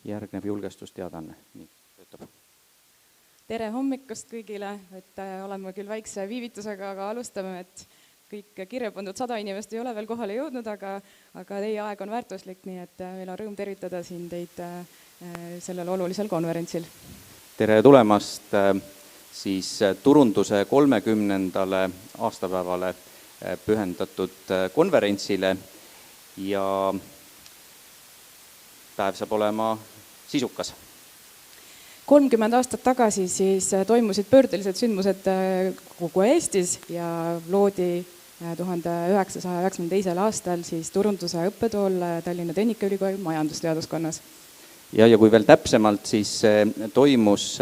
järgneb julgestusteadanne. Nii, töötab. Tere hommikust kõigile, et oleme küll väikse viivitusega, aga alustame, et kõik kirja pandud 100 inimest ei ole veel kohale jõudnud, aga teie aeg on väärtuslik, nii et meil on rõõm tervitada siin teid sellel olulisel konverentsil. Tere tulemast siis Turunduse 30. aastapäevale pühendatud konverentsile ja päev saab olema sisukas. 30 aastat tagasi siis toimusid pöördelised sündmused kogu Eestis ja loodi 1992. aastal siis Turunduse õppetool Tallinna Tehnikaülikooli majandusteaduskonnas. Ja kui veel täpsemalt, siis toimus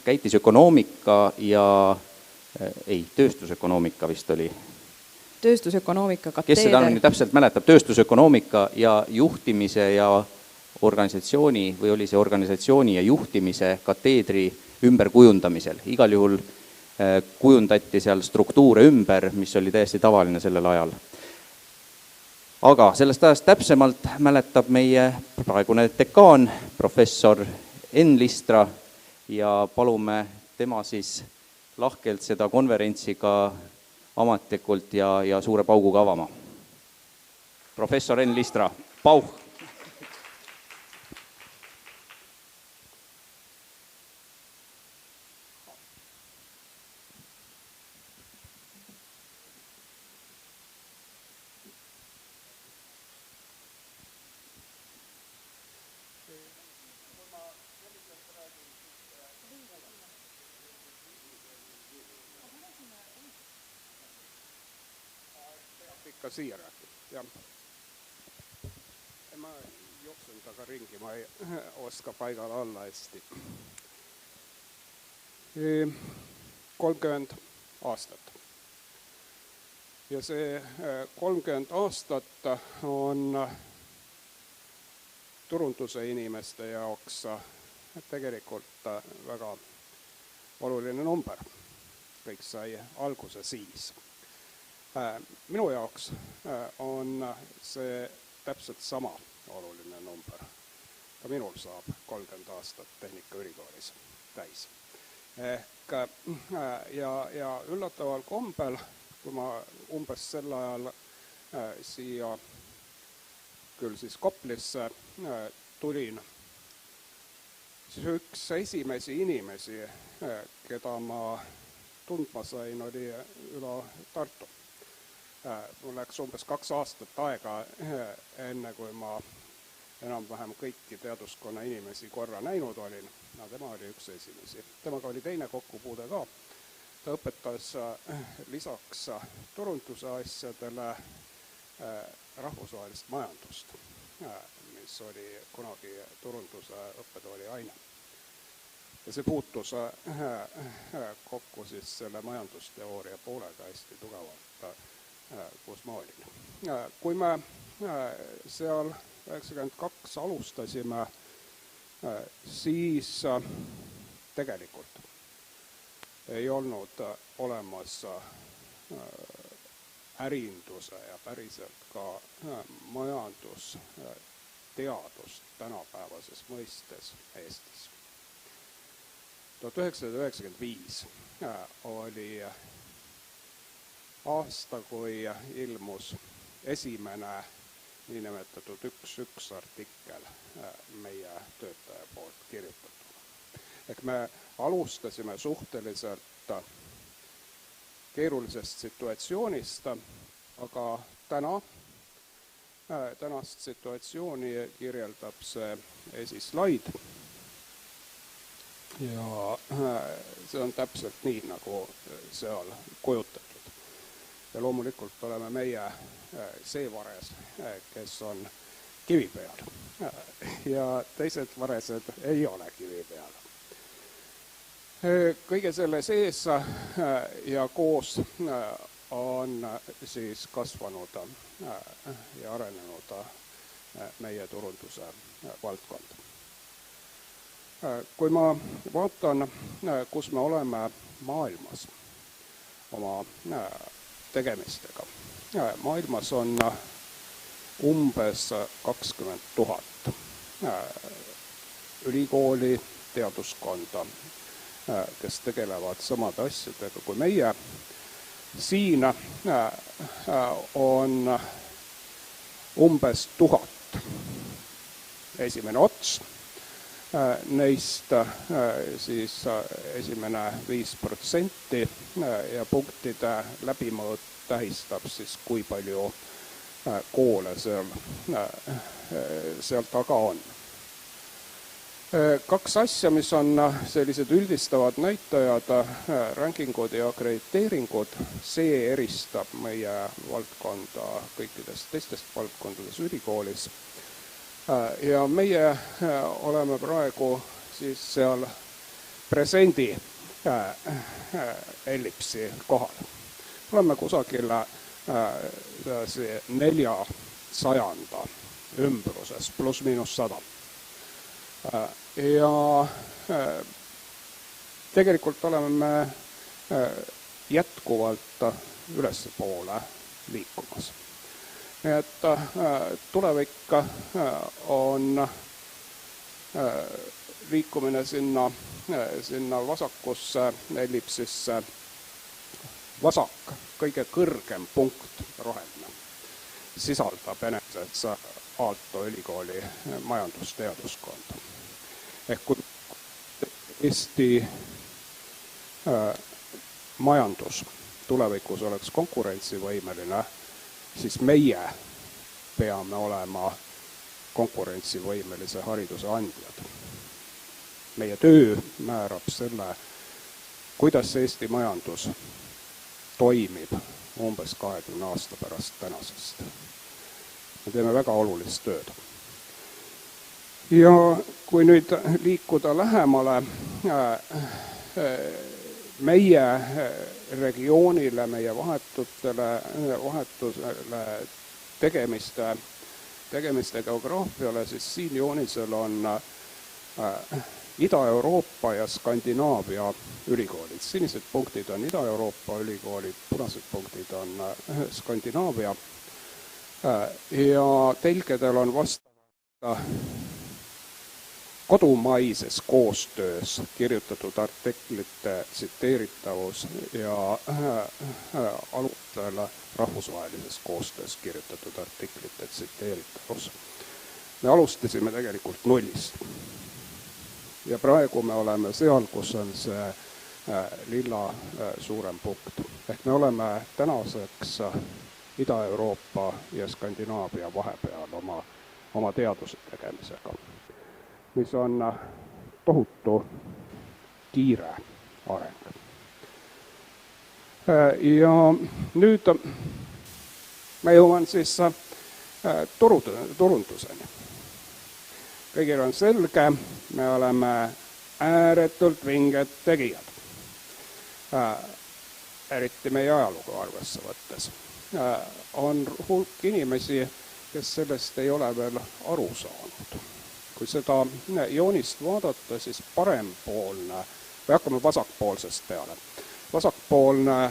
käitisökonoomika ja tööstusökonoomika vist oli. Tööstusökonoomika kateeder. Kes seda nüüd täpselt mäletab, tööstusökonoomika ja juhtimise ja organisatsiooni või oli see organisatsiooni ja juhtimise kateedri ümberkujundamisel. Igal juhul kujundati seal struktuure ümber, mis oli täiesti tavaline sellel ajal. Aga sellest ajast täpsemalt mäletab meie praegune dekaan, professor Enn Listra ja palume tema siis lahkelt seda konverentsi ka ametlikult ja suure pauguga avama. Professor Enn Listra, pauh! Siia rääkida. Ma jooksen taga ringi, ma ei oska paigale alla hästi. 30 aastat. Ja see 30 aastat on turunduse inimeste jaoks tegelikult väga oluline number. Kõik sai alguse siis. Minu jaoks on see täpselt sama oluline number. Ka minul saab 30 aastat Tehnikaülikoolis täis. Ja üllataval kombel, kui ma umbes sel ajal siia küll siis Koplisse tulin, siis üks esimesi inimesi, keda ma tundma sain, oli üle Tartu. Mul läks umbes 2 aastat aega enne, kui ma enam-vähem kõiki teaduskonna inimesi korra näinud olin. No, tema oli üks esimesi. Temaga oli teine kokkupuude ka. Ta õpetas lisaks turunduse asjadele rahvusvahelist majandust, mis oli kunagi turunduse õppetooli aine. Ja see puutus kokku siis selle majandusteooria poolega hästi tugevalt, kus ma olin. Kui me seal 92 alustasime, siis tegelikult ei olnud olemas ärinduse ja päriselt ka majandusteadust tänapäevases mõistes Eestis. 1995 oli aasta, kui ilmus esimene niinimetatud 1.1 artikkel meie töötaja poolt kirjutatud. Ehk me alustasime suhteliselt keerulisest situatsioonist, aga tänast situatsiooni kirjeldab see esislaid. Ja see on täpselt nii, nagu seal kujutatud. Ja loomulikult oleme meie see vares, kes on kivi peal. Ja teised varesed ei ole kivi peal. Kõige selle sees ja koos on siis kasvanud ja arenenud meie turunduse valdkond. Kui ma vaatan, kus me oleme maailmas oma tegemistega. Maailmas on umbes 20 000 ülikooli teaduskonda, kes tegelevad samade asjadega kui meie. Siin on umbes 1000 esimene ots, neist siis esimene 5% ja punktide läbimõõt tähistab siis, kui palju koole seal taga on. Kaks asja, mis on sellised üldistavad näitajad, rankingud ja akrediteeringud, see eristab meie valdkonda kõikidest teistest valdkondades ülikoolis. Ja meie oleme praegu siis seal presendi ellipsi kohal. Oleme kusagil 400 ümbruses, +–100. Ja tegelikult oleme jätkuvalt ülespoole liikumas. Nii et tulevik on liikumine sinna vasakusse ellipsisse. Vasak, kõige kõrgem punkt, roheline, sisaldab eneses Aalto ülikooli majandusteaduskonda. Ehk kui Eesti majandus tulevikus oleks konkurentsivõimeline, siis meie peame olema konkurentsivõimelise hariduse andjad. Meie töö määrab selle, kuidas Eesti majandus toimib umbes 20 aasta pärast tänasest. Me teeme väga olulist tööd. Ja kui nüüd liikuda lähemale meie regioonile, meie vahetusele tegemiste geograafiale, siis siin joonisel on Ida-Euroopa ja Skandinaavia ülikoolid. Sinised punktid on Ida-Euroopa ülikoolid, punased punktid on Skandinaavia. Ja telgedel on vastavalt kodumaises koostöös kirjutatud artiklite tsiteeritavus ja alustel rahvusvahelises koostöös kirjutatud artiklite tsiteeritavus. Me alustasime tegelikult nullist. Ja praegu me oleme seal, kus on see lilla suurem punkt. Ehk me oleme tänaseks Ida-Euroopa ja Skandinaavia vahepeal oma teaduse tegemisega, mis on tohutu kiire areng. Ja nüüd me jõuan siis turunduseni. Kõigil on selge, me oleme ääretult vinged tegijad. Eriti meie ajalugu arvesse võttes. On hulk inimesi, kes sellest ei ole veel aru saanud. Kui seda joonist vaadata, siis parempoolne, või hakkame vasakpoolsest peale. Vasakpoolne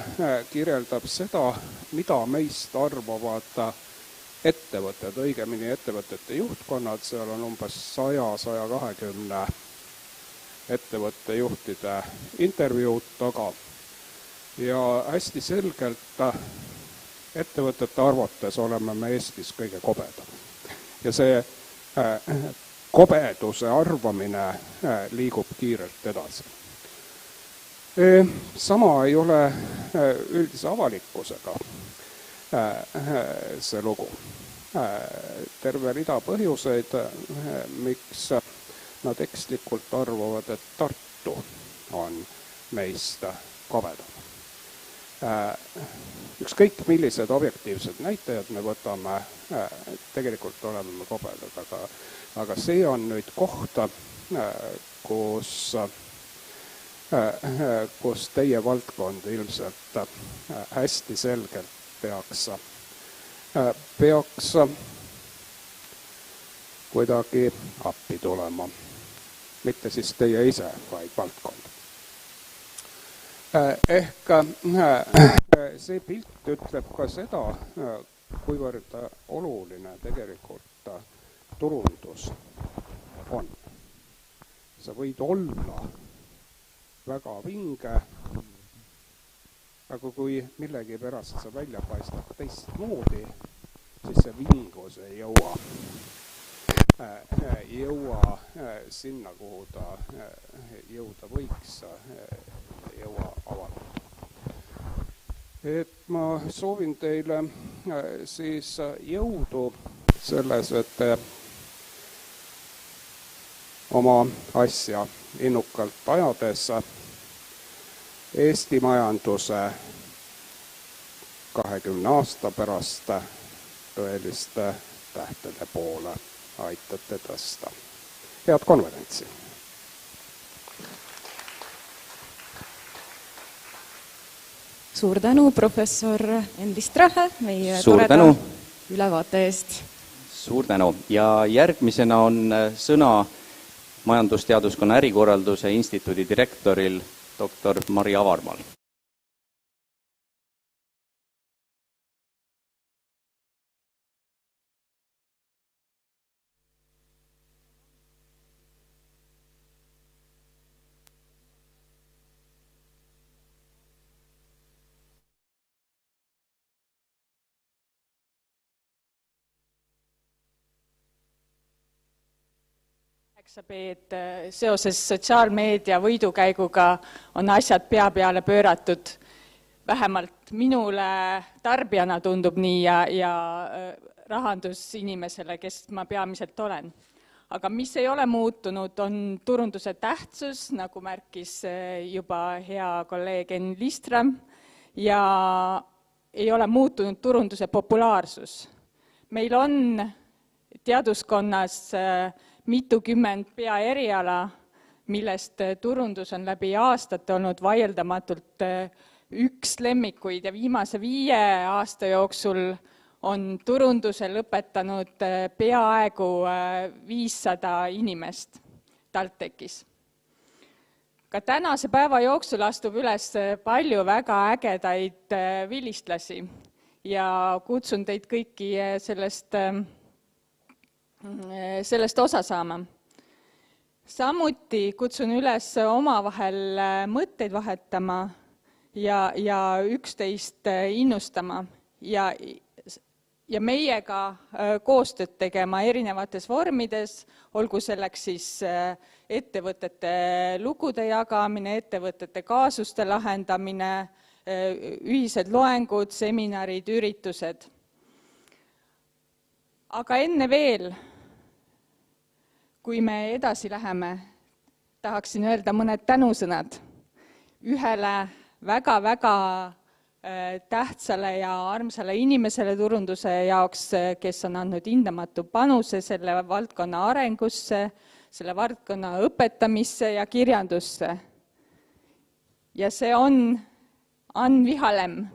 kirjeldab seda, mida meist arvavad ettevõtted, õigemini ettevõtete juhtkonnad, seal on umbes 100-120 ettevõtte juhtide intervjuud taga. Ja hästi selgelt ettevõtete arvates oleme me Eestis kõige kobedam. Ja see kobeduse arvamine liigub kiirelt edasi. Sama ei ole üldise avalikkusega see lugu. Terve rida põhjuseid, miks nad ekslikult arvavad, et Tartu on meist kabedam. Ükskõik millised objektiivsed näitajad me võtame, tegelikult oleme me kobedad, aga see on nüüd koht, kus teie valdkond ilmselt hästi selgelt peaks kuidagi appi tulema. Mitte siis teie ise, vaid valdkond. Ehk see pilt ütleb ka seda, kuivõrd oluline tegelikult turundus on. Sa võid olla väga vinge, aga kui millegi pärast sa välja paistad teistmoodi, siis see vingus ei jõua sinna, kuhu ta jõuda võiks, jõua avaldada. Et ma soovin teile siis jõudu selles, et te oma asja innukalt ajades Eesti majanduse 20 aasta pärast tõeliste tähtede poole aitate tõsta. Head konverentsi! Suur tänu, professor Enn Listra, meie toreda ülevaate eest. Suur tänu. Ja järgmisena on sõna majandusteaduskonna ärikorralduse instituudi direktoril Dr Mari Avarmaal. Et seoses sotsiaalmeedia võidukäiguga on asjad pea peale pööratud. Vähemalt minule tarbijana tundub nii ja rahandusinimesele, kes ma peamiselt olen. Aga mis ei ole muutunud, on turunduse tähtsus, nagu märkis juba hea kolleeg Enn Listra, ja ei ole muutunud turunduse populaarsus. Meil on teaduskonnas mitukümmend peaeriala, millest turundus on läbi aastate olnud vaieldamatult üks lemmikuid ja viimase 5 aasta jooksul on turunduse lõpetanud peaaegu 500 inimest Taltechis. Ka tänase päeva jooksul astub üles palju väga ägedaid vilistlasi ja kutsun teid kõiki sellest osa saama. Samuti kutsun üles omavahel mõtteid vahetama ja üksteist innustama ja meiega koostööd tegema erinevates vormides, olgu selleks siis ettevõtete lugude jagamine, ettevõtete kaasuste lahendamine, ühised loengud, seminarid, üritused. Aga enne veel, kui me edasi läheme, tahaksin öelda mõned tänusõnad ühele väga-väga tähtsale ja armsale inimesele turunduse jaoks, kes on andnud hindamatu panuse selle valdkonna arengusse, selle valdkonna õpetamisse ja kirjandusse. Ja see on Ann Vihalem.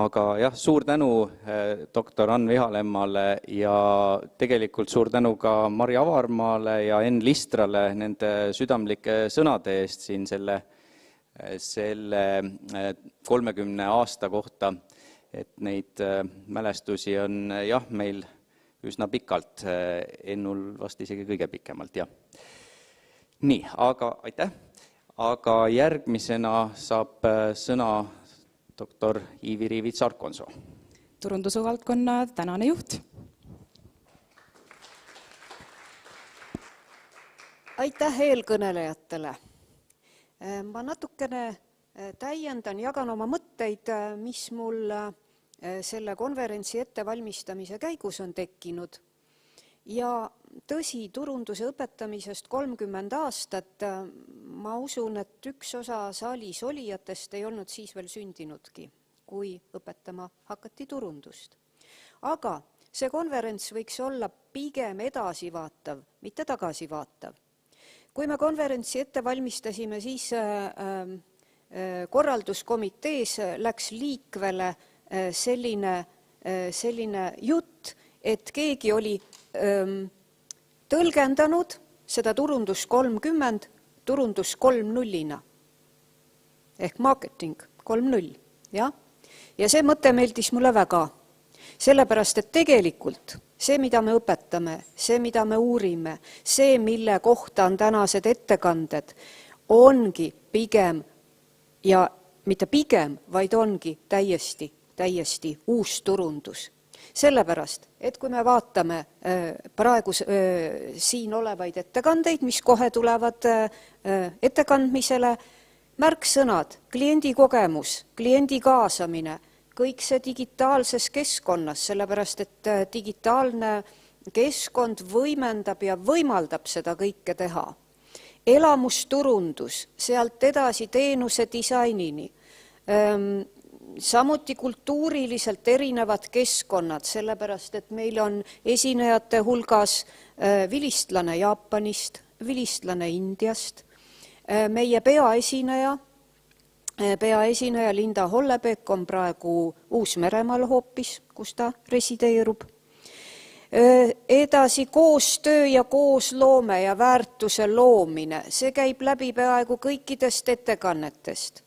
Aga jah, suur tänu doktor Ann Vihalemmale ja tegelikult suur tänu ka Mari Avarmaale ja Enn Listrale nende südamlike sõnade eest siin selle 30 aasta kohta, et neid mälestusi on jah meil üsna pikalt, Ennul vast isegi kõige pikemalt, jah. Nii, aga aitäh, aga järgmisena saab sõna Dr Iivi Riivits-Arkonsuo. Turunduse valdkonna tänane juht. Aitäh eelkõnelejatele. Ma natukene täiendan, jagan oma mõtteid, mis mul selle konverentsi ettevalmistamise käigus on tekkinud. Ja tõsi, turunduse õpetamisest 30 aastat, ma usun, et üks osa saalis olijatest ei olnud siis veel sündinudki, kui õpetama hakati turundust. Aga See konverents võiks olla pigem edasivaatav, mitte tagasivaatav. Kui me konverentsi ette valmistasime, siis korralduskomitees läks liikvele selline jutt, et keegi oli tõlgendanud seda turundus 30 turundus 3.0-na ehk marketing 3.0, jah? Ja see mõte meeldis mulle väga, sellepärast, et tegelikult see, mida me õpetame, see, mida me uurime, see, mille kohta on tänased ettekanded, ongi pigem ja mitte pigem, vaid ongi täiesti uus turundus. Sellepärast, et kui me vaatame praegu siin olevaid ettekandeid, mis kohe tulevad ettekandmisele, märksõnad, kliendi kogemus, kliendi kaasamine, kõik see digitaalses keskkonnas, sellepärast, et digitaalne keskkond võimendab ja võimaldab seda kõike teha. Elamusturundus, sealt edasi teenuse disainini, samuti kultuuriliselt erinevad keskkonnad, sellepärast, et meil on esinejate hulgas vilistlane Jaapanist, vilistlane Indiast, meie peaesineja Linda Hollebeek on praegu Uus-Meremaal hoopis, kus ta resideerub. Edasi koostöö ja koosloome ja väärtuse loomine, see käib läbi peaaegu kõikidest ettekannetest.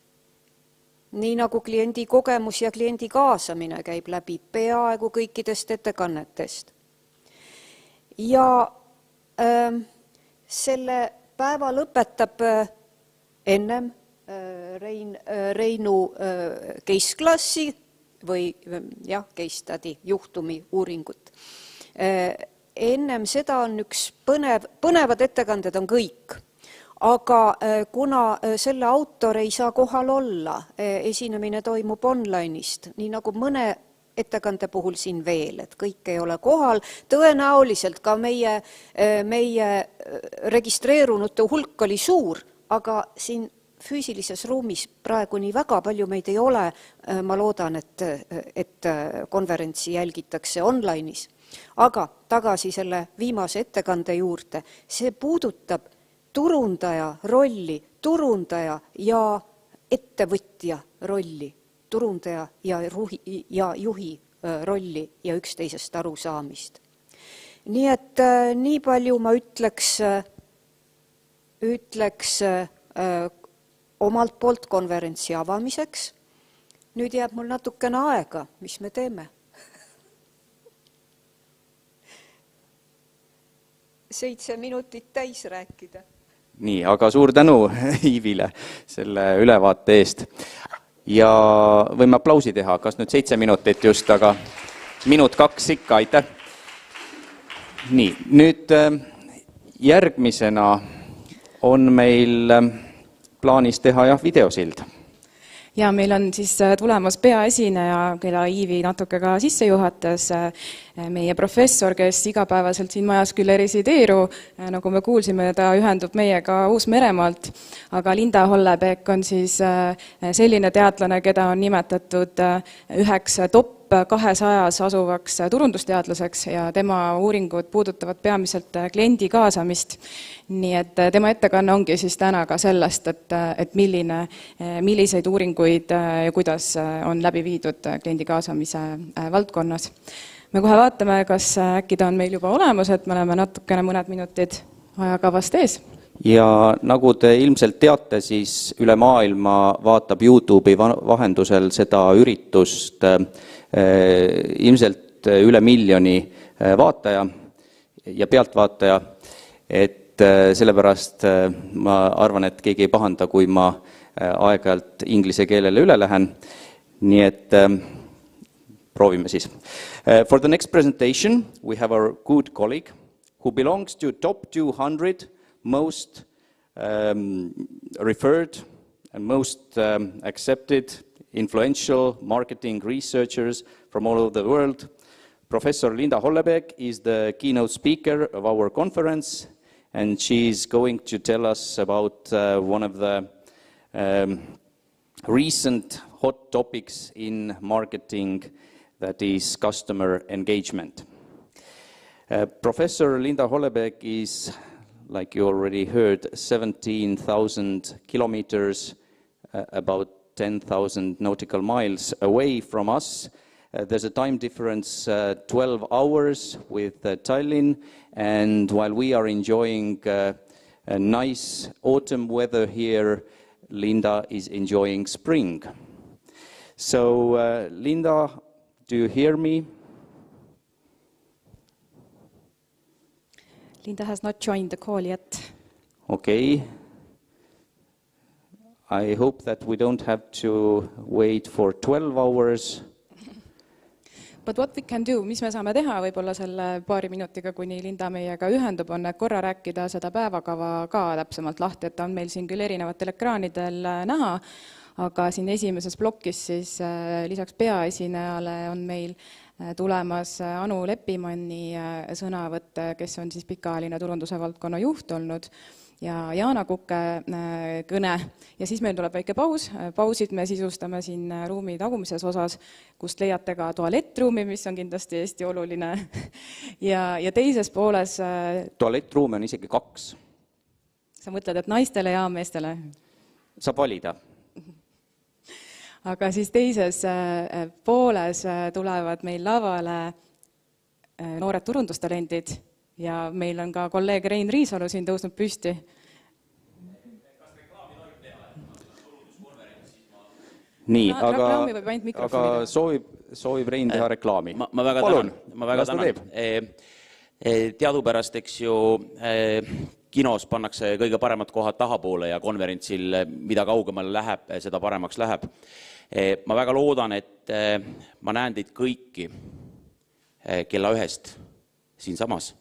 Nii nagu kliendi kogemus ja kliendi kaasamine käib läbi peaaegu kõikidest ettekannetest. Ja selle päeva lõpetab ennem Reinu case-klassi või case study juhtumi uuringut. Ennem seda on üks põnevad ettekanded on kõik. Aga kuna selle autor ei saa kohal olla, esinemine toimub online'ist, nii nagu mõne ettekande puhul siin veel, et kõik ei ole kohal, tõenäoliselt ka meie registreerunute hulk oli suur, aga siin füüsilises ruumis praegu nii väga palju meid ei ole, ma loodan, et konverentsi jälgitakse online'is. Aga tagasi selle viimase ettekande juurde, see puudutab turundaja rolli, turundaja ja ettevõtja rolli, turundaja ja juhi rolli ja üksteisest arusaamist. Nii et nii palju ma ütleks omalt poolt konverentsi avamiseks. Nüüd jääb mul natukene aega, mis me teeme. 7 minutit täis rääkida. Nii, aga suur tänu Iivile selle ülevaate eest. Ja võime aplausi teha, kas nüüd 7 minutit just, aga 1 minut 2 ikka, aitäh. Nii, nüüd järgmisena on meil plaanis teha videosild. Ja meil on siis tulemas peaesineja, keda Iivi natuke ka sisse juhatas, meie professor, kes igapäevaselt siin majas küll ei resideeru, nagu me kuulsime, ta ühendub meiega Uus-Meremaalt, aga Linda Hollebeek on siis selline teadlane, keda on nimetatud 1 top 200 asuvaks turundusteadlaseks ja tema uuringud puudutavad peamiselt kliendi kaasamist. Nii et tema ettekanne ongi siis täna ka sellest, et milliseid uuringuid ja kuidas on läbi viidud kliendi kaasamise valdkonnas. Me kohe vaatame, kas äkki ta on meil juba olemas, et me oleme natukene mõned minutid ajakavast ees. Ja nagu te ilmselt teate, siis üle maailma vaatab YouTube'i vahendusel seda üritust ilmselt üle 1 miljoni vaataja ja pealtvaataja, et sellepärast ma arvan, et keegi ei pahanda, kui ma aeg-ajalt inglise keelele üle lähen. Nii et proovime siis. For the next presentation, we have our good colleague who belongs to top 200 most referred and most accepted influential marketing researchers from all over the world. Professor Linda Hollebeek is the keynote speaker of our conference, and she is going to tell us about one of the recent hot topics in marketing, that is customer engagement. Professor Linda Hollebeek is, like you already heard, 17,000 kilometers, about 10,000 nautical miles away from us. There's a time difference, 12 hours with Tallinn, and while we are enjoying a nice autumn weather here, Linda is enjoying spring. So, Linda, do you hear me? Linda has not joined the call yet. Okay. I hope that we don't have to wait for 12 hours. But what we can do, mis me saame teha võib-olla selle paari minutiga, kuni Linda meiega ühendub, on korra rääkida seda päevakava ka täpsemalt lahti, et ta on meil siin küll erinevatel ekraanidel näha, aga siin esimeses plokis siis lisaks peaesinejale on meil tulemas Anu Leppimanni sõnavõtt, kes on siis pikaajaline turunduse valdkonna juht olnud, ja Jana Kukke kõne. Ja siis meil tuleb väike paus. Pausid me sisustame siin ruumi tagumises osas, kust leiate ka tualettruumi, mis on kindlasti hästi oluline. Ja teises pooles... Tualettruumi on isegi 2. Sa mõtled, et naistele ja meestele? Saab valida. Aga siis teises pooles tulevad meil lavale noored turundustalendid ja meil on ka kolleeg Rein Riisalu siin tõusnud püsti. Nii, aga soovib Rein teha reklaami. Ma väga tänan. Teadupärast, eks ju, kinos pannakse kõige paremad kohad tahapoole ja konverentsil, mida kaugemale läheb, seda paremaks läheb. Ma väga loodan, et ma näen teid kõiki kella 1 siin samas,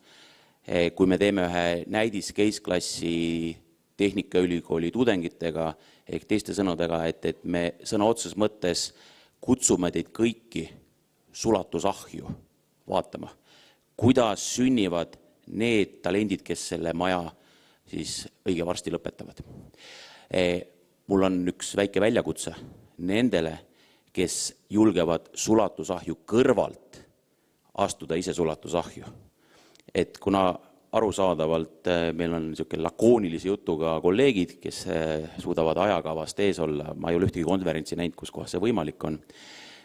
kui me teeme ühe näidis case-klassi Tehnikaülikooli tudengitega, ehk teiste sõnadega, et me sõna otseses mõttes kutsume teid kõiki sulatusahju vaatama, kuidas sünnivad need talendid, kes selle maja siis õige varsti lõpetavad. Mul on üks väike väljakutse nendele, kes julgevad sulatusahju kõrvalt astuda ise sulatusahju. Et kuna arusaadavalt meil on niisugune lakoonilise jutuga kolleegid, kes suudavad ajakavast ees olla, ma ei ole ühtegi konverentsi näinud, kus kohas see võimalik on,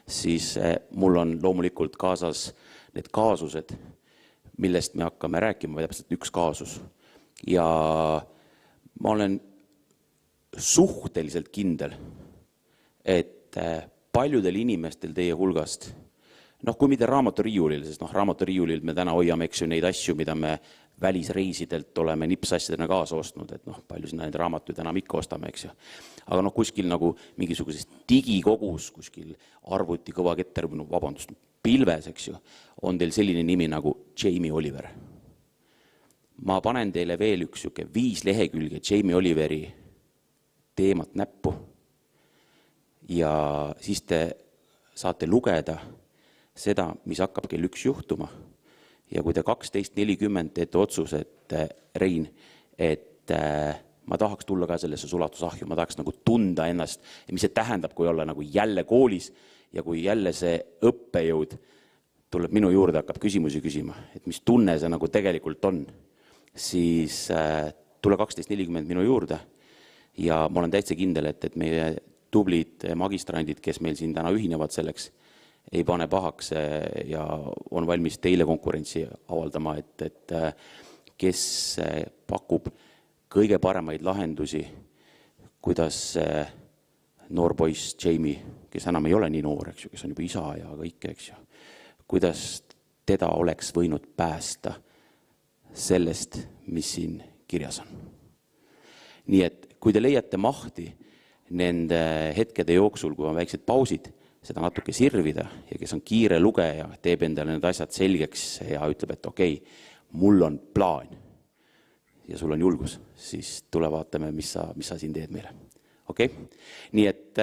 siis mul on loomulikult kaasas need kaasused, millest me hakkame rääkima, või täpselt üks kaasus. Ja ma olen suhteliselt kindel, et paljudel inimestel teie hulgast, kui mitte raamaturiiulil, sest raamaturiiulil me täna hoiame, eks ju, neid asju, mida me välisreisidelt oleme nipsasjadena kaasa ostnud, et palju sinna neid raamatuid enam ikka ostame, eks ju. Aga kuskil nagu mingisuguses digikogus, kuskil arvuti kõvaketter, vabandust, pilves, eks ju, on teil selline nimi nagu Jamie Oliver. Ma panen teile veel üks 5 lehekülge Jamie Oliveri teemat näppu ja siis te saate lugeda seda, mis hakkab kell 1 juhtuma. Ja kui te 12.40 teete otsus, et Rein, et ma tahaks tulla ka sellesse sulatusahju, ma tahaks nagu tunda ennast, mis see tähendab, kui olla nagu jälle koolis ja kui jälle see õppejõud tuleb minu juurde, hakkab küsimusi küsima, et mis tunne see nagu tegelikult on, siis tule 12.40 minu juurde ja ma olen täitsa kindel, et meie tublid magistrandid, kes meil siin täna ühinevad selleks, ei pane pahaks ja on valmis teile konkurentsi avaldama, et kes pakub kõige paremaid lahendusi, kuidas noor poiss Jamie, kes enam ei ole nii noor, eks ju, kes on juba isa ja kõik, eks ju, kuidas teda oleks võinud päästa sellest, mis siin kirjas on. Nii et kui te leiate mahti nende hetkede jooksul, kui on väiksed pausid, seda natuke sirvida ja kes on kiire lugeja, teeb endale need asjad selgeks ja ütleb, et okei, mul on plaan ja sul on julgus, siis tule vaatame, mis sa siin teed meile. Okei? Nii et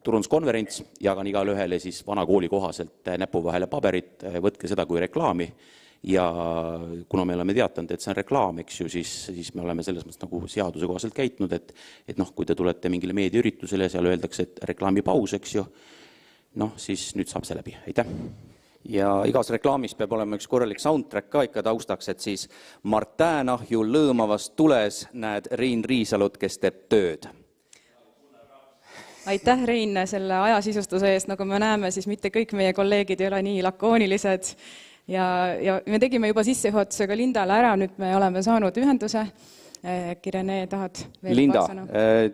turunduskonverents, jagan igale ühele siis vana kooli kohaselt näpu vahele paberit, võtke seda kui reklaami ja kuna me oleme teatanud, et see on reklaam, eks ju, siis me oleme selles mõttes nagu seaduse kohaselt käitunud, et kui te tulete mingile meediaüritusele ja seal öeldakse, et reklaami paus, eks ju, siis nüüd saab see läbi. Aitäh! ja igas reklaamis peab olema üks korralik soundtrack ka ikka taustaks, et siis Martään ahju lõõmavas tules näed Rein Riisalut, kes teeb tööd. Aitäh, Rein, selle ajasisustuse eest. Nagu me näeme, siis mitte kõik meie kolleegid ei ole nii lakoonilised ja me tegime juba sissejuhatusega Lindale ära, nüüd me oleme saanud ühenduse. Äkki Rene, tahad veel Linda, sõna?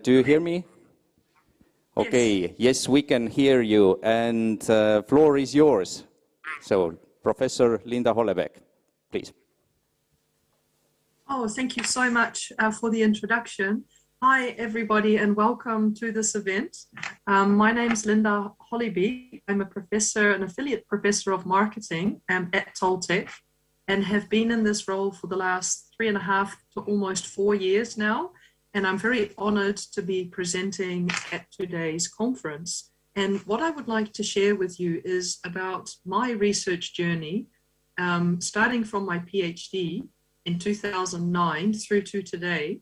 Do you hear me? Okay, yes, we can hear you and floor is yours. So, Professor Linda Hollebeek, please. Oh, thank you so much for the introduction. Hi, everybody, and welcome to this event. My name is Linda Hollebeek. I'm a professor, an affiliate professor of marketing at Taltech, and have been in this role for the last 3.5 to almost 4 years now. And I'm very honored to be presenting at today's conference. And what I would like to share with you is about my research journey, starting from my PhD in 2009 through to today.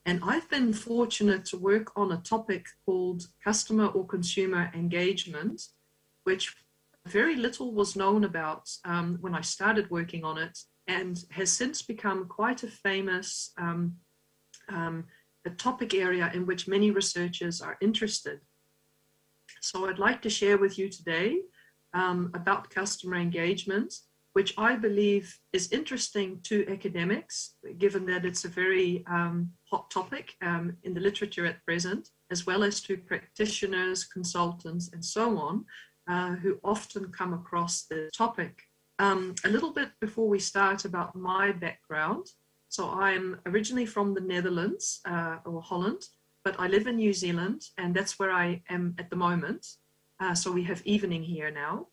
And I've been fortunate to work on a topic called customer or consumer engagement, which very little was known about when I started working on it, and has since become quite a famous a topic area in which many researchers are interested. So I'd like to share with you today about customer engagement, which I believe is interesting to academics, given that it's a very hot topic in the literature at present, as well as to practitioners, consultants, and so on, who often come across the topic. A little bit before we start about my background. So I'm originally from the Netherlands or Holland, but I live in New Zealand, and that's where I am at the moment. So we have evening here now.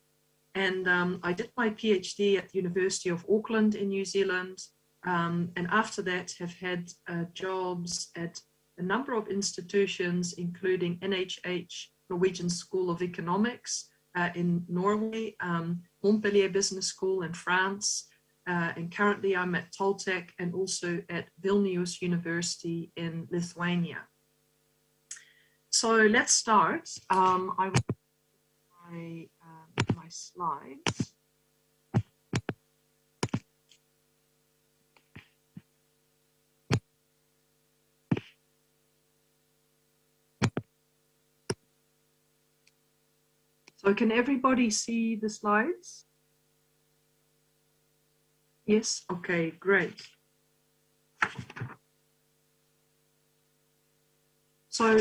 And I did my PhD at the University of Auckland in New Zealand. And after that have had jobs at a number of institutions, including NHH, Norwegian School of Economics in Norway, Montpellier Business School in France, and currently I'm at Taltech and also at Vilnius University in Lithuania. So let's start. I will my slides. So can everybody see the slides? Yes, okay, great. So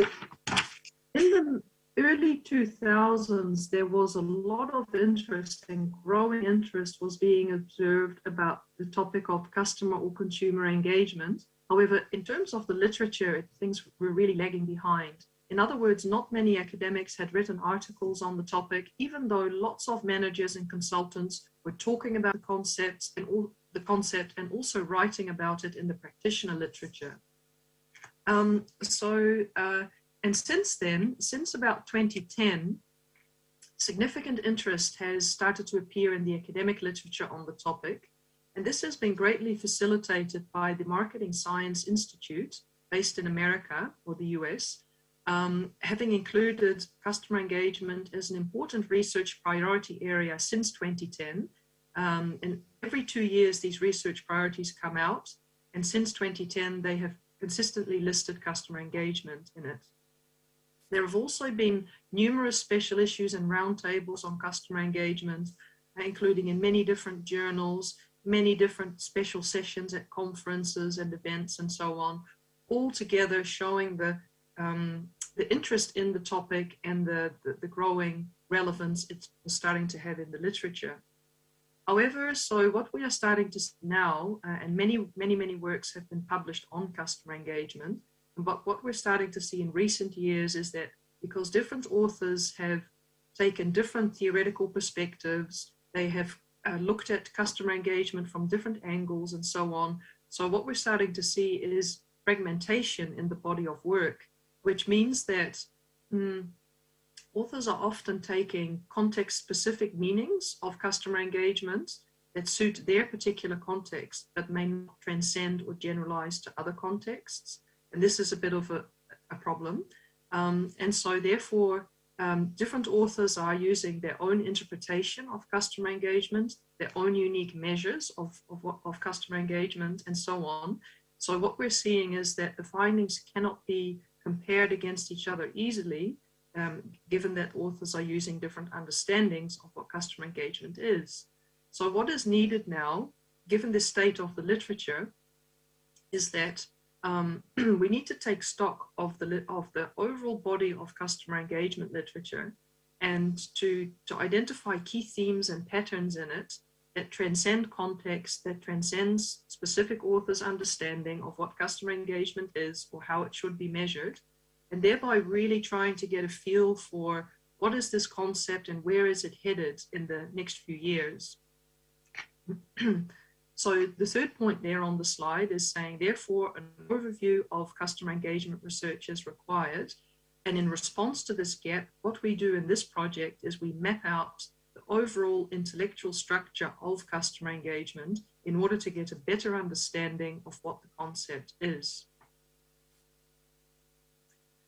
in the early 2000s, there was a lot of interest, and growing interest was being observed about the topic of customer or consumer engagement. However, in terms of the literature, things were really lagging behind. In other words, not many academics had written articles on the topic, even though lots of managers and consultants were talking about the concept and also writing about it in the practitioner literature. And since then, since about 2010, significant interest has started to appear in the academic literature on the topic. And this has been greatly facilitated by the Marketing Science Institute, based in America or the US, having included customer engagement as an important research priority area since 2010. And every 2 years, these research priorities come out. And since 2010, they have consistently listed customer engagement in it. There have also been numerous special issues and roundtables on customer engagement, including in many different journals, many different special sessions at conferences and events and so on, all together showing the interest in the topic and the growing relevance it's starting to have in the literature. However, so what we are starting to see now, and many works have been published on customer engagement, but what we're starting to see in recent years is that because different authors have taken different theoretical perspectives, they have looked at customer engagement from different angles and so on. So what we're starting to see is fragmentation in the body of work, which means that authors are often taking context-specific meanings of customer engagement that suit their particular context, but may not transcend or generalize to other contexts. And this is a bit of a problem. And so therefore, Different authors are using their own interpretation of customer engagement, their own unique measures of customer engagement, and so on. So what we're seeing is that the findings cannot be compared against each other easily, given that authors are using different understandings of what customer engagement is. So what is needed now, given the state of the literature, is that we need to take stock of the overall body of customer engagement literature and to identify key themes and patterns in it that transcend context, that transcends specific authors' understanding of what customer engagement is or how it should be measured, and thereby really trying to get a feel for what is this concept and where is it headed in the next few years. So the third point there on the slide is saying, therefore, an overview of customer engagement research is required. And in response to this gap, what we do in this project is we map out the overall intellectual structure of customer engagement in order to get a better understanding of what the concept is.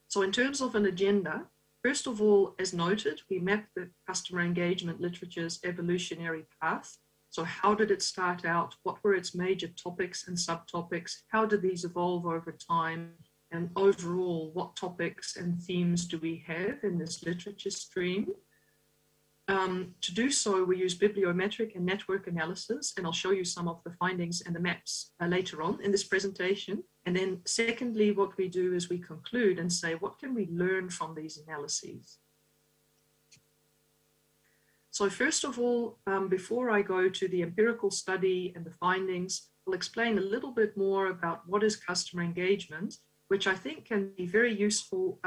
So in terms of an agenda, first of all, as noted, we map the customer engagement literature's evolutionary path. So how did it start out? What were its major topics and subtopics? How did these evolve over time? And overall, what topics and themes do we have in this literature stream? To do so, we use bibliometric and network analysis, and I'll show you some of the findings and the maps later on in this presentation. And then secondly, what we do is we conclude and say, what can we learn from these analyses? So first of all, before I go to the empirical study and the findings, I'll explain a little bit more about what is customer engagement, which I think can be very useful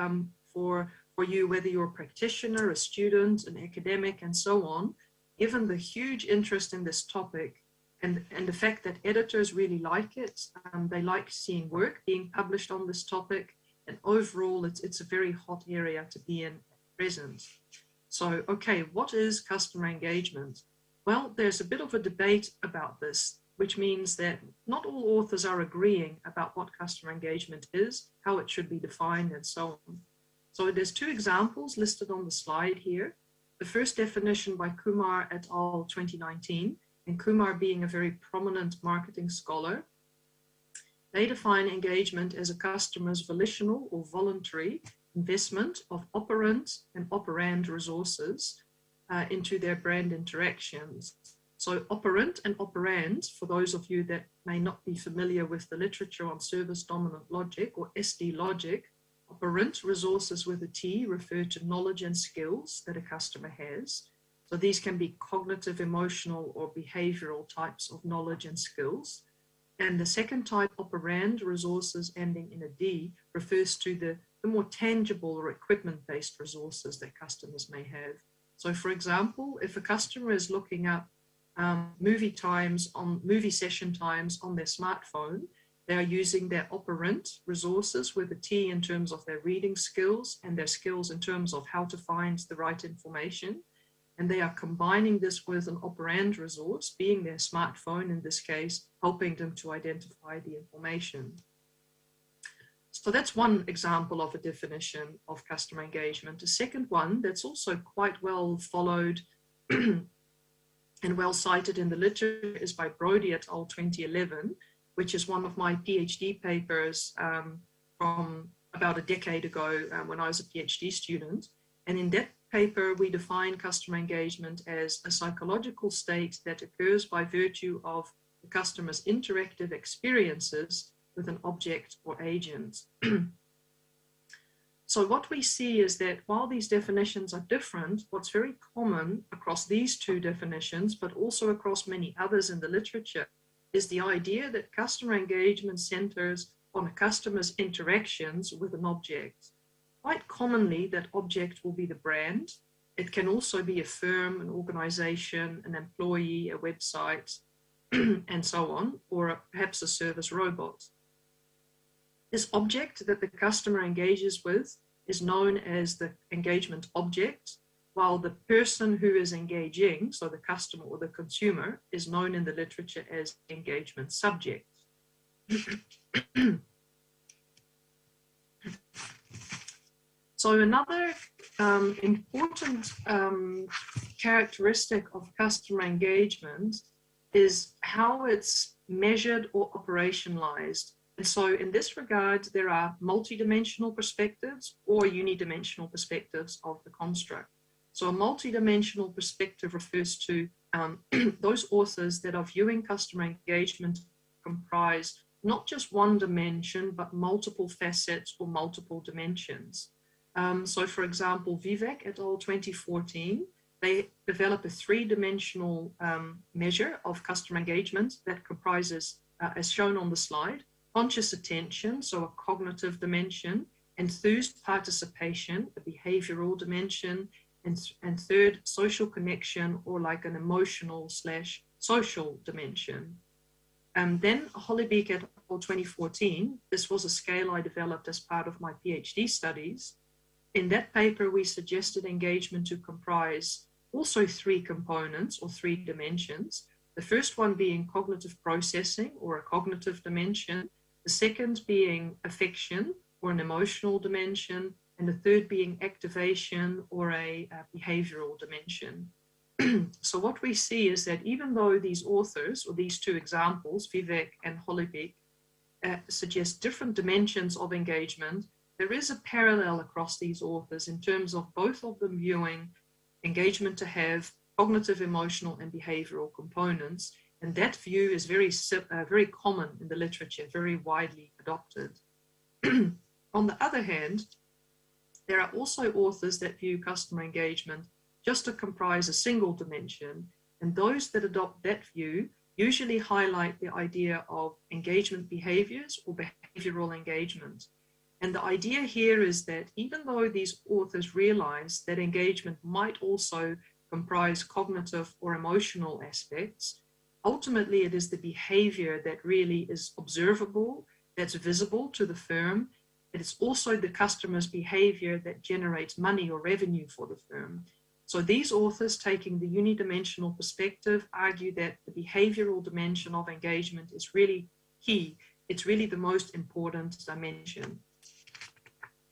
for you, whether you're a practitioner, a student, an academic, and so on, given the huge interest in this topic and the fact that editors really like it. They like seeing work being published on this topic, and overall, it's a very hot area to be in at present. So, okay, what is customer engagement? Well, there's a bit of a debate about this, which means that not all authors are agreeing about what customer engagement is, how it should be defined, and so on. So there's two examples listed on the slide here. The first definition by Kumar et al. 2019, and Kumar being a very prominent marketing scholar. They define engagement as a customer's volitional or voluntary investment of operant and operand resources into their brand interactions. So operant and operand, for those of you that may not be familiar with the literature on service dominant logic or SD logic, operant resources with a T refer to knowledge and skills that a customer has. So these can be cognitive, emotional, or behavioral types of knowledge and skills. And the second type, operand resources ending in a D, refers to the more tangible or equipment-based resources that customers may have. So for example, if a customer is looking up movie session times on their smartphone, they are using their operant resources with a T in terms of their reading skills and their skills in terms of how to find the right information. And they are combining this with an operand resource, being their smartphone in this case, helping them to identify the information. So that's one example of a definition of customer engagement. A second one that's also quite well followed and well cited in the literature is by Brody et al. 2011, which is one of my PhD papers from about a decade ago when I was a PhD student. And in that paper, we define customer engagement as a psychological state that occurs by virtue of the customer's interactive experiences with an object or agent. So what we see is that while these definitions are different, what's very common across these two definitions, but also across many others in the literature, is the idea that customer engagement centers on a customer's interactions with an object. Quite commonly, that object will be the brand. It can also be a firm, an organization, an employee, a website, and so on, or perhaps a service robot. This object that the customer engages with is known as the engagement object, while the person who is engaging, so the customer or the consumer, is known in the literature as engagement subject. So another important characteristic of customer engagement is how it's measured or operationalized. And so in this regard, there are multidimensional perspectives or unidimensional perspectives of the construct. So a multidimensional perspective refers to those authors that are viewing customer engagement comprise not just one dimension, but multiple facets or multiple dimensions. So for example, Vivek et al. 2014, they developed a three-dimensional measure of customer engagement that comprises, as shown on the slide, conscious attention, so a cognitive dimension, enthused participation, a behavioral dimension, and third, social connection, or like an emotional/social dimension. And then Hollebeek et al. 2014, this was a scale I developed as part of my PhD studies. In that paper, we suggested engagement to comprise also three components or three dimensions. The first one being cognitive processing or a cognitive dimension, the second being affection or an emotional dimension, and the third being activation or a behavioral dimension. So what we see is that even though these authors, or these two examples, Vivek and Hollebeek, suggest different dimensions of engagement, there is a parallel across these authors in terms of both of them viewing engagement to have cognitive, emotional, and behavioral components. And that view is very common in the literature, very widely adopted. On the other hand, there are also authors that view customer engagement just to comprise a single dimension, and those that adopt that view usually highlight the idea of engagement behaviors or behavioral engagement. And the idea here is that even though these authors realize that engagement might also comprise cognitive or emotional aspects, ultimately it is the behavior that really is observable, that's visible to the firm. It is also the customer's behavior that generates money or revenue for the firm. So these authors, taking the unidimensional perspective, argue that the behavioral dimension of engagement is really key. It's really the most important dimension.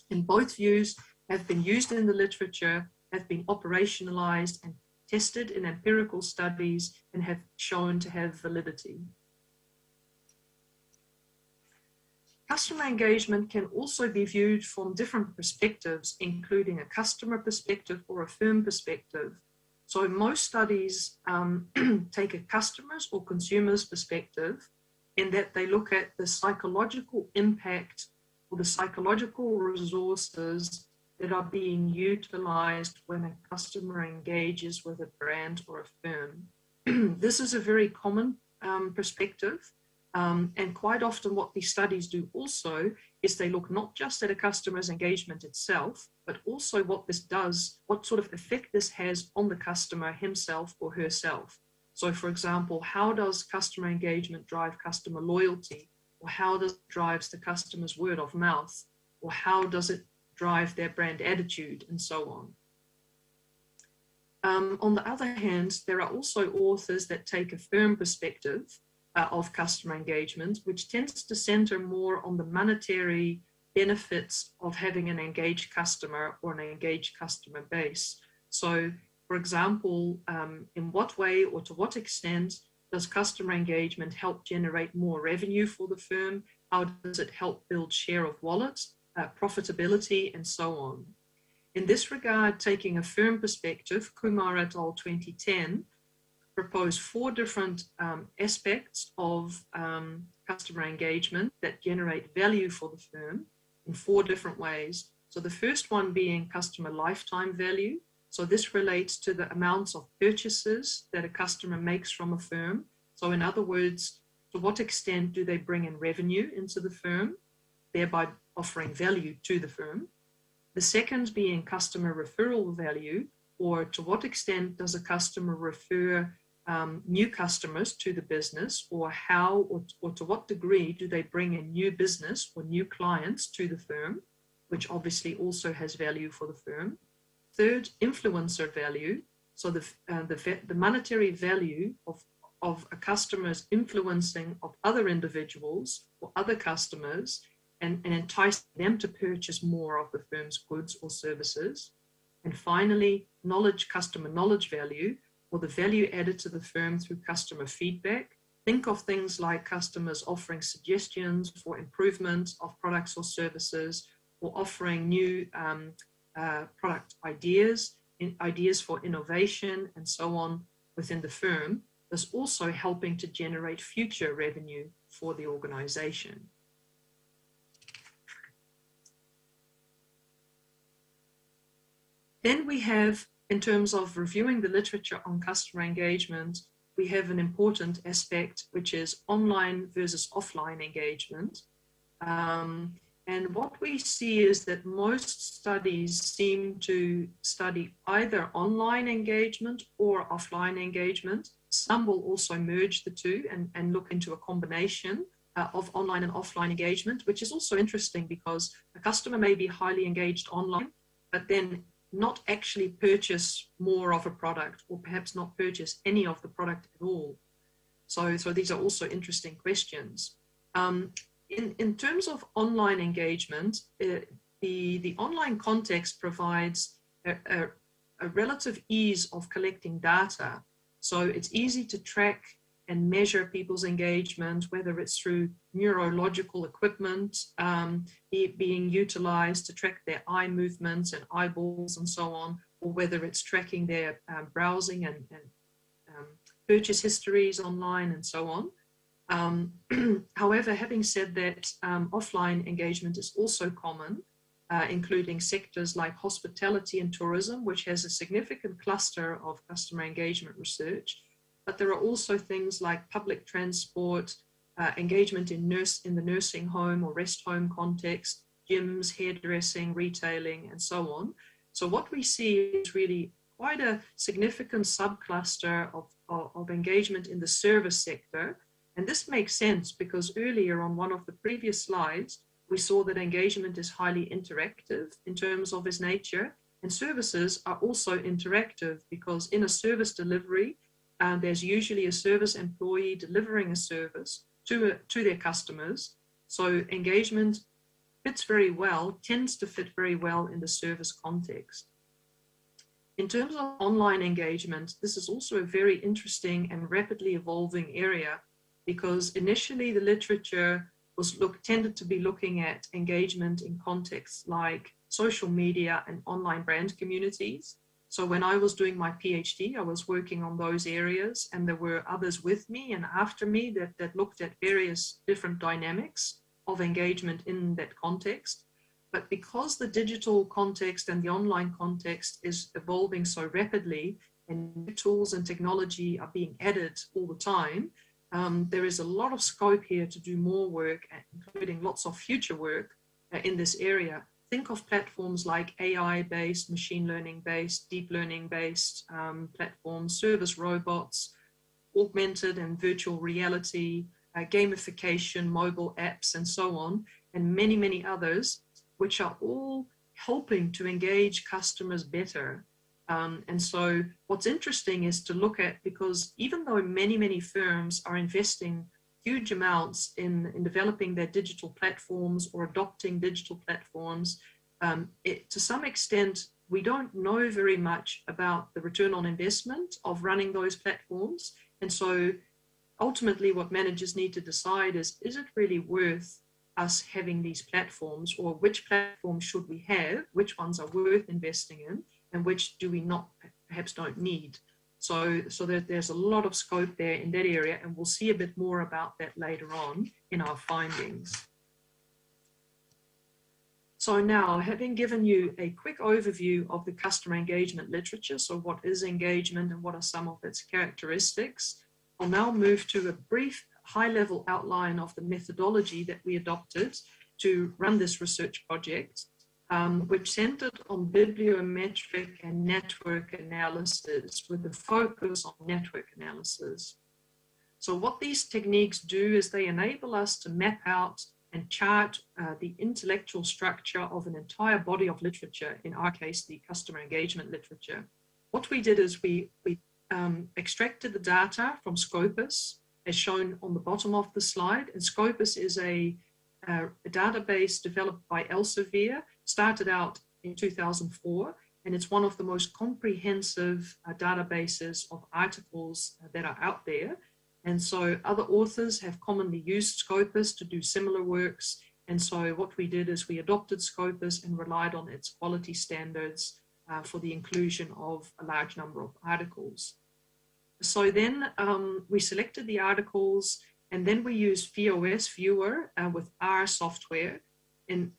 And both views have been used in the literature, have been operationalized and tested in empirical studies, and have shown to have validity. Customer engagement can also be viewed from different perspectives, including a customer perspective or a firm perspective. So most studies take a customer's or consumer's perspective in that they look at the psychological impact or the psychological resources that are being utilized when a customer engages with a brand or a firm. This is a very common perspective. And quite often what these studies do also is they look not just at a customer's engagement itself, but also what this does, what sort of effect this has on the customer himself or herself. So for example, how does customer engagement drive customer loyalty? Or how does it drive the customer's word of mouth? Or how does it drive their brand attitude, and so on? On the other hand, there are also authors that take a firm perspective of customer engagement, which tends to center more on the monetary benefits of having an engaged customer or an engaged customer base. So, for example, in what way or to what extent does customer engagement help generate more revenue for the firm? How does it help build share of wallet, profitability, and so on? In this regard, taking a firm perspective, Kumar et al. 2010 propose 4 different aspects of customer engagement that generate value for the firm in 4 different ways. So the first one being customer lifetime value. So this relates to the amounts of purchases that a customer makes from a firm. So in other words, to what extent do they bring in revenue into the firm, thereby offering value to the firm? The second being customer referral value, or to what extent does a customer refer new customers to the business, or how or to what degree do they bring in new business or new clients to the firm, which obviously also has value for the firm. Third, influencer value, so the monetary value of a customer's influencing of other individuals or other customers and entice them to purchase more of the firm's goods or services. And finally, customer knowledge value, or the value added to the firm through customer feedback. Think of things like customers offering suggestions for improvement of products or services, or offering new product ideas for innovation and so on within the firm. Thus also helping to generate future revenue for the organization. Then we have, in terms of reviewing the literature on customer engagement, we have an important aspect, which is online versus offline engagement. And what we see is that most studies seem to study either online engagement or offline engagement. Some will also merge the two and look into a combination of online and offline engagement, which is also interesting because a customer may be highly engaged online, but then not actually purchase more of a product, or perhaps not purchase any of the product at all. So these are also interesting questions. In terms of online engagement, the online context provides a relative ease of collecting data. So it's easy to track and measure people's engagement, whether it's through neurological equipment being utilized to track their eye movements and eyeballs and so on, or whether it's tracking their browsing and purchase histories online and so on. However, having said that, offline engagement is also common, including sectors like hospitality and tourism, which has a significant cluster of customer engagement research. But there are also things like public transport, engagement in the nursing home or rest home context, gyms, hairdressing, retailing, and so on. So what we see is really quite a significant subcluster of engagement in the service sector. And this makes sense because earlier on one of the previous slides, we saw that engagement is highly interactive in terms of its nature, and services are also interactive because in a service delivery, there's usually a service employee delivering a service to their customers. So engagement fits very well, tends to fit very well in the service context. In terms of online engagement, this is also a very interesting and rapidly evolving area because initially the literature tended to be looking at engagement in contexts like social media and online brand communities. So when I was doing my PhD, I was working on those areas, and there were others with me and after me that looked at various different dynamics of engagement in that context. But because the digital context and the online context is evolving so rapidly and new tools and technology are being added all the time, there is a lot of scope here to do more work, including lots of future work in this area. Think of platforms like AI-based, machine learning-based, deep learning-based platforms, service robots, augmented and virtual reality, gamification, mobile apps, and so on, and many, many others, which are all helping to engage customers better. And so what's interesting is to look at, because even though many, many firms are investing huge amounts in developing their digital platforms or adopting digital platforms, to some extent, we don't know very much about the return on investment of running those platforms. And so ultimately what managers need to decide is it really worth us having these platforms, or which platforms should we have, which ones are worth investing in, and which do we not, perhaps don't need. So there's a lot of scope there in that area, and we'll see a bit more about that later on in our findings. So now, having given you a quick overview of the customer engagement literature, so what is engagement and what are some of its characteristics, I'll now move to a brief high-level outline of the methodology that we adopted to run this research project, which centered on bibliometric and network analysis with a focus on network analysis. So what these techniques do is they enable us to map out and chart the intellectual structure of an entire body of literature, in our case, the customer engagement literature. What we did is we extracted the data from Scopus, as shown on the bottom of the slide. And Scopus is a database developed by Elsevier, started out in 2004, and it's one of the most comprehensive databases of articles that are out there. And so other authors have commonly used Scopus to do similar works. And so what we did is we adopted Scopus and relied on its quality standards for the inclusion of a large number of articles. So then we selected the articles, and then we used VOS Viewer with R software. And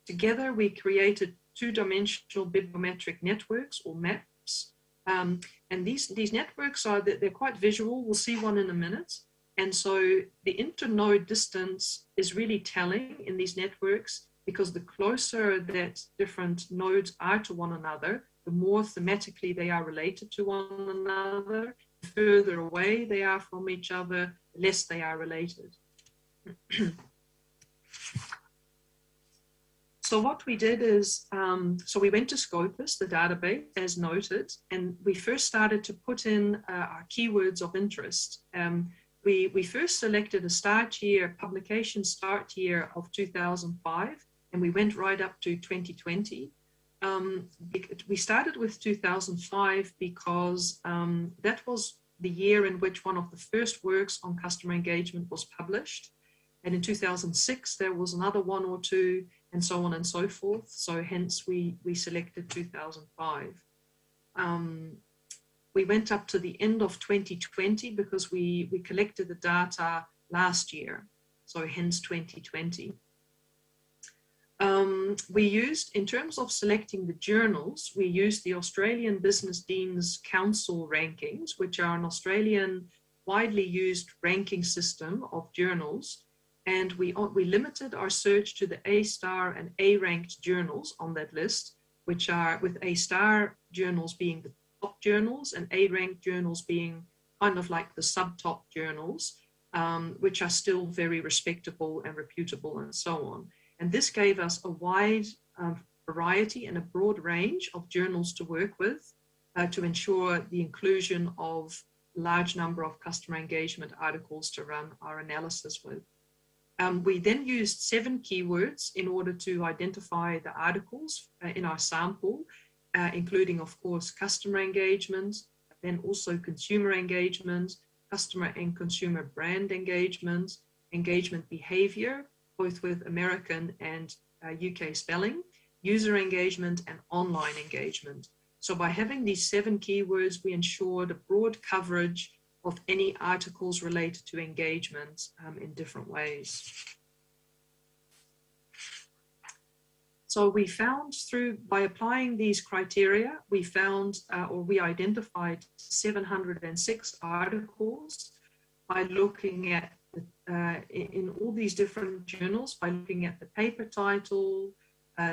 together we created two-dimensional bibliometric networks, or maps. And these networks they're quite visual. We'll see one in a minute. And so the internode distance is really telling in these networks, because the closer that different nodes are to one another, the more thematically they are related to one another. The further away they are from each other, the less they are related. So what we did is, so we went to Scopus, the database, as noted, and we first started to put in our keywords of interest. We first selected a start year, publication start year of 2005, and we went right up to 2020. We started with 2005 because that was the year in which one of the first works on customer engagement was published. And in 2006, there was another one or two, and so on and so forth. So hence we selected 2005. We went up to the end of 2020 because we collected the data last year. So hence 2020. We used, in terms of selecting the journals, we used the Australian Business Deans Council rankings, which are an Australian widely used ranking system of journals. And we limited our search to the A-star and A-ranked journals on that list, which are, with A-star journals being the top journals and A-ranked journals being kind of like the sub-top journals, which are still very respectable and reputable and so on. And this gave us a wide variety and a broad range of journals to work with to ensure the inclusion of a large number of customer engagement articles to run our analysis with. We then used 7 keywords in order to identify the articles in our sample, including, of course, customer engagement, then also consumer engagement, customer and consumer brand engagement, engagement behavior, both with American and UK spelling, user engagement, and online engagement. So by having these 7 keywords, we ensured a broad coverage of any articles related to engagement in different ways. So we found by applying these criteria, we found or we identified 706 articles by looking at in all these different journals, by looking at the paper title,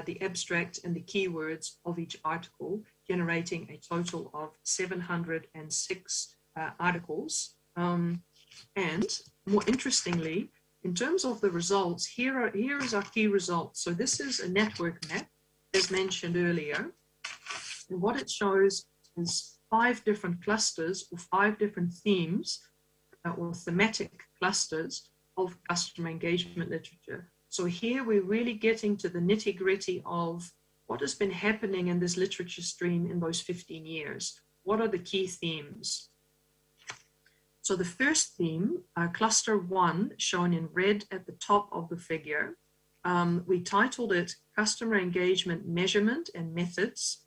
the abstract, and the keywords of each article, generating a total of 706 articles. And more interestingly, in terms of the results, here is our key results. So this is a network map, as mentioned earlier. And what it shows is 5 different clusters or 5 different themes or thematic clusters of customer engagement literature. So here we're really getting to the nitty-gritty of what has been happening in this literature stream in those 15 years. What are the key themes? So the first theme, cluster 1, shown in red at the top of the figure, we titled it Customer Engagement Measurement and Methods,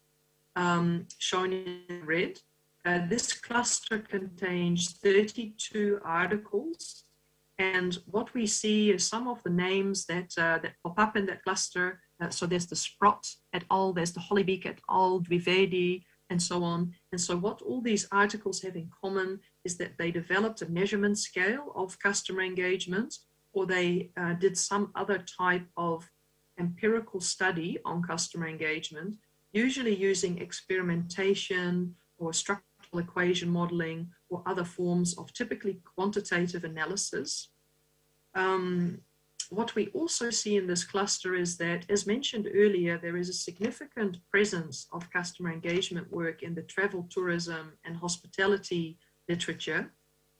shown in red. This cluster contains 32 articles, and what we see is some of the names that pop up in that cluster. So there's the Sprott et al., there's the Hollebeek et al., Dwivedi, and so on. And so what all these articles have in common is that they developed a measurement scale of customer engagement, or they did some other type of empirical study on customer engagement, usually using experimentation or structural equation modeling or other forms of typically quantitative analysis. What we also see in this cluster is that, as mentioned earlier, there is a significant presence of customer engagement work in the travel, tourism, and hospitality literature.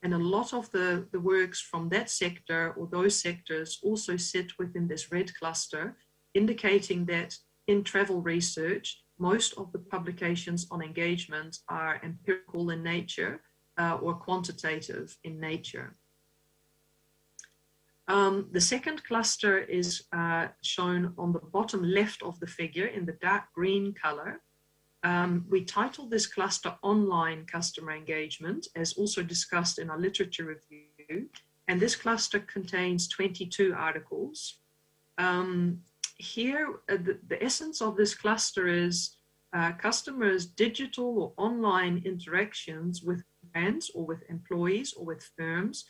And a lot of the works from that sector or those sectors also sit within this red cluster, indicating that in travel research, most of the publications on engagement are empirical in nature or quantitative in nature. The second cluster is shown on the bottom left of the figure in the dark green color. We titled this cluster Online Customer Engagement, as also discussed in our literature review, and this cluster contains 22 articles. Here, the essence of this cluster is customers' digital or online interactions with brands or with employees or with firms.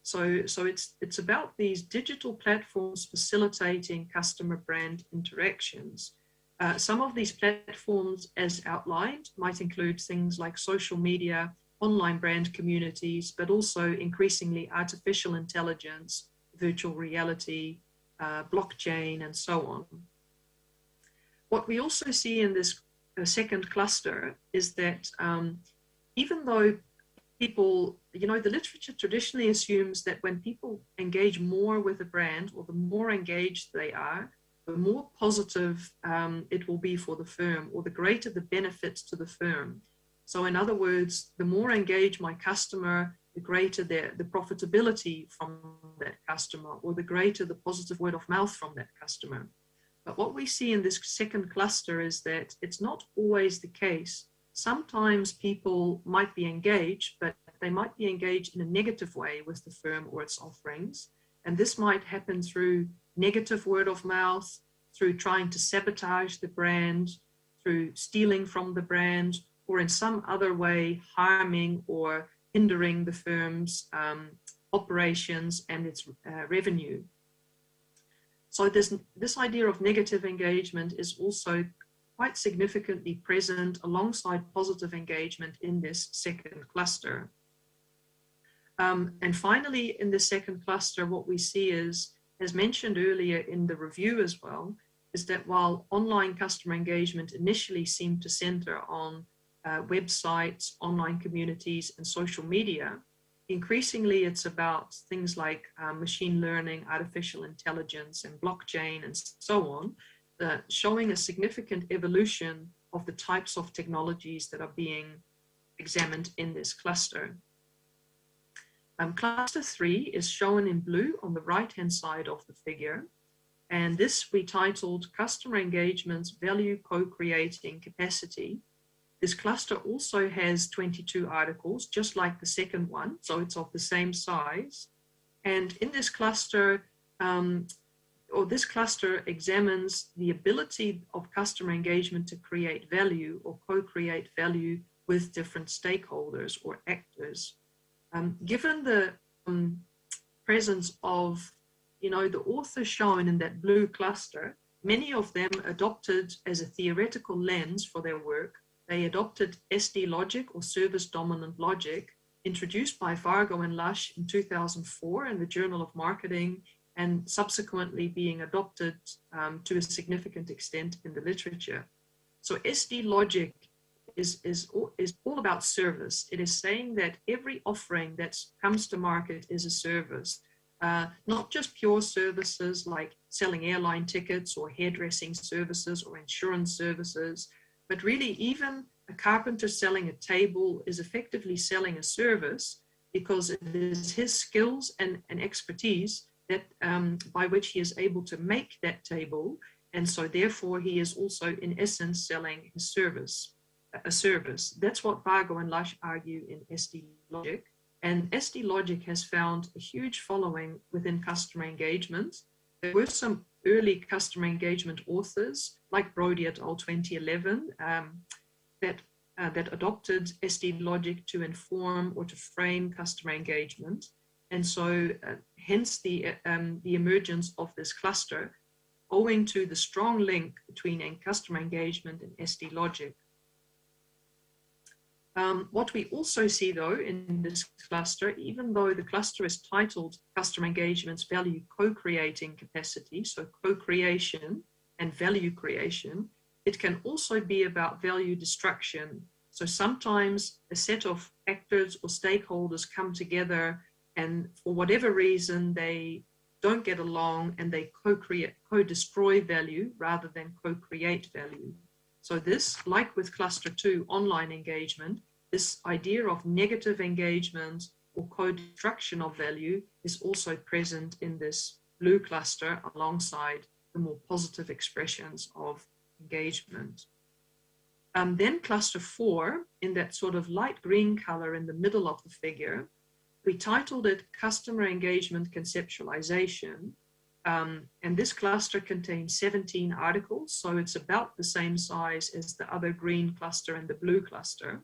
So it's about these digital platforms facilitating customer brand interactions. Some of these platforms, as outlined, might include things like social media, online brand communities, but also increasingly artificial intelligence, virtual reality, blockchain, and so on. What we also see in this second cluster is that even though people, the literature traditionally assumes that when people engage more with a brand, or the more engaged they are, the more positive it will be for the firm, or the greater the benefits to the firm. So in other words, the more engaged my customer, the greater the profitability from that customer, or the greater the positive word of mouth from that customer. But what we see in this second cluster is that it's not always the case. Sometimes people might be engaged, but they might be engaged in a negative way with the firm or its offerings. And this might happen through negative word of mouth, through trying to sabotage the brand, through stealing from the brand, or in some other way harming or hindering the firm's operations and its revenue. So this idea of negative engagement is also quite significantly present alongside positive engagement in this second cluster. And finally, in the second cluster, what we see is, as mentioned earlier in the review as well, is that while online customer engagement initially seemed to center on websites, online communities, and social media, increasingly it's about things like machine learning, artificial intelligence, and blockchain, and so on, showing a significant evolution of the types of technologies that are being examined in this cluster. Cluster 3 is shown in blue on the right-hand side of the figure, and this we titled Customer Engagement's Value Co-Creating Capacity. This cluster also has 22 articles, just like the second one, so it's of the same size. And in this cluster, this cluster examines the ability of customer engagement to create value or co-create value with different stakeholders or actors. Given the presence of, the authors shown in that blue cluster, many of them adopted as a theoretical lens for their work, they adopted SD logic or service dominant logic, introduced by Vargo and Lush in 2004 in the Journal of Marketing, and subsequently being adopted to a significant extent in the literature. So SD logic is all about service. It is saying that every offering that comes to market is a service, not just pure services like selling airline tickets or hairdressing services or insurance services, but really even a carpenter selling a table is effectively selling a service, because it is his skills and expertise that by which he is able to make that table, and so therefore he is also in essence selling a service. That's what Vargo and Lush argue in SD logic, and SD logic has found a huge following within customer engagement. There were some early customer engagement authors like Brody et al. 2011 that adopted SD logic to inform or to frame customer engagement. And so hence the emergence of this cluster, owing to the strong link between customer engagement and SD logic. What we also see though in this cluster, even though the cluster is titled Customer Engagement's Value Co-Creating Capacity, so co-creation and value creation, it can also be about value destruction. So sometimes a set of actors or stakeholders come together and for whatever reason they don't get along and they co-destroy value rather than co-create value. So this, like with cluster 2, online engagement, this idea of negative engagement or co-destruction of value is also present in this blue cluster alongside the more positive expressions of engagement. Then cluster 4, in that sort of light green color in the middle of the figure, we titled it Customer Engagement Conceptualization. And this cluster contains 17 articles, so it's about the same size as the other green cluster and the blue cluster.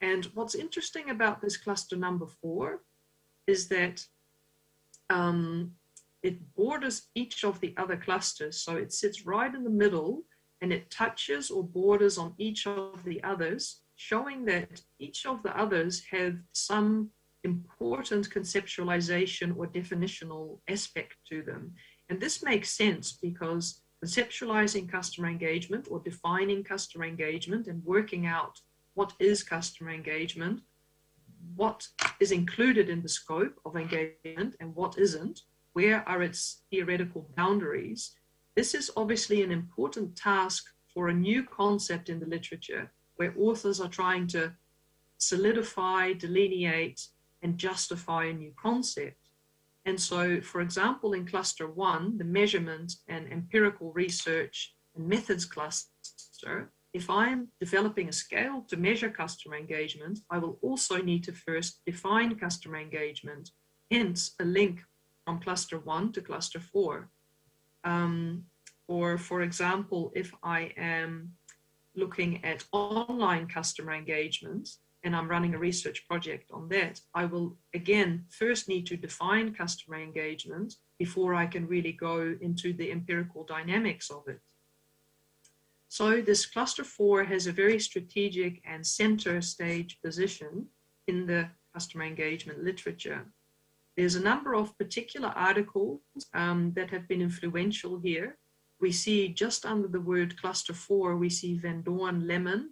And what's interesting about this cluster number 4 is that it borders each of the other clusters. So it sits right in the middle and it touches or borders on each of the others, showing that each of the others have some important conceptualization or definitional aspect to them. And this makes sense because conceptualizing customer engagement or defining customer engagement and working out what is customer engagement, what is included in the scope of engagement and what isn't, where are its theoretical boundaries. This is obviously an important task for a new concept in the literature where authors are trying to solidify, delineate, and justify a new concept. And so, for example, in cluster 1, the measurement and empirical research and methods cluster, if I'm developing a scale to measure customer engagement, I will also need to first define customer engagement, hence a link from cluster 1 to cluster 4. Or, for example, if I am looking at online customer engagement, and I'm running a research project on that, I will again first need to define customer engagement before I can really go into the empirical dynamics of it. So this cluster 4 has a very strategic and center stage position in the customer engagement literature. There's a number of particular articles that have been influential here. We see just under the word cluster 4, we see Van Doorn Lemon,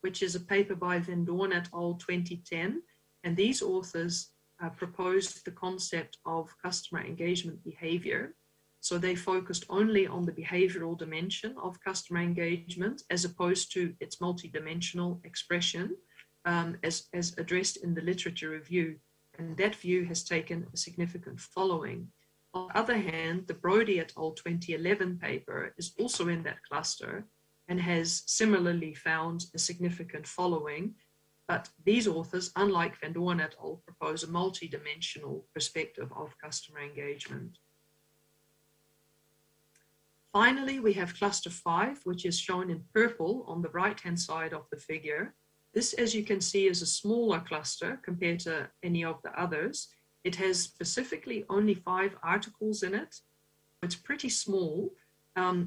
which is a paper by Van Doorn et al. 2010. And these authors proposed the concept of customer engagement behavior. So they focused only on the behavioral dimension of customer engagement as opposed to its multidimensional expression as addressed in the literature review. And that view has taken a significant following. On the other hand, the Brody et al. 2011 paper is also in that cluster and has similarly found a significant following. But these authors, unlike Van Doorn et al., propose a multidimensional perspective of customer engagement. Finally, we have cluster 5, which is shown in purple on the right-hand side of the figure. This, as you can see, is a smaller cluster compared to any of the others. It has specifically only 5 articles in it. It's pretty small.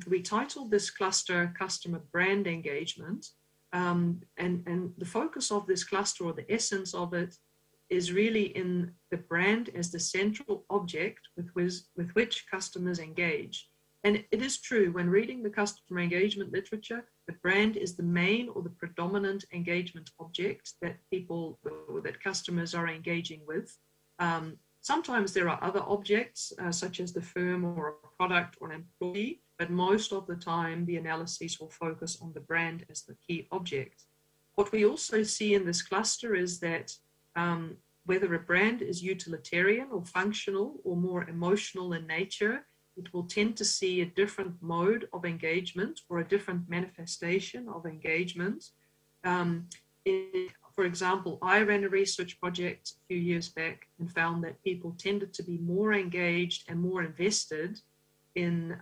We titled this cluster Customer Brand Engagement. And the focus of this cluster, or the essence of it, is really in the brand as the central object with which customers engage. And it is true, when reading the customer engagement literature, the brand is the main or the predominant engagement object that people or that customers are engaging with. Sometimes there are other objects, such as the firm or a product or an employee, but most of the time the analyses will focus on the brand as the key object. What we also see in this cluster is that whether a brand is utilitarian or functional or more emotional in nature, it will tend to see a different mode of engagement or a different manifestation of engagement. For example, I ran a research project a few years back and found that people tended to be more engaged and more invested in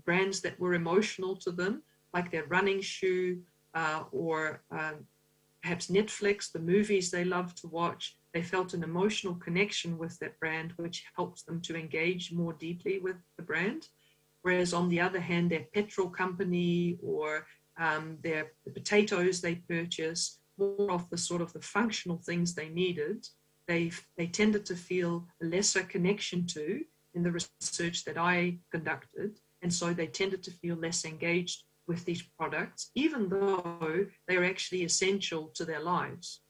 brands that were emotional to them, like their running shoe or perhaps Netflix, the movies they love to watch. They felt an emotional connection with that brand, which helps them to engage more deeply with the brand. Whereas on the other hand, their petrol company or the potatoes they purchase, more of the sort of the functional things they needed, they tended to feel a lesser connection to in the research that I conducted. And so they tended to feel less engaged with these products, even though they are actually essential to their lives.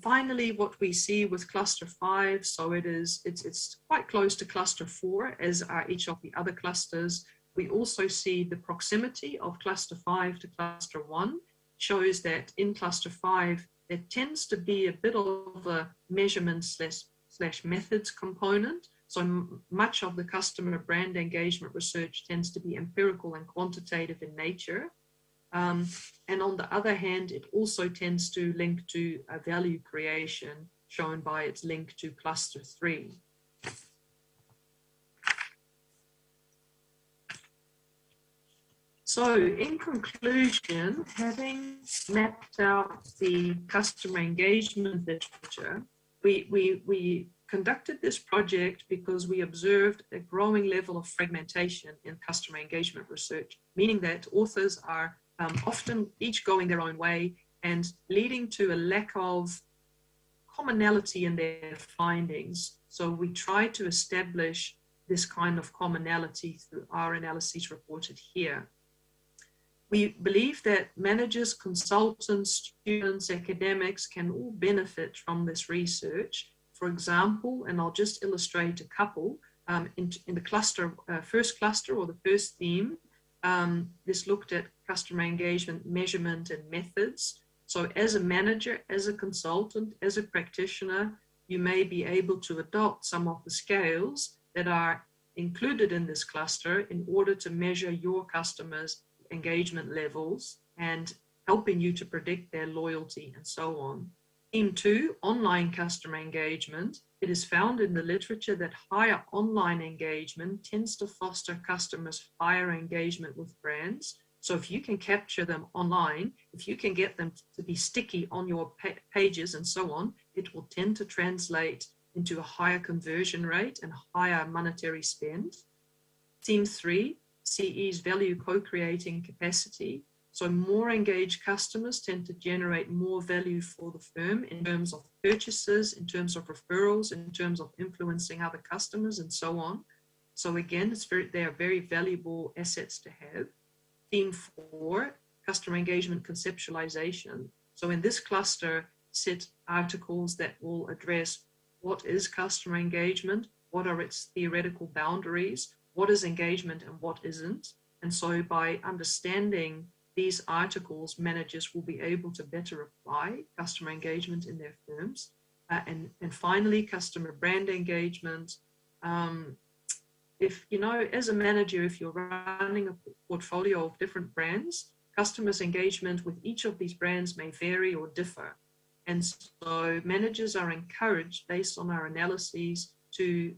Finally, what we see with cluster 5, so it's quite close to cluster 4, as are each of the other clusters. We also see the proximity of cluster 5 to cluster 1 shows that in cluster 5, there tends to be a bit of a measurement slash methods component. So much of the customer brand engagement research tends to be empirical and quantitative in nature. And on the other hand, it also tends to link to a value creation, shown by its link to cluster 3. So in conclusion, having mapped out the customer engagement literature, we conducted this project because we observed a growing level of fragmentation in customer engagement research, meaning that authors are often each going their own way and leading to a lack of commonality in their findings. So we try to establish this kind of commonality through our analyses reported here. We believe that managers, consultants, students, academics can all benefit from this research. For example, and I'll just illustrate a couple, in the cluster, first cluster or the first theme, this looked at customer engagement measurement and methods. So as a manager, as a consultant, as a practitioner, you may be able to adopt some of the scales that are included in this cluster in order to measure your customers' engagement levels and helping you to predict their loyalty and so on. Theme 2, online customer engagement. It is found in the literature that higher online engagement tends to foster customers' higher engagement with brands. So if you can capture them online, if you can get them to be sticky on your pages and so on, it will tend to translate into a higher conversion rate and higher monetary spend. Theme 3, CE's value co-creating capacity. So more engaged customers tend to generate more value for the firm in terms of purchases, in terms of referrals, in terms of influencing other customers and so on. So again, they are very valuable assets to have. Theme 4, customer engagement conceptualization. So in this cluster, sit articles that will address what is customer engagement, what are its theoretical boundaries, what is engagement and what isn't. And so by understanding these articles, managers will be able to better apply customer engagement in their firms. And finally, customer brand engagement. If, you know, as a manager, if you're running a portfolio of different brands, customers' engagement with each of these brands may vary or differ. And so managers are encouraged, based on our analyses, to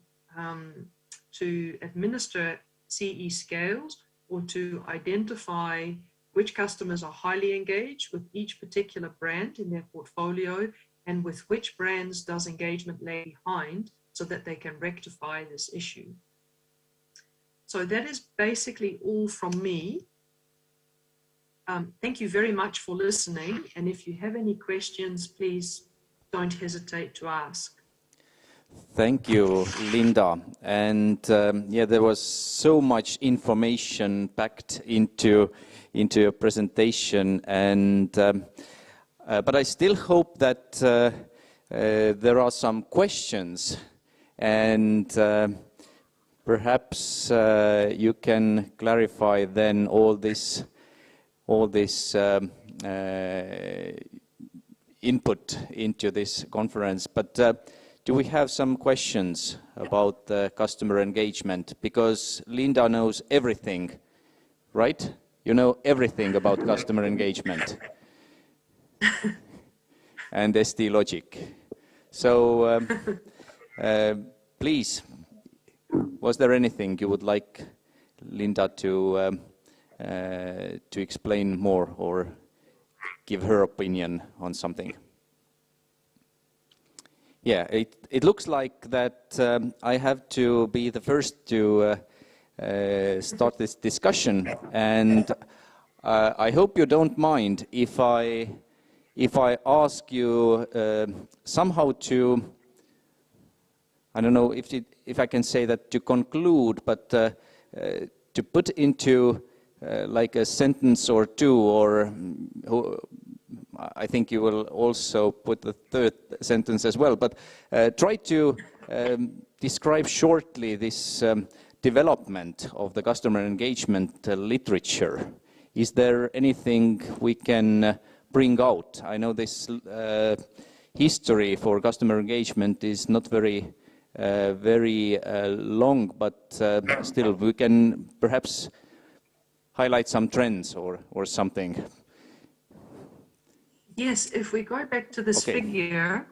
administer CE scales or to identify which customers are highly engaged with each particular brand in their portfolio and with which brands does engagement lag behind so that they can rectify this issue. So that is basically all from me. Thank you very much for listening. And if you have any questions, please don't hesitate to ask. Thank you, Linda. And yeah, there was so much information packed into your presentation. And but I still hope that there are some questions, and perhaps you can clarify then all this input into this conference. But do we have some questions about the customer engagement? Because Linda knows everything, right? You know everything about customer engagement and ST logic. So please, was there anything you would like Linda to explain more or give her opinion on something? Yeah, it looks like that I have to be the first to start this discussion, and I hope you don't mind if I ask you somehow to, I don't know if I can say that to conclude, but to put into like a sentence or two, or I think you will also put the third sentence as well, but try to describe shortly this development of the customer engagement literature. Is there anything we can bring out? I know this history for customer engagement is not very long, but still we can perhaps highlight some trends or something. Yes, if we go back to this figure,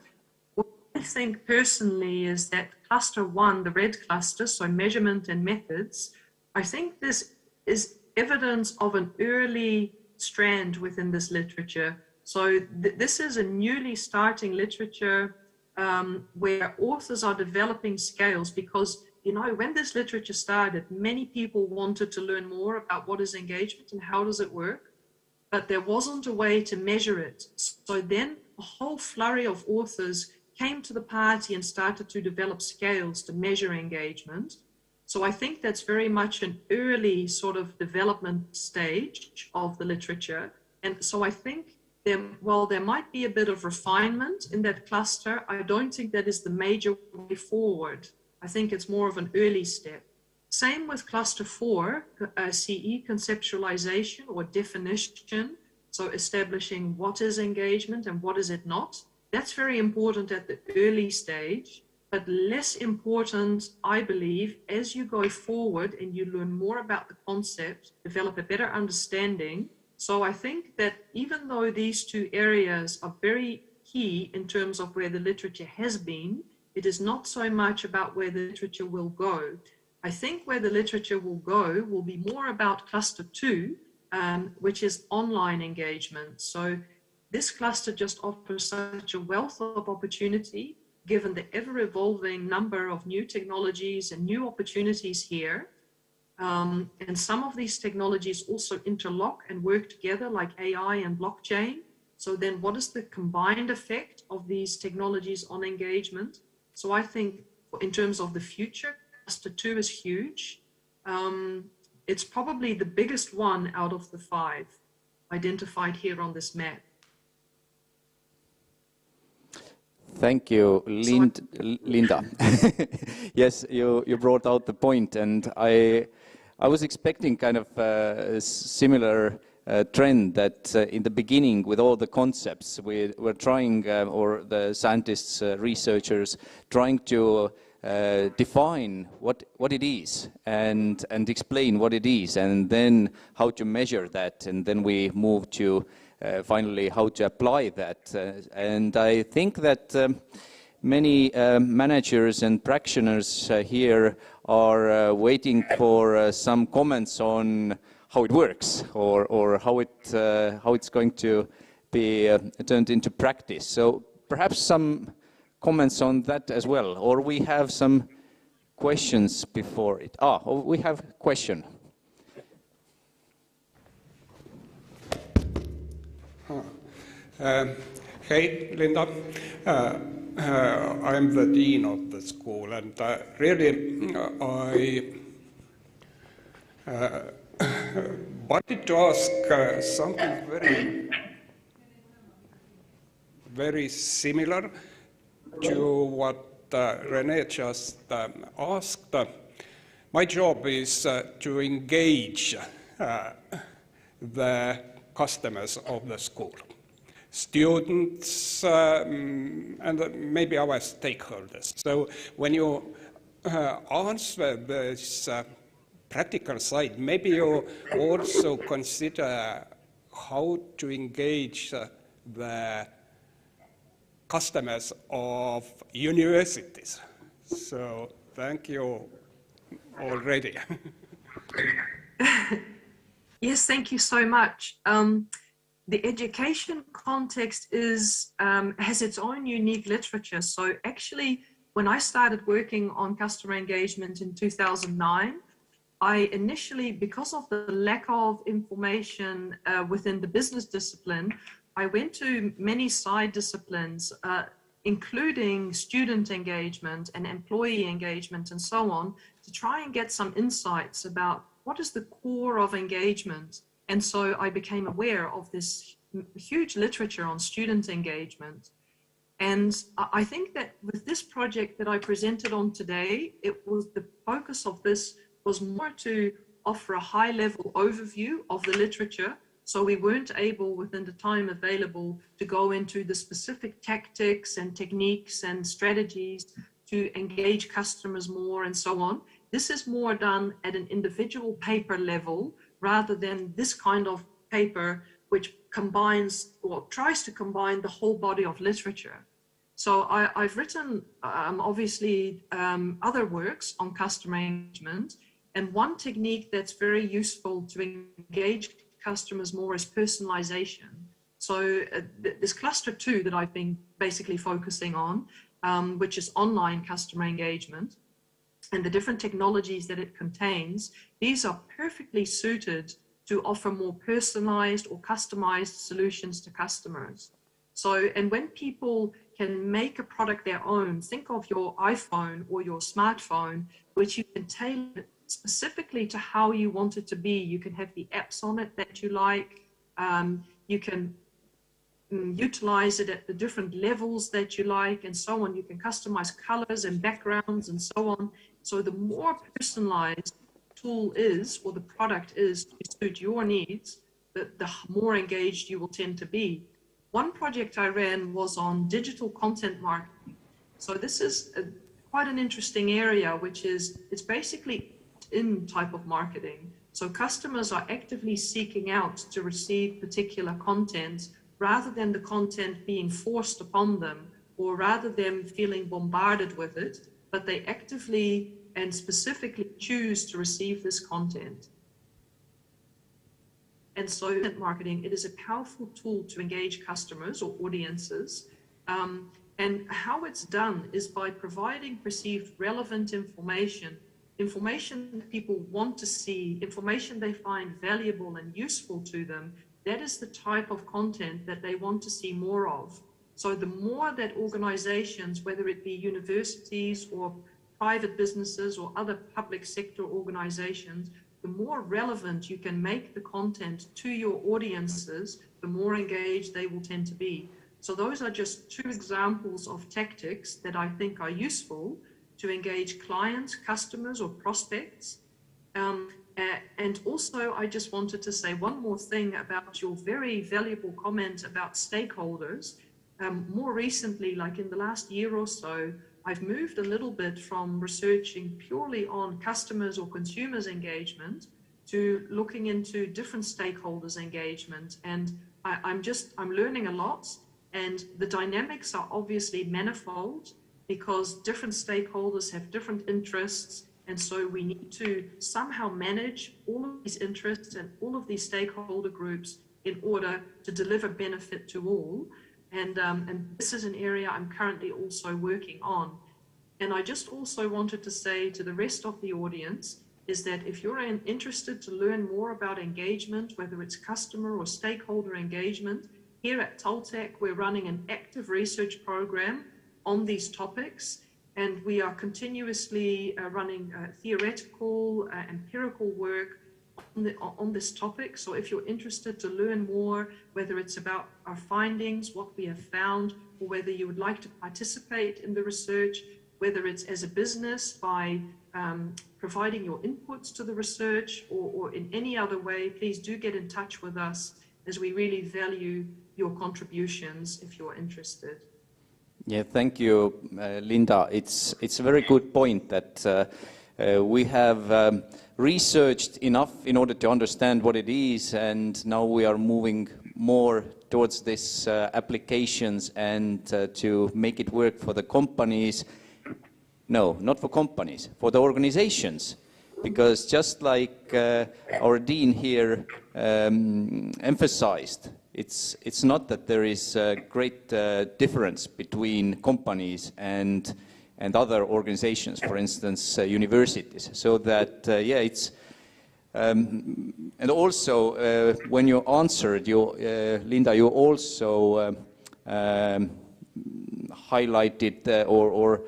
what I think personally is that cluster 1, the red cluster, so measurement and methods, I think this is evidence of an early strand within this literature. So this is a newly starting literature where authors are developing scales because, you know, when this literature started, many people wanted to learn more about what is engagement and how does it work, but there wasn't a way to measure it. So then a whole flurry of authors came to the party and started to develop scales to measure engagement. So I think that's very much an early sort of development stage of the literature. And so I think while there might be a bit of refinement in that cluster, I don't think that is the major way forward. I think it's more of an early step. Same with cluster 4, CE, conceptualization or definition. So establishing what is engagement and what is it not. That's very important at the early stage, but less important, I believe, as you go forward and you learn more about the concept, develop a better understanding. So I think that even though these two areas are very key in terms of where the literature has been, it is not so much about where the literature will go. I think where the literature will go will be more about cluster 2, which is online engagement. So this cluster just offers such a wealth of opportunity, given the ever-evolving number of new technologies and new opportunities here. And some of these technologies also interlock and work together, like AI and blockchain. So then what is the combined effect of these technologies on engagement? So I think in terms of the future, cluster 2 is huge. It's probably the biggest one out of the 5 identified here on this map. Thank you, Linda. Yes, you brought out the point, and I was expecting kind of a similar trend that in the beginning, with all the concepts, we were trying, or the scientists, researchers, trying to define what it is and explain what it is, and then how to measure that, and then we move to finally how to apply that. And I think that many managers and practitioners here are waiting for some comments on how it works, or how it's going to be turned into practice. So perhaps some comments on that as well, or we have some questions before it. We have a question. Hey, Linda. I'm the dean of the school, and really I wanted to ask something very similar to what René just asked. My job is to engage the customers of the school, students, and maybe our stakeholders. So when you answer this practical side, maybe you also consider how to engage the customers of universities. So thank you already. Yes, thank you so much. The education context has its own unique literature. So actually, when I started working on customer engagement in 2009, I initially, because of the lack of information within the business discipline, I went to many side disciplines, including student engagement and employee engagement and so on, to try and get some insights about what is the core of engagement. And so I became aware of this huge literature on student engagement. And I think that with this project that I presented on today, the focus of this was more to offer a high-level overview of the literature. So we weren't able, within the time available, to go into the specific tactics and techniques and strategies to engage customers more and so on. This is more done at an individual paper level rather than this kind of paper which combines or tries to combine the whole body of literature. So I've written, obviously, other works on customer engagement, and one technique that's very useful to engage customers more is personalization. So this cluster 2 that I've been basically focusing on, which is online customer engagement, and the different technologies that it contains, these are perfectly suited to offer more personalized or customized solutions to customers. So, and when people can make a product their own, think of your iPhone or your smartphone, which you can tailor specifically to how you want it to be. You can have the apps on it that you like. You can utilize it at the different levels that you like and so on. You can customize colors and backgrounds and so on. So the more personalized the tool is, or the product is to suit your needs, the more engaged you will tend to be. One project I ran was on digital content marketing. So this is quite an interesting area, which is, it's basically in type of marketing. So customers are actively seeking out to receive particular content rather than the content being forced upon them, or rather them feeling bombarded with it, but they actively and specifically choose to receive this content. And so content marketing, it is a powerful tool to engage customers or audiences. And how it's done is by providing perceived relevant information that people want to see, information they find valuable and useful to them. That is the type of content that they want to see more of. So the more that organizations, whether it be universities or private businesses or other public sector organizations, the more relevant you can make the content to your audiences, the more engaged they will tend to be. So those are just 2 examples of tactics that I think are useful to engage clients, customers, or prospects. And also, I just wanted to say one more thing about your very valuable comment about stakeholders. More recently, like in the last year or so, I've moved a little bit from researching purely on customers or consumers engagement to looking into different stakeholders engagement. And I'm learning a lot, and the dynamics are obviously manifold because different stakeholders have different interests. And so we need to somehow manage all of these interests and all of these stakeholder groups in order to deliver benefit to all. And this is an area I'm currently also working on. And I just also wanted to say to the rest of the audience is that if you're interested to learn more about engagement, whether it's customer or stakeholder engagement, here at Taltech, we're running an active research program on these topics. And we are continuously running theoretical, empirical work on this topic. So if you're interested to learn more, whether it's about our findings, what we have found, or whether you would like to participate in the research, whether it's as a business by providing your inputs to the research or in any other way, please do get in touch with us, as we really value your contributions if you're interested. Yeah, thank you, Linda. It's a very good point that we have researched enough in order to understand what it is, and now we are moving more towards this applications and to make it work for the companies. No, not for companies, for the organizations. Because just like our dean here emphasized, it's not that there is a great difference between companies and other organizations, for instance, universities. So that, yeah, it's, and also when you answered, Linda, you also highlighted or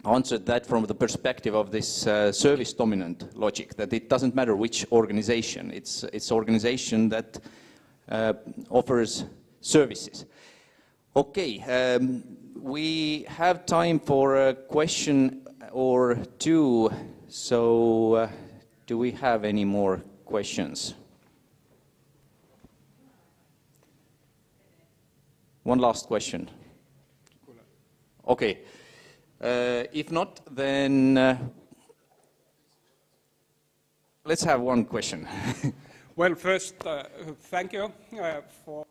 answered that from the perspective of this service dominant logic, that it doesn't matter which organization, it's organization that offers services. Okay, we have time for a question or two, so do we have any more questions? One last question. Okay. If not, then let's have one question. Well, first, thank you for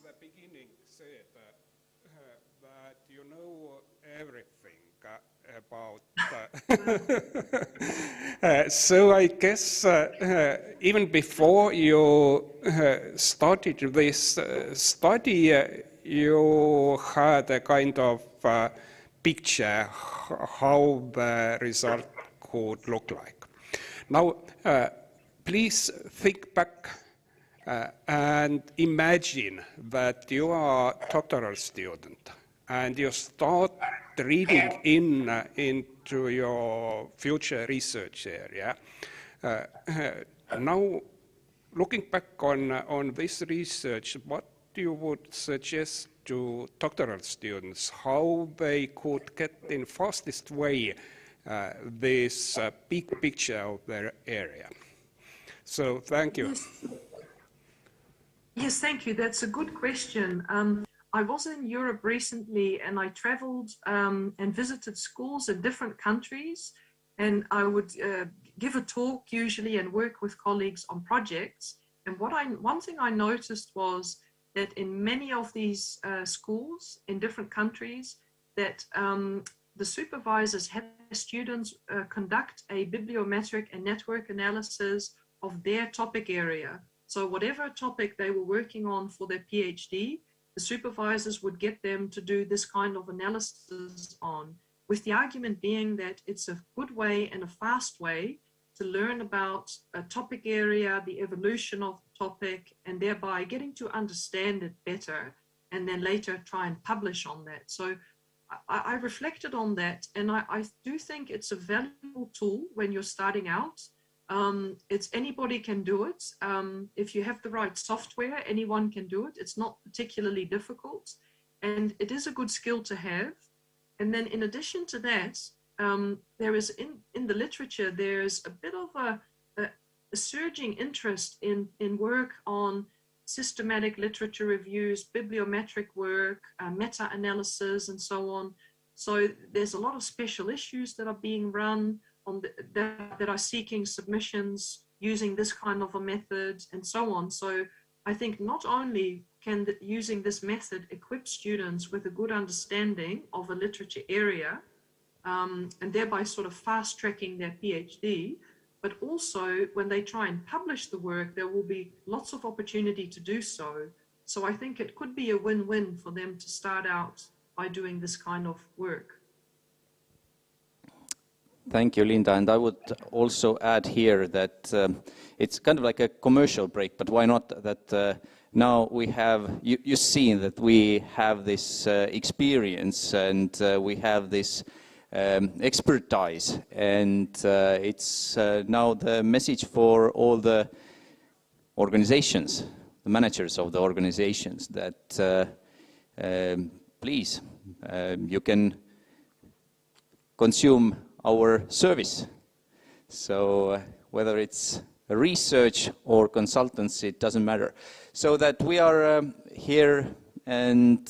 the beginning said that you know everything about so I guess even before you started this study, you had a kind of picture how the result could look like. Now, please think back and imagine that you are a doctoral student and you start reading into your future research area. Now, looking back on this research, what you would suggest to doctoral students, how they could get in fastest way this big picture of their area? So, thank you. Yes, thank you. That's a good question. I was in Europe recently and I traveled and visited schools in different countries, and I would give a talk usually and work with colleagues on projects. And one thing I noticed was that in many of these schools in different countries that the supervisors had students conduct a bibliometric and network analysis of their topic area. So whatever topic they were working on for their PhD, the supervisors would get them to do this kind of analysis on, with the argument being that it's a good way and a fast way to learn about a topic area, the evolution of the topic, and thereby getting to understand it better, and then later try and publish on that. So I reflected on that, and I do think it's a valuable tool when you're starting out. It's anybody can do it. If you have the right software, anyone can do it. It's not particularly difficult, and it is a good skill to have. And then in addition to that, there is in the literature, there's a bit of a surging interest in work on systematic literature reviews, bibliometric work, meta-analysis, and so on. So there's a lot of special issues that are being run on that are seeking submissions using this kind of a method and so on. So I think not only can using this method equip students with a good understanding of a literature area and thereby sort of fast tracking their PhD, but also when they try and publish the work, there will be lots of opportunity to do so. So I think it could be a win-win for them to start out by doing this kind of work. Thank you, Linda. And I would also add here that it's kind of like a commercial break, but why not that now we have, you've seen that we have this experience and we have this expertise, and it's now the message for all the organizations, the managers of the organizations, that please, you can consume our service. So whether it's research or consultancy, it doesn't matter. So that we are here and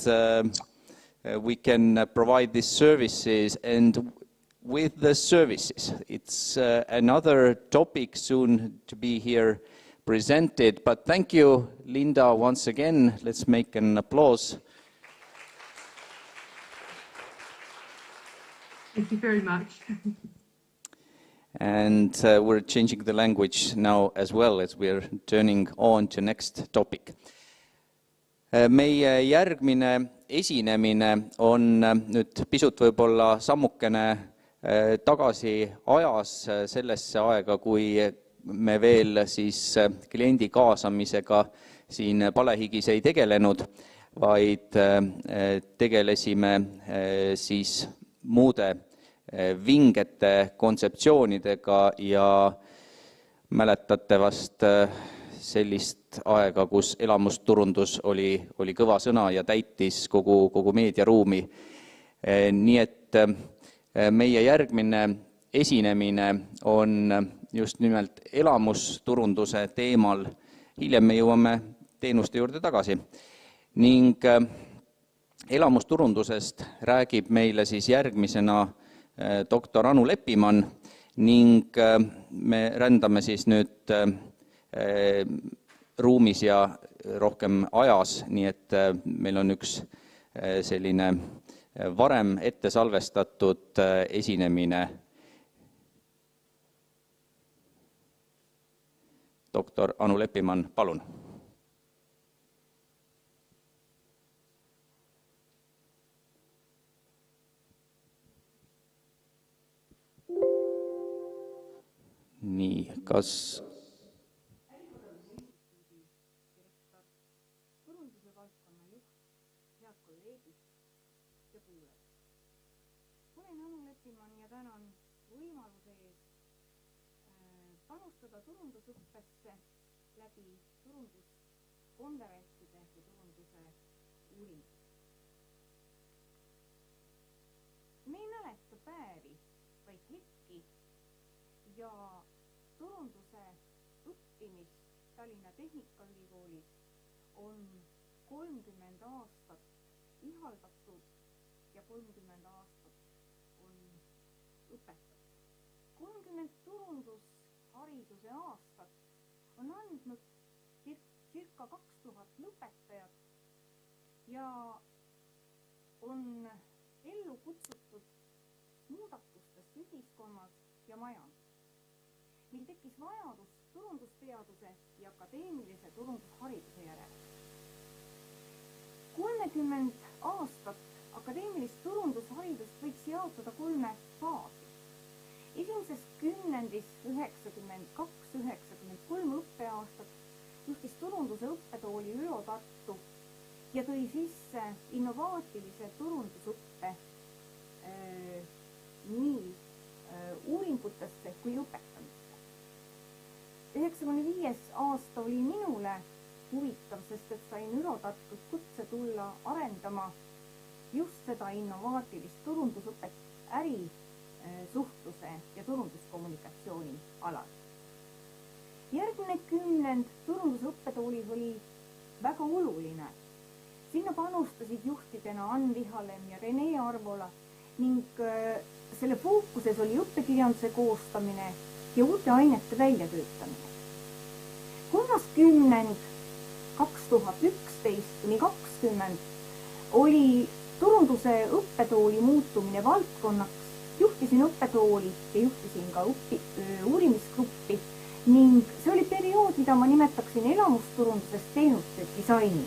we can provide these services, and with the services, it's another topic soon to be here presented. But thank you, Linda, once again. Let's make an applause. Thank you very much. And we're changing the language now as well, as we're turning on to next topic. Meie järgmine esinemine on nüüd pisut võib-olla sammukene tagasi ajas sellesse aega, kui me veel siis kliendi kaasamisega siin palehigis ei tegelenud, vaid tegelesime siis muude vingete kontseptsioonidega ja mäletate vast sellist aega, kus elamusturundus oli kõva sõna ja täitis kogu meediaruumi. Nii et meie järgmine esinemine on just nimelt elamusturunduse teemal. Hiljem me jõuame teenuste juurde tagasi. Ning elamusturundusest räägib meile siis järgmisena doktor Anu Leppiman ning me rändame siis nüüd ruumis ja rohkem ajas, nii et meil on üks selline varem ette salvestatud esinemine. Doktor Anu Leppiman, palun. Nii, kas... Direktor, Turunduse valdkonna juht, head kolleegid ja kuulajad. Olen Anu Leppiman ja tänan võimaluse eest panustada turundusõppesse läbi turunduskonverentside ja turunduse uuringud. Me ei mäleta päevi, vaid hetki ja turunduse õppimist Tallinna Tehnikaülikoolis on 30 aastat ihaldatud ja 30 aastat on õpetatud. 30 turundushariduse aastat on andnud circa 2000 lõpetajat ja on ellu kutsutud muudatustest ühiskonnas ja majanduses. Meil tekkis vajadus turundusteaduse ja akadeemilise turundushariduse järele. 30 aastat akadeemilist turundusharidust võiks jaotada 3 faasi. Esimeses kümnendis 92-93 õppeaastat juhtis turunduse õppetooli Ülo Tartu ja tõi sisse innovaatilise turundusõppe nii uuringutesse kui õpetamisse. 95. aasta oli minule huvitav, sest et sain Ülo Tartut kutse tulla arendama just seda innovaatilist turundusõpet ärisuhtluse ja turunduskommunikatsiooni alal. Järgmine kümnend turundusõppetoolis oli väga oluline. Sinna panustasid juhtidena Ann Vihalem ja Rene Arvola ning selle fookuses oli õppekirjanduse koostamine ja uute ainete väljatöötamine. 3. kümnend 2011-2020 oli turunduse õppetooli muutumine valdkonnaks. Juhtisin õppetooli ja juhtisin ka uurimisgruppi ning see oli periood, mida ma nimetaksin elamusturundusest teenuste disaini.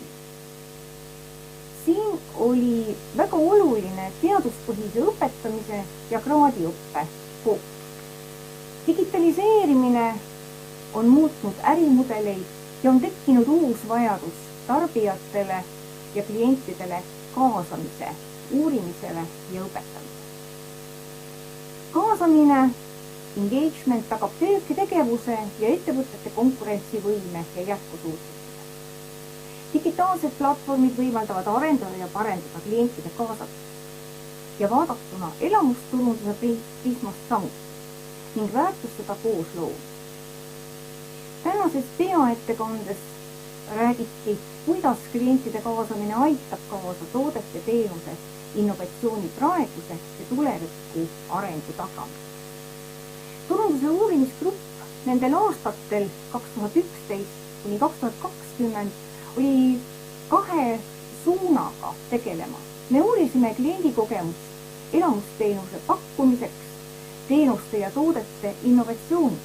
Siin oli väga oluline teaduspõhise õpetamise ja kraadiõppe fookus. Digitaliseerimine on muutnud ärimudeleid ja on tekkinud uus vajadus tarbijatele ja klientidele kaasamise, uurimisele ja õpetamisele. Kaasamine, engagement tagab töötegevuse ja ettevõtete konkurentsivõime ja jätkusuutlikkuse. Digitaalsed platvormid võimaldavad arendada ja parendada klientide kaasatust ja vaadatuna elamusturunduse prismast samuti ning väärtustada koos lood. Tänases peaettekandes räägiti, kuidas klientide kaasamine aitab kaasa toodete teenuse innovatsiooni praeguse ja tuleviku arengu tagamist. Turunduse uurimisgrupp nendel aastatel 2011-2020 oli 2 suunaga tegelema. Me uurisime kliendikogemust elamusteenuse pakkumiseks, teenuste ja toodete innovatsiooni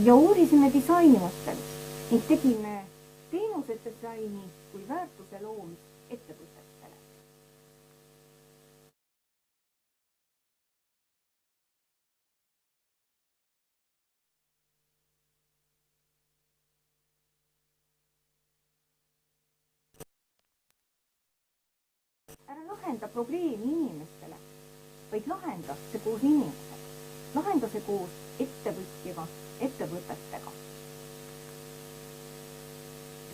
ja uurisime disainimõttelust ning tegime teenuse disaini kui väärtuse loomist ettevõtetele. ära lahenda probleemi inimestele, vaid lahenda see koos inimesega. Lahenda see koos ettevõtetega.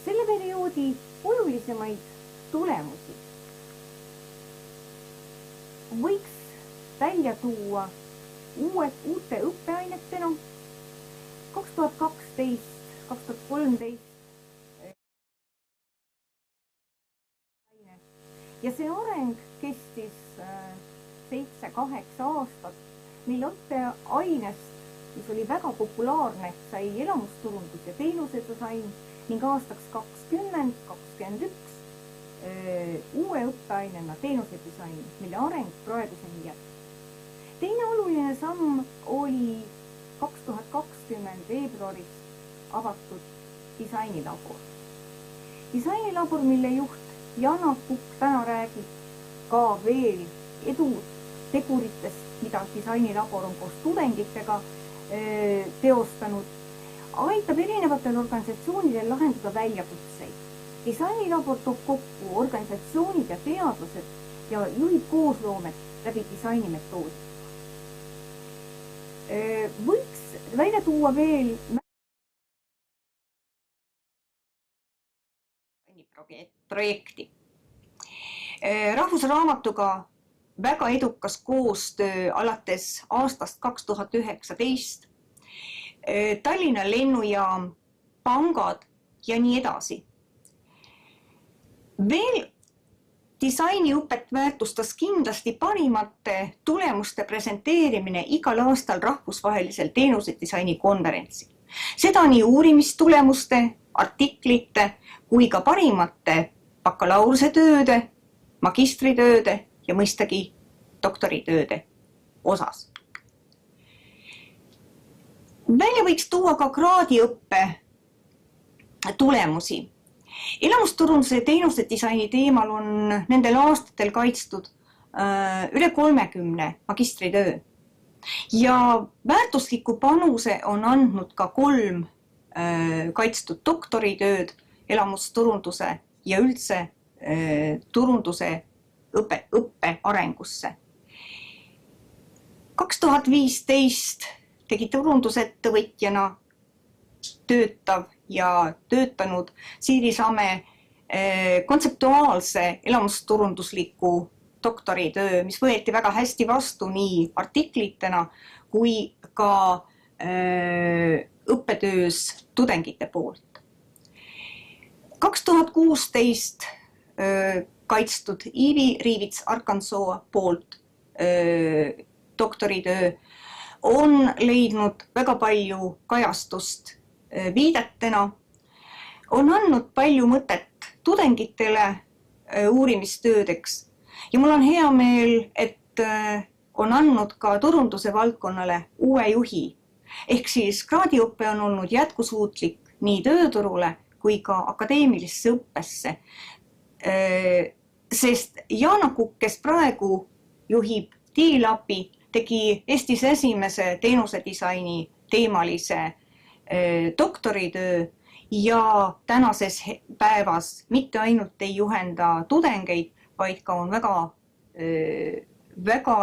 Selle perioodi olulisemaid tulemusi võiks välja tuua uute õppeainetena 2012, 2013 ja see areng kestis 7-8 aastat, mil õppeainest, mis oli väga populaarne, sai elamusturundus ja teenusedisain ning aastaks 2021 uue õppeainena teenusedisain, mille areng praeguseni jätkub. Teine oluline samm oli 2020 veebruaris avatud disainilabor. Disainilabor, mille juht Jana Kukk täna räägib ka veel eduteguritest, mida disainilabor on koos tudengitega teostanud, aitab erinevatel organisatsioonidel lahendada väljakutseid. Disainilabor toob kokku organisatsioonid ja teadlased ja juhib koosloomet läbi disainimetoodika. Võiks välja tuua veel projekti. Rahvusraamatuga väga edukas koostöö alates aastast 2019, Tallinna lennujaam, pangad ja nii edasi. Veel disainiõpet väärtustas kindlasti parimate tulemuste presenteerimine igal aastal rahvusvahelisel teenusedisaini konverentsil. Seda nii uurimistulemuste, artiklite kui ka parimate bakalaureuse tööde, magistritööde ja mõistagi doktoritööde osas. Välja võiks tuua ka kraadiõppe tulemusi. Elamusturunduse teenusedisaini teemal on nendel aastatel kaitstud üle 30 magistritöö ja väärtusliku panuse on andnud ka 3 kaitstud doktoritööd elamusturunduse ja üldse turunduse õppe arengusse. 2015 tegi turundusettevõtjana töötav ja töötanud Siirisame kontseptuaalse elamusturundusliku doktoritöö, mis võeti väga hästi vastu nii artiklitena kui ka õppetöös tudengite poolt. 2016 kaitstud Iivi Riivits-Arkonsuo poolt doktoritöö on leidnud väga palju kajastust viidetena, on andnud palju mõtet tudengitele uurimistöödeks ja mul on hea meel, et on andnud ka turunduse valdkonnale uue juhi. Ehk siis kraadiõpe on olnud jätkusuutlik nii tööturule kui ka akadeemilisse õppesse. Sest Jana Kukk, kes praegu juhib T-lapi, tegi Eestis esimese teenusedisaini teemalise doktoritöö ja tänases päevas mitte ainult ei juhenda tudengeid, vaid ka on väga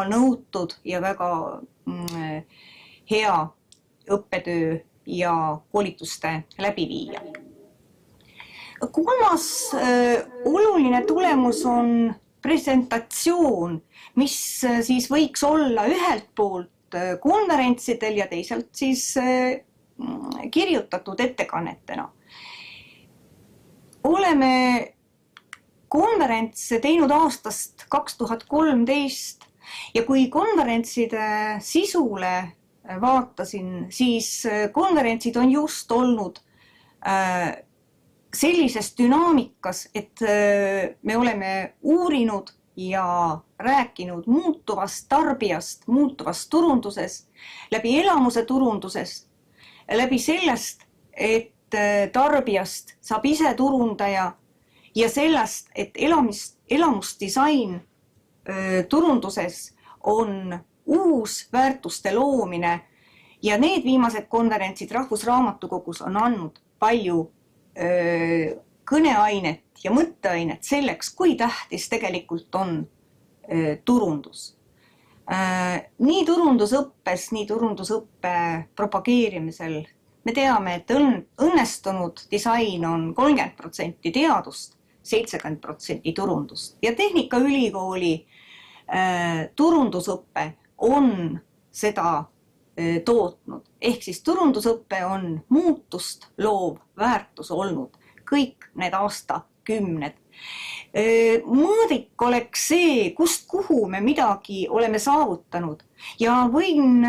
nõutud ja väga hea õppetöö ja koolituste läbiviija. Kolmas oluline tulemus on presentatsioon, mis siis võiks olla ühelt poolt konverentsidel ja teisalt siis kirjutatud ettekannetena. Oleme konverentse teinud aastast 2013 ja kui konverentside sisule vaatasin, siis konverentsid on just olnud sellises dünaamikas, et me oleme uurinud ja rääkinud muutuvast tarbijast, muutuvast turunduses, läbi elamuse turunduses, läbi sellest, et tarbijast saab ise turundaja ja sellest, et elamusdisain turunduses on uus väärtuste loomine ja need viimased konverentsid Rahvusraamatukogus on andnud palju kõneainet ja mõtteainet selleks, kui tähtis tegelikult on turundus. Nii turundusõppes, nii turundusõppe propageerimisel me teame, et õnnestunud disain on 30% teadust, 70% turundust ja Tehnikaülikooli turundusõpe on seda tootnud. Ehk siis turundusõpe on muutust loov väärtus olnud kõik need aastakümned. Mõõdik oleks see, kust kuhu me midagi oleme saavutanud ja võin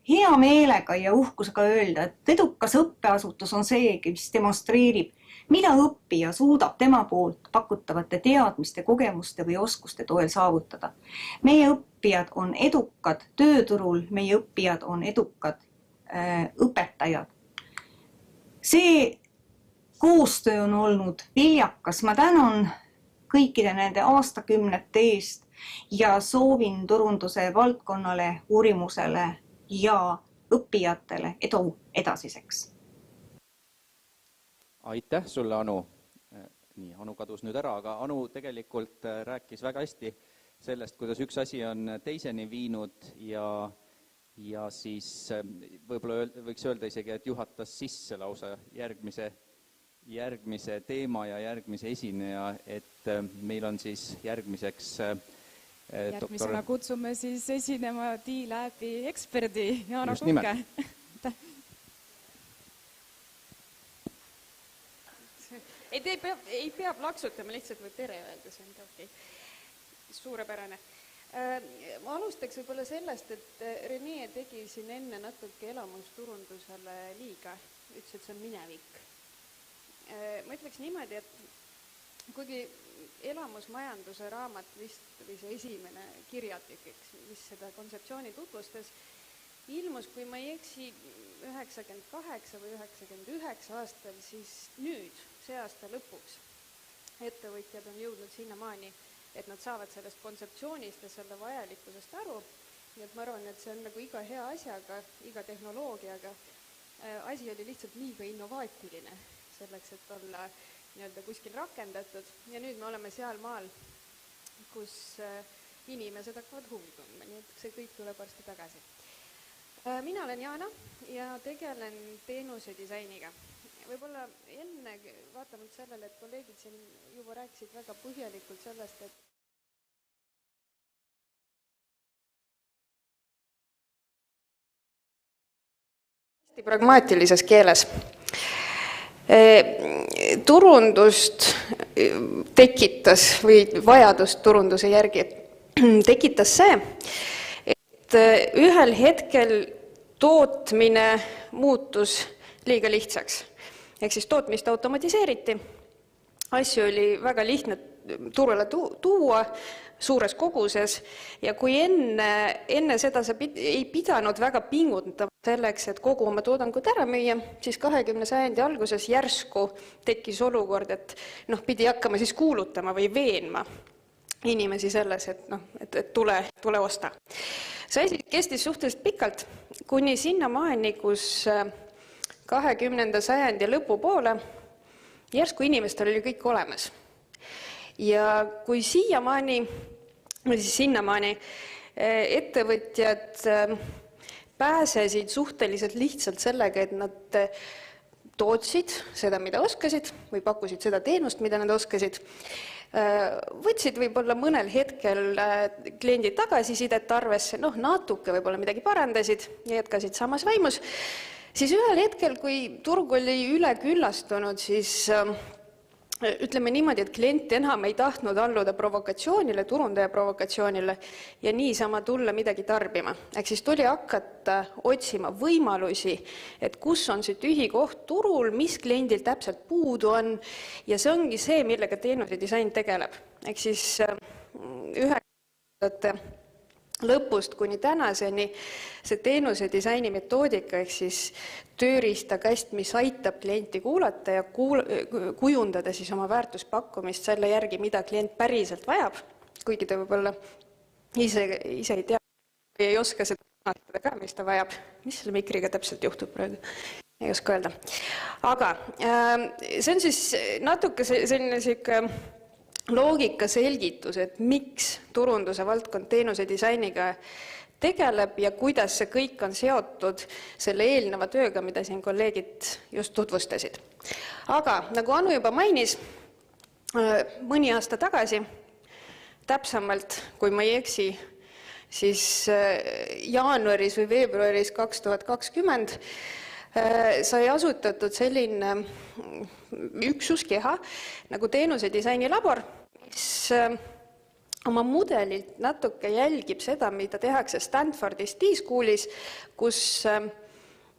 hea meelega ja uhkusega öelda, et edukas õppeasutus on see, mis demonstreerib, mida õppija suudab tema poolt pakutavate teadmiste, kogemuste või oskuste toel saavutada. Meie õppijad on edukad tööturul, meie õppijad on edukad õpetajad. See koostöö on olnud viljakas. Ma tänan kõikide nende aastakümnete eest ja soovin turunduse valdkonnale, uurimusele ja õppijatele edu edasiseks. Aitäh sulle, Anu. Nii, Anu kadus nüüd ära, aga Anu tegelikult rääkis väga hästi sellest, kuidas üks asi on teiseni viinud ja siis võib-olla võiks öelda isegi, et juhatas sisse lausa järgmise teema ja järgmise esineja, et meil on siis järgmiseks järgmisena kutsume siis esinema D-Labi eksperdi Jana Kukke. Ei pea plaksutama, lihtsalt või tere öelda, see on ka okei. Suurepärane. Ma alustaks võib-olla sellest, et Rene tegi siin enne natuke elamusturundusele liiga, ütles, et see on minevik. Ma ütleks niimoodi, et kuigi elamusmajanduse raamat vist või see esimene kirjatik, mis seda kontseptsiooni tutvustas, ilmus, kui ma ei eksi, 98 või 99 aastal, siis nüüd, see aasta lõpuks, ettevõtjad on jõudnud sinnamaani, et nad saavad sellest kontseptsioonist ja selle vajalikkusest aru. Nii et ma arvan, et see on nagu iga hea asjaga, iga tehnoloogiaga. Asi oli lihtsalt liiga innovaatiline selleks, et olla nii-öelda kuskil rakendatud. Ja nüüd me oleme seal maal, kus inimesed hakkavad huvi tundma, nii et see kõik tuleb varsti tagasi. Mina olen Jana ja tegelen teenuse disainiga. Võib-olla enne vaatamalt sellele, et kolleegid siin juba rääkisid väga põhjalikult sellest, et hästi pragmaatilises keeles. Turundust tekitas või vajadust turunduse järgi tekitas see, et ühel hetkel tootmine muutus liiga lihtsaks. Ehk siis tootmist automatiseeriti, asju oli väga lihtne turule tuua suures koguses ja kui enne seda sa ei pidanud väga pingutama selleks, et kogu oma toodangut ära müüa, siis 20. sajandi alguses järsku tekkis olukord, et pidi hakkama siis kuulutama või veenma inimesi selles, et tule osta. See asi kestis suhteliselt pikalt, kuni sinnamaani, kus 20. sajandi lõpupoole järsku inimestel oli kõik olemas. Ja kui sinnamaani ettevõtjad pääsesid suhteliselt lihtsalt sellega, et nad tootsid seda, mida oskasid või pakkusid seda teenust, mida nad oskasid, võtsid võib-olla mõnel hetkel kliendid tagasisidet arvesse, natuke võib-olla midagi parandasid ja jätkasid samas vaimus, siis ühel hetkel, kui turg oli üleküllastunud, siis ütleme niimoodi, et klient enam ei tahtnud alluda provokatsioonile, turundaja provokatsioonile ja niisama tulla midagi tarbima. Ehk siis tuli hakata otsima võimalusi, et kus on see tühi koht turul, mis kliendil täpselt puudu on ja see ongi see, millega teenuse disain tegeleb. Ehk siis 90ndate lõpust kuni tänaseni see teenuse disaini metoodika ehk siis tööriistakast, mis aitab klienti kuulata ja kujundada siis oma väärtuspakkumist selle järgi, mida klient päriselt vajab, kuigi ta võib-olla ise ei tea või ei oska seda sõnastada ka, mis ta vajab. Mis selle mikriga täpselt juhtub praegu? ei oska öelda. Aga see on siis natuke selline loogika selgitus, et miks turunduse valdkond teenuse disainiga tegeleb ja kuidas see kõik on seotud selle eelneva tööga, mida siin kolleegid just tutvustasid. Aga nagu Anu juba mainis, mõni aasta tagasi, täpsemalt, kui ma ei eksi, siis jaanuaris või veebruaris 2020 sai asutatud selline üksuskeha nagu teenuse disainilabor, mis oma mudelilt natuke jälgib seda, mida tehakse Stanfordis T-Schoolis, kus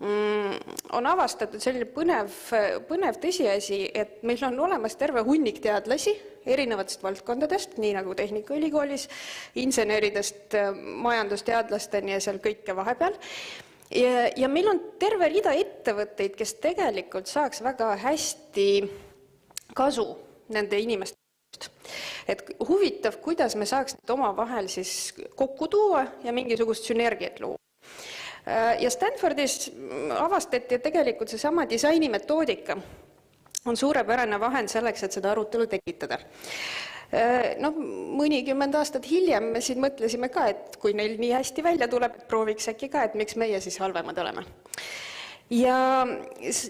on avastatud selline põnev tõsiasi, et meil on olemas terve hunnik teadlasi erinevatest valdkondadest, nii nagu Tehnikaülikoolis, inseneridest majandusteadlasteni ja seal kõike vahepeal. Ja meil on terve rida ettevõtteid, kes tegelikult saaks väga hästi kasu nende inimeste. Et huvitav, kuidas me saaks need omavahel siis kokku tuua ja mingisugust sünergiat luua. Ja Stanfordis avastati, et tegelikult seesama disainimetoodika on suurepärane vahend selleks, et seda arutelu tekitada. Mõnikümmend aastat hiljem me siin mõtlesime ka, et kui neil nii hästi välja tuleb, et prooviks äkki ka, et miks meie siis halvemad oleme. Ja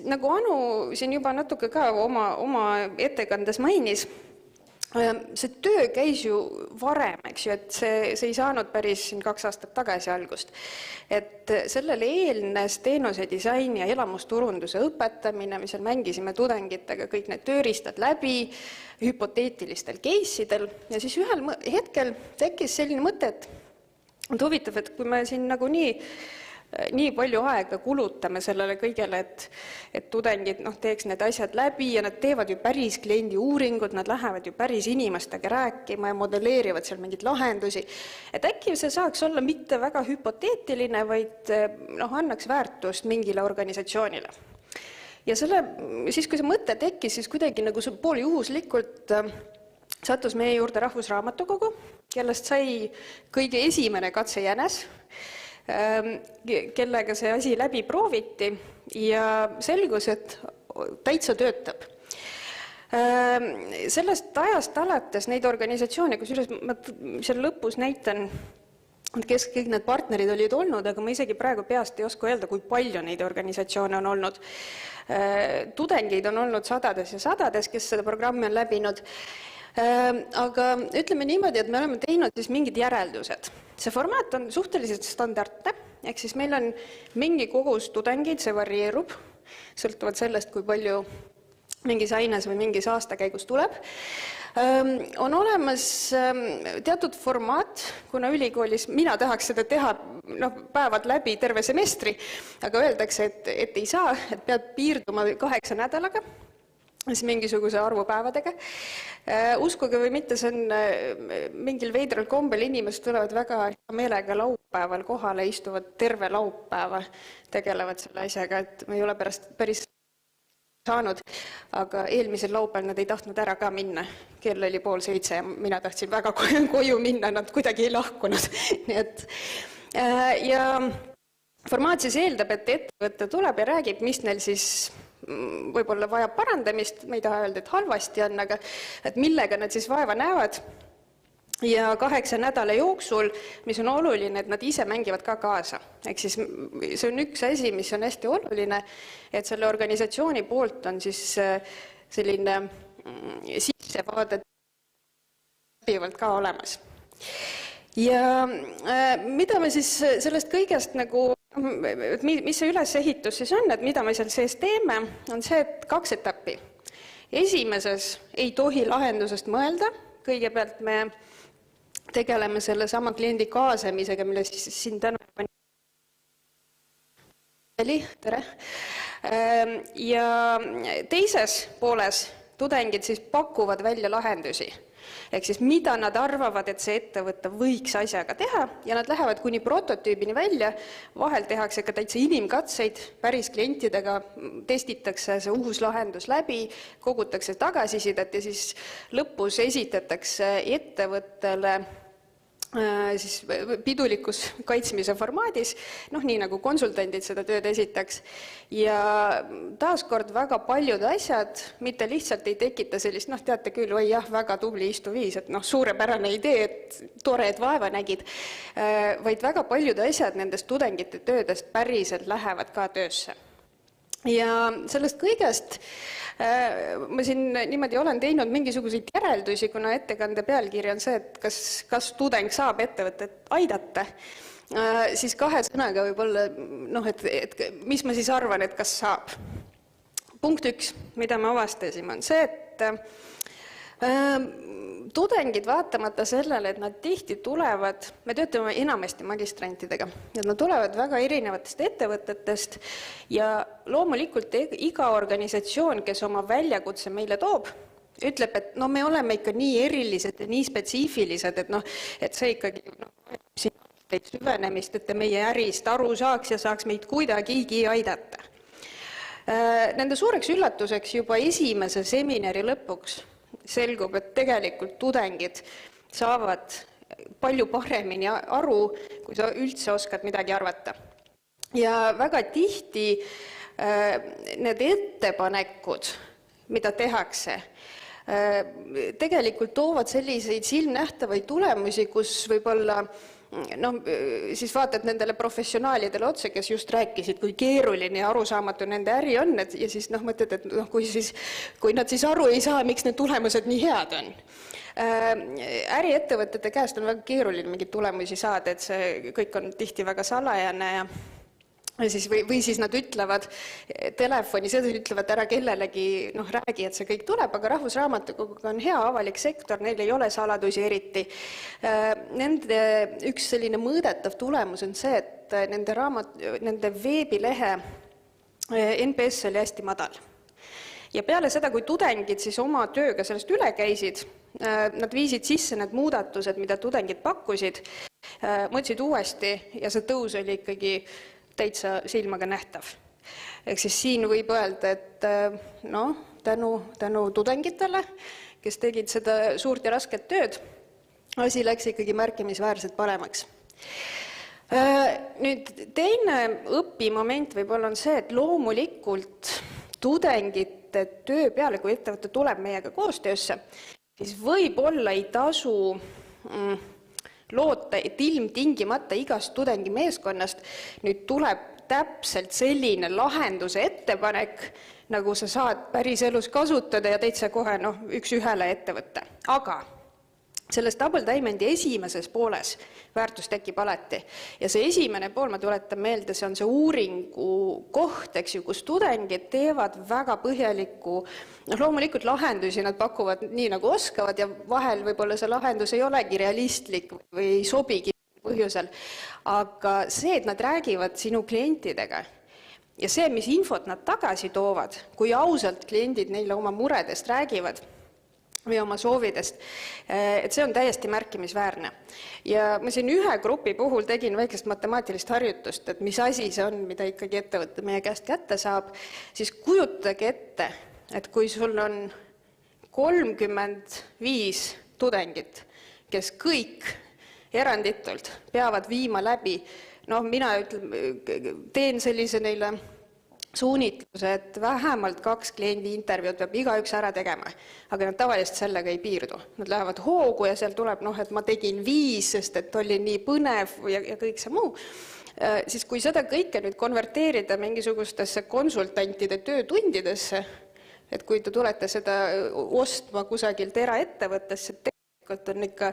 nagu Anu siin juba natuke ka oma ettekandes mainis, see töö käis ju varem, eks ju, et see ei saanud päris 2 aastat tagasi algust. Et sellele eelnes teenuse disaini ja elamusturunduse õpetamine, mis mängisime tudengitega kõik need tööriistad läbi hüpoteetilistel case'idel ja siis ühel hetkel tekkis selline mõte, et huvitav, et kui me siin nagu nii palju aega kulutame sellele kõigele, et tudengid teeks need asjad läbi ja nad teevad ju päris kliendi uuringud, nad lähevad ju päris inimestega rääkima ja modelleerivad seal mingeid lahendusi. Et äkki see saaks olla mitte väga hüpoteetiline, vaid annaks väärtust mingile organisatsioonile. Ja siis, kui see mõte tekkis, siis kuidagi nagu pool juhuslikult sattus meie juurde Rahvusraamatukogu, kellest sai kõige esimene katsejänes, kellega see asi läbi prooviti ja selgus, et täitsa töötab. Sellest ajast alates neid organisatsioone, kusjuures ma seal lõpus näitan, kes kõik need partnerid olid olnud, aga ma isegi praegu peast ei oska öelda, kui palju neid organisatsioone on olnud. Tudengeid on olnud sadades ja sadades, kes seda programmi on läbinud. Aga ütleme niimoodi, et me oleme teinud siis mingid järeldused. See formaat on suhteliselt standardne, ehk siis meil on mingi kogus tudengeid, see varieerub, sõltuvalt sellest, kui palju mingis aines või mingis aastakäigus tuleb. On olemas teatud formaat, kuna ülikoolis mina tahaks seda teha päevad läbi terve semestri, aga öeldakse, et ei saa, et peab piirduma 8 nädalaga, siis mingisuguse arvupäevadega. Uskuge või mitte, see on mingil veidral kombel inimesed tulevad väga meelega laupäeval kohale, istuvad terve laupäeva, tegelevad selle asjaga, et me ei ole päris saanud, aga eelmisel laupäeval nad ei tahtnud ära ka minna. Kell oli 6:30 ja mina tahtsin väga koju minna, nad kuidagi ei lahkunud. Ja formaat siis eeldab, et ettevõte tuleb ja räägib, mis neil siis võib-olla vajab parandamist, ma ei taha öelda, et halvasti on, aga et millega nad siis vaeva näevad. Ja 8 nädala jooksul, mis on oluline, et nad ise mängivad ka kaasa. Ehk siis see on üks asi, mis on hästi oluline, et selle organisatsiooni poolt on siis selline sissevaade läbivalt ka olemas. Ja mida me siis sellest kõigest nagu, mis see ülesehitus siis on, et mida me seal sees teeme, on see, et 2 etappi. Esimeses ei tohi lahendusest mõelda, kõigepealt me tegeleme selle sama kliendi kaasamisega, mille siis siin täna tere. Ja teises pooles tudengid siis pakuvad välja lahendusi. Ehk siis mida nad arvavad, et see ettevõte võiks asjaga teha ja nad lähevad kuni prototüübini välja, vahel tehakse ka täitsa inimkatseid, päris klientidega testitakse see uus lahendus läbi, kogutakse tagasisidet ja siis lõpus esitatakse ettevõttele siis pidulikus kaitsmise formaadis, nii nagu konsultandid seda tööd esitaks. Ja taaskord väga paljud asjad mitte lihtsalt ei tekita sellist, teate küll, oi jah, väga tubli istuviis, et suurepärane idee, et tore, et vaeva nägid, vaid väga paljud asjad nendest tudengite töödest päriselt lähevad ka töösse. Ja sellest kõigest ma siin niimoodi olen teinud mingisuguseid järeldusi, kuna ettekande pealkiri on see, et kas tudeng saab ettevõtet aidata, siis kahe sõnaga võib-olla, et mis ma siis arvan, et kas saab. Punkt 1, mida me avastasime, on see, et tudengid vaatamata sellele, et nad tihti tulevad, me töötame enamasti magistrantidega, et nad tulevad väga erinevatest ettevõtetest ja loomulikult iga organisatsioon, kes oma väljakutse meile toob, ütleb, et me oleme ikka nii erilised ja nii spetsiifilised, et see ikkagi süvenemist, et te meie ärist aru saaks ja saaks meid kuidagigi aidata. Nende suureks üllatuseks juba esimese seminari lõpuks selgub, et tegelikult tudengid saavad palju paremini aru, kui sa üldse oskad midagi arvata. Ja väga tihti need ettepanekud, mida tehakse, tegelikult toovad selliseid silmnähtavaid tulemusi, kus võib-olla siis vaatad nendele professionaalidele otse, kes just rääkisid, kui keeruline ja arusaamatu nende äri on, ja siis mõtled, et kui nad siis aru ei saa, miks need tulemused nii head on. Äriettevõtete käest on väga keeruline mingeid tulemusi saada, et see kõik on tihti väga salajane ja või siis nad ütlevad telefoni, seda ütlevad ära kellelegi, räägi, et see kõik tuleb, aga Rahvusraamatukoguga on hea avalik sektor, neil ei ole saladusi eriti. Nende üks selline mõõdetav tulemus on see, et nende veebilehe NPS oli hästi madal. Ja peale seda, kui tudengid siis oma tööga sellest üle käisid, nad viisid sisse need muudatused, mida tudengid pakkusid, mõtlesid uuesti ja see tõus oli ikkagi täitsa silmaga nähtav. Ehk siis siin võib öelda, et tänu tudengitele, kes tegid seda suurt ja rasket tööd, asi läks ikkagi märkimisväärselt paremaks. Nüüd teine õpimoment võib-olla on see, et loomulikult tudengite töö peale, kui ettevõte tuleb meiega koostöösse, siis võib-olla ei tasu loota, et ilmtingimata igast tudengi meeskonnast nüüd tuleb täpselt selline lahenduse ettepanek, nagu sa saad päris elus kasutada ja täitsa kohe üks ühele ettevõtte. Aga sellest Double Diamondi esimeses pooles väärtus tekib alati. Ja see esimene pool, ma tuletan meelde, see on see uuringu koht, kus tudengid teevad väga põhjalikku, loomulikult lahendusi nad pakuvad nii nagu oskavad ja vahel võib-olla see lahendus ei olegi realistlik või ei sobigi põhjusel. Aga see, et nad räägivad sinu klientidega ja see, mis infot nad tagasi toovad, kui ausalt kliendid neile oma muredest räägivad, või oma soovidest, et see on täiesti märkimisväärne. Ja ma siin ühe grupi puhul tegin väikest matemaatilist harjutust, et mis asi see on, mida ikkagi ettevõte meie käest kätte saab, siis kujutage ette, et kui sul on 35 tudengit, kes kõik eranditult peavad viima läbi, mina teen sellise neile suunitluse, et vähemalt 2 kliendi intervjuud peab igaüks ära tegema, aga nad tavaliselt sellega ei piirdu. Nad lähevad hoogu ja seal tuleb, et ma tegin 5, sest et oli nii põnev ja kõik see muu. Siis kui seda kõike nüüd konverteerida mingisugustesse konsultantide töötundidesse, et kui te tulete seda ostma kusagilt eraettevõttesse, tegelikult on ikka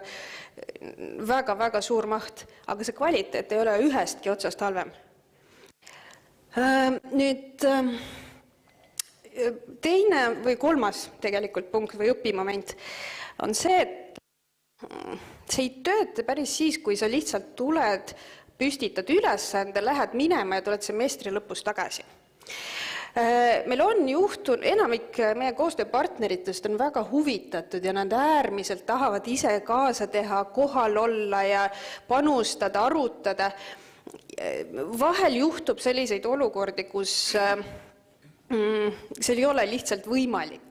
väga-väga suur maht, aga see kvaliteet ei ole ühestki otsast halvem. Nüüd teine või kolmas tegelikult punkt või õpimoment on see, et see ei tööta päris siis, kui sa lihtsalt tuled, püstitad ülesande, lähed minema ja tuled semestri lõpus tagasi. Meil on juhtunud, enamik meie koostööpartneritest on väga huvitatud ja nad äärmiselt tahavad ise kaasa teha, kohal olla ja panustada, arutada. Vahel juhtub selliseid olukordi, kus seal ei ole lihtsalt võimalik.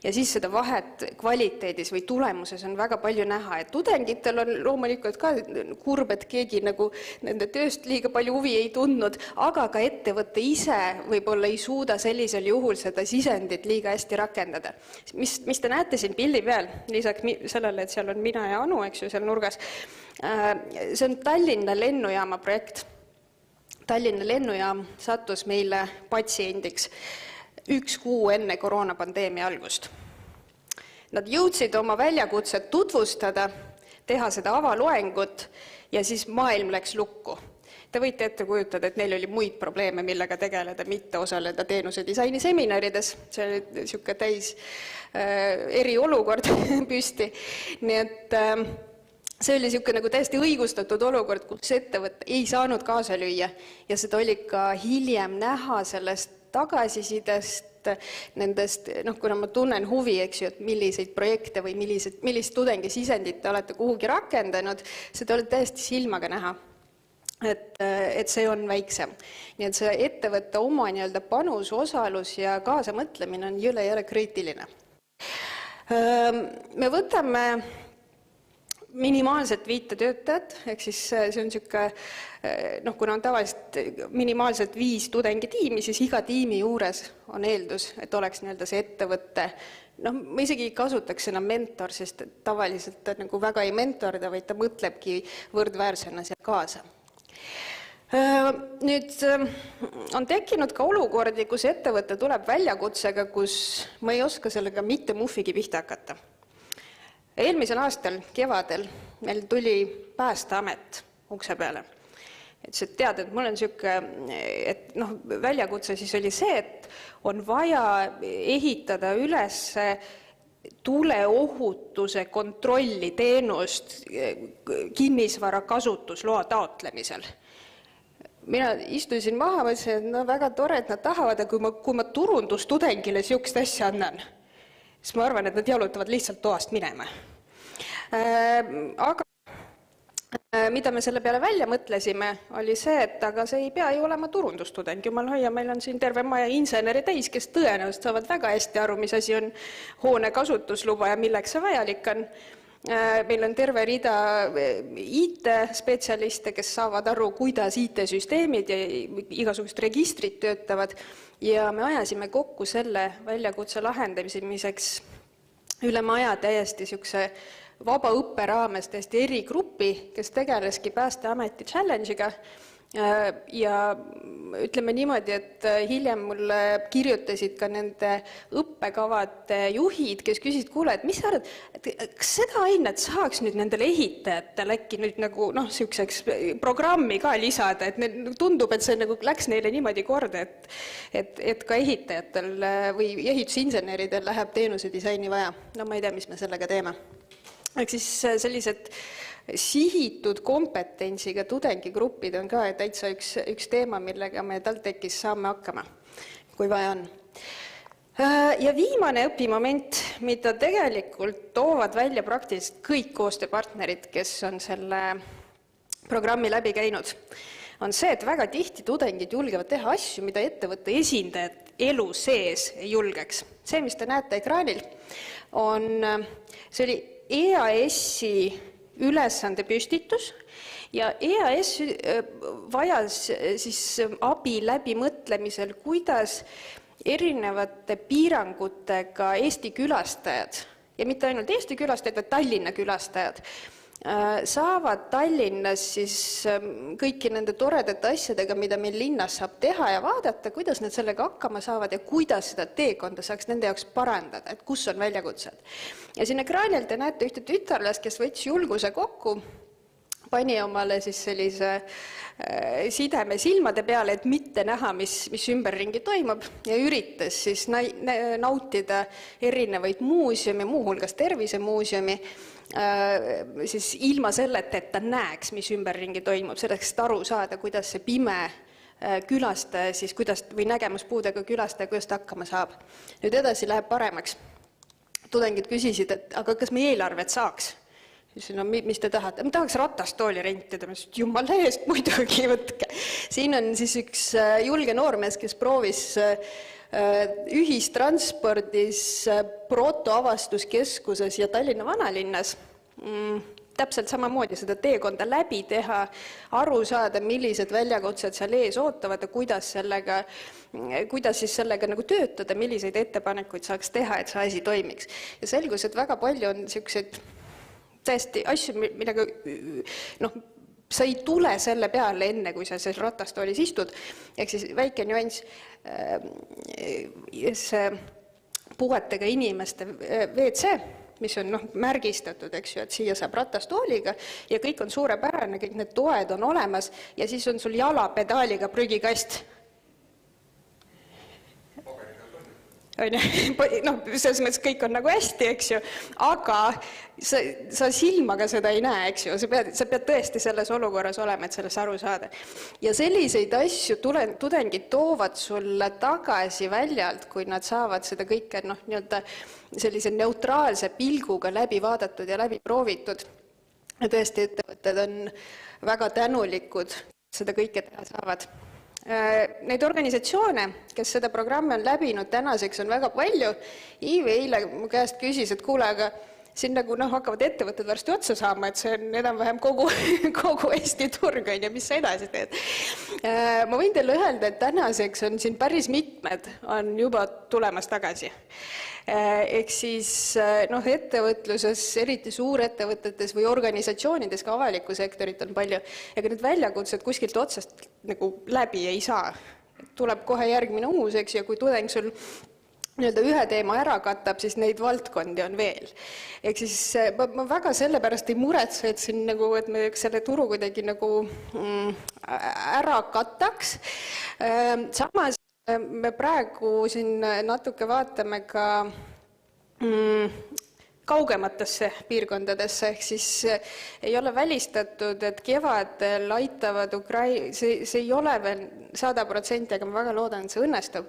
Ja siis seda vahet kvaliteedis või tulemuses on väga palju näha, et tudengitel on loomulikult ka kurb, et keegi nagu nende tööst liiga palju huvi ei tundnud, aga ka ettevõtte ise võib-olla ei suuda sellisel juhul seda sisendit liiga hästi rakendada. Mis te näete siin pildi peal, lisaks sellele, et seal on mina ja Anu, eks ju, seal nurgas, see on Tallinna lennujaama projekt. Tallinna lennujaam sattus meile patsiendiks 1 kuu enne koroonapandeemia algust. Nad jõudsid oma väljakutset tutvustada, teha seda avaloengut ja siis maailm läks lukku. Te võite ette kujutada, et neil oli muid probleeme, millega tegeleda, mitte osaleda teenuse disaini seminarides. See oli niisugune täis eriolukord püsti. Nii et see oli niisugune nagu täiesti õigustatud olukord, kus ettevõte ei saanud kaasa lüüa ja seda oli ka hiljem näha sellest tagasisidest, nendest, kuna ma tunnen huvi, eks ju, et milliseid projekte või millist tudengisisendit te olete kuhugi rakendanud, seda olete täiesti silmaga näha, et see on väiksem. Nii et see ettevõtte oma nii-öelda panus, osalus ja kaasamõtlemine on jõle kriitiline. Me võtame minimaalselt 5 töötajat, ehk siis see on niisugune, kuna on tavaliselt minimaalselt 5 tudengitiimi, siis iga tiimi juures on eeldus, et oleks nii-öelda see ettevõtte, ma isegi ei kasutaks enam mentor, sest tavaliselt ta nagu väga ei mentorda, vaid ta mõtlebki võrdväärsena seal kaasa. Nüüd on tekkinud ka olukordi, kus ettevõte tuleb väljakutsega, kus ma ei oska sellega mitte muhvigi pihta hakata. Eelmisel aastal kevadel meil tuli Päästeamet ukse peale. Et tead, et mul on niisugune, et väljakutse siis oli see, et on vaja ehitada üles tuleohutuse kontrolli teenust kinnisvara kasutusloa taotlemisel. Mina istusin maha, mõtlesin, et väga tore, et nad tahavad, aga kui ma turundustudengile niisugust asja annan, siis ma arvan, et nad jalutavad lihtsalt toast minema. Aga mida me selle peale välja mõtlesime, oli see, et aga see ei pea ju olema turundustudeng. Jumal hoia, meil on siin terve maja inseneri täis, kes tõenäoliselt saavad väga hästi aru, mis asi on hoone kasutusluba ja milleks see vajalik on. Meil on terve rida IT-spetsialiste, kes saavad aru, kuidas IT-süsteemid ja igasugust registrid töötavad ja me ajasime kokku selle väljakutse lahendamiseks üle maja täiesti niisuguse vaba õppe raames täiesti erigrupi, kes tegeleski Päästeameti challenge'iga ja ütleme niimoodi, et hiljem mulle kirjutasid ka nende õppekavade juhid, kes küsisid, kuule, et mis sa arvad, kas seda ainet saaks nüüd nendele ehitajatele äkki nüüd nagu niisuguseks programmi ka lisada, et tundub, et see nagu läks neile niimoodi korda, et ka ehitajatel või ehitusinseneridel läheb teenuse disaini vaja. Ma ei tea, mis me sellega teeme. Ehk siis sellised sihitud kompetentsiga tudengigrupid on ka täitsa üks teema, millega me Taltechis saame hakkama, kui vaja on. Ja viimane õpimoment, mida tegelikult toovad välja praktiliselt kõik koostööpartnerid, kes on selle programmi läbi käinud, on see, et väga tihti tudengid julgevad teha asju, mida ettevõtte esindajad elu sees ei julgeks. See, mis te näete ekraanil, see oli EAS-i ülesande püstitus ja EAS vajas siis abi läbimõtlemisel, kuidas erinevate piirangutega Eesti külastajad ja mitte ainult Eesti külastajad, vaid Tallinna külastajad saavad Tallinnas siis kõiki nende toredate asjadega, mida meil linnas saab teha ja vaadata, kuidas nad sellega hakkama saavad ja kuidas seda teekonda saaks nende jaoks parandada, et kus on väljakutsed. Ja siin ekraanil te näete ühte tütarlast, kes võttis julguse kokku, pani omale siis sellise sideme silmade peale, et mitte näha, mis ümberringi toimub ja üritas siis nautida erinevaid muuseumi, muuhulgas tervisemuuseumi, siis ilma selleta, et ta näeks, mis ümberringi toimub, selleks aru saada, kuidas see pime külastaja siis, või nägemuspuudega külastaja, kuidas ta hakkama saab. Nüüd edasi läheb paremaks. Tudengid küsisid, et aga kas me eelarvet saaks? No, mis te tahate? Ma tahaks ratastooli rentida. Ma ütlesin, jumala eest muidugi võtke. Siin on siis üks julge noormees, kes proovis ühistranspordis, protoavastuskeskuses ja Tallinna vanalinnas täpselt samamoodi seda teekonda läbi teha, aru saada, millised väljakutsed seal ees ootavad ja kuidas siis sellega nagu töötada, milliseid ettepanekuid saaks teha, et see asi toimiks. Ja selgus, et väga palju on selliseid täiesti asju, millega sa ei tule selle peale enne, kui sa seal ratastoolis istud, ehk siis väike nüanss, see puuetega inimeste WC, mis on märgistatud, eks ju, et siia saab ratastooliga ja kõik on suurepärane, kõik need toed on olemas ja siis on sul jalapedaaliga prügikast. Selles mõttes kõik on nagu hästi, eks ju, aga sa silmaga seda ei näe, eks ju, sa pead tõesti selles olukorras olema, et sellest aru saada. Ja selliseid asju tudengid toovad sulle tagasi väljalt, kui nad saavad seda kõike sellise neutraalse pilguga läbi vaadatud ja läbi proovitud. Ja tõesti ettevõtted on väga tänulikud, seda kõike teha saavad. Neid organisatsioone, kes seda programmi on läbinud tänaseks, on väga palju. Iivi eile mu käest küsis, et kuule, aga siin nagu hakkavad ettevõtted varsti otsa saama, et see on enam-vähem kogu Eesti turg, ja mis sa edasi teed. Ma võin teile öelda, et tänaseks on siin päris mitmed on juba tulemas tagasi. Ehk siis ettevõtluses, eriti suurettevõtetes või organisatsioonides, ka avaliku sektorit on palju, ega need väljakutsed kuskilt otsast nagu läbi ei saa. Tuleb kohe järgmine uus, eks, ja kui tudeng sul ühe teema ära katab, siis neid valdkondi on veel. Ehk siis ma väga sellepärast ei muretse, et me selle turu kuidagi ära kataks. Samas me praegu siin natuke vaatame ka kaugematesse piirkondadesse, ehk siis ei ole välistatud, et kevadel aitavad see ei ole veel 100%, aga ma väga loodan, et see õnnestub,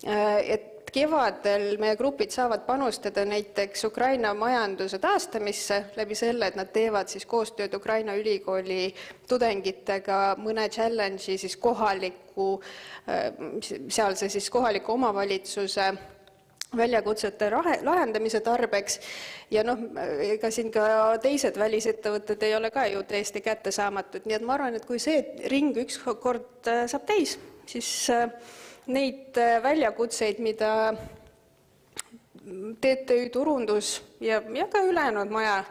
et kevadel meie grupid saavad panustada näiteks Ukraina majanduse taastamisse läbi selle, et nad teevad siis koostööd Ukraina ülikooli tudengitega mõne challenge'i siis sealse siis kohaliku omavalitsuse väljakutsete lahendamise tarbeks ja ega siin ka teised välisettevõtted ei ole ka ju täiesti kättesaamatud, nii et ma arvan, et kui see ring ükskord saab täis, siis neid väljakutseid, mida TTÜ Turundus ja ka ülejäänud maja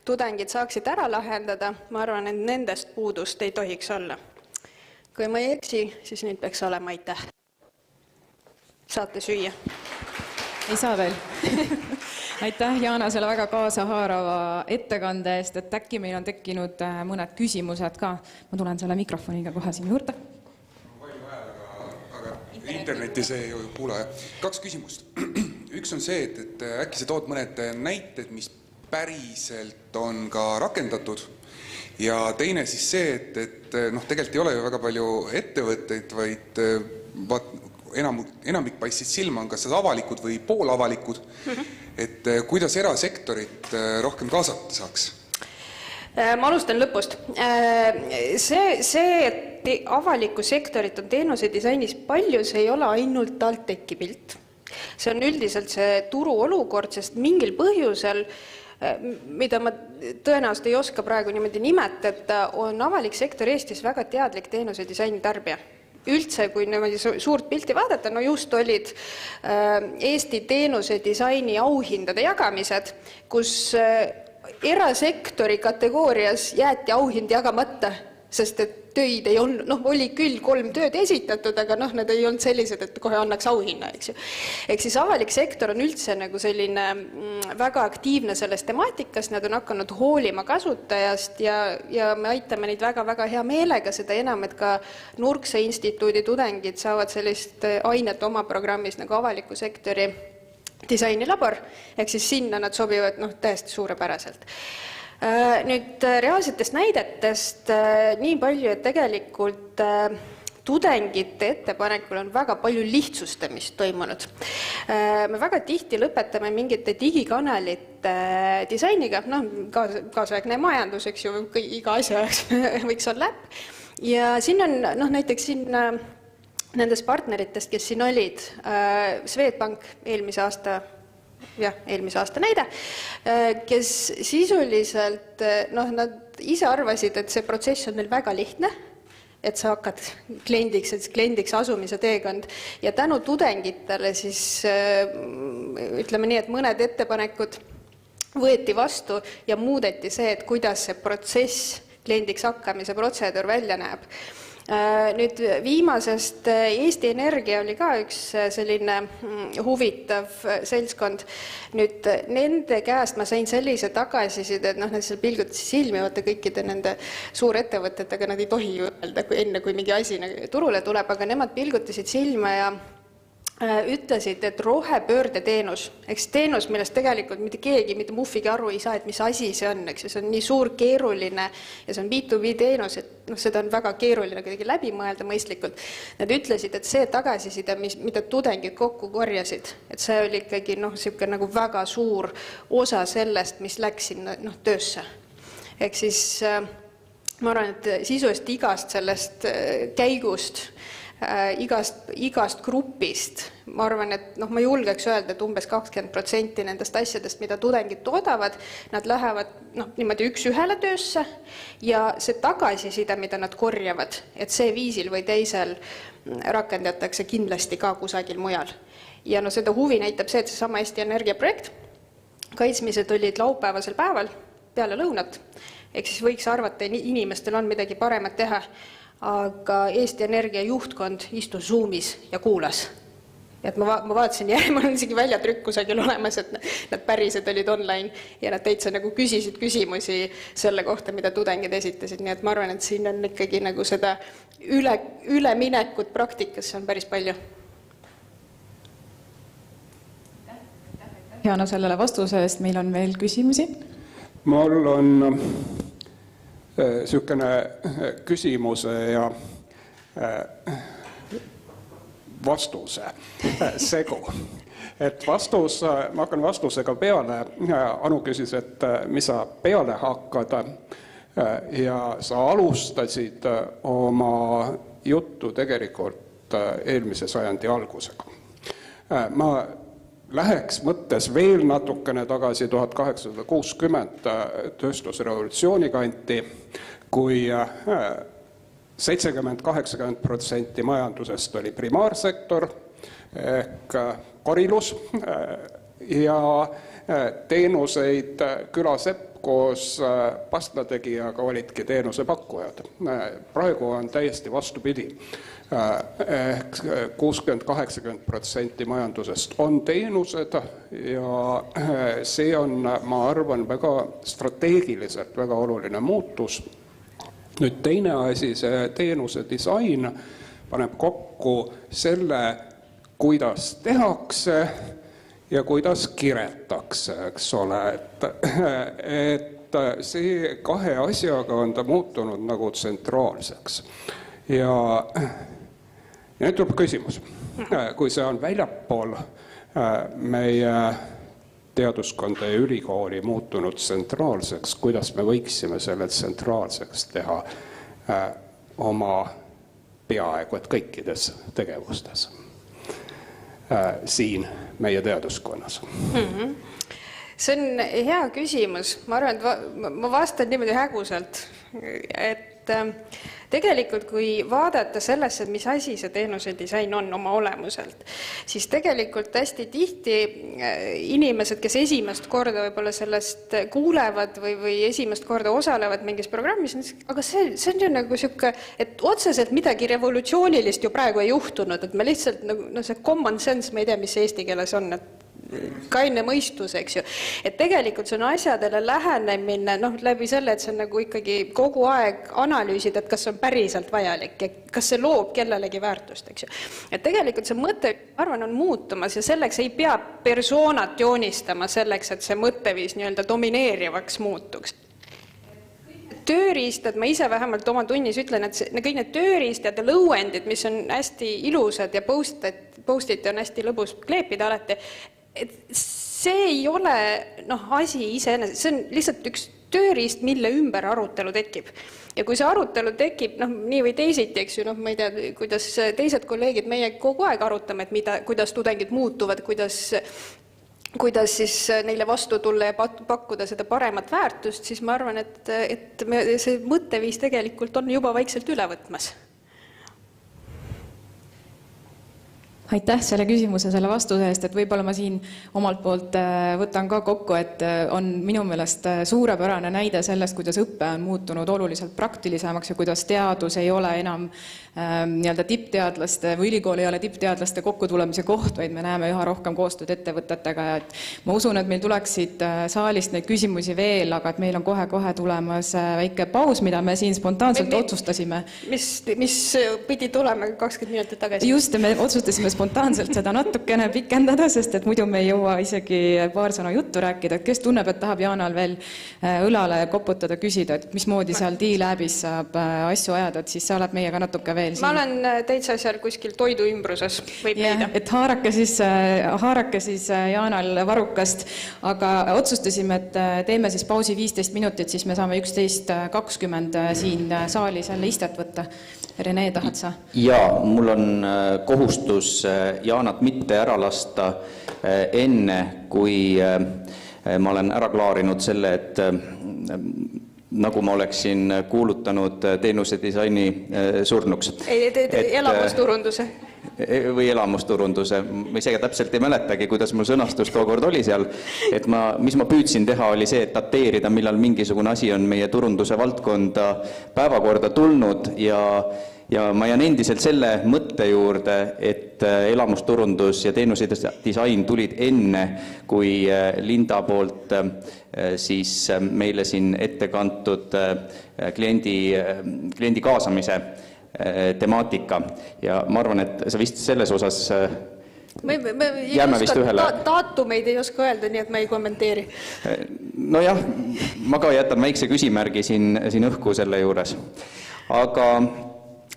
tudengid saaksid ära lahendada, ma arvan, et nendest puudust ei tohiks olla. Kui ma ei eksi, siis nüüd peaks olema aitäh. Saate süüa. Ei saa veel. Aitäh, Jana, selle väga kaasahaarava ettekande eest, et äkki meil on tekkinud mõned küsimused ka. Ma tulen selle mikrofoniga kohe siin juurde. Internetis ei kuule. 2 küsimust. Üks on see, et äkki sa tood mõned näited, mis päriselt on ka rakendatud. Ja teine siis see, et tegelikult ei ole ju väga palju ettevõtteid, vaid enamik paistsid silma on kas avalikud või poolavalikud. Et kuidas erasektorit rohkem kaasata saaks? Ma alustan lõpust. See, et avalikku sektorit on teenuse disainis palju, see ei ole ainult Taltechi pilt. See on üldiselt see turu olukord, sest mingil põhjusel, mida ma tõenäoliselt ei oska praegu niimoodi nimetada, on avalik sektor Eestis väga teadlik teenuse disaini tarbija. Üldse, kui suurt pilti vaadata, just olid Eesti teenuse disaini auhindade jagamised, kus erasektori kategoorias jäeti auhind jagamata, sest et töid ei olnud, oli küll 3 tööd esitatud, aga need ei olnud sellised, et kohe annaks auhinna, eks ju. Ehk siis avalik sektor on üldse selline väga aktiivne selles temaatikas, nad on hakanud hoolima kasutajast ja me aitame neid väga-väga hea meelega, seda enam, et ka Nurkse instituudi tudengid saavad sellist ainet oma programmis nagu avaliku sektori disainilabor, ehk siis sinna nad sobivad täiesti suurepäraselt. Nüüd reaalsetest näidetest nii palju, et tegelikult tudengite ettepanekul on väga palju lihtsustamist toimunud. Me väga tihti lõpetame mingite digikanalite disainiga, kaasaegne majandus, eks ju, iga asja võiks olla äpp. Ja siin on näiteks siin nendest partneritest, kes siin olid, Swedbank eelmise aasta näide, kes sisuliselt, nad ise arvasid, et see protsess on neil väga lihtne, et sa hakkad kliendiks asumise teekond ja tänu tudengitele siis ütleme nii, et mõned ettepanekud võeti vastu ja muudeti see, et kuidas see protsess, kliendiks hakkamise protseduur välja näeb. Nüüd viimasest Eesti Energia oli ka üks selline huvitav seltskond. Nüüd nende käest ma sain sellise tagasiside, et nad seal pilgutasid silmi, vaata kõikide nende suurettevõtetega, nad ei tohi öelda enne, kui mingi asi turule tuleb, aga nemad pilgutasid silma ja ütlesid, et rohepöörde teenus, eks teenus, millest tegelikult mitte keegi, mitte muffigi aru ei saa, et mis asi see on, eks see on nii suur, keeruline ja see on B2B teenus, et seda on väga keeruline kuidagi läbi mõelda mõistlikult. Nad ütlesid, et see tagasiside, mida tudengid kokku korjasid, et see oli ikkagi siuke nagu väga suur osa sellest, mis läks sinna töösse. Ehk siis ma arvan, et sisuliselt igast sellest käigust, igast grupist, ma arvan, et ma julgeks öelda, et umbes 20% nendest asjadest, mida tudengid toodavad, nad lähevad niimoodi üks ühele töösse ja see tagasiside, mida nad korjavad, et see viisil või teisel rakendatakse kindlasti ka kusagil mujal. Ja seda huvi näitab see, et see sama Eesti Energia projekt, kaitsmised olid laupäevasel päeval peale lõunat, ehk siis võiks arvata, et inimestel on midagi paremat teha, aga Eesti Energia juhtkond istus Zoomis ja kuulas. Et ma vaatasin järgi, mul on isegi väljatrükk kusagil olemas, et nad päriselt olid online ja nad täitsa küsisid küsimusi selle kohta, mida tudengid esitasid. Nii et ma arvan, et siin on ikkagi seda üleminekut praktikasse on päris palju. Jana sellele vastuse eest, meil on veel küsimusi. Mul on sihukene küsimuse ja vastuse segu. Et vastus, ma hakkan vastusega peale. Anu küsis, et mis sa peale hakkad ja sa alustasid oma juttu tegelikult eelmise sajandi algusega. Ma läheks mõttes veel natukene tagasi 1860 tööstusrevolutsiooni kanti, kui 70-80% majandusest oli primaarsektor ehk korilus ja teenuseid külasepp koos pastlategijaga olidki teenusepakkujad. Praegu on täiesti vastupidi. 60-80% majandusest on teenused ja see on, ma arvan, väga strateegiliselt väga oluline muutus. Nüüd teine asi, see teenuse disain paneb kokku selle, kuidas tehakse ja kuidas kiretakse, eks ole. Et see kahe asjaga on ta muutunud nagu tsentraalseks. Ja nüüd tuleb küsimus, kui see on väljapool meie teaduskonda ja ülikooli muutunud tsentraalseks, kuidas me võiksime selle tsentraalseks teha oma peaaegu et kõikides tegevustes siin meie teaduskonnas? See on hea küsimus. Ma arvan, et ma vastan niimoodi hägusalt, et tegelikult kui vaadata sellesse, mis asi see teenuse disain on oma olemuselt, siis tegelikult hästi tihti inimesed, kes esimest korda võib-olla sellest kuulevad või esimest korda osalevad mingis programmis, aga see on ju nagu siuke, et otseselt midagi revolutsioonilist ju praegu ei juhtunud, et me lihtsalt, see common sense, ma ei tea, mis eesti keeles on, et kaine mõistus, eks ju. Et tegelikult see on asjadele lähenemine läbi selle, et see on nagu ikkagi kogu aeg analüüsid, et kas see on päriselt vajalik ja kas see loob kellelegi väärtust, eks ju. Et tegelikult see mõte, arvan, on muutumas ja selleks ei pea persoonat joonistama selleks, et see mõtteviis nii-öelda domineerivaks muutuks. Tööriistad, ma ise vähemalt oma tunnis ütlen, et kõik need tööriistad ja lõuendid, mis on hästi ilusad ja post-it on hästi lõbus kleepida alati, et see ei ole asi iseenesest, see on lihtsalt üks tööriist, mille ümber arutelu tekib. Ja kui see arutelu tekib, nii või teisiti, eks ju, ma ei tea, kuidas teised kolleegid, meie kogu aeg arutame, et kuidas tudengid muutuvad, kuidas siis neile vastu tulla ja pakkuda seda paremat väärtust, siis ma arvan, et see mõtteviis tegelikult on juba vaikselt üle võtmas. Aitäh selle küsimuse, selle vastuse eest, et võib-olla ma siin omalt poolt võtan ka kokku, et on minu meelest suurepärane näide sellest, kuidas õppe on muutunud oluliselt praktilisemaks ja kuidas teadus ei ole enam nii-öelda tippteadlaste või ülikool ei ole tippteadlaste kokkutulemise koht, vaid me näeme üha rohkem koostööd ettevõtetega. Et ma usun, et meil tuleksid saalist neid küsimusi veel, aga et meil on kohe-kohe tulemas väike paus, mida me siin spontaanselt otsustasime. Mis pidi tulema 20 minutit tagasi? Just, me otsustasime spontaanselt seda natukene pikendada, sest et muidu me ei jõua isegi paar sõna juttu rääkida. Kes tunneb, et tahab Janal veel õlale koputada, küsida, et mismoodi seal D-Labis saab asju ajada, et siis sa oled meiega natuke veel siin. Ma olen täitsa seal kuskil toidu ümbruses, võib leida. Et haarake siis Janal varukast, aga otsustasime, et teeme siis pausi 15 minutit, siis me saame 11.20 siin saalis jälle istet võtta. Rene, tahad sa? Jaa, mul on kohustus Janat mitte ära lasta enne, kui ma olen ära klaarinud selle, et nagu ma oleksin kuulutanud teenuse disaini surnuks. Elamusturunduse. Või elamusturunduse. Ma isegi täpselt ei mäletagi, kuidas mul sõnastus tookord oli seal. Et mis ma püüdsin teha, oli see, et dateerida, millal mingisugune asi on meie turunduse valdkonda päevakorda tulnud ja ma jään endiselt selle mõtte juurde, et elamusturundus ja teenuse disain tulid enne, kui Linda poolt siis meile siin ette kantud kliendi kaasamise temaatika. Ja ma arvan, et sa vist selles osas jääme vist ühele. Daatumeid ei oska öelda, nii et ma ei kommenteeri. Nojah, ma ka jätan väikse küsimärgi siin õhku selle juures. Aga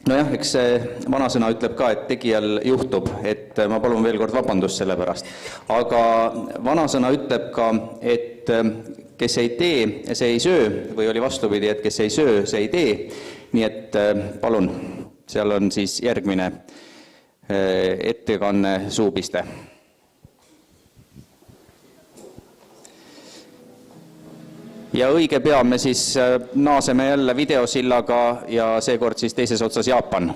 nojah, eks see vanasõna ütleb ka, et tegijal juhtub, et ma palun veel kord vabandust selle pärast. Aga vanasõna ütleb ka, et kes ei tee, see ei söö, või oli vastupidi, et kes ei söö, see ei tee. Nii et palun, seal on siis järgmine ettekanne suupiste. Ja õige pea me siis naaseme jälle videosillaga ja seekord siis teises otsas Jaapan.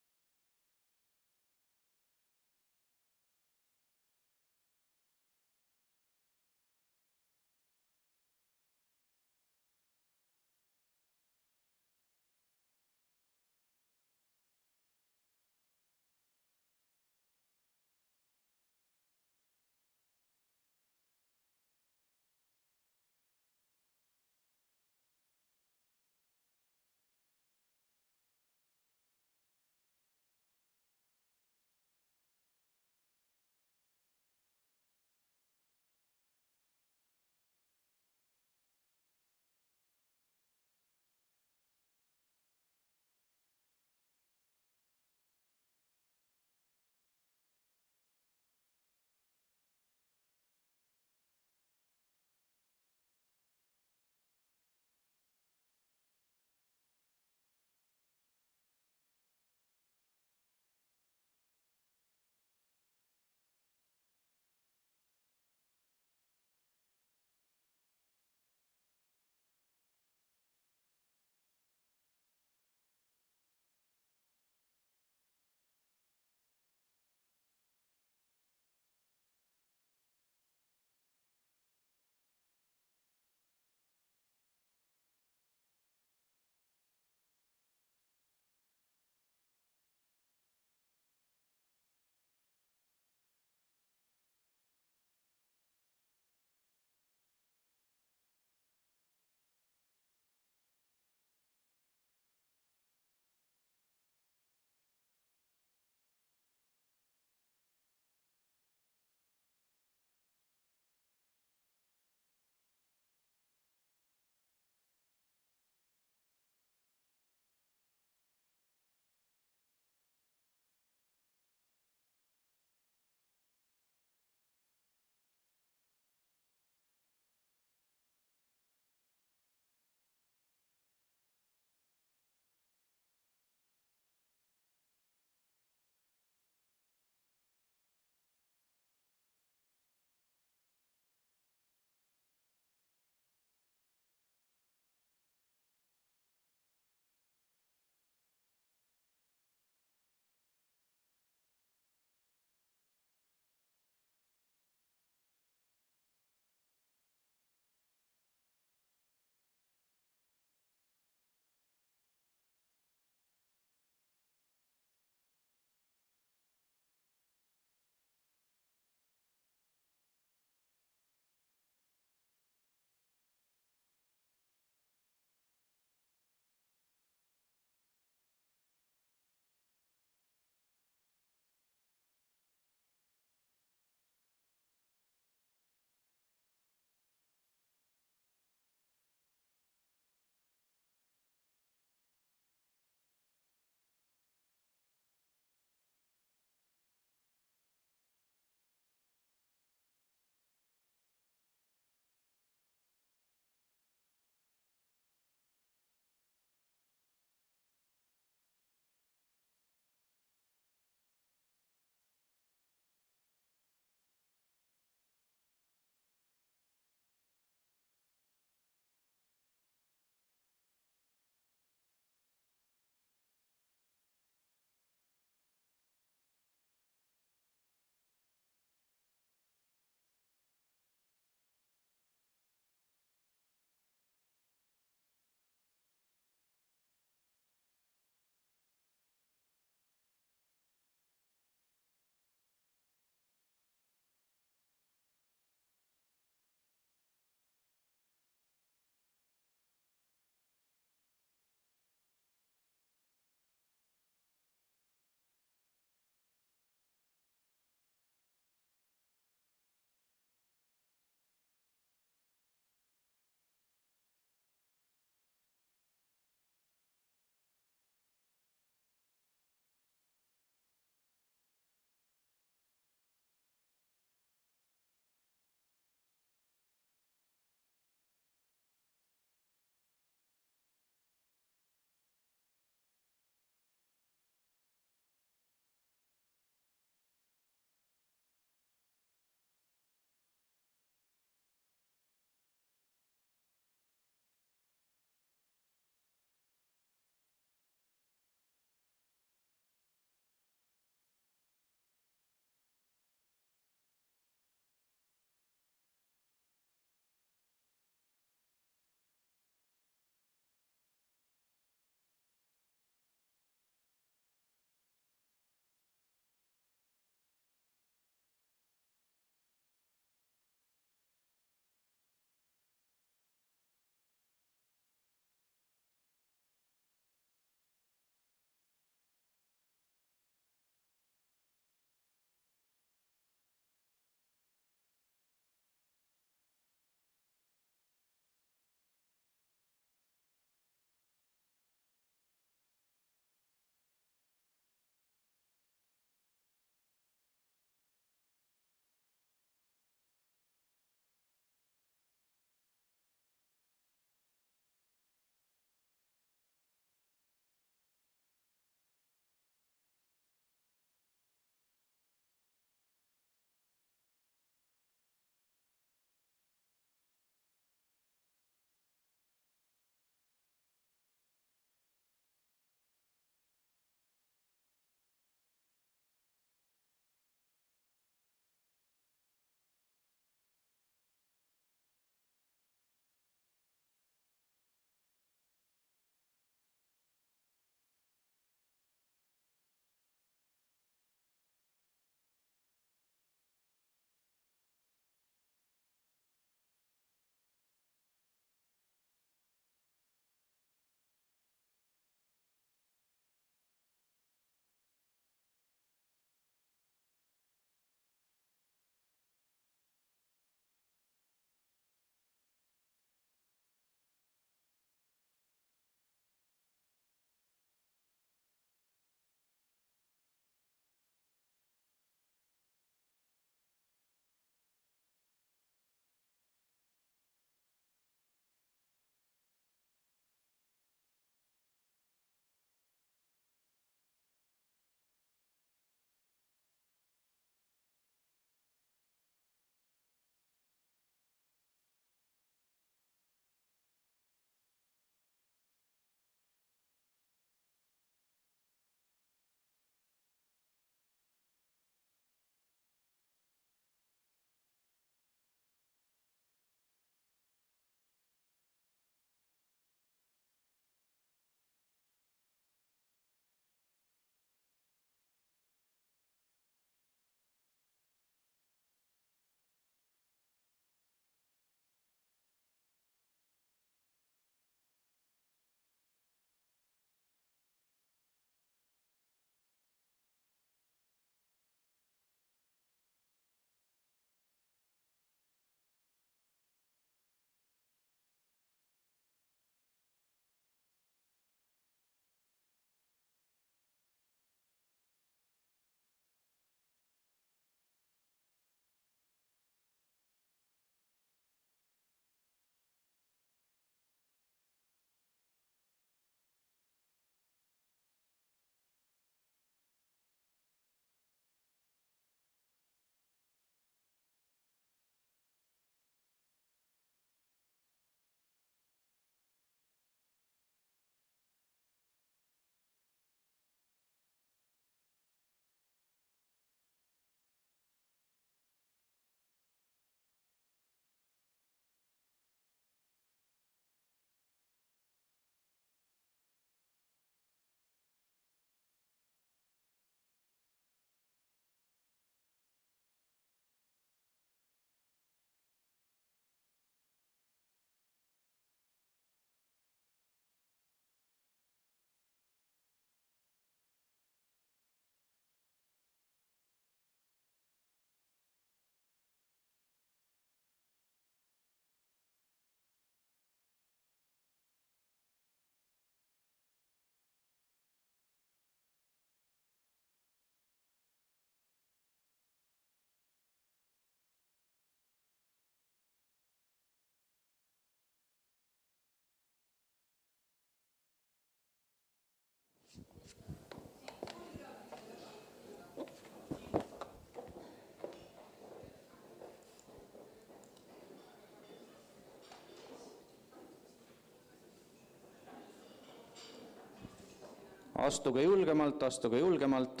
Astuge julgemalt, astuge julgemalt.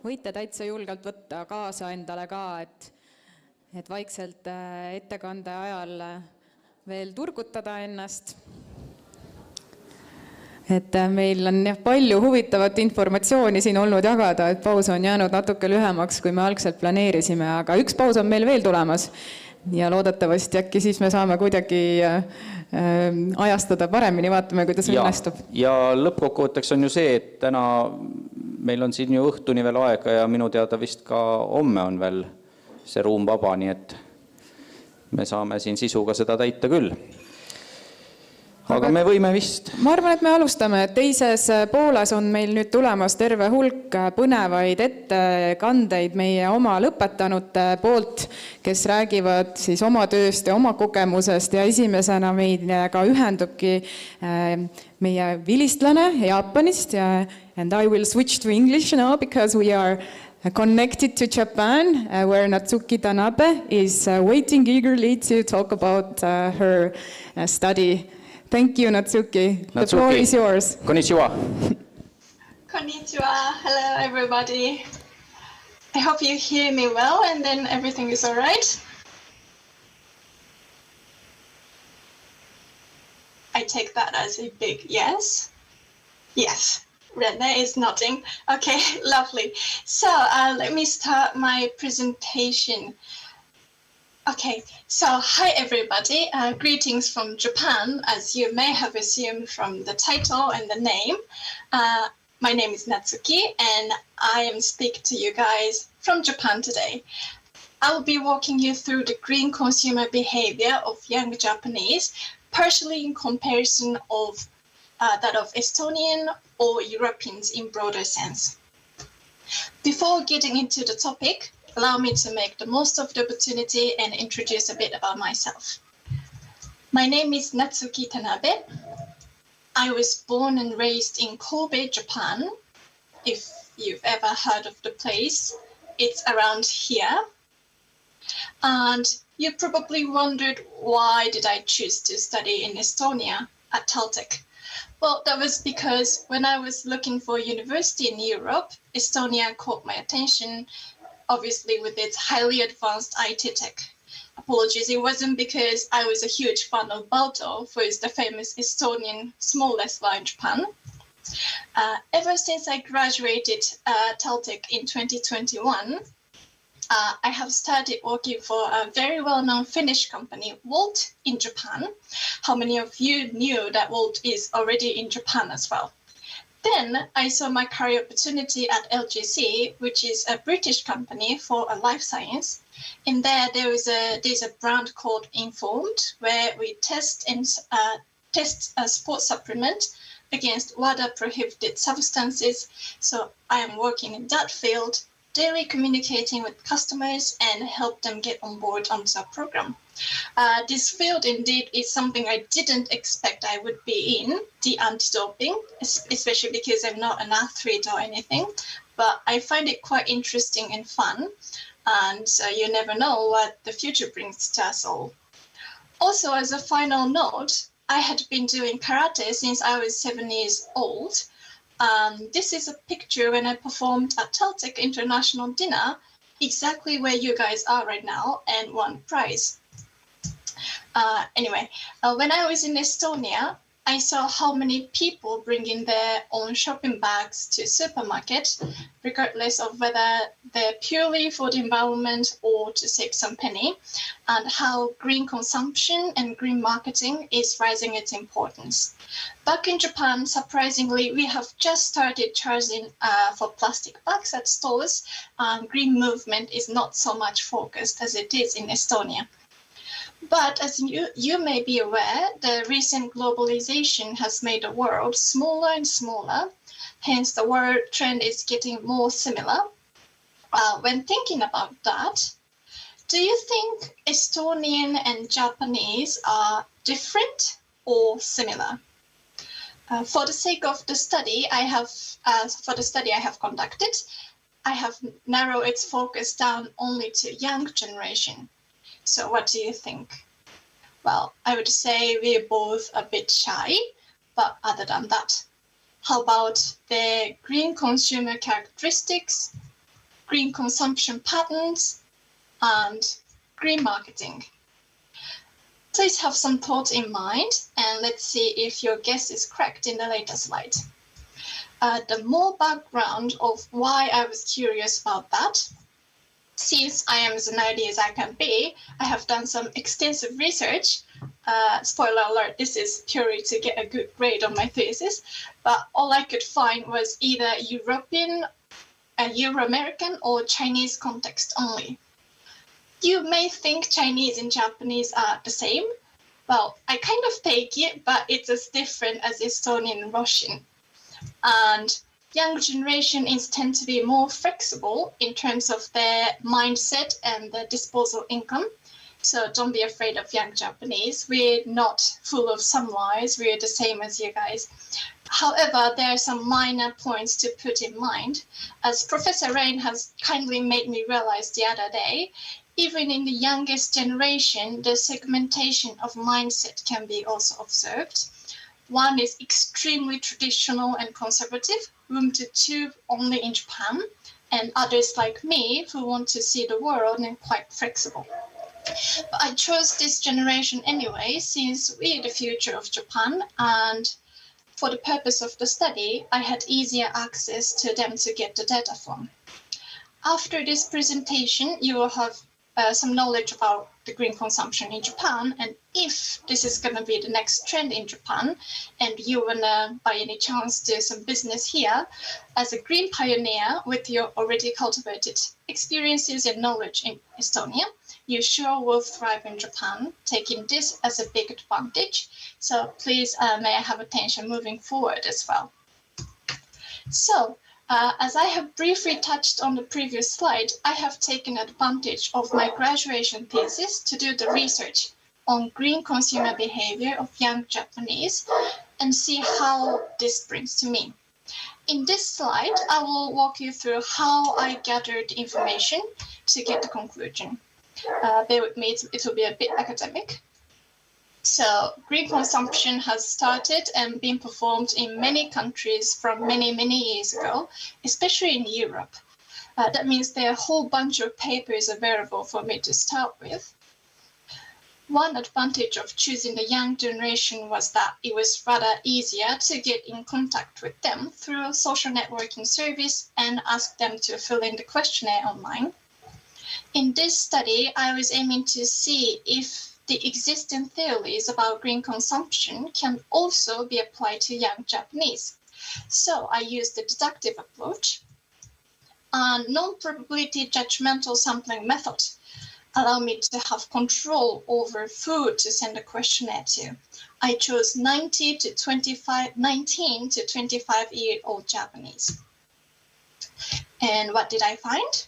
Võite täitsa julgelt võtta kaasa endale ka, et vaikselt ettekande ajal veel turgutada ennast. Et meil on palju huvitavat informatsiooni siin olnud jagada, et paus on jäänud natuke lühemaks, kui me algselt planeerisime, aga üks paus on meil veel tulemas ja loodetavasti äkki siis me saame kuidagi ajastada paremini, vaatame, kuidas õnnestub. Ja lõppkokkuvõtteks on ju see, et täna meil on siin ju õhtuni veel aega ja minu teada vist ka homme on veel see ruum vaba, nii et me saame siin sisuga seda täita küll. Aga me võime vist. Ma arvan, et me alustame. Teises pooles on meil nüüd tulemas terve hulk põnevaid ettekandeid meie oma lõpetanute poolt, kes räägivad siis oma tööst ja oma kogemusest ja esimesena meiega ühendubki meie vilistlane Jaapanist and I will switch to English now because we are connected to Japan where Natsuki Tanabe is waiting eagerly to talk about her study. Thank you, Natsuki. The floor is yours. Konnichiwa. Konnichiwa. Hello, everybody. I hope you hear me well and then everything is all right. I take that as a big yes. Yes. Rene is nodding. Okay, lovely. So let me start my presentation. Okay, so hi everybody, greetings from Japan, as you may have assumed from the title and the name. My name is Natsuki and I am speaking to you guys from Japan today. I will be walking you through the green consumer behavior of young Japanese, partially in comparison of that of Estonian or Europeans in broader sense. Before getting into the topic, allow me to make the most of the opportunity and introduce a bit about myself. My name is Natsuki Tanabe. I was born and raised in Kobe, Japan. If you've ever heard of the place, it's around here. And you probably wondered why did I choose to study in Estonia at Taltech. Well, that was because when I was looking for university in Europe, Estonia caught my attention, obviously with its highly advanced IT tech. Apologies, it wasn't because I was a huge fan of Balto, who is the famous Estonian smallest law in Japan. Ever since I graduated Taltech in 2021, I have started working for a very well-known Finnish company, Wolt, in Japan. How many of you knew that Wolt is already in Japan as well? Then I saw my career opportunity at LGC, which is a British company for a life science. In there's a brand called Informed, where we test a sports supplement against WADA prohibited substances. So I am working in that field, daily communicating with customers and help them get on board onto a program. This field indeed is something I didn't expect I would be in, the anti-doping, especially because I'm not an athlete or anything, but I find it quite interesting and fun, and you never know what the future brings to us all. Also, as a final note, I had been doing karate since I was 7 years old. This is a picture when I performed at Taltech International Dinner, exactly where you guys are right now, and won prize. Anyway, when I was in Estonia, I saw how many people bring in their own shopping bags to supermarket, regardless of whether they're purely for the environment or to save some penny, and how green consumption and green marketing is rising its importance. Back in Japan, surprisingly, we have just started charging for plastic bags at stores. Green movement is not so much focused as it is in Estonia. But as you may be aware, the recent globalization has made the world smaller and smaller. Hence, the world trend is getting more similar. When thinking about that, do you think Estonian and Japanese are different or similar? For the sake of the study I have conducted, I have narrowed its focus down only to young generation. So what do you think? Well, I would say we're both a bit shy, but other than that, how about the green consumer characteristics, green consumption patterns, and green marketing? Please have some thought in mind, and let's see if your guess is correct in the later slide. The more background of why I was curious about that. Since I am as nerdy as I can be, I have done some extensive research. Spoiler alert, this is purely to get a good grade on my thesis, but all I could find was either European, Euro-American or Chinese context only. You may think Chinese and Japanese are the same. Well, I kind of take it, but it's as different as Estonian and Russian. And young generation tend to be more flexible in terms of their mindset and their disposal income. So don't be afraid of young Japanese. We're not full of some lies. We're the same as you guys. However, there are some minor points to put in mind. As Professor Rein has kindly made me realize the other day, even in the youngest generation, the segmentation of mindset can be also observed. One is extremely traditional and conservative, room to two only in Japan, and others like me who want to see the world and quite flexible. But I chose this generation anyway, since we're the future of Japan, and for the purpose of the study, I had easier access to them to get the data from. After this presentation, you will have some knowledge about the green consumption in Japan, and if this is going to be the next trend in Japan and you want to by any chance do some business here, as a green pioneer with your already cultivated experiences and knowledge in Estonia, you sure will thrive in Japan, taking this as a big advantage. So please may I have attention moving forward as well. So as I have briefly touched on the previous slide, I have taken advantage of my graduation thesis to do the research on green consumer behavior of young Japanese and see how this brings to me. In this slide, I will walk you through how I gathered information to get the conclusion. Bear with me, it will be a bit academic. So green consumption has started and been performed in many countries from many years ago, especially in Europe. That means there are a whole bunch of papers available for me to start with. One advantage of choosing the young generation was that it was rather easier to get in contact with them through a social networking service and ask them to fill in the questionnaire online. In this study, I was aiming to see if the existing theories about green consumption can also be applied to young Japanese. So I used the deductive approach. A non-probability judgmental sampling method allow me to have control over food to send a questionnaire to. I chose 19 to 25-year-old Japanese. And what did I find?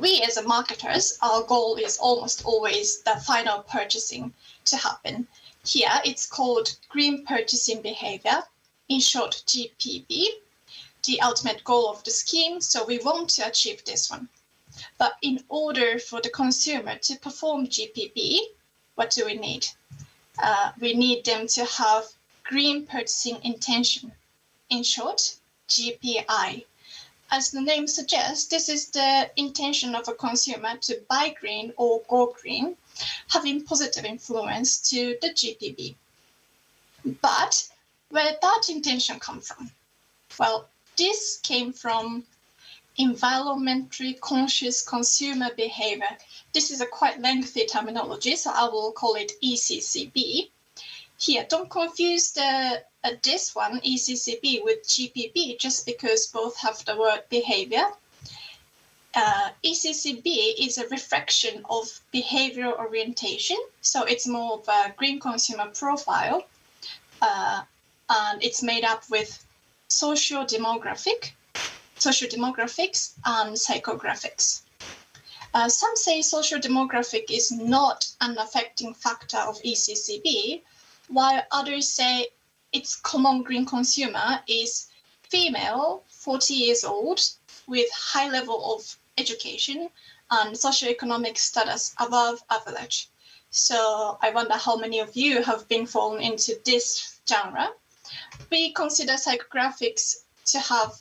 We as marketers, our goal is almost always the final purchasing to happen. Here it's called green purchasing behavior, in short GPB, the ultimate goal of the scheme, so we want to achieve this one. But in order for the consumer to perform GPB, what do we need? We need them to have green purchasing intention, in short GPI. As the name suggests, this is the intention of a consumer to buy green or go green, having positive influence to the GPB. But where did that intention come from? Well, this came from environmentally conscious consumer behavior. This is a quite lengthy terminology, so I will call it ECCB. Here, don't confuse this one, ECCB, with GPB, just because both have the word behavior. ECCB is a reflection of behavioral orientation, so it's more of a green consumer profile, and it's made up with socio-demographics and psychographics. Some say socio-demographic is not an affecting factor of ECCB, while others say its common green consumer is female, 40 years old, with high level of education and socioeconomic status above average. So I wonder how many of you have been fallen into this genre. We consider psychographics to have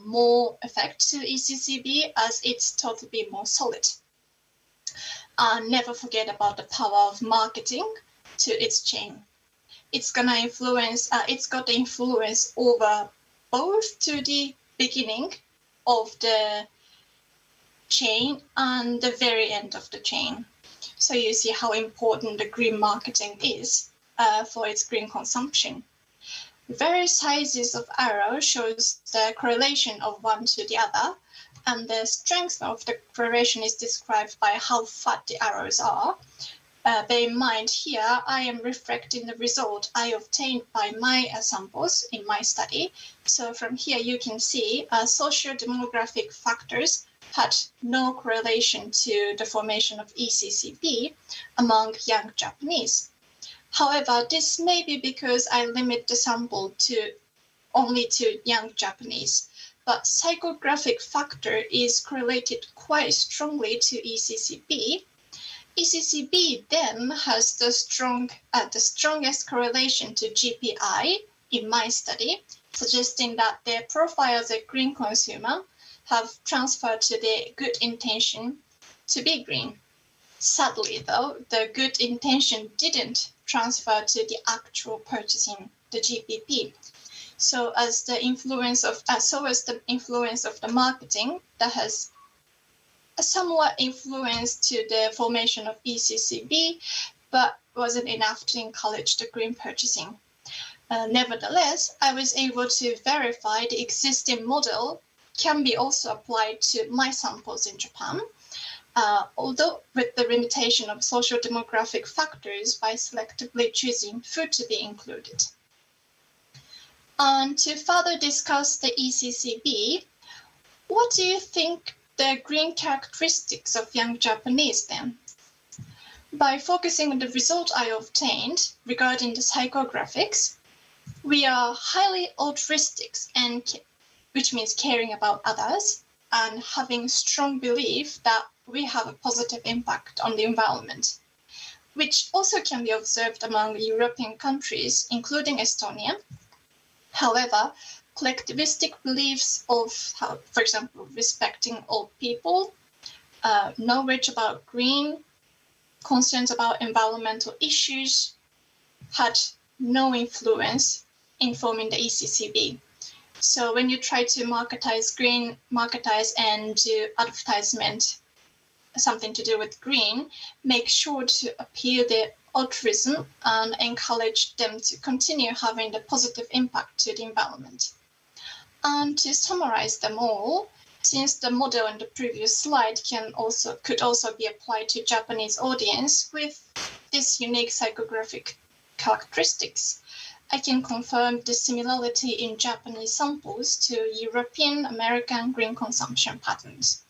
more effect to ECCB as it's totally more solid. And never forget about the power of marketing to its chain. It's gonna influence, it's got influence over both to the beginning of the chain and the very end of the chain. So you see how important the green marketing is for its green consumption. Various sizes of arrow shows the correlation of one to the other, and the strength of the correlation is described by how fat the arrows are. Bear in mind here, I am reflecting the result I obtained by my samples in my study. So from here you can see socio-demographic factors had no correlation to the formation of ECCB among young Japanese. However, this may be because I limit the sample to only to young Japanese, but psychographic factor is correlated quite strongly to ECCB. ECCB then has the strongest correlation to GPI in my study, suggesting that their profile as a green consumer have transferred to the good intention to be green. Sadly, though, the good intention didn't transfer to the actual purchasing, the GPP. So as the influence of the marketing that has a somewhat influence to the formation of ECCB, but wasn't enough to encourage the green purchasing. Nevertheless, I was able to verify the existing model can be also applied to my samples in Japan, although with the limitation of social demographic factors by selectively choosing food to be included. And to further discuss the ECCB, what do you think the green characteristics of young Japanese then? By focusing on the result I obtained regarding the psychographics, we are highly altruistic, and which means caring about others and having strong belief that we have a positive impact on the environment, which also can be observed among European countries, including Estonia. However, collectivistic beliefs of, for example, respecting old people, knowledge about green, concerns about environmental issues had no influence in forming the ECCB. So when you try to marketize green, and do advertisement, something to do with green, make sure to appeal the altruism and encourage them to continue having the positive impact to the environment. And to summarize them all, since the model in the previous slide could also be applied to Japanese audience with this unique psychographic characteristics, I can confirm the similarity in Japanese samples to European American green consumption patterns.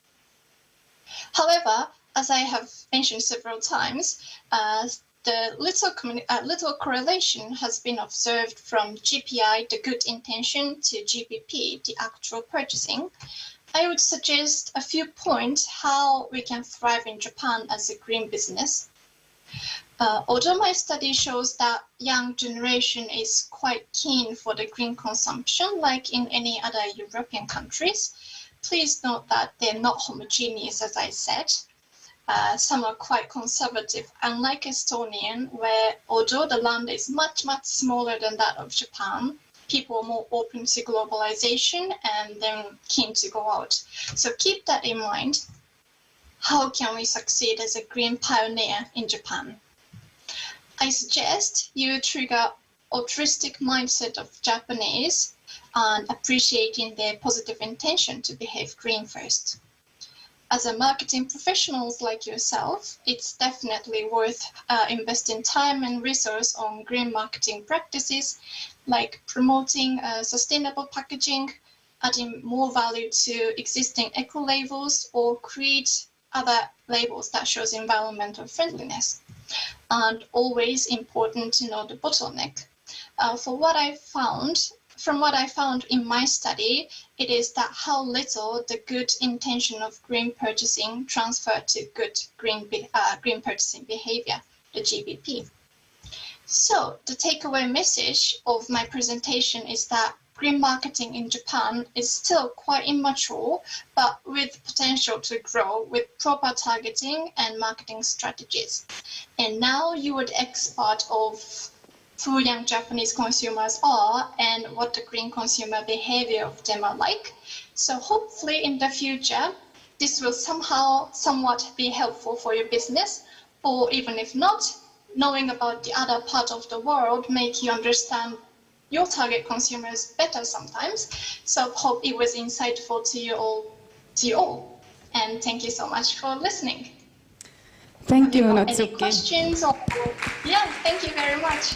However, as I have mentioned several times, the little correlation has been observed from GPI, the good intention, to GPP, the actual purchasing. I would suggest a few points how we can thrive in Japan as a green business. Although my study shows that young generation is quite keen for the green consumption, like in any other European countries, please note that they're not homogeneous, as I said. Some are quite conservative, unlike Estonian, where although the land is much, much smaller than that of Japan, people are more open to globalization and then keen to go out. So keep that in mind. How can we succeed as a green pioneer in Japan? I suggest you trigger altruistic mindset of Japanese and appreciating their positive intention to behave green first. As a marketing professionals like yourself, it's definitely worth investing time and resource on green marketing practices, like promoting sustainable packaging, adding more value to existing eco labels, or create other labels that shows environmental friendliness. And always important to know the bottleneck. For what I found, from what I found in my study, it is that how little the good intention of green purchasing transferred to good green purchasing behavior, the GBP. So the takeaway message of my presentation is that green marketing in Japan is still quite immature, but with potential to grow with proper targeting and marketing strategies. And now you are the expert of who young Japanese consumers are and what the green consumer behavior of them are like. So hopefully in the future, this will somewhat be helpful for your business, or even if not, knowing about the other part of the world make you understand your target consumers better sometimes. So hope it was insightful to you all. And thank you so much for listening. Thank you, Any Natsuki. questions? Yeah, thank you very much.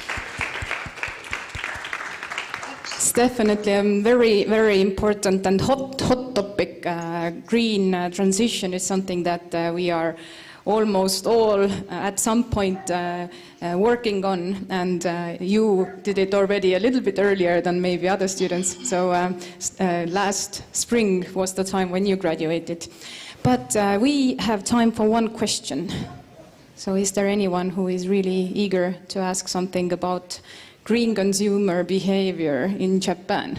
It's definitely a very, very important and hot topic. Green transition is something that we are almost all at some point working on, and you did it already a little bit earlier than maybe other students. So last spring was the time when you graduated. But we have time for one question. So is there anyone who is really eager to ask something about green consumer behavior in Japan?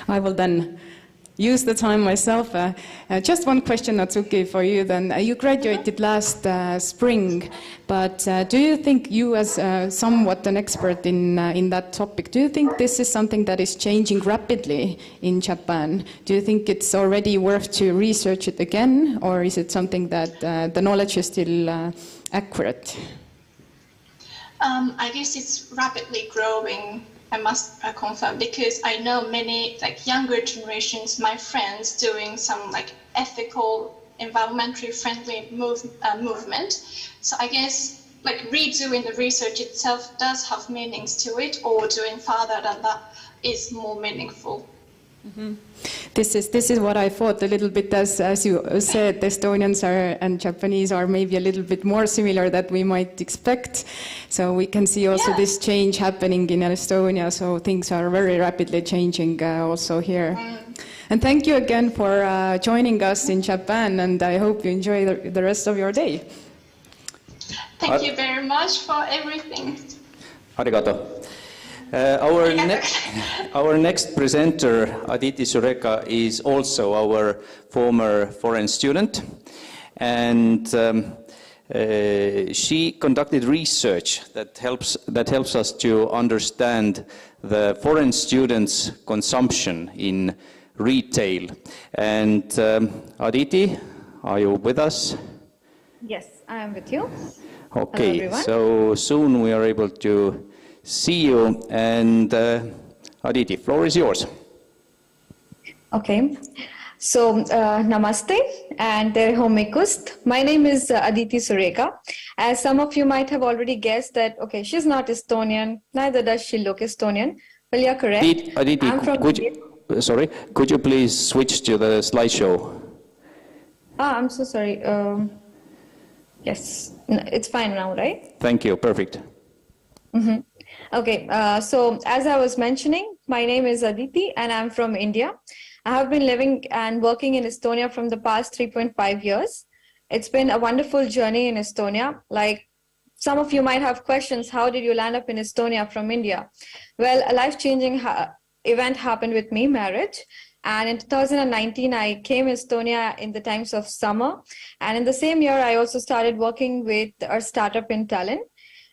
I will then use the time myself. Just one question, Natsuki, for you then. You graduated last spring, but do you think you, as somewhat an expert in that topic, do you think this is something that is changing rapidly in Japan? Do you think it's already worth to research it again, or is it something that the knowledge is still accurate? I guess it's rapidly growing, I must confirm, because I know many younger generations, my friends, doing some ethical, environmentally friendly movement. So I guess redoing the research itself does have meanings to it, or doing further than that is more meaningful. Mm-hmm. This is what I thought a little bit, as you said, Estonians and Japanese are maybe a little bit more similar than we might expect. So we can see also this change happening in Estonia, so things are very rapidly changing also here. And thank you again for joining us in Japan, and I hope you enjoy the rest of your day. Thank you very much for everything. Arigato. Our next presenter, Aditi Sureka, is also our former foreign student, and she conducted research that helps us to understand the foreign students' consumption in retail. And Aditi, are you with us? Yes, I am with you. Okay, hello, so soon we are able to see you, and Aditi, floor is yours. Okay, so namaste and tere hommikust. My name is Aditi Sureka. As some of you might have already guessed that, okay, she's not Estonian, neither does she look Estonian. Well, you're correct. Aditi, could you please switch to the slideshow? I'm so sorry. Yes, it's fine now, right? Thank you, perfect. Mm-hmm. Okay, so as I was mentioning, my name is Aditi and I'm from India. I have been living and working in Estonia from the past 3.5 years. It's been a wonderful journey in Estonia. Like some of you might have questions, how did you land up in Estonia from India? Well, a life-changing event happened with me, marriage. And in 2019, I came to Estonia in the times of summer. And in the same year, I also started working with a startup in Tallinn.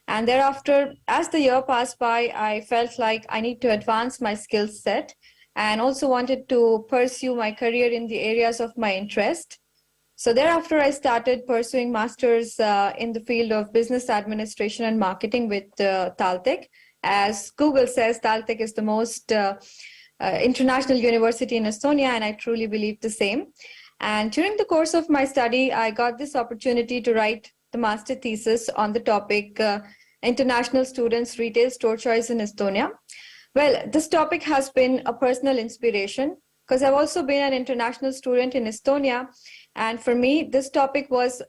And thereafter, as the year passed by, I felt like I need to advance my skill set and also wanted to pursue my career in the areas of my interest. So thereafter, I started pursuing masters in the field of business administration and marketing with Taltech. As Google says, Taltech is the most international university in Estonia, and I truly believe the same. And during the course of my study, I got this opportunity to write the master thesis on the topic International Students Retail Store Choice in Estonia. Well, this topic has been a personal inspiration because I've also been an international student in Estonia. And for me, this topic was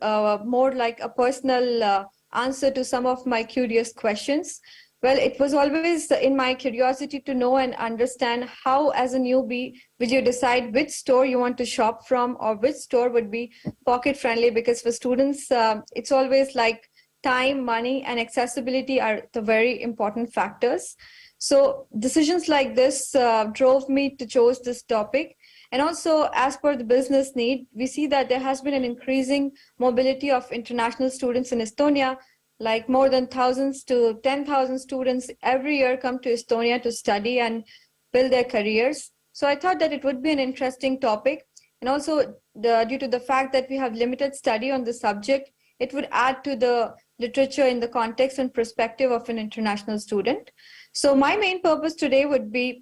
more like a personal answer to some of my curious questions. Well, it was always in my curiosity to know and understand how, as a newbie, will you decide which store you want to shop from or which store would be pocket friendly, because for students, it's always like time, money, and accessibility are the very important factors. So decisions like this drove me to choose this topic. And also, as per the business need, we see that there has been an increasing mobility of international students in Estonia. Like more than thousands to 10,000 students every year come to Estonia to study and build their careers. So I thought that it would be an interesting topic. And also, due to the fact that we have limited study on the subject, it would add to the literature in the context and perspective of an international student. So my main purpose today would be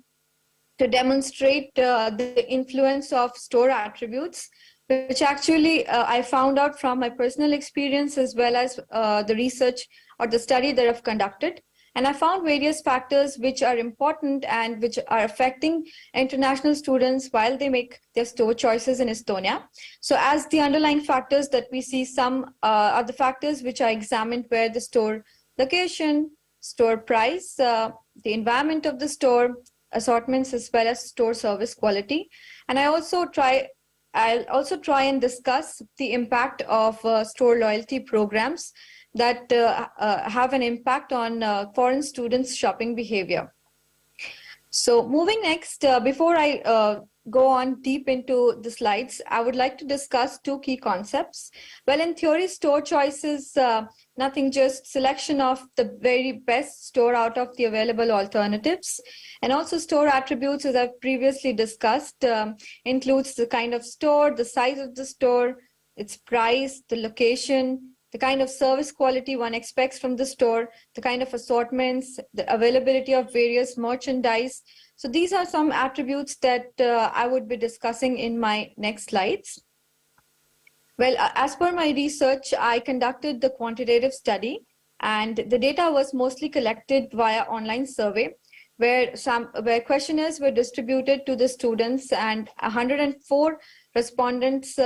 to demonstrate the influence of store attributes, which actually I found out from my personal experience as well as the research or the study that I've conducted. And I found various factors which are important and which are affecting international students while they make their store choices in Estonia. So as the underlying factors that we see, some are the factors which are examined, where the store location, store price, the environment of the store, assortments, as well as store service quality. And I'll also try and discuss the impact of store loyalty programs that have an impact on foreign students' shopping behavior. So moving next, before I go on deep into the slides, I would like to discuss two key concepts. Well, in theory, store choice is nothing just selection of the very best store out of the available alternatives. And also store attributes, as I've previously discussed, includes the kind of store, the size of the store, its price, the location, the kind of service quality one expects from the store, the kind of assortments, the availability of various merchandise. So these are some attributes that I would be discussing in my next slides. Well, as per my research, I conducted the quantitative study, and the data was mostly collected via online survey, where questionnaires were distributed to the students, and 104 respondents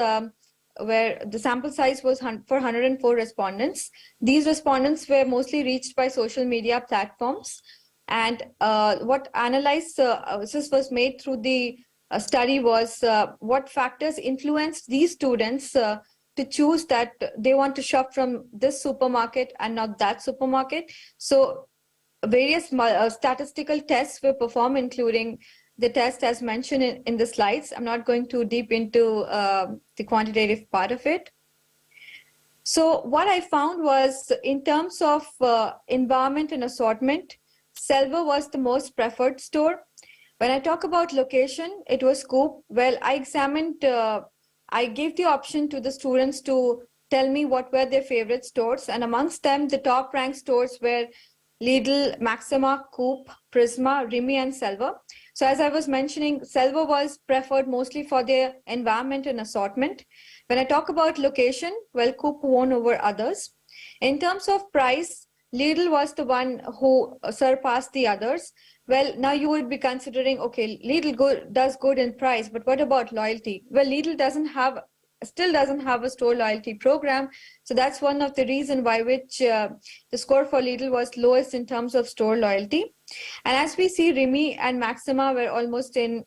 where the sample size was for 104 respondents. These respondents were mostly reached by social media platforms. And what analysis was made through the study was what factors influenced these students to choose that they want to shop from this supermarket and not that supermarket. So various statistical tests were performed, including the test as mentioned in the slides. I'm not going too deep into the quantitative part of it. So what I found was, in terms of environment and assortment, Selva was the most preferred store. When I talk about location, it was Coop. Well, I gave the option to the students to tell me what were their favorite stores. And amongst them, the top ranked stores were Lidl, Maxima, Coop, Prisma, Rimi, and Selva. So as I was mentioning, Selva was preferred mostly for their environment and assortment. When I talk about location, well, Coop won over others. In terms of price, Lidl was the one who surpassed the others. Well, now you would be considering, okay, Lidl does good in price, but what about loyalty? Well, Lidl still doesn't have a store loyalty program. So that's one of the reasons why the score for Lidl was lowest in terms of store loyalty. And as we see, Rimi and Maxima were almost in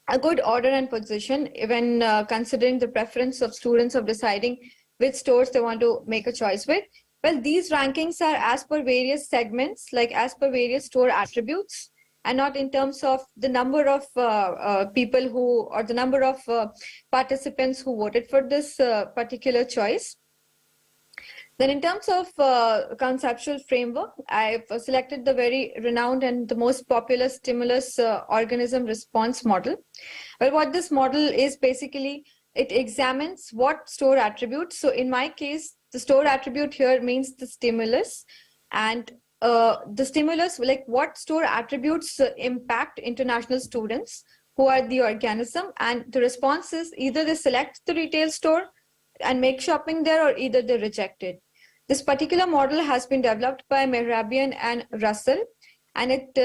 a good order and position when considering the preference of students of deciding which stores they want to make a choice with. Well, these rankings are as per various segments, like as per various store attributes, and not in terms of the number of people or the number of participants who voted for this particular choice. Then in terms of conceptual framework, I've selected the very renowned and the most popular stimulus organism response model. Well, what this model is basically, it examines what store attributes. So in my case, the store attribute here means the stimulus, and the stimulus, like what store attributes impact international students who are the organism, and the response is either they select the retail store and make shopping there, or either they reject it. This particular model has been developed by Mehrabian and Russell, and it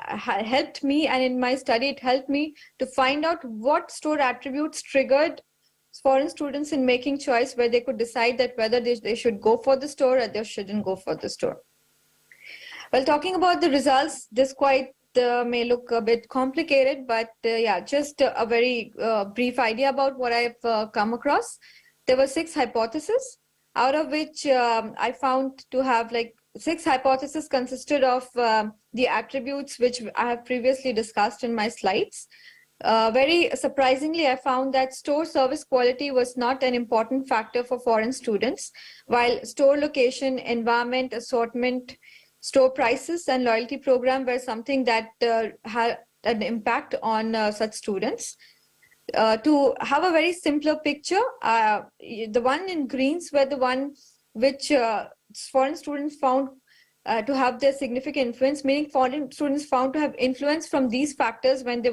helped me, and in my study it helped me to find out what store attributes triggered foreign students in making choice where they could decide that whether they should go for the store or they shouldn't go for the store. Well, talking about the results, this quite may look a bit complicated, but yeah, just a very brief idea about what I've come across. There were 6 hypotheses, out of which I found to have like 6 hypotheses consisted of the attributes which I have previously discussed in my slides. Very surprisingly, I found that store service quality was not an important factor for foreign students, while store location, environment, assortment, store prices, and loyalty program were something that had an impact on such students. To have a very simpler picture, the one in greens were the one which foreign students found to have their significant influence, meaning foreign students found to have influence from these factors when they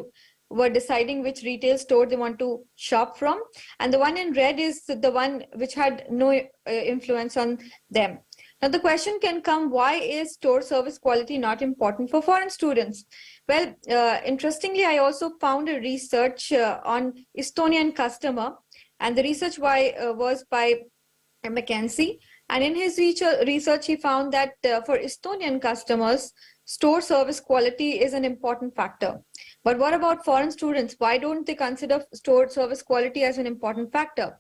were deciding which retail store they want to shop from. And the one in red is the one which had no influence on them. Now the question can come, why is store service quality not important for foreign students? Well, interestingly, I also found a research on Estonian customer, and the research was by McKenzie. And in his research, he found that for Estonian customers, store service quality is an important factor. But what about foreign students? Why don't they consider store service quality as an important factor?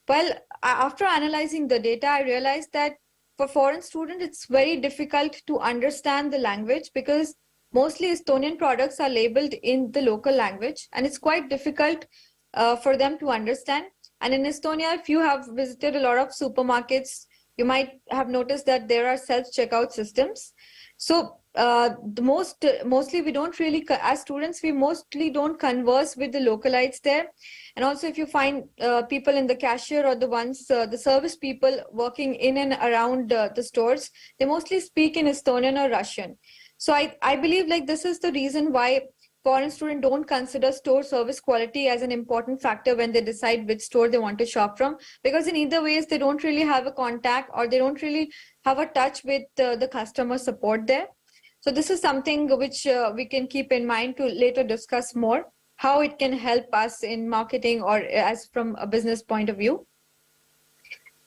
Well, after analyzing the data, I realized that for foreign students, it's very difficult to understand the language because mostly Estonian products are labeled in the local language, and it's quite difficult for them to understand. And in Estonia, if you have visited a lot of supermarkets, you might have noticed that there are self-checkout systems. So mostly we don't really, as students, we mostly don't converse with the localites there. And also if you find people in the cashier or the service people working in and around the stores, they mostly speak in Estonian or Russian. So I believe like this is the reason why foreign students don't consider store service quality as an important factor when they decide which store they want to shop from, because in either ways they don't really have a contact or they don't really have a touch with the customer support there. So this is something which we can keep in mind to later discuss more, how it can help us in marketing or as from a business point of view.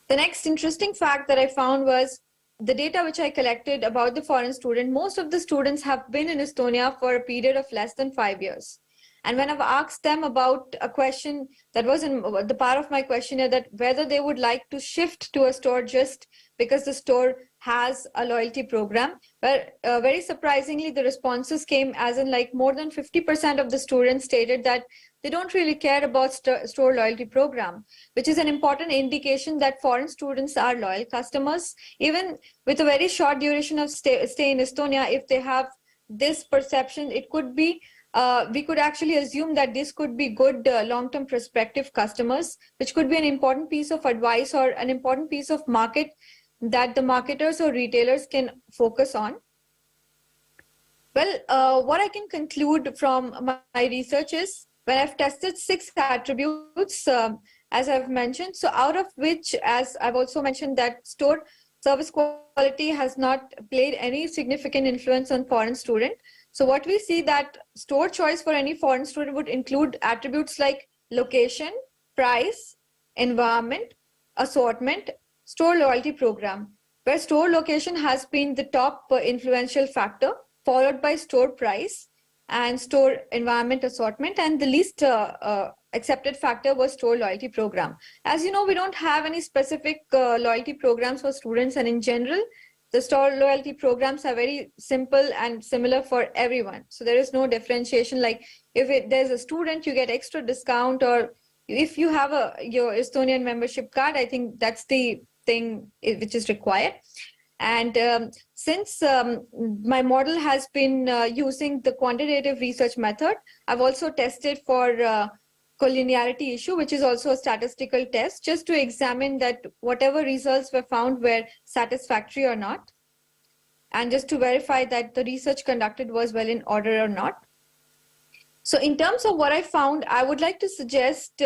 The next interesting fact that I found was the data which I collected about the foreign student. Most of the students have been in Estonia for a period of less than 5 years. And when I've asked them about a question that was in the part of my questionnaire, that whether they would like to shift to a store just because the store has a loyalty program, but very surprisingly, the responses came as in like more than 50% of the students stated that they don't really care about store loyalty program, which is an important indication that foreign students are loyal customers. Even with a very short duration of stay in Estonia, if they have this perception, it could be, we could actually assume that this could be good long-term prospective customers, which could be an important piece of advice or an important piece of market that the marketers or retailers can focus on. Well, what I can conclude from my research is, when I've tested 6 attributes, as I've mentioned, so out of which, as I've also mentioned, that store service quality has not played any significant influence on foreign student. So what we see that store choice for any foreign student would include attributes like location, price, environment, assortment, store loyalty program, where store location has been the top influential factor, followed by store price and store environment assortment, and the least accepted factor was store loyalty program. As you know, we don't have any specific loyalty programs for students, and in general, the store loyalty programs are very simple and similar for everyone. So there is no differentiation, like if there's a student, you get extra discount, or if you have your Estonian membership card, I think that's the thing which is required. And since my model has been using the quantitative research method, I've also tested for collinearity issue, which is also a statistical test, just to examine that whatever results were found were satisfactory or not, and just to verify that the research conducted was well in order or not. So in terms of what I found, I would like to suggest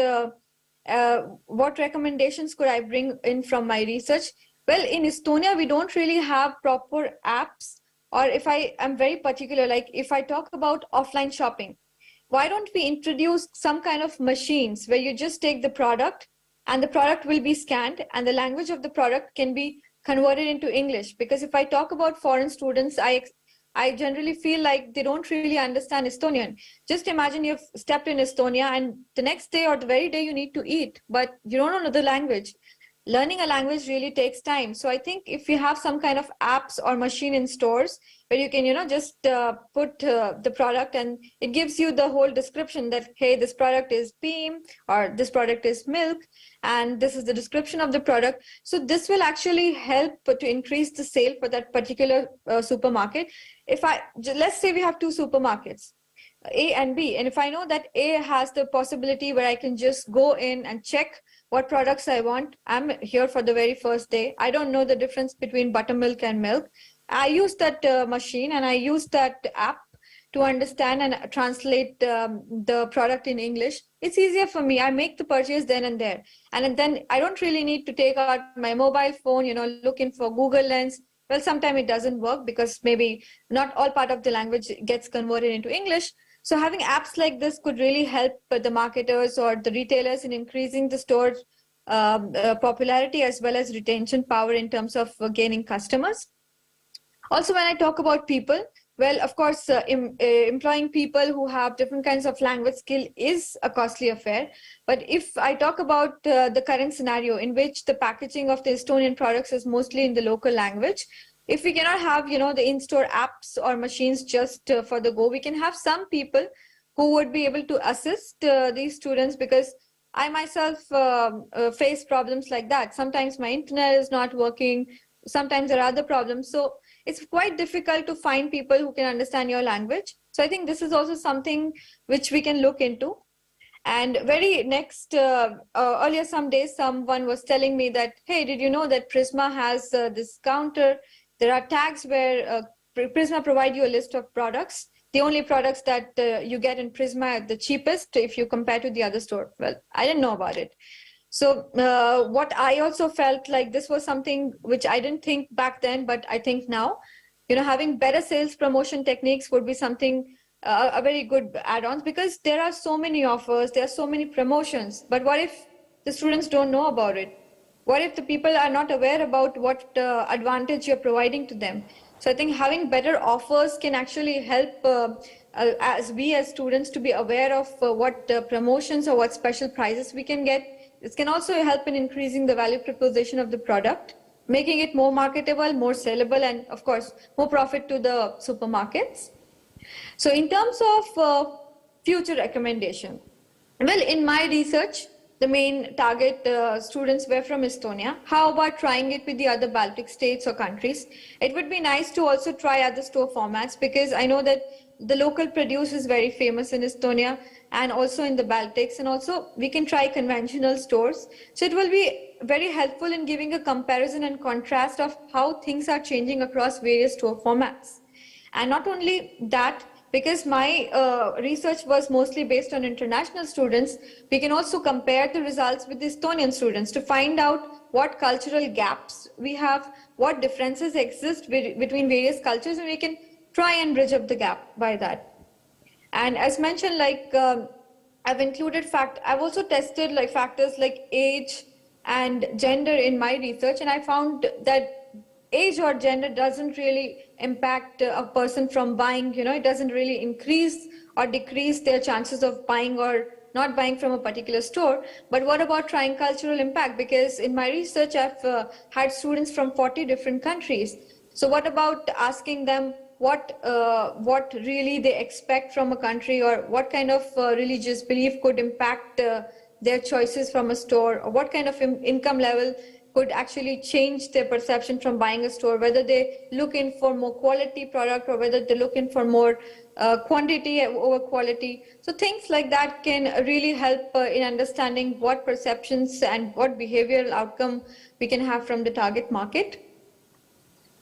what recommendations could I bring in from my research. Well, in Estonia, we don't really have proper apps, or if I am very particular, like if I talk about offline shopping, why don't we introduce some kind of machines where you just take the product and the product will be scanned, and the language of the product can be converted into English. Because if I talk about foreign students, I generally feel like they don't really understand Estonian. Just imagine you've stepped in Estonia and the next day or the very day you need to eat, but you don't know the language. Learning a language really takes time. So I think if you have some kind of apps or machine in stores where you can, just put the product, and it gives you the whole description that, hey, this product is beam, or this product is milk, and this is the description of the product. So this will actually help to increase the sale for that particular supermarket. Let's say we have two supermarkets, A and B, and if I know that A has the possibility where I can just go in and check what products I want. I'm here for the very first day. I don't know the difference between buttermilk and milk. I use that machine, and I use that app to understand and translate the product in English. It's easier for me. I make the purchase then and there. And then I don't really need to take out my mobile phone, looking for Google Lens. Well, sometimes it doesn't work because maybe not all part of the language gets converted into English. So having apps like this could really help the marketers or the retailers in increasing the store's popularity as well as retention power in terms of gaining customers. Also, when I talk about people, well, of course, employing people who have different kinds of language skill is a costly affair. But if I talk about the current scenario in which the packaging of the Estonian products is mostly in the local language, if we cannot have, the in-store apps or machines just for the go, we can have some people who would be able to assist these students, because I myself face problems like that. Sometimes my internet is not working. Sometimes there are other problems. So it's quite difficult to find people who can understand your language. So I think this is also something which we can look into. And very next, earlier some days, someone was telling me that, hey, did you know that Prisma has this counter? There are tags where Prisma provide you a list of products, the only products that you get in Prisma at the cheapest if you compare to the other store. Well, I didn't know about it. So what I also felt like this was something which I didn't think back then, but I think now, having better sales promotion techniques would be something, a very good add-ons, because there are so many offers, there are so many promotions. But what if the students don't know about it? What if the people are not aware about what advantage you're providing to them? So I think having better offers can actually help as students to be aware of what promotions or what special prizes we can get. This can also help in increasing the value proposition of the product, making it more marketable, more sellable, and of course, more profit to the supermarkets. So in terms of future recommendation, well, in my research, the main target students were from Estonia. How about trying it with the other Baltic states or countries? It would be nice to also try other store formats, because I know that the local produce is very famous in Estonia and also in the Baltics, and also we can try conventional stores. So it will be very helpful in giving a comparison and contrast of how things are changing across various store formats. And not only that, because my research was mostly based on international students, we can also compare the results with the Estonian students to find out what cultural gaps we have, what differences exist between various cultures, and we can try and bridge up the gap by that. And as mentioned, I've included I've also tested factors like age and gender in my research, and I found that age or gender doesn't really impact a person from buying, it doesn't really increase or decrease their chances of buying or not buying from a particular store. But what about trying cultural impact? Because in my research, I've had students from 40 different countries. So what about asking them what really they expect from a country, or what kind of religious belief could impact their choices from a store, or what kind of income level could actually change their perception from buying a store, whether they look in for more quality product or whether they look in for more quantity over quality. So things like that can really help in understanding what perceptions and what behavioral outcome we can have from the target market.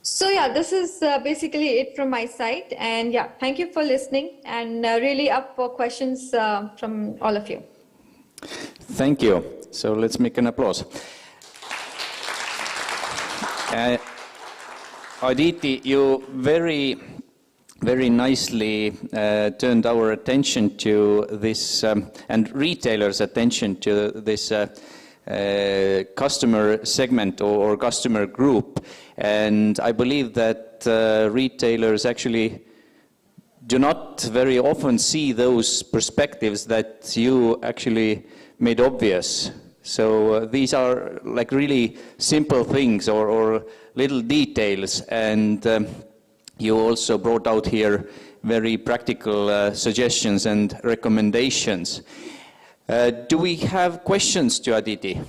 So yeah, this is basically it from my side. And yeah, thank you for listening, and really up for questions from all of you. Thank you. So let's make an applause. Aditi, you very nicely turned our attention to this and retailers' attention to this customer segment or customer group. And I believe that retailers actually do not very often see those perspectives that you actually made obvious. So these are like really simple things or little details, and you also brought out here very practical suggestions and recommendations. Do we have questions to Aditi?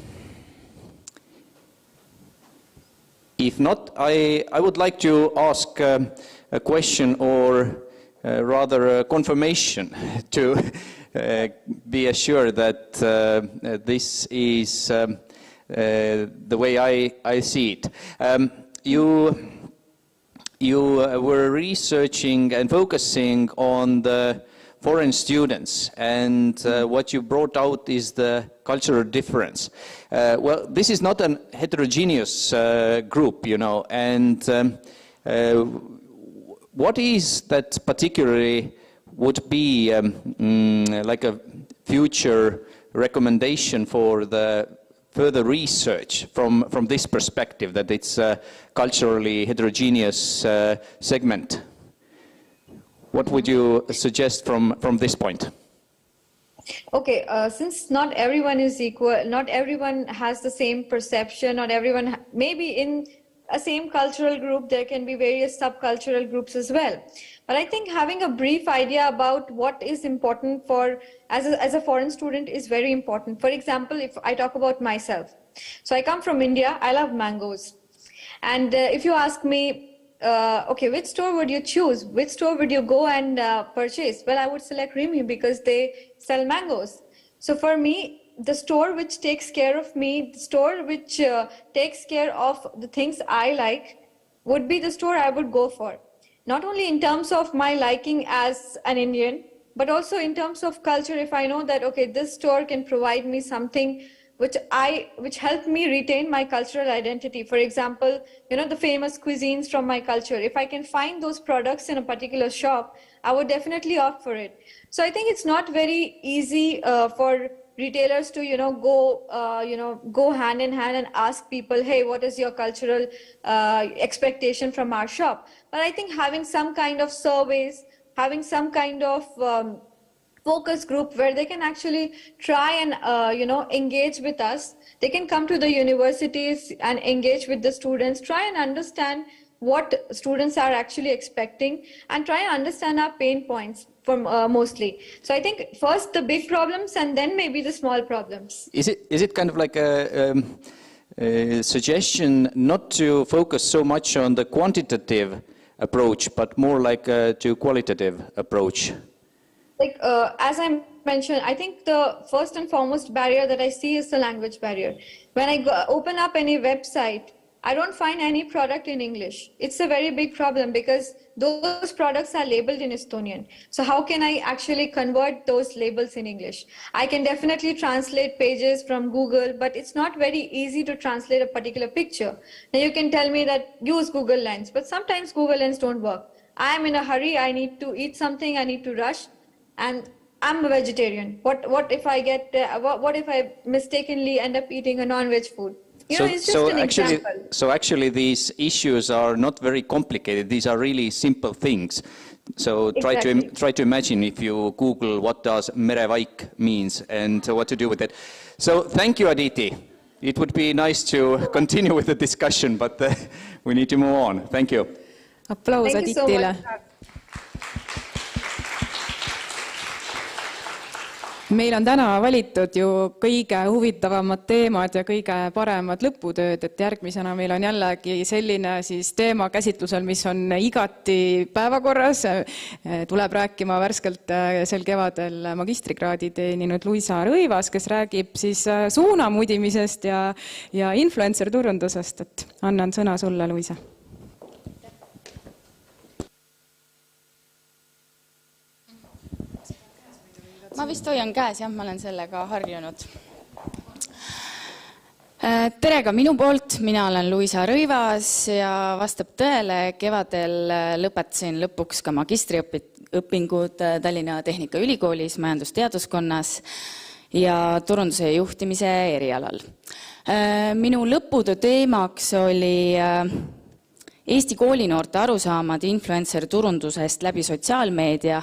If not, I would like to ask a question or rather a confirmation to be assured that this is the way I see it. You were researching and focusing on the foreign students, and what you brought out is the cultural difference. Well, this is not a heterogeneous group, you know, and what is that particularly would be like a future recommendation for the further research from this perspective, that it's a culturally heterogeneous segment? What would you suggest from this point? Okay, since not everyone is equal, not everyone has the same perception, not everyone, maybe in a same cultural group, there can be various subcultural groups as well. But I think having a brief idea about what is important for, as a foreign student is very important. For example, if I talk about myself. So I come from India, I love mangoes. And if you ask me, okay, which store would you choose? Which store would you go and purchase? Well, I would select Rimi because they sell mangoes. So for me, the store which takes care of me, the store which takes care of the things I like would be the store I would go for. Not only in terms of my liking as an Indian, but also in terms of culture. If I know that, okay, this store can provide me something which helped me retain my cultural identity. For example, you know, the famous cuisines from my culture. If I can find those products in a particular shop, I would definitely opt for it. So I think it's not very easy for retailers to, go hand in hand and ask people, hey, what is your cultural expectation from our shop? But I think having some kind of surveys, having some kind of focus group where they can actually try and, engage with us. They can come to the universities and engage with the students, try and understand what students are actually expecting and try and understand our pain points from mostly. So I think first the big problems and then maybe the small problems. Is it kind of like a suggestion not to focus so much on the quantitative approach, but more like to qualitative approach? Like, as I mentioned, I think the first and foremost barrier that I see is the language barrier. When I open up any website, I don't find any product in English. It's a very big problem because those products are labeled in Estonian. So how can I actually convert those labels in English? I can definitely translate pages from Google, but it's not very easy to translate a particular picture. Now you can tell me that use Google Lens, but sometimes Google Lens don't work. I'm in a hurry, I need to eat something, I need to rush. And I'm a vegetarian. What if I get? What if I mistakenly end up eating a non-veg food? You know, it's just an example. So actually, these issues are not very complicated. These are really simple things. So Exactly. try to imagine if you Google what does merevaik means and what to do with it. So thank you, Aditi. It would be nice to continue with the discussion, but we need to move on. Thank you. Applaus Thank you so Aditile. much. Meil on täna valitud ju kõige huvitavamad teemad ja kõige paremad lõputööd, et järgmisena meil on jällegi selline siis teema käsitlusel, mis on igati päevakorras. Tuleb rääkima värskelt sel kevadel magistrikraadi teeninud Luisa Rõivas, kes räägib siis suunamudimisest ja influencer turundusest, et annan sõna sulle, Luisa. Ma vist hoian käes, jah, ma olen sellega harjunud. Tere ka minu poolt, mina olen Luisa Rõivas ja vastab tõele, kevadel lõpetasin lõpuks ka magistriõpingud Tallinna Tehnikaülikoolis majandusteaduskonnas ja turunduse juhtimise erialal. Minu lõputöö teemaks oli Eesti koolinoorte arusaamad influencer turundusest läbi sotsiaalmeedia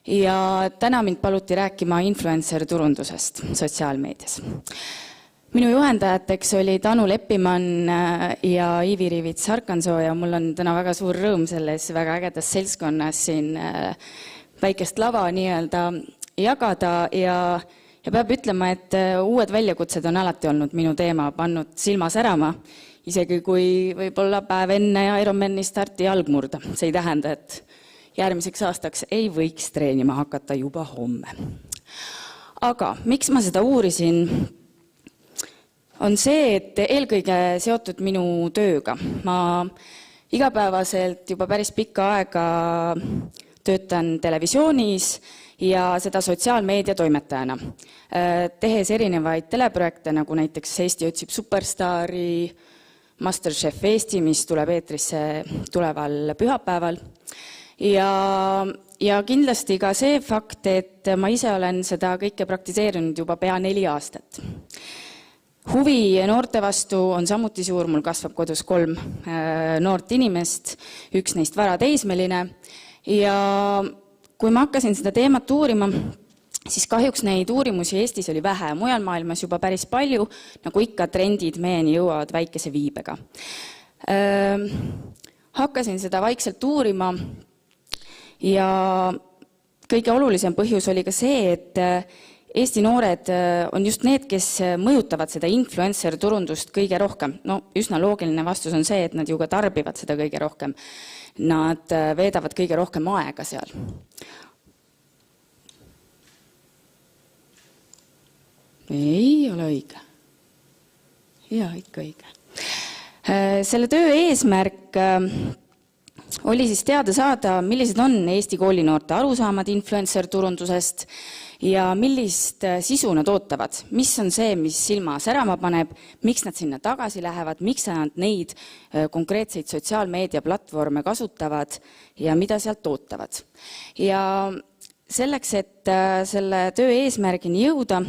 ja täna mind paluti rääkima influencer turundusest sotsiaalmeedias. Minu juhendajateks olid Anu Leppiman ja Iivi Riivits-Arkonsuo ja mul on täna väga suur rõõm selles väga ägedas seltskonnas siin väikest lava nii-öelda jagada ja peab ütlema, et uued väljakutsed on alati olnud minu teema, pannud silma särama, isegi kui võib-olla päev enne Ironmani starti jalg murda. See ei tähenda, et järgmiseks aastaks ei võiks treenima hakata juba homme. Aga miks ma seda uurisin? On see, et eelkõige seotud minu tööga. Ma igapäevaselt juba päris pikka aega töötan televisioonis ja seda sotsiaalmeedia toimetajana, tehes erinevaid teleprojekte, nagu näiteks Eesti otsib superstaari, Masterchef Eesti, mis tuleb eetrisse tuleval pühapäeval. Ja kindlasti ka see fakt, et ma ise olen seda kõike praktiseerinud juba pea 4 aastat. Huvi noorte vastu on samuti suur, mul kasvab kodus 3 noort inimest, üks neist varateismeline ja kui ma hakkasin seda teemat uurima, siis kahjuks neid uurimusi Eestis oli vähe, mujal maailmas juba päris palju, nagu ikka trendid meieni jõuavad väikese viibega. Hakkasin seda vaikselt uurima ja kõige olulisem põhjus oli ka see, et Eesti noored on just need, kes mõjutavad seda influencer turundust kõige rohkem. No, üsna loogiline vastus on see, et nad ju ka tarbivad seda kõige rohkem. Nad veedavad kõige rohkem aega seal. Ei ole õige. Ja, ikka õige. Selle töö eesmärk oli siis teada saada, millised on Eesti koolinoorte arusaamad influencer turundusest ja millist sisu nad ootavad, mis on see, mis silma särama paneb, miks nad sinna tagasi lähevad, miks nad neid konkreetseid sotsiaalmeedia platvorme kasutavad ja mida sealt ootavad. Ja selleks, et selle töö eesmärgini jõuda,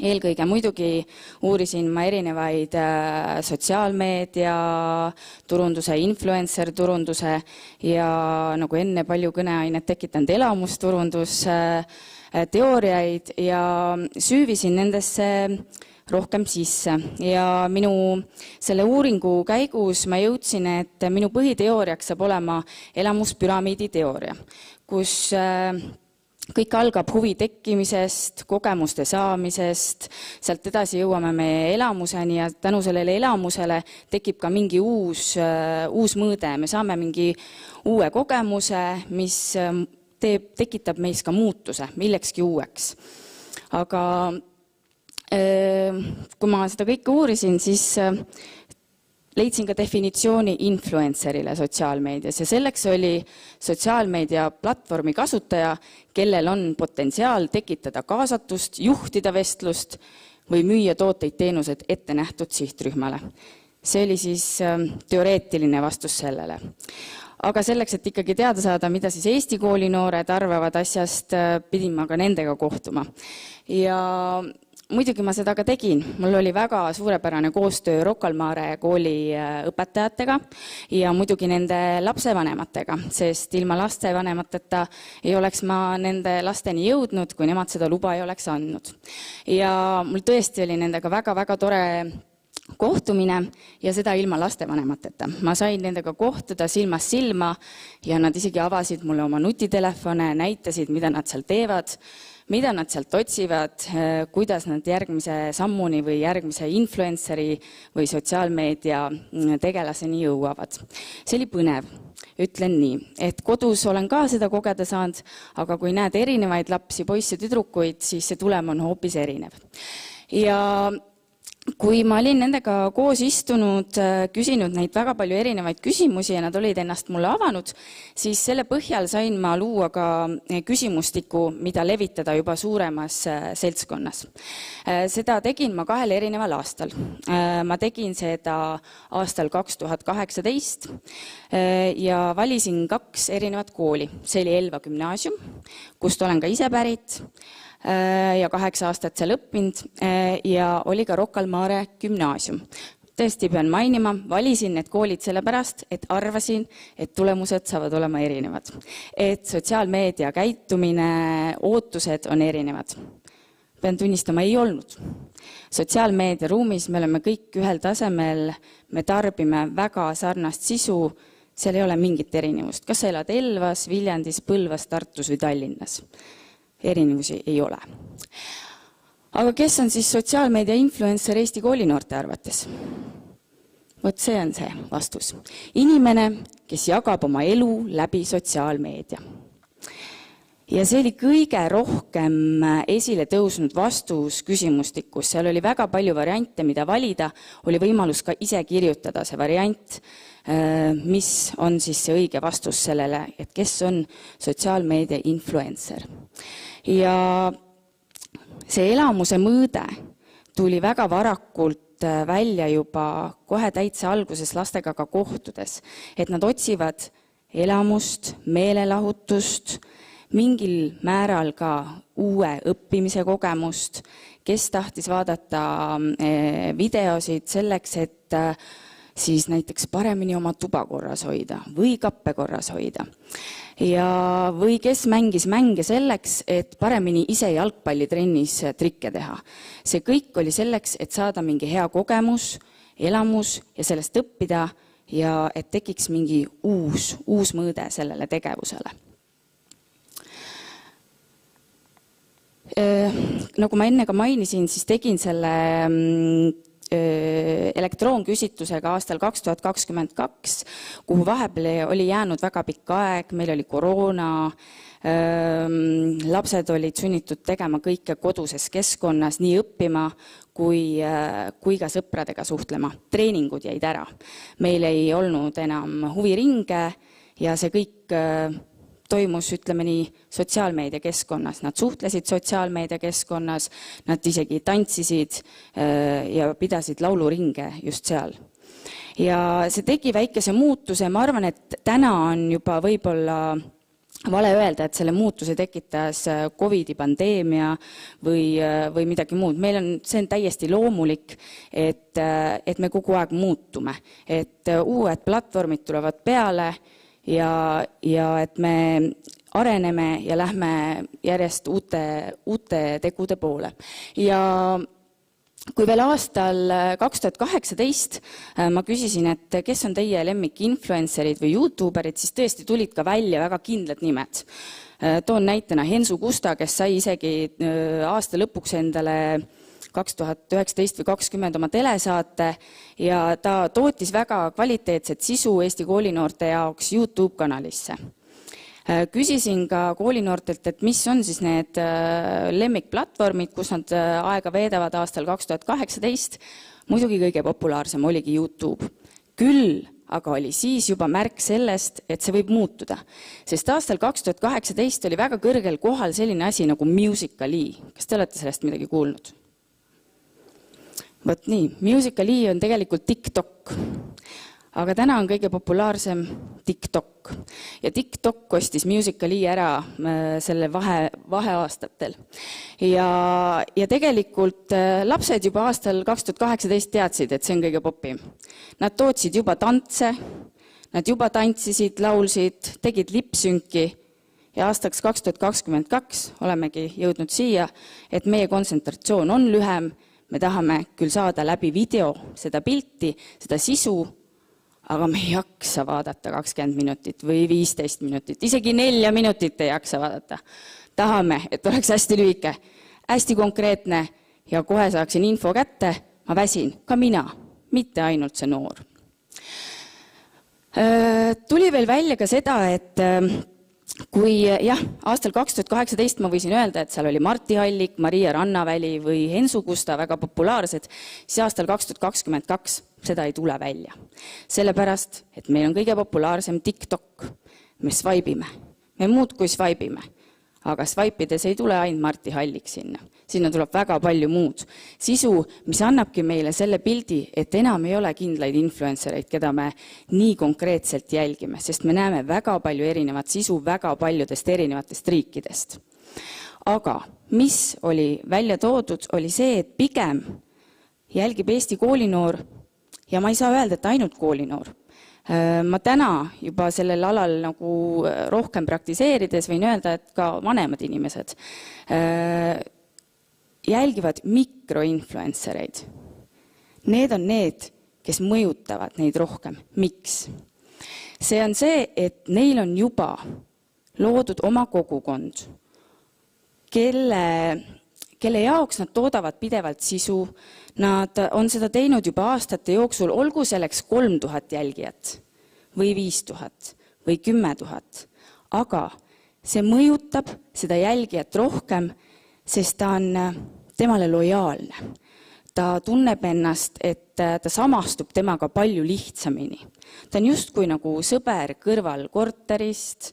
eelkõige muidugi uurisin ma erinevaid sotsiaalmeedia turunduse, influencer turunduse ja nagu enne palju kõneainet tekitanud elamusturundus teooriaid ja süüvisin nendesse rohkem sisse. Ja minu selle uuringu käigus ma jõudsin, et minu põhiteooriaks saab olema elamuspüramiidi teooria, kus kõik algab huvi tekkimisest, kogemuste saamisest, sealt edasi jõuame me elamuseni ja tänu sellele elamusele tekib ka mingi uus mõõde. Me saame mingi uue kogemuse, mis tekitab meis ka muutuse, millekski uueks. Aga kui ma seda kõike uurisin, siis leidsin ka definitsiooni influencerile sotsiaalmeedias ja selleks oli sotsiaalmeedia platvormi kasutaja, kellel on potentsiaal tekitada kaasatust, juhtida vestlust või müüa tooteid teenused ette nähtud sihtrühmale. See oli siis teoreetiline vastus sellele. Aga selleks, et ikkagi teada saada, mida siis Eesti koolinoored arvavad asjast, pidin ma ka nendega kohtuma. Ja muidugi ma seda ka tegin. Mul oli väga suurepärane koostöö Rocca al Mare kooli õpetajatega ja muidugi nende lapsevanematega, sest ilma lastevanemateta ei oleks ma nende lasteni jõudnud, kui nemad seda luba ei oleks andnud. Ja mul tõesti oli nendega väga-väga tore kohtumine ja seda ilma lastevanemateta. Ma sain nendega kohtuda silmast silma ja nad isegi avasid mulle oma nutitelefone, näitasid, mida nad seal teevad, mida nad sealt otsivad, kuidas nad järgmise sammuni või järgmise influenceri või sotsiaalmeedia tegelaseni jõuavad. See oli põnev. Ütlen nii, et kodus olen ka seda kogeda saanud, aga kui näed erinevaid lapsi, poisse, tüdrukuid, siis see tulem on hoopis erinev. Ja kui ma olin nendega koos istunud, küsinud neid väga palju erinevaid küsimusi ja nad olid ennast mulle avanud, siis selle põhjal sain ma luua ka küsimustiku, mida levitada juba suuremas seltskonnas. Seda tegin ma 2 erineval aastal. Ma tegin seda aastal 2018 ja valisin 2 erinevat kooli. See oli Elva gümnaasium, kust olen ka ise pärit. ja 8 aastat seal õppinud ja oli ka Rocca al Mare gümnaasium. Tõesti pean mainima, valisin need koolid sellepärast, et arvasin, et tulemused saavad olema erinevad. Et sotsiaalmeedia käitumine, ootused on erinevad. Pean tunnistama, ei olnud. Sotsiaalmeedia ruumis me oleme kõik ühel tasemel, me tarbime väga sarnast sisu, seal ei ole mingit erinevust. Kas sa elad Elvas, Viljandis, Põlvas, Tartus või Tallinnas? Erinevusi ei ole. Aga kes on siis sotsiaalmeedia influencer Eesti koolinoorte arvates? Vot see on see vastus. Inimene, kes jagab oma elu läbi sotsiaalmeedia. Ja see oli kõige rohkem esile tõusnud vastus küsimustikus. Seal oli väga palju variante, mida valida. Oli võimalus ka ise kirjutada see variant, mis on siis see õige vastus sellele, et kes on sotsiaalmeedia influencer. Ja see elamuse mõõde tuli väga varakult välja juba kohe täitsa alguses lastega ka kohtudes, et nad otsivad elamust, meelelahutust, mingil määral ka uue õppimise kogemust, kes tahtis vaadata videosid selleks, et siis näiteks paremini oma tuba korras hoida või kappe korras hoida. Ja või kes mängis mänge selleks, et paremini ise jalgpallitrennis trikke teha. See kõik oli selleks, et saada mingi hea kogemus, elamus ja sellest õppida ja et tekiks mingi uus mõõde sellele tegevusele. Nagu ma enne ka mainisin, siis tegin selle elektroonküsitlusega aastal 2022, kuhu vahepeal oli jäänud väga pikk aeg, meil oli koroona, lapsed olid sunnitud tegema kõike koduses keskkonnas, nii õppima kui ka sõpradega suhtlema. Treeningud jäid ära. Meil ei olnud enam huviringe ja see kõik toimus, ütleme nii, sotsiaalmeedia keskkonnas. Nad suhtlesid sotsiaalmeedia keskkonnas, nad isegi tantsisid ja pidasid lauluringe just seal. Ja see tegi väikese muutuse, ma arvan, et täna on juba võib-olla vale öelda, et selle muutuse tekitas COVID-i pandeemia või midagi muud. See on täiesti loomulik, et me kogu aeg muutume, et uued platvormid tulevad peale ja et me areneme ja lähme järjest uute tegude poole. Ja kui veel aastal 2018 ma küsisin, et kes on teie lemmik influencerid või youtuberid, siis tõesti tulid ka välja väga kindlad nimed. Toon näitena Hensu Kusta, kes sai isegi aasta lõpuks endale 2019 või 2020 oma telesaate ja ta tootis väga kvaliteetset sisu Eesti koolinoorte jaoks YouTube-kanalisse. Küsisin ka koolinoortelt, et mis on siis need lemmikplatvormid, kus nad aega veedavad aastal 2018. Muidugi kõige populaarsem oligi YouTube. Küll aga oli siis juba märk sellest, et see võib muutuda. Sest aastal 2018 oli väga kõrgel kohal selline asi nagu Musical.ly. Kas te olete sellest midagi kuulnud? Vot nii, Musical.ly on tegelikult TikTok, aga täna on kõige populaarsem TikTok. Ja TikTok ostis Musical.ly ära selle vaheaastatel. Ja tegelikult lapsed juba aastal 2018 teadsid, et see on kõige popim. Nad tootsid juba tantse, nad juba tantsisid, laulsid, tegid lipsünki ja aastaks 2022 olemegi jõudnud siia, et meie kontsentratsioon on lühem. Me tahame küll saada läbi video seda pilti, seda sisu, aga me ei jaksa vaadata 20 minutit või 15 minutit, isegi 4 minutit ei jaksa vaadata. Tahame, et oleks hästi lühike, hästi konkreetne ja kohe saaksin info kätte, ma väsin, ka mina, mitte ainult see noor. Tuli veel välja ka seda, et kui aastal 2018 ma võisin öelda, et seal oli Marti Hallik, Maria Rannaväli või Hensu Kusta väga populaarsed, siis aastal 2022 seda ei tule välja. Sellepärast, et meil on kõige populaarsem TikTok. Me swipeime, me muudkui swipeime, aga swipe'ides ei tule ainult Marti Hallik sinna. Sinna tuleb väga palju muud sisu, mis annabki meile selle pildi, et enam ei ole kindlaid influencereid, keda me nii konkreetselt jälgime, sest me näeme väga palju erinevat sisu väga paljudest erinevatest riikidest. Aga mis oli välja toodud, oli see, et pigem jälgib Eesti koolinoor ja ma ei saa öelda, et ainult koolinoor. Ma täna juba sellel alal nagu rohkem praktiseerides võin öelda, et ka vanemad inimesed jälgivad mikroinfluencereid. Need on need, kes mõjutavad neid rohkem. Miks? See on see, et neil on juba loodud oma kogukond, kelle jaoks nad toodavad pidevalt sisu. Nad on seda teinud juba aastate jooksul, olgu selleks 3000 jälgijat või 5000 või 10 000. Aga see mõjutab seda jälgijat rohkem, sest ta on temale lojaalne. Ta tunneb ennast, et ta samastub temaga palju lihtsamini. Ta on justkui nagu sõber kõrval korterist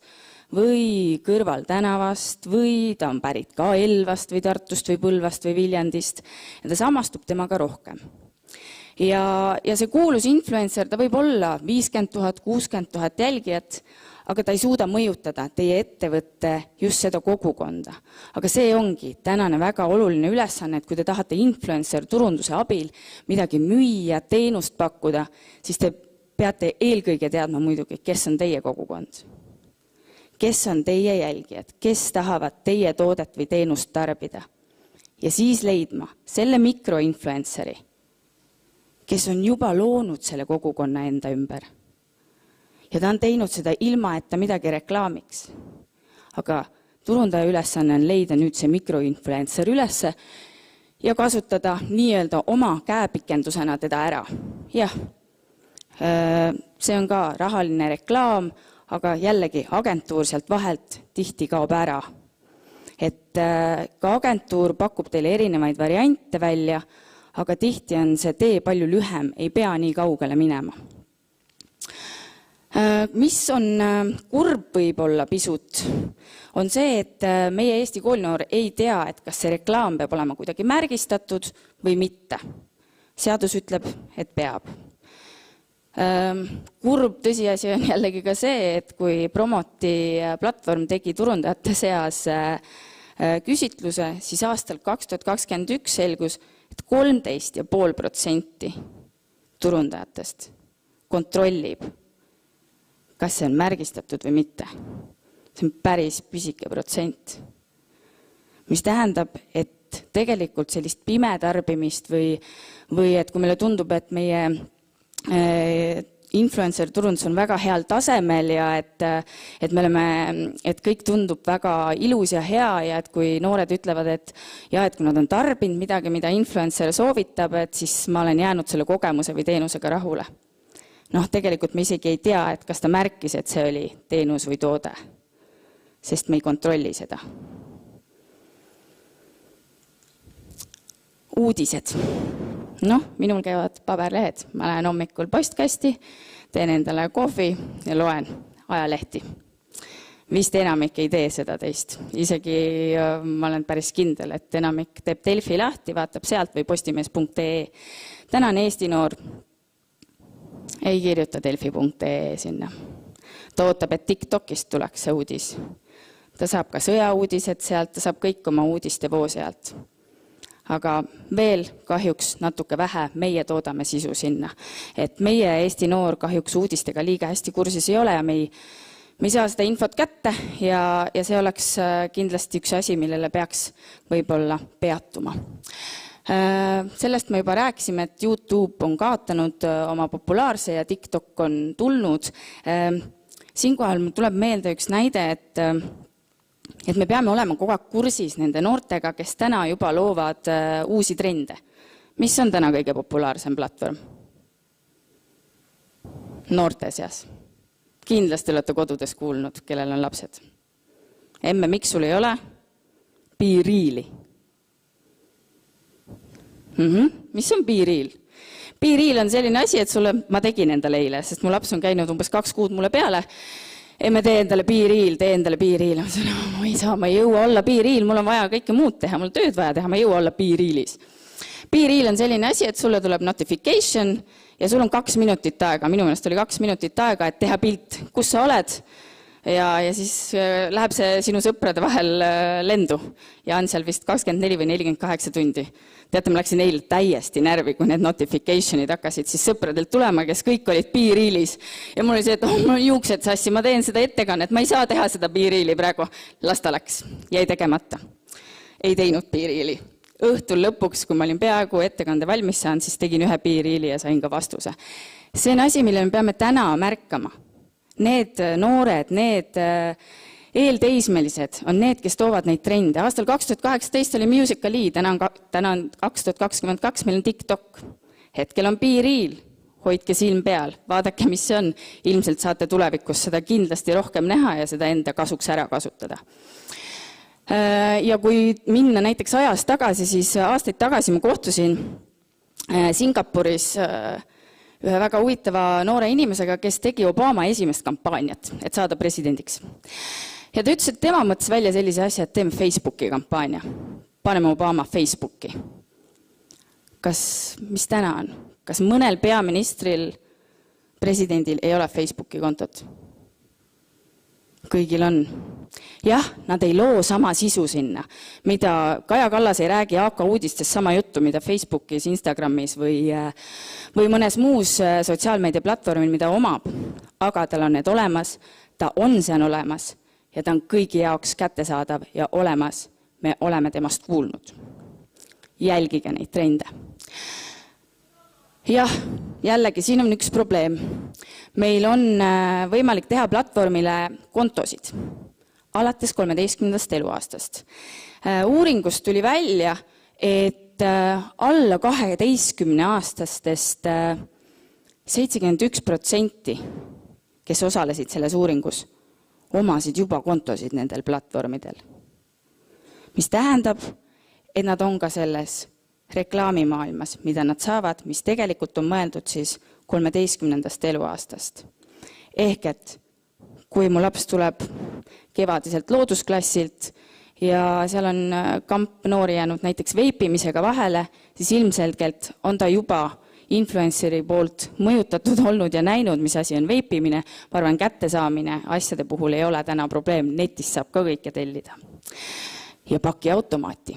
või kõrval tänavast või ta on pärit ka Elvast või Tartust või Põlvast või Viljandist ja ta samastub temaga rohkem. Ja see kuulus influencer, ta võib olla 50 000, 60 000 jälgijat, aga ta ei suuda mõjutada teie ettevõtte just seda kogukonda. Aga see ongi tänane väga oluline ülesanne, et kui te tahate influencer turunduse abil midagi müüa, teenust pakkuda, siis te peate eelkõige teadma muidugi, kes on teie kogukond. Kes on teie jälgijad, kes tahavad teie toodet või teenust tarbida. Ja siis leidma selle mikroinfluenceri, kes on juba loonud selle kogukonna enda ümber. Ja ta on teinud seda ilma, et ta midagi reklaamiks. Aga turundaja ülesanne on leida nüüd see mikroinfluencer ülesse ja kasutada nii-öelda oma käepikendusena teda ära. Jah, see on ka rahaline reklaam, aga jällegi agentuur sealt vahelt tihti kaob ära. Et ka agentuur pakub teile erinevaid variante välja, aga tihti on see tee palju lühem, ei pea nii kaugele minema. Mis on kurb võib-olla pisut, on see, et meie Eesti koolinoor ei tea, et kas see reklaam peab olema kuidagi märgistatud või mitte. Seadus ütleb, et peab. Kurb tõsiasi on jällegi ka see, et kui Promoti platvorm tegi turundajate seas küsitluse, siis aastal 2021 selgus, et 13,5% turundajatest kontrollib, kas see on märgistatud või mitte. See on päris pisike protsent. Mis tähendab, et tegelikult sellist pimedarbimist või et kui meile tundub, et meie influencer turundus on väga heal tasemel ja et me oleme, et kõik tundub väga ilus ja hea ja et kui noored ütlevad, et kui nad on tarbinud midagi, mida influencer soovitab, et siis ma olen jäänud selle kogemuse või teenusega rahule. Tegelikult me isegi ei tea, et kas ta märkis, et see oli teenus või toode, sest me ei kontrolli seda. Uudised. Minul käivad paberlehed. Ma lähen hommikul postkasti, teen endale kohvi ja loen ajalehti. Vist enamik ei tee seda teist. Isegi ma olen päris kindel, et enamik teeb Delfi lahti, vaatab sealt või postimees.ee. Tänane Eesti noor ei kirjuta delfi.ee sinna. Ta ootab, et TikTokist tuleks see uudis. Ta saab ka sõjauudised sealt, ta saab kõik oma uudiste voo sealt. Aga veel kahjuks natuke vähe meie toodame sisu sinna. Et meie Eesti noor kahjuks uudistega liiga hästi kursis ei ole ja me ei saa seda infot kätte ja see oleks kindlasti üks asi, millele peaks võib-olla peatuma. Sellest me juba rääkisime, et YouTube on kaotanud oma populaarse ja TikTok on tulnud. Siinkohal tuleb meelde üks näide, et me peame olema kogu aeg kursis nende noortega, kes täna juba loovad uusi trende. Mis on täna kõige populaarsem platvorm? Noorte seas. Kindlasti olete kodudes kuulnud, kellel on lapsed. Emme, miks sul ei ole? BeReali. Mis on BeReal? BeReal on selline asi, et ma tegin endale eile, sest mu laps on käinud umbes 2 kuud mulle peale. Me tee endale BeReal. Ma ei jõua olla BeReal, mul on vaja kõike muud teha, mul tööd vaja teha, ma ei jõua olla BeRealis. BeReal on selline asi, et sulle tuleb notification ja sul on 2 minutit aega. Minu meelest oli 2 minutit aega, et teha pilt, kus sa oled, ja siis läheb see sinu sõprade vahel lendu ja on seal vist 24 või 48 tundi. Teate, ma läksin eile täiesti närvi, kui need notificationid hakkasid siis sõpradelt tulema, kes kõik olid piiriilis. Ja mul oli see, et mul on juuksed sassi, ma teen seda ettekannet, ma ei saa teha seda piiriili praegu. Las ta läks, jäi tegemata. Ei teinud piiriili. Õhtul lõpuks, kui ma olin peaaegu ettekande valmis saanud, siis tegin ühe piiriili ja sain ka vastuse. See on asi, mille me peame täna märkama. Need noored, need eelteismelised on need, kes toovad neid trende. Aastal 2018 oli Musical.ly, täna on 2022, meil on TikTok. Hetkel on piiriil, hoidke silm peal, vaadake, mis see on. Ilmselt saate tulevikus seda kindlasti rohkem näha ja seda enda kasuks ära kasutada. Ja kui minna näiteks ajas tagasi, siis aastaid tagasi ma kohtusin Singapuris ühe väga huvitava noore inimesega, kes tegi Obama esimest kampaaniat, et saada presidendiks. Ja ta ütles, et tema mõtles välja sellise asja, et teeme Facebooki kampaania. Paneme Obama Facebooki. Mis täna on? Kas mõnel peaministril, presidendil ei ole Facebooki kontot? Kõigil on. Jah, nad ei loo sama sisu sinna, mida Kaja Kallas ei räägi AK uudistes sama juttu, mida Facebookis, Instagramis või mõnes muus sotsiaalmeedia platvormil, mida omab. Aga tal on need olemas, ta on seal olemas ja ta on kõigi jaoks kättesaadav ja olemas. Me oleme temast kuulnud. Jälgige neid trende. Jah, jällegi, siin on üks probleem. Meil on võimalik teha platvormile kontosid alates 13. eluaastast. Uuringust tuli välja, et alla 12-aastastest 71%, kes osalesid selles uuringus, omasid juba kontosid nendel platvormidel. Mis tähendab, et nad on ka selles reklaamimaailmas, mida nad saavad, mis tegelikult on mõeldud siis 13. eluaastast. Ehk et kui mu laps tuleb kevadiselt loodusklassilt ja seal on kamp noori jäänud näiteks veipimisega vahele, siis ilmselgelt on ta juba influenceri poolt mõjutatud olnud ja näinud, mis asi on veipimine. Ma arvan, kättesaamine asjade puhul ei ole täna probleem, netist saab ka kõike tellida. Ja pakiautomaati.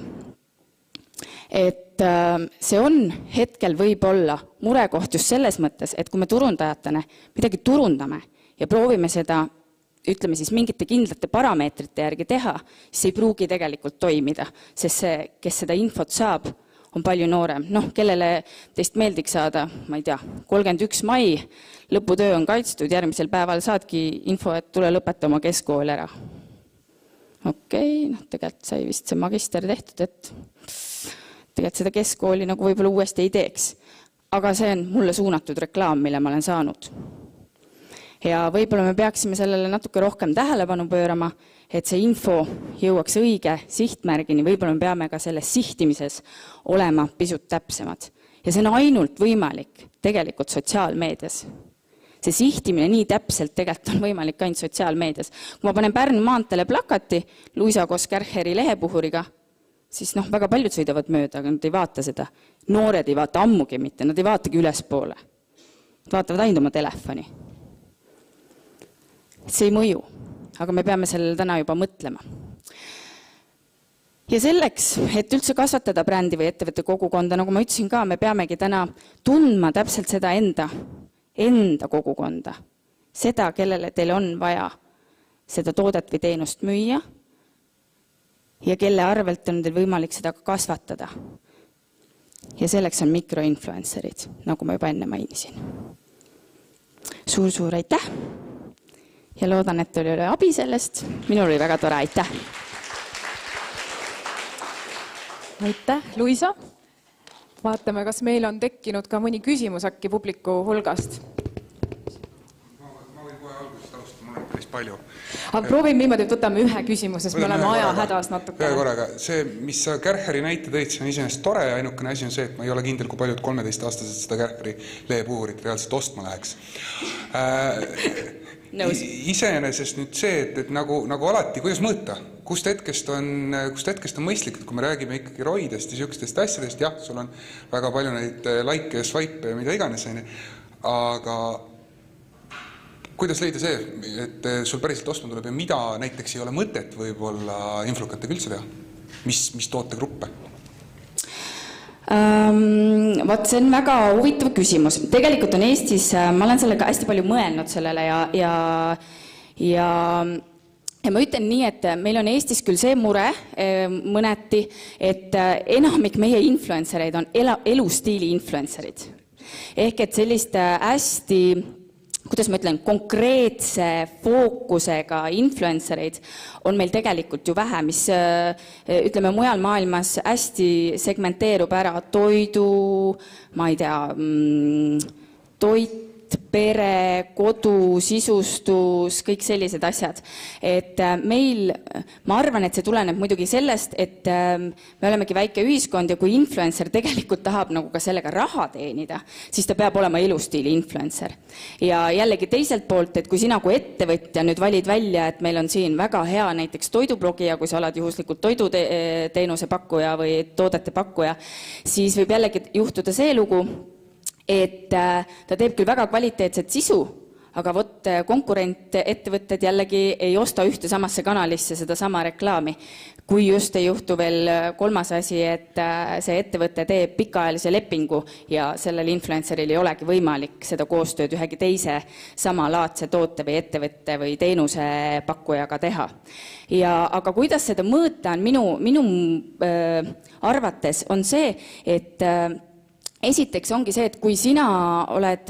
Et see on hetkel võib-olla murekoht just selles mõttes, et kui me turundajatena midagi turundame ja proovime seda, ütleme siis mingite kindlate parameetrite järgi teha, siis ei pruugi tegelikult toimida, sest see, kes seda infot saab, on palju noorem. Kellele teist meeldiks saada, ma ei tea, 31. mai, lõputöö on kaitstud, järgmisel päeval saadki info, et tule lõpeta oma keskkool ära. Tegelikult sai vist see magister tehtud, et tegelikult seda keskkooli nagu võib-olla uuesti ei teeks. Aga see on mulle suunatud reklaam, mille ma olen saanud. Ja võib-olla me peaksime sellele natuke rohkem tähelepanu pöörama, et see info jõuaks õige sihtmärgini, võib-olla me peame ka selles sihtimises olema pisut täpsemad. Ja see on ainult võimalik tegelikult sotsiaalmeedias. See sihtimine nii täpselt tegelikult on võimalik ainult sotsiaalmeedias. Kui ma panen Pärnu maanteele plakati Luisa Kärheri lehepuhuriga, siis väga paljud sõidavad mööda, aga nad ei vaata seda. Noored ei vaata ammugi mitte, nad ei vaatagi ülespoole. Nad vaatavad ainult oma telefoni. See ei mõju, aga me peame sellele täna juba mõtlema. Ja selleks, et üldse kasvatada brändi või ettevõtte kogukonda, nagu ma ütlesin ka, me peamegi täna tundma täpselt seda enda kogukonda. Seda, kellele teil on vaja seda toodet või teenust müüa ja kelle arvelt on teil võimalik seda kasvatada. Ja selleks on mikroinfluencerid, nagu ma juba enne mainisin. Suur aitäh! Ja loodan, et oli abi sellest. Minul oli väga tore, aitäh! Aitäh, Luisa! Vaatame, kas meil on tekkinud ka mõni küsimus äkki publiku hulgast. Ma võin kohe algusest alustada, mul on päris palju. Proovime niimoodi, et võtame ühe küsimuse, sest me oleme aja hädas natuke. Ühe korraga. See, mis sa Kärheri näite tõid, see on iseenesest tore ja ainukene asi on see, et ma ei ole kindel, kui paljud 13-aastased seda Kärheri lehepuhurit reaalselt ostma läheks. Iseenesest nüüd see, et nagu alati, kuidas mõõta? Kust hetkest on mõistlik, et kui me räägime ikkagi roidest ja siukestest asjadest, jah, sul on väga palju neid like ja swipe ja mida iganes, aga kuidas leida see, et sul päriselt ostma tuleb ja mida näiteks ei ole mõtet võib-olla influkatega üldse teha? Mis tootegruppe? Vaat see on väga huvitav küsimus. Tegelikult on Eestis, ma olen sellega hästi palju mõelnud sellele ja ma ütlen nii, et meil on Eestis küll see mure mõneti, et enamik meie influencereid on elustiili influencerid. Ehk et sellist hästi, kuidas ma ütlen, konkreetse fookusega influencereid on meil tegelikult ju vähe, mis ütleme mujal maailmas hästi segmenteerub ära toidu, ma ei tea, toit, pere, kodu, sisustus, kõik sellised asjad. Et meil, ma arvan, et see tuleneb muidugi sellest, et me olemegi väike ühiskond ja kui influencer tegelikult tahab nagu ka sellega raha teenida, siis ta peab olema elustiili influencer. Ja jällegi teiselt poolt, et kui sina kui ettevõtja nüüd valid välja, et meil on siin väga hea näiteks toidublogija, kui sa oled juhuslikult toiduteenuse pakkuja või toodete pakkuja, siis võib jällegi juhtuda see lugu, et ta teeb küll väga kvaliteetset sisu, aga vot konkurent ettevõtted jällegi ei osta ühte samasse kanalisse seda sama reklaami. Kui just ei juhtu veel kolmas asi, et see ettevõte teeb pikaajalise lepingu ja sellel influenceril ei olegi võimalik seda koostööd ühegi teise samalaadse toote või ettevõtte või teenuse pakkujaga teha. Aga kuidas seda mõõta on minu arvates on see, et esiteks ongi see, et kui sina oled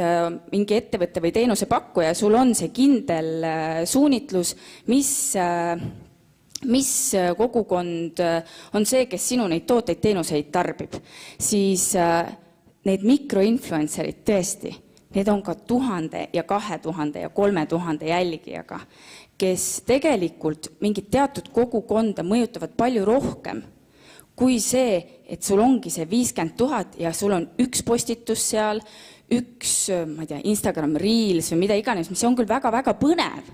mingi ettevõtte või teenuse pakkuja, sul on see kindel suunitlus, mis kogukond on see, kes sinu neid tooteid, teenuseid tarbib, siis need mikroinfluencerid tõesti, need on ka 1000 ja 2000 ja 3000 jälgijaga, kes tegelikult mingit teatud kogukonda mõjutavad palju rohkem kui see, et sul ongi see 50 000 ja sul on üks postitus seal, üks, ma ei tea, Instagram Reels või mida iganes, mis on küll väga-väga põnev.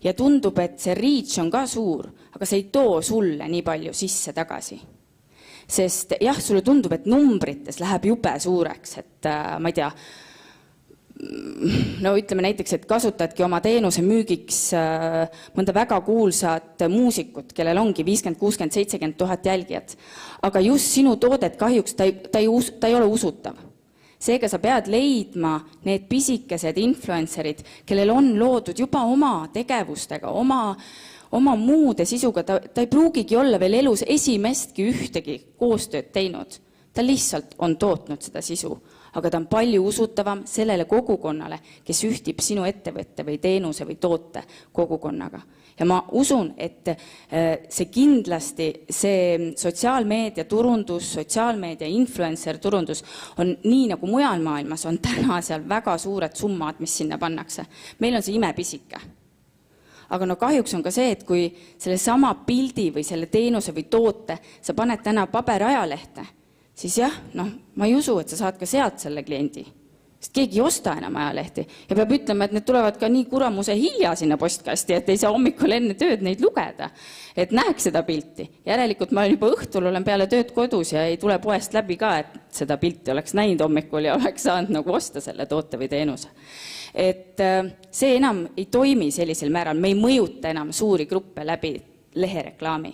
Ja tundub, et see reach on ka suur, aga see ei too sulle nii palju sisse tagasi. Sest jah, sulle tundub, et numbrites läheb jube suureks, et ma ei tea, no ütleme näiteks, et kasutadki oma teenuse müügiks mõnda väga kuulsat muusikut, kellel ongi 50, 60, 70 000 jälgijat. Aga just sinu toodet kahjuks ta ei ole usutav. Seega sa pead leidma need pisikesed influencerid, kellel on loodud juba oma tegevustega, oma muude sisuga. Ta ei pruugigi olla veel elus esimestki ühtegi koostööd teinud. Ta lihtsalt on tootnud seda sisu, aga ta on palju usutavam sellele kogukonnale, kes ühtib sinu ettevõtte või teenuse või toote kogukonnaga. Ja ma usun, et see kindlasti, see sotsiaalmeedia turundus, sotsiaalmeedia influencer turundus on nii nagu mujal maailmas, on täna seal väga suured summad, mis sinna pannakse. Meil on see imepisike. Aga no kahjuks on ka see, et kui selle sama pildi või selle teenuse või toote sa paned täna paberajalehte, siis jah, ma ei usu, et sa saad ka sealt selle kliendi. Sest keegi ei osta enam ajalehti ja peab ütlema, et need tulevad ka nii kuramuse hilja sinna postkasti, et ei saa hommikul enne tööd neid lugeda, et näeks seda pilti. Järelikult ma olen juba õhtul, olen peale tööd kodus ja ei tule poest läbi ka, et seda pilti oleks näinud hommikul ja oleks saanud nagu osta selle toote või teenuse. Et see enam ei toimi sellisel määral, me ei mõjuta enam suuri gruppe läbi lehereklaami.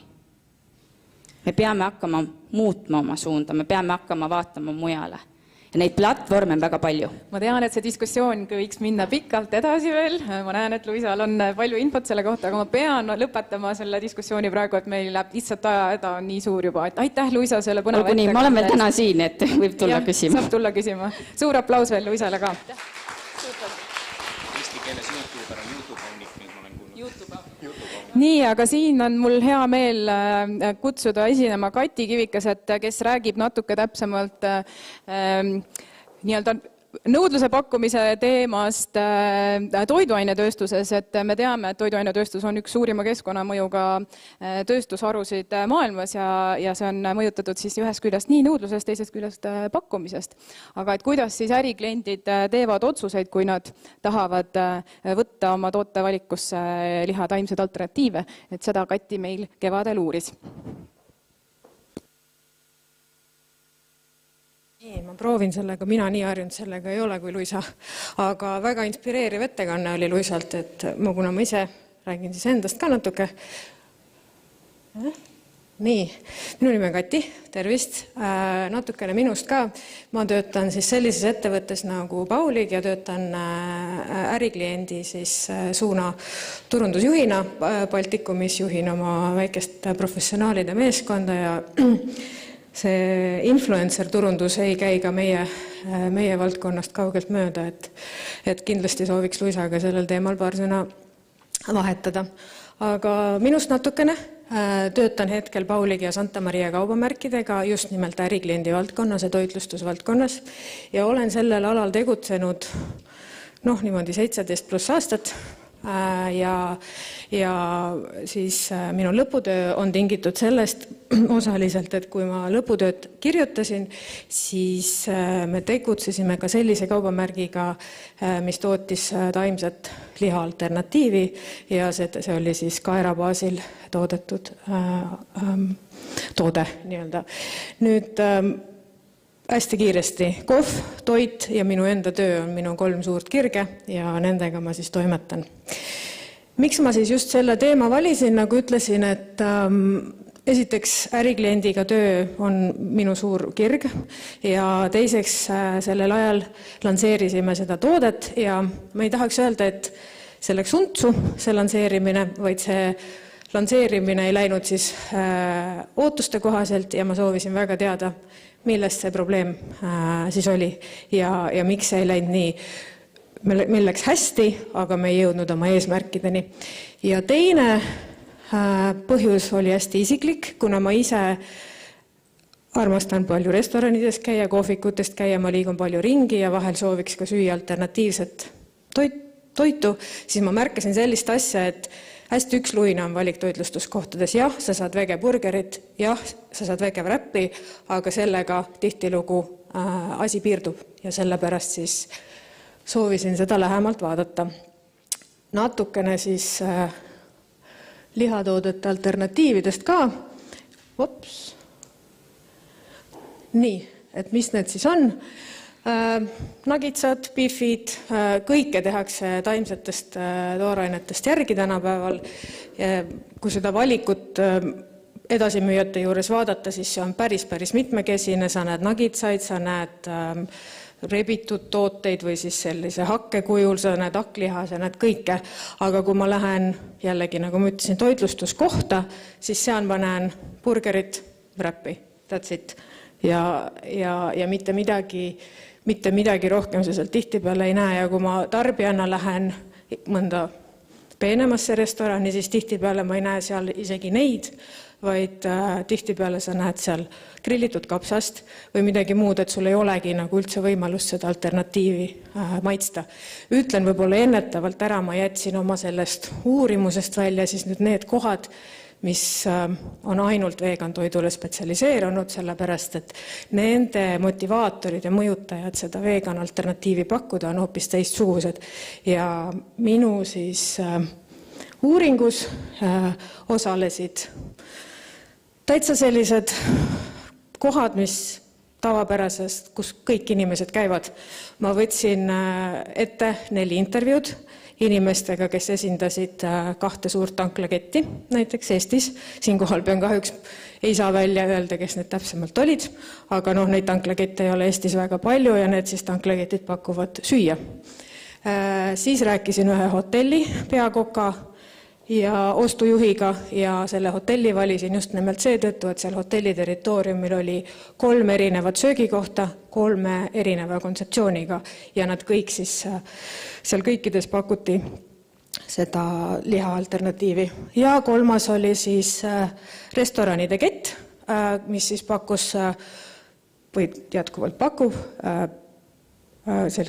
Me peame hakkama muutma oma suunda, me peame hakkama vaatama mujale. Ja neid platvorme on väga palju. Ma tean, et see diskussioon võiks minna pikalt edasi veel. Ma näen, et Luisal on palju infot selle kohta, aga ma pean lõpetama selle diskussiooni praegu, et meil läheb lihtsalt aja on nii suur juba. Et aitäh, Luisa, selle põneva ettekande. Ma olen veel täna siin, et võib tulla küsima. Saab tulla küsima. Suur aplaus veel Luisale ka. Eesti keeles YouTube on YouTube on nüüd ma olen kuulnud. YouTube. Nii, aga siin on mul hea meel kutsuda esinema Kati Kivikas, kes räägib natuke täpsemalt nii-öelda nõudluse pakkumise teemast toiduainetööstuses, et me teame, et toiduainetööstus on üks suurima keskkonnamõjuga tööstusharusid maailmas ja see on mõjutatud siis ühest küljest nii nõudlusest, teisest küljest pakkumisest. Aga et kuidas siis ärikliendid teevad otsuseid, kui nad tahavad võtta oma tootevalikusse liha taimseid alternatiive, et seda Kati meil kevadel uuris. Ma proovin sellega, mina nii harjunud sellega ei ole kui Luisa, aga väga inspireeriv ettekanne oli Luisalt, et kuna ma ise räägin siis endast ka natuke. Nii, minu nimi on Kati, tervist, natukene minust ka. Ma töötan siis sellises ettevõttes nagu Paulig ja töötan ärikliendi siis suuna turundusjuhina, Baltikumis juhin oma väikest professionaalide meeskonda ja see influencer turundus ei käi ka meie valdkonnast kaugelt mööda, et kindlasti sooviks Luisaga sellel teemal paar sõna vahetada. Aga minust natukene töötan hetkel Paulig ja Santa Maria kaubamärkidega just nimelt ärikliendi valdkonnas ja toitlustusvaldkonnas ja olen sellel alal tegutsenud niimoodi 17+ aastat ja siis minu lõputöö on tingitud sellest osaliselt, et kui ma lõputööd kirjutasin, siis me tegutsesime ka sellise kaubamärgiga, mis tootis taimset liha alternatiivi ja see oli siis kaerabaasil toodetud toode nii-öelda. Nüüd hästi kiiresti kohv, toit ja minu enda töö on minu 3 suurt kirge ja nendega ma siis toimetan. Miks ma siis just selle teema valisin, nagu ütlesin, et esiteks ärikliendiga töö on minu suur kirg ja teiseks sellel ajal lansseerisime seda toodet ja ma ei tahaks öelda, et see läks untsu, see lansseerimine, vaid see lansseerimine ei läinud siis ootuste kohaselt ja ma soovisin väga teada, millest see probleem siis oli ja miks see ei läinud nii. Meil läks hästi, aga me ei jõudnud oma eesmärkideni. Ja teine põhjus oli hästi isiklik, kuna ma ise armastan palju restoranides käia, kohvikutest käia, ma liigun palju ringi ja vahel sooviks ka süüa alternatiivset toitu, siis ma märkasin sellist asja, et hästi üksluine on valik toitlustuskohtades. Jah, sa saad vegeburgerit, jah, sa saad vegevrappi, aga sellega tihtilugu asi piirdub ja sellepärast siis soovisin seda lähemalt vaadata. Natukene siis lihatoodete alternatiividest ka. Nii, et mis need siis on? Nagitsad, beefid, kõike tehakse taimsetest toorainetest järgi tänapäeval. Kui seda valikut edasimüüjate juures vaadata, siis see on päris mitmekesine. Sa näed nagitsaid, sa näed rebitud tooteid või siis sellise hakke kujul, sa näed hakkliha, sa näed kõike. Aga kui ma lähen jällegi, nagu ma ütlesin, toitlustuskohta, siis seal ma näen burgerit, wrappi, that's it. Ja mitte midagi rohkem sa sealt tihtipeale ei näe ja kui ma tarbijana lähen mõnda peenemasse restorani, siis tihtipeale ma ei näe seal isegi neid, vaid tihtipeale sa näed seal grillitud kapsast või midagi muud, et sul ei olegi nagu üldse võimalust seda alternatiivi maitsta. Ütlen võib-olla ennetavalt ära, ma jätsin oma sellest uurimusest välja siis nüüd need kohad, mis on ainult vegantoidule spetsialiseerunud, sellepärast, et nende motivaatorid ja mõjutajad seda vegan alternatiivi pakkuda on hoopis teistsugused. Ja minu siis uuringus osalesid täitsa sellised kohad, mis tavapärasest, kus kõik inimesed käivad. Ma võtsin ette 4 intervjuud inimestega, kes esindasid 2 suurt tanklaketti, näiteks Eestis. Siinkohal pean kahjuks ei saa välja öelda, kes need täpsemalt olid, aga neid tanklakette ei ole Eestis väga palju ja need siis tanklaketid pakuvad süüa. Siis rääkisin ühe hotelli peakoka ja ostujuhiga ja selle hotelli valisin just nimelt seetõttu, et seal hotelli territooriumil oli 3 erinevat söögikohta, 3 erineva kontseptsiooniga ja nad kõik siis seal kõikides pakuti seda liha alternatiivi. Ja 3. oli siis restoranide kett, mis siis pakkus või jätkuvalt pakub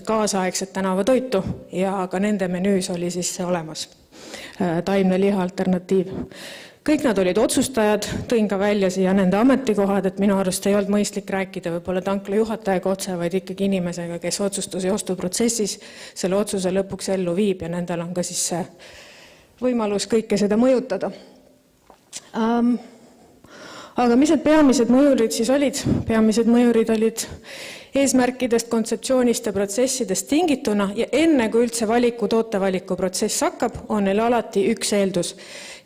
kaasaegset tänavatoitu ja ka nende menüüs oli siis see olemas. Taimne liha alternatiiv. Kõik nad olid otsustajad, tõin ka välja siia nende ametikohad, et minu arust ei olnud mõistlik rääkida võib-olla tankla juhatajaga otse, vaid ikkagi inimesega, kes otsustus ja ostuprotsessis selle otsuse lõpuks ellu viib ja nendel on ka siis see võimalus kõike seda mõjutada. Aga mis need peamised mõjurid siis olid? Peamised mõjurid olid eesmärkidest, kontseptsioonist ja protsessidest tingituna ja enne kui üldse tootevaliku protsess hakkab, on neil alati üks eeldus.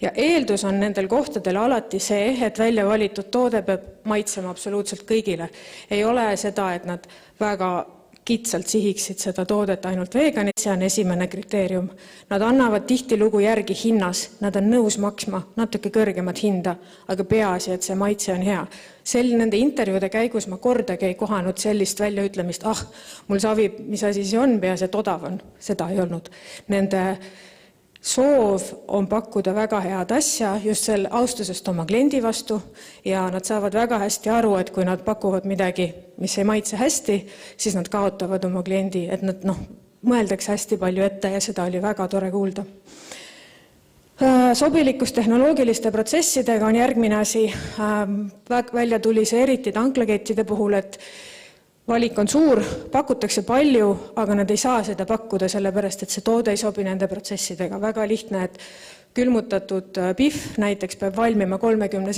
Ja eeldus on nendel kohtadel alati see, et välja valitud toode peab maitsema absoluutselt kõigile. Ei ole seda, et nad väga kitsalt sihiksid seda toodet ainult veganit, see on esimene kriteerium. Nad annavad tihtilugu järgi hinnas, nad on nõus maksma natuke kõrgemat hinda, aga peaasi, et see maitse on hea. Nende intervjuude käigus ma kordagi ei kohanud sellist väljaütlemist, mul savib, mis asi see on, peaasi, et odav on. Seda ei olnud. Nende soov on pakkuda väga head asja just selle austusest oma kliendi vastu ja nad saavad väga hästi aru, et kui nad pakuvad midagi, mis ei maitse hästi, siis nad kaotavad oma kliendi, et nad mõeldaks hästi palju ette ja seda oli väga tore kuulda. Sobilikus tehnoloogiliste protsessidega on järgmine asi. Välja tuli see eriti tanklakettide puhul, et valik on suur, pakutakse palju, aga nad ei saa seda pakkuda, sellepärast, et see toode ei sobi nende protsessidega. Väga lihtne, et külmutatud pihv näiteks peab valmima 30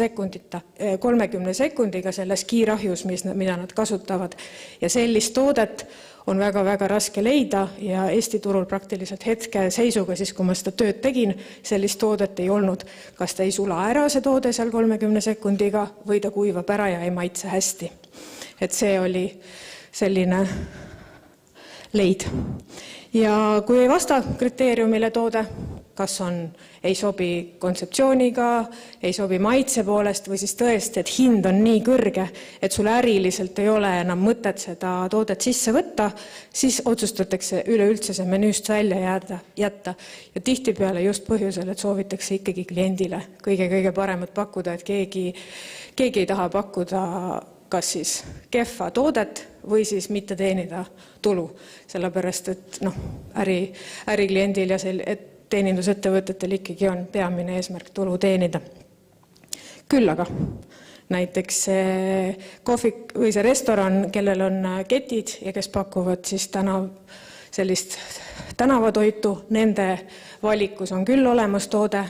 sekundiga selles kiirahjus, mida nad kasutavad. Ja sellist toodet on väga-väga raske leida ja Eesti turul praktiliselt hetke seisuga, siis kui ma seda tööd tegin, sellist toodet ei olnud. Kas ta ei sula ära see toode seal 30 sekundiga või ta kuivab ära ja ei maitse hästi. Et see oli selline leid. Ja kui ei vasta kriteeriumile toode, kas ei sobi kontseptsiooniga, ei sobi maitse poolest või siis tõesti, et hind on nii kõrge, et sul äriliselt ei ole enam mõtet seda toodet sisse võtta, siis otsustatakse üleüldse see menüüst välja jätta. Ja tihtipeale just põhjusel, et soovitakse ikkagi kliendile kõige paremat pakkuda, et keegi ei taha pakkuda kas siis kehva toodet või siis mitte teenida tulu. Sellepärast, et ärikliendil ja teenindusettevõtetel ikkagi on peamine eesmärk tulu teenida. Küll aga näiteks see kohvik või see restoran, kellel on ketid ja kes pakuvad siis sellist tänavatoitu, nende valikus on küll olemas toode,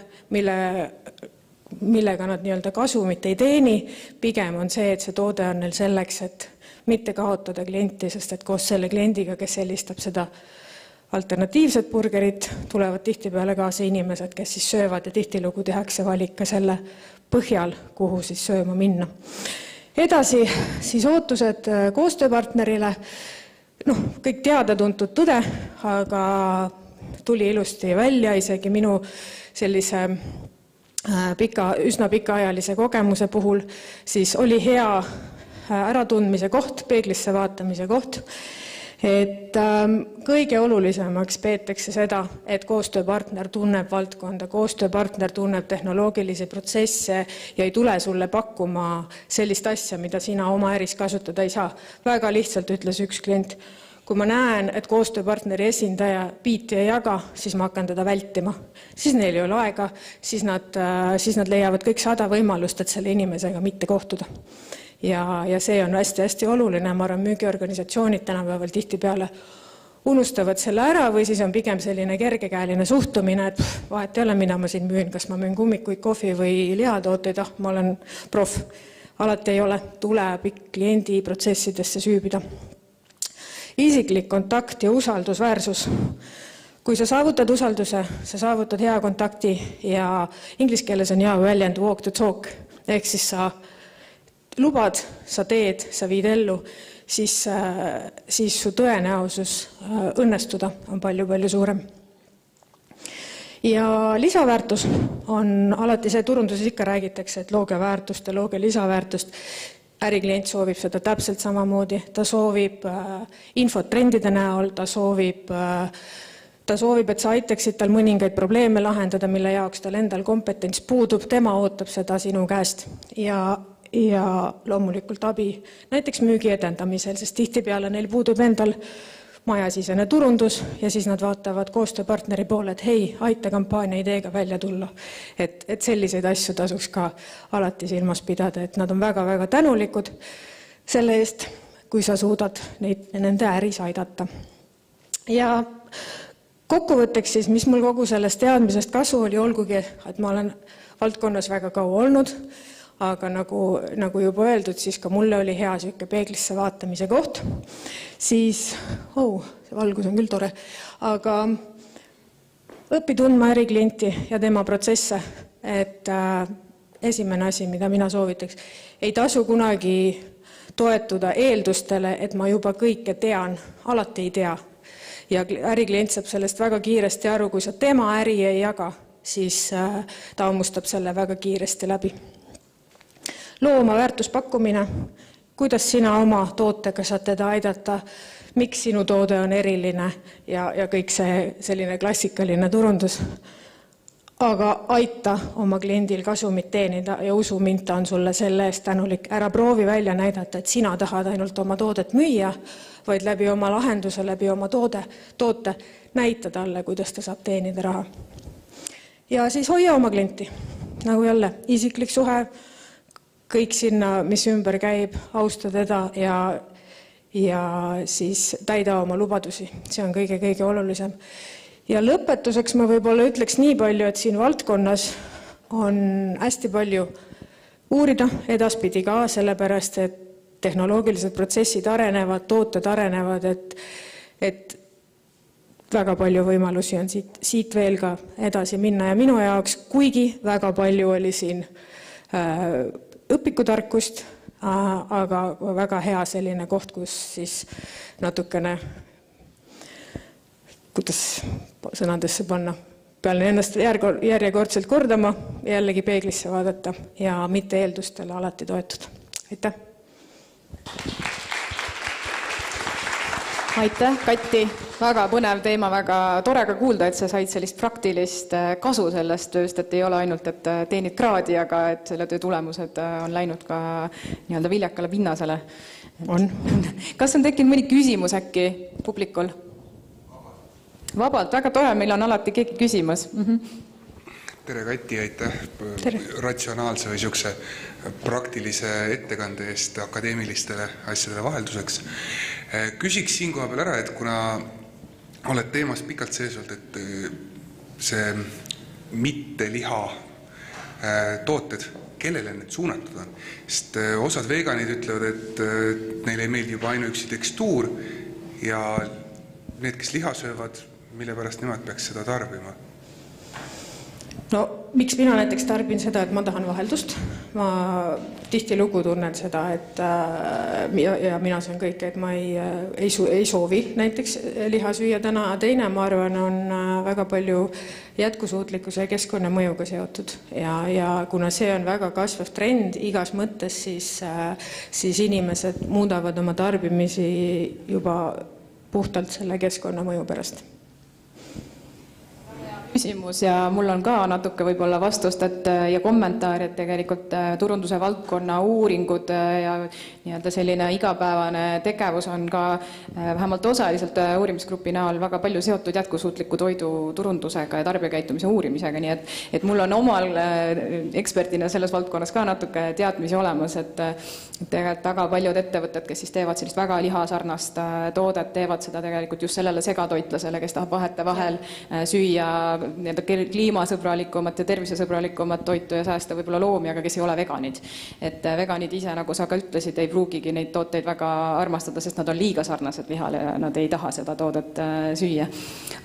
millega nad nii-öelda kasumit ei teeni, pigem on see, et see toode on neil selleks, et mitte kaotada klienti, sest et koos selle kliendiga, kes helistab seda alternatiivset burgerit, tulevad tihtipeale kaasa inimesed, kes siis söövad ja tihtilugu tehakse valik ka selle põhjal, kuhu siis sööma minna. Edasi siis ootused koostööpartnerile, kõik teada-tuntud tõde, aga tuli ilusti välja isegi minu sellise üsna pikaajalise kogemuse puhul, siis oli hea äratundmise koht, peeglisse vaatamise koht, et kõige olulisemaks peetakse seda, et koostööpartner tunneb valdkonda, koostööpartner tunneb tehnoloogilisi protsesse ja ei tule sulle pakkuma sellist asja, mida sina oma äris kasutada ei saa. Väga lihtsalt ütles üks klient, kui ma näen, et koostööpartneri esindaja piiti ei jaga, siis ma hakkan teda vältima. Siis neil ei ole aega, siis nad leiavad kõik 100 võimalust, et selle inimesega mitte kohtuda. Ja see on hästi-hästi oluline, ma arvan, müügiorganisatsioonid tänapäeval tihtipeale unustavad selle ära või siis on pigem selline kergekäeline suhtumine, et vahet ei ole, mida ma siin müün, kas ma müün kummikuid, kohvi või lihatooteid, ma olen prof. Alati ei ole, tuleb kliendi protsessidesse süübida. Isiklik kontakt ja usaldusväärsus. Kui sa saavutad usalduse, sa saavutad hea kontakti ja inglise keeles on hea väljend walk the talk, ehk siis sa lubad, sa teed, sa viid ellu, siis su tõenäosus õnnestuda on palju suurem. Ja lisaväärtus on alati see, turunduses ikka räägitakse, et looge väärtust ja looge lisaväärtust. Äriklient soovib seda täpselt samamoodi, ta soovib infot trendide näol, ta soovib, et sa aitaksid tal mõningaid probleeme lahendada, mille jaoks tal endal kompetents puudub, tema ootab seda sinu käest ja loomulikult abi näiteks müügi edendamisel, sest tihtipeale neil puudub endal majasisene turundus ja siis nad vaatavad koostööpartneri poole, et hei, aita kampaania ideega välja tulla. Et selliseid asju tasuks ka alati silmas pidada, et nad on väga-väga tänulikud selle eest, kui sa suudad nende äris aidata. Ja kokkuvõtteks siis, mis mul kogu sellest teadmisest kasu oli, olgugi, et ma olen valdkonnas väga kaua olnud, aga nagu juba öeldud, siis ka mulle oli hea siuke peeglisse vaatamise koht. Siis, see valgus on küll tore, aga õpi tundma äriklienti ja tema protsesse, et esimene asi, mida mina soovitaks, ei tasu kunagi toetuda eeldustele, et ma juba kõike tean, alati ei tea. Ja äriklient saab sellest väga kiiresti aru, kui sa tema äri ei jaga, siis ta ammustab selle väga kiiresti läbi. Loo oma väärtuspakkumine, kuidas sina oma tootega saad teda aidata, miks sinu toode on eriline ja kõik see selline klassikaline turundus. Aga aita oma kliendil kasumit teenida ja usu mind, ta on sulle selle eest tänulik. Ära proovi välja näidata, et sina tahad ainult oma toodet müüa, vaid läbi oma lahenduse, läbi oma toote näita talle, kuidas ta saab teenida raha. Ja siis hoia oma klienti, nagu jälle isiklik suhe, kõik sinna, mis ümber käib, austa teda ja siis täida oma lubadusi. See on kõige olulisem. Ja lõpetuseks ma võib-olla ütleks nii palju, et siin valdkonnas on hästi palju uurida edaspidi ka, sellepärast, et tehnoloogilised protsessid arenevad, tooted arenevad, et väga palju võimalusi on siit veel ka edasi minna ja minu jaoks, kuigi väga palju oli siin õpikutarkust, aga väga hea selline koht, kus siis natukene, kuidas sõnadesse panna, pean ennast järjekordselt kordama, jällegi peeglisse vaadata ja mitte eeldustele alati toetuda. Aitäh! Aitäh, Kati! Väga põnev teema, väga tore ka kuulda, et sa said sellist praktilist kasu sellest tööst, et ei ole ainult, et teenid kraadi, aga et selle töö tulemused on läinud ka nii-öelda viljakale pinnasele. On. Kas on tekkinud mõni küsimus äkki publikul? Vabalt, väga tore, meil on alati keegi küsimus. Tere, Kati, aitäh ratsionaalse või siukse praktilise ettekande eest akadeemilistele asjadele vahelduseks. Küsiks siin koha peal ära, et kuna oled teemas pikalt sees olnud, et see mitte liha tooted, kellele need suunatud on? Sest osad veganid ütlevad, et neile ei meeldi juba ainuüksi tekstuur ja need, kes liha söövad, mille pärast nemad peaks seda tarbima? No, miks mina näiteks tarbin seda, et ma tahan vaheldust. Ma tihtilugu tunnen seda, et ja mina söön kõike, et ma ei soovi näiteks liha süüa täna. Teine, ma arvan, on väga palju jätkusuutlikkuse ja keskkonnamõjuga seotud. Ja kuna see on väga kasvav trend igas mõttes, siis inimesed muudavad oma tarbimisi juba puhtalt selle keskkonnamõju pärast. Küsimus ja mul on ka natuke võib-olla vastust ja kommentaar, et tegelikult turunduse valdkonna uuringud ja nii-öelda selline igapäevane tegevus on ka vähemalt osaliselt uurimisgrupi näol väga palju seotud jätkusuutliku toidu turundusega ja tarbijakäitumise uurimisega, nii et mul on omal eksperdina selles valdkonnas ka natuke teadmisi olemas, et tegelikult väga paljud ettevõtted, kes siis teevad sellist väga lihasarnast toodet, teevad seda tegelikult just sellele segatoitlasele, kes tahab vahetevahel süüa kliimasõbralikumat ja tervisesõbralikumat toitu ja säästa võib-olla loomi, aga kes ei ole veganid. Et veganid ise, nagu sa ka ütlesid, ei pruugigi neid tooteid väga armastada, sest nad on liiga sarnased lihale ja nad ei taha seda toodet süüa.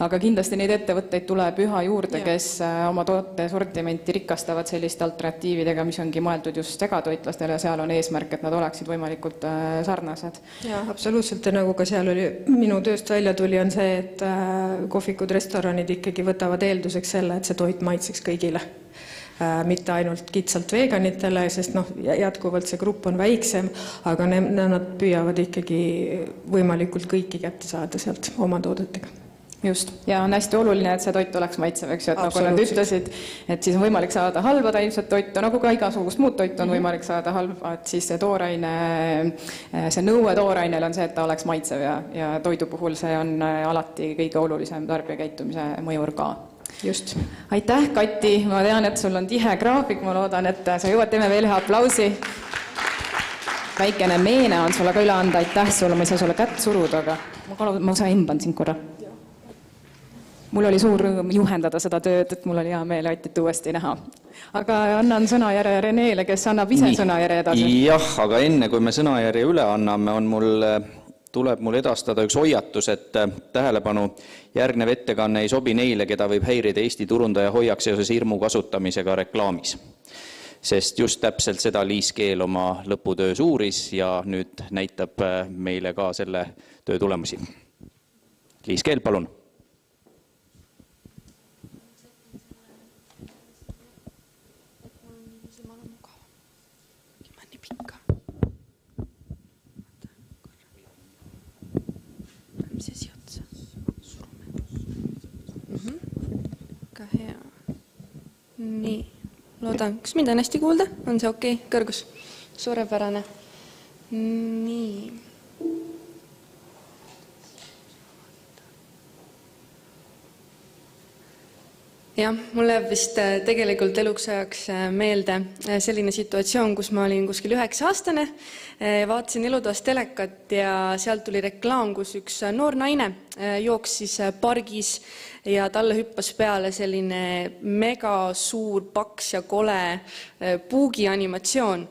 Aga kindlasti neid ettevõtteid tuleb üha juurde, kes oma toote sortimenti rikastavad selliste alternatiividega, mis ongi mõeldud just segatoitlastele ja seal on eesmärk, et nad oleksid võimalikult sarnased. Ja, absoluutselt. Ja nagu ka seal oli minu tööst välja tuli, on see, et kohvikud, restoranid ikkagi võtavad eelduseks selle, et see toit maitseks kõigile. Mitte ainult kitsalt veganitele, sest jätkuvalt see grupp on väiksem, aga nad püüavad ikkagi võimalikult kõiki kätte saada sealt oma toodetega. Just, ja on hästi oluline, et see toit oleks maitsev, eks ju, et nagu nad ütlesid, et siis on võimalik saada halba taimset toitu, nagu ka igasugust muud toitu on võimalik saada halba, et siis see tooraine, see nõue toorainel on see, et ta oleks maitsev ja toidu puhul see on alati kõige olulisem tarbijakäitumise mõjur ka. Just. Aitäh, Kati, ma tean, et sul on tihe graafik, ma loodan, et sa jõuad, teeme veel ühe aplausi. Väikene meene on sulle ka üle anda, aitäh sulle, ma ei saa sulle kätt suruda, aga ma sa emban sind korra. Mul oli suur rõõm juhendada seda tööd, et mul oli hea meel Atit uuesti näha. Aga annan sõnajärje Reneele, kes annab ise sõnajärje edasi. Jah, aga enne kui me sõnajärje üle anname, tuleb mul edastada üks hoiatus, et tähelepanu, järgnev ettekanne ei sobi neile, keda võib häirida Eesti turundaja hoiak seoses hirmu kasutamisega reklaamis. Sest just täpselt seda Liis Keel oma lõputöös uuris ja nüüd näitab meile ka selle töö tulemusi. Liis Keel, palun. Nii, loodan, kas mind on hästi kuulda? On see okei? Kõrgus? Suurepärane. Nii. Jah, mul läheb vist tegelikult eluks ajaks meelde selline situatsioon, kus ma olin kuskil 9-aastane, vaatasin elutoas telekat ja sealt tuli reklaam, kus üks noor naine jooksis pargis ja talle hüppas peale selline mega suur, paks ja kole puugi animatsioon.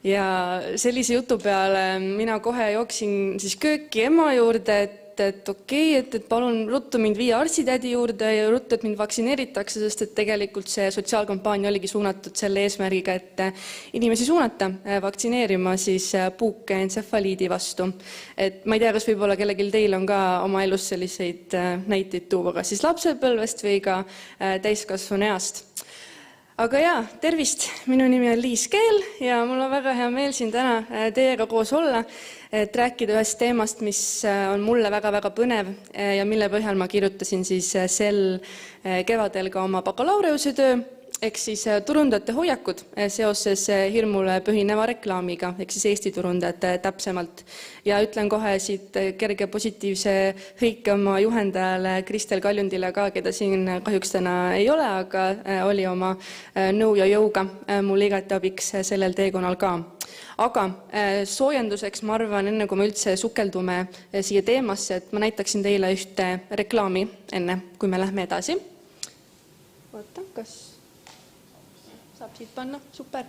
Ja sellise jutu peale mina kohe jooksin siis kööki ema juurde, et okei, et palun ruttu mind viia arstitädi juurde ja ruttu, et mind vaktsineeritakse, sest et tegelikult see sotsiaalkampaania oligi suunatud selle eesmärgiga, et inimesi suunata vaktsineerima siis puukentsefaliidi vastu. Et ma ei tea, kas võib-olla kellelgi teil on ka oma elus selliseid näiteid tuua, kas siis lapsepõlvest või ka täiskasvanu east. Aga jaa, tervist, minu nimi on Liis Keel ja mul on väga hea meel siin täna teiega koos olla, et rääkida ühest teemast, mis on mulle väga-väga põnev ja mille põhjal ma kirjutasin siis sel kevadel ka oma bakalaureuse töö, ehk siis turundajate hoiakud seoses hirmule põhineva reklaamiga, ehk siis Eesti turundajate täpsemalt. Ja ütlen kohe siit kerge positiivse hõike oma juhendajale Kristel Kaljundile ka, keda siin kahjuks täna ei ole, aga oli oma nõu ja jõuga mul igati abiks sellel teekonnal ka. Aga soojenduseks ma arvan, enne kui me üldse sukeldume siia teemasse, et ma näitaksin teile ühte reklaami enne, kui me lähme edasi. Oota, kas saab siit panna? Super.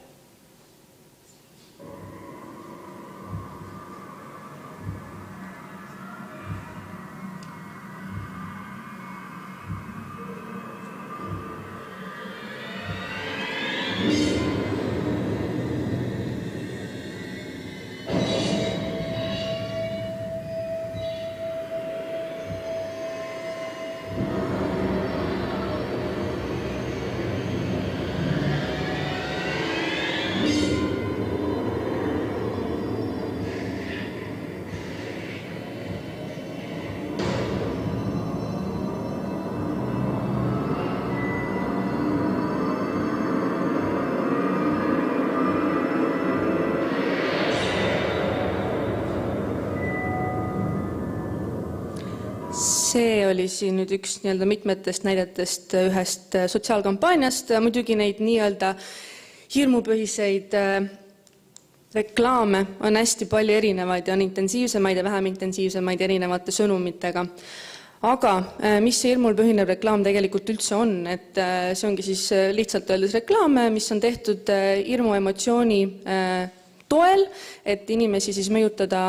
See oli siin nüüd üks mitmetest näidetest ühest sotsiaalkampaaniast. Muidugi neid hirmupõhiseid reklaame on hästi palju erinevaid ja on intensiivsemaid ja vähem intensiivsemaid erinevate sõnumitega. Aga mis see hirmul põhinev reklaam tegelikult üldse on? Et see ongi siis lihtsalt öeldes reklaame, mis on tehtud hirmuemotsiooni toel, et inimesi siis mõjutada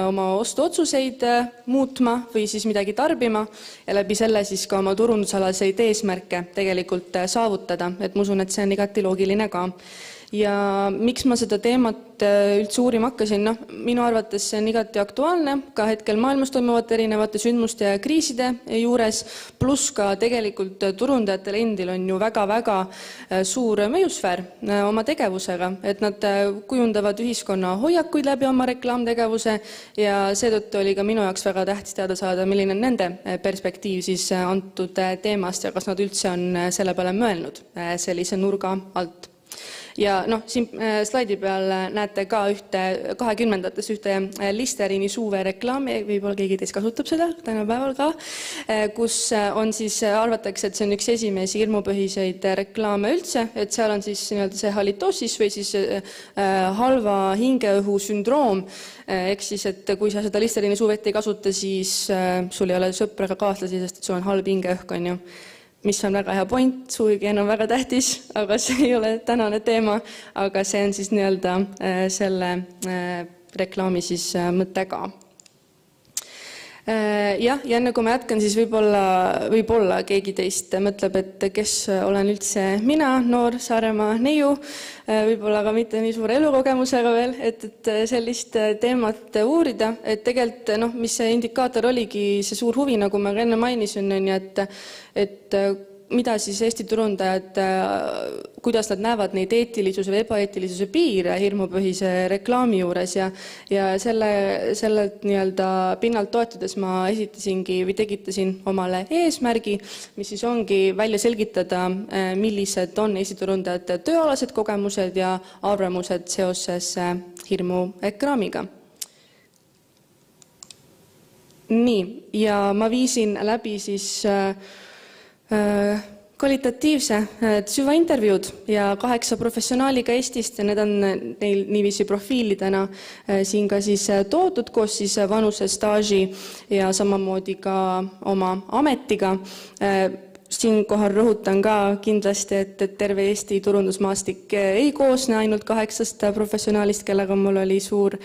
oma ostuotsuseid muutma või siis midagi tarbima ja läbi selle siis ka oma turundusalaseid eesmärke tegelikult saavutada. Et ma usun, et see on igati loogiline ka. Ja miks ma seda teemat üldse uurima hakkasin? Minu arvates see on igati aktuaalne, ka hetkel maailmas toimuvate erinevate sündmuste ja kriiside juures, pluss ka tegelikult turundajatel endil on ju väga-väga suur mõjusfäär oma tegevusega, et nad kujundavad ühiskonna hoiakuid läbi oma reklaamtegevuse ja seetõttu oli ka minu jaoks väga tähtis teada saada, milline on nende perspektiiv siis antud teemast ja kas nad üldse on selle peale mõelnud sellise nurga alt. Ja siin slaidi peal näete ka 20-ndates ühte Listerini suvereklaami, võib-olla keegi teist kasutab seda tänapäeval ka, kus on siis, arvatakse, et see on üks esimesi hirmupõhiseid reklaame üldse, et seal on siis see halitoosis või siis halva hingeõhu sündroom, ehk siis, et kui sa seda Listerini suvett ei kasuta, siis sul ei ole sõpra ega kaaslasi, sest et sul on halb hingeõhk, on ju. Mis on väga hea point, suuhügieen on väga tähtis, aga see ei ole tänane teema, aga see on siis selle reklaami siis mõte ka. Ja enne kui ma jätkan, siis võib-olla keegi teist mõtleb, et kes olen üldse mina, noor Saaremaa neiu, võib-olla ka mitte nii suure elukogemusega veel, et sellist teemat uurida, et tegelikult, mis see indikaator oligi, see suur huvi, nagu ma enne mainisin, et mida siis Eesti turundajad, kuidas nad näevad neid eetilisuse või ebaeetilisuse piire hirmupõhise reklaami juures ja selle pinnalt toetudes ma esitasingi või tegitasin omale eesmärgi, mis siis ongi välja selgitada, millised on Eesti turundajate tööalased kogemused ja arvamused seoses hirmureklaamiga. Nii, ja ma viisin läbi siis kvalitatiivse süvaintervjuud ja 8 professionaaliga Eestist ja need on neil niiviisi profiilidena siin ka siis toodud koos siis vanuse, staaži ja samamoodi ka oma ametiga. Siinkohal rõhutan ka kindlasti, et terve Eesti turundusmaastik ei koosne ainult 8 professionaalist, kellega mul oli suur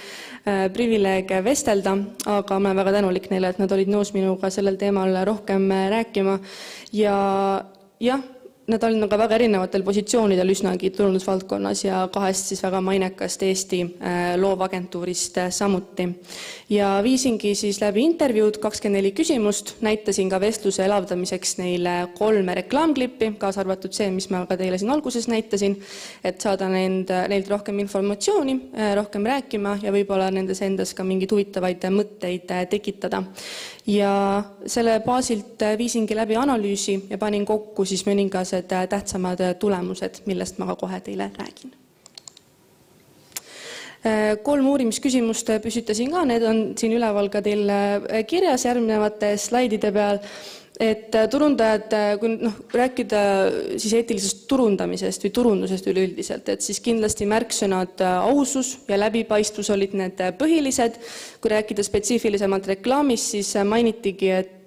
privileeg vestelda, aga ma olen väga tänulik neile, et nad olid nõus minuga sellel teemal rohkem rääkima. Ja jah, nad olid aga väga erinevatel positsioonidel üsnagi turundusvaldkonnas ja 2 siis väga mainekast Eesti loovagentuurist samuti. Ja viisingi siis läbi intervjuud 24 küsimust, näitasin ka vestluse elavdamiseks neile 3 reklaamklippi, kaasa arvatud see, mis ma ka teile siin alguses näitasin, et saada neilt rohkem informatsiooni, rohkem rääkima ja võib-olla nendes endas ka mingeid huvitavaid mõtteid tekitada. Ja selle baasilt viisingi läbi analüüsi ja panin kokku siis mõningased tähtsamad tulemused, millest ma ka kohe teile räägin. 3 uurimisküsimust püsitasin ka, need on siin üleval ka teil kirjas järgnevate slaidide peal, et turundajad, kui rääkida siis eetilisest turundamisest või turundusest üleüldiselt, et siis kindlasti märksõnad ausus ja läbipaistvus olid need põhilised. Kui rääkida spetsiifilisemalt reklaamist, siis mainitigi, et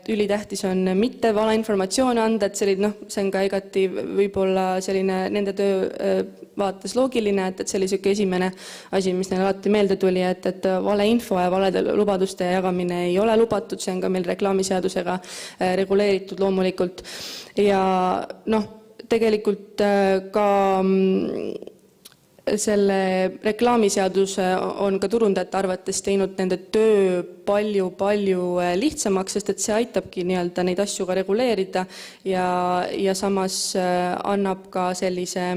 ülitähtis on mitte valeinformatsioone anda, et see on ka igati võib-olla selline nende töö vaates loogiline, et see oli selline esimene asi, mis neil alati meelde tuli, et valeinfo ja valede lubaduste jagamine ei ole lubatud, see on ka meil reklaamiseadusega reguleeritud loomulikult. Ja tegelikult ka selle reklaamiseadus on ka turundajate arvates teinud nende töö palju lihtsamaks, sest et see aitabki neid asju ka reguleerida ja samas annab ka sellise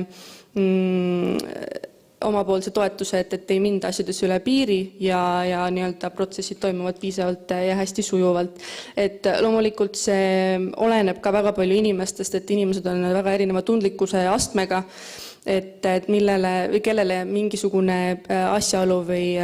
omapoolse toetuse, et ei minda asjades üle piiri ja protsessid toimuvad piisavalt ja hästi sujuvalt. Et loomulikult see oleneb ka väga palju inimestest, et inimesed on väga erineva tundlikkuse astmega, et kellele mingisugune asjaolu või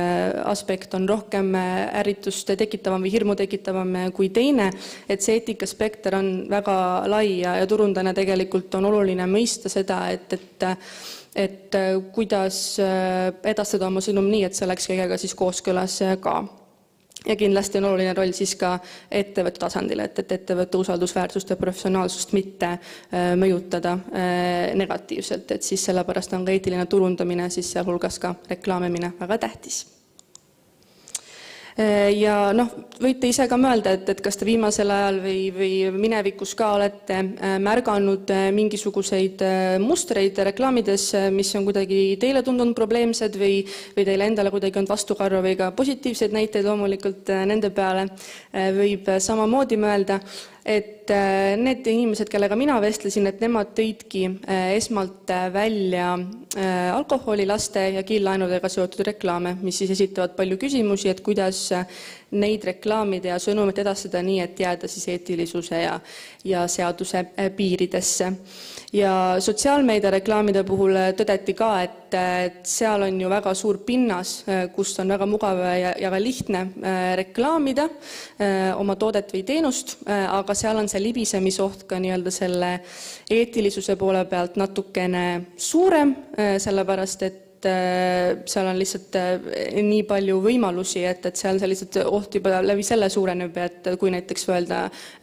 aspekt on rohkem ärritust tekitavam või hirmu tekitavam kui teine, et see eetikaspekter on väga lai ja turundajana tegelikult on oluline mõista seda, et kuidas edastada oma sõnum nii, et see oleks kõigega siis kooskõlas ka. Ja kindlasti on oluline roll siis ka ettevõtte tasandil, et ettevõtte usaldusväärsust ja professionaalsust mitte mõjutada negatiivselt, et siis sellepärast on ka eetiline turundamine, siis sealhulgas ka reklaamimine väga tähtis. Ja võite ise ka mõelda, et kas te viimasel ajal või minevikus ka olete märganud mingisuguseid mustreid reklaamides, mis on kuidagi teile tundunud probleemsed või teile endale kuidagi on vastukarva või ka positiivseid näiteid loomulikult nende peale võib samamoodi mõelda. et need inimesed, kellega mina vestlesin, et nemad tõidki esmalt välja alkoholi, laste ja kiirlaenudega seotud reklaame, mis siis esitavad palju küsimusi, et kuidas neid reklaamide ja sõnumit edastada nii, et jääda siis eetilisuse ja seaduse piiridesse. Ja sotsiaalmeedia reklaamide puhul tõdeti ka, et seal on ju väga suur pinnas, kus on väga mugav ja ka lihtne reklaamida oma toodet või teenust, aga seal on see libisemisoht ka nii-öelda selle eetilisuse poole pealt natukene suurem, sellepärast et seal on lihtsalt nii palju võimalusi, et seal sellised oht juba läbi selle suureneb, et kui näiteks öelda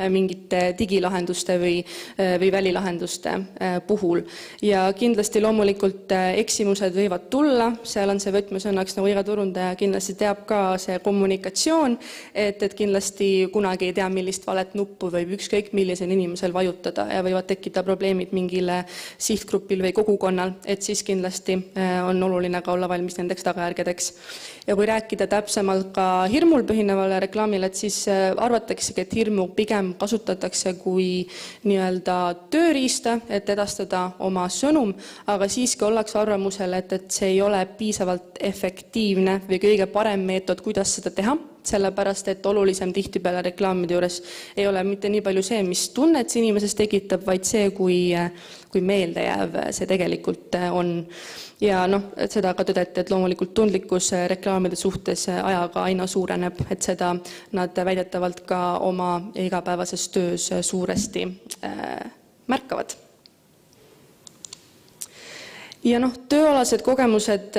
mingite digilahenduste või välilahenduste puhul. Ja kindlasti loomulikult eksimused võivad tulla, seal on see võtmesõnaks, nagu iga turundaja kindlasti teab ka see kommunikatsioon, et kindlasti kunagi ei tea, millist valet nuppu võib ükskõik millisel inimesel vajutada ja võivad tekkida probleemid mingile sihtgrupil või kogukonnal, et siis kindlasti on oluline ka olla valmis nendeks tagajärgedeks. Ja kui rääkida täpsemalt ka hirmul põhinevale reklaamile, et siis arvataksegi, et hirmu pigem kasutatakse kui nii-öelda tööriista, et edastada oma sõnum, aga siiski ollakse arvamusel, et see ei ole piisavalt efektiivne või kõige parem meetod, kuidas seda teha, sellepärast, et olulisem tihtipeale reklaamide juures ei ole mitte nii palju see, mis tunnet see inimesest tekitab, vaid see, kui meeldejääv see tegelikult on. Ja seda ka tõdeti, et loomulikult tundlikkus reklaamide suhtes ajaga aina suureneb, et seda nad väidetavalt ka oma igapäevases töös suuresti märkavad. Ja tööalased kogemused,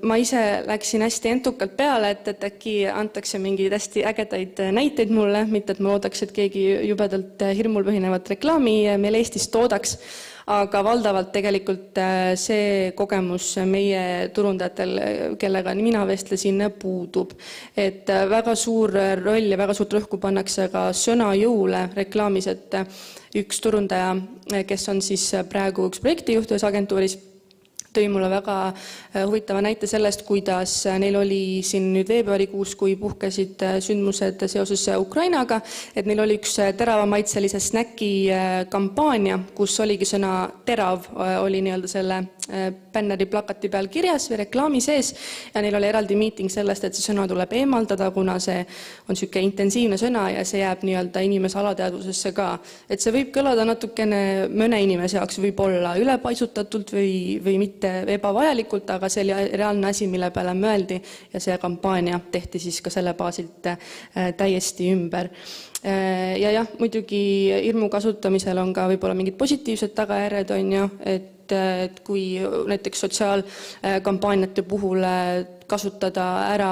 ma ise läksin hästi entukalt peale, et äkki antakse mingeid hästi ägedaid näiteid mulle, mitte et ma loodaks, et keegi jubedalt hirmul põhinevat reklaami meil Eestis toodaks, aga valdavalt tegelikult see kogemus meie turundajatel, kellega mina vestlesin, puudub. Et väga suur roll ja väga suurt rõhku pannakse ka sõna jõule reklaamis, et üks turundaja, kes on siis praegu üks projektijuht ühes agentuuris, tõi mulle väga huvitava näite sellest, kuidas neil oli siin nüüd veebruarikuus, kui puhkesid sündmused seoses Ukrainaga, et neil oli üks teravamaitselise snäki kampaania, kus oligi sõna terav, oli nii-öelda selle bänneri plakati peal kirjas või reklaami sees ja neil oli eraldi miiting sellest, et see sõna tuleb eemaldada, kuna see on selline intensiivne sõna ja see jääb nii-öelda inimese alateadvusesse ka. Et see võib kõlada natukene mõne inimese jaoks võib olla ülepaisutatult või mitte ebavajalikult, aga see oli reaalne asi, mille peale mõeldi ja see kampaania tehti siis ka selle baasilt täiesti ümber. Ja muidugi hirmu kasutamisel on ka võib-olla mingid positiivsed tagajärjed, on ju, et kui näiteks sotsiaalkampaaniate puhul kasutada ära,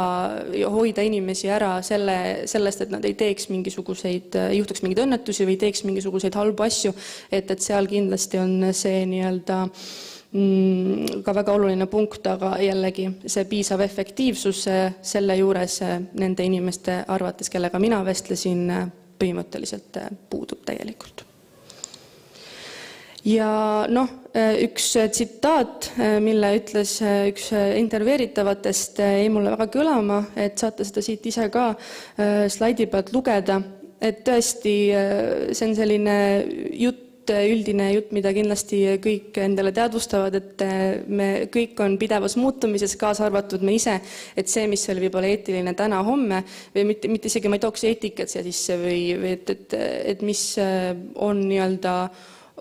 hoida inimesi ära sellest, et nad ei teeks mingisuguseid, juhtuks mingeid õnnetusi või teeks mingisuguseid halbu asju, et seal kindlasti on see nii-öelda ka väga oluline punkt, aga jällegi see piisav efektiivsus selle juures nende inimeste arvates, kellega mina vestlesin, põhimõtteliselt puudub täielikult. Ja üks tsitaat, mille ütles üks intervjueeritavatest, jäi mulle väga kõlama, et saate seda siit ise ka slaidi pealt lugeda, et tõesti see on selline üldine jutt, mida kindlasti kõik endale teadvustavad, et me kõik on pidevas muutumises, kaasa arvatud me ise, et see, mis oli võib-olla eetiline täna homme, või mitte isegi ma ei tooks eetikat siia sisse, või et mis on nii-öelda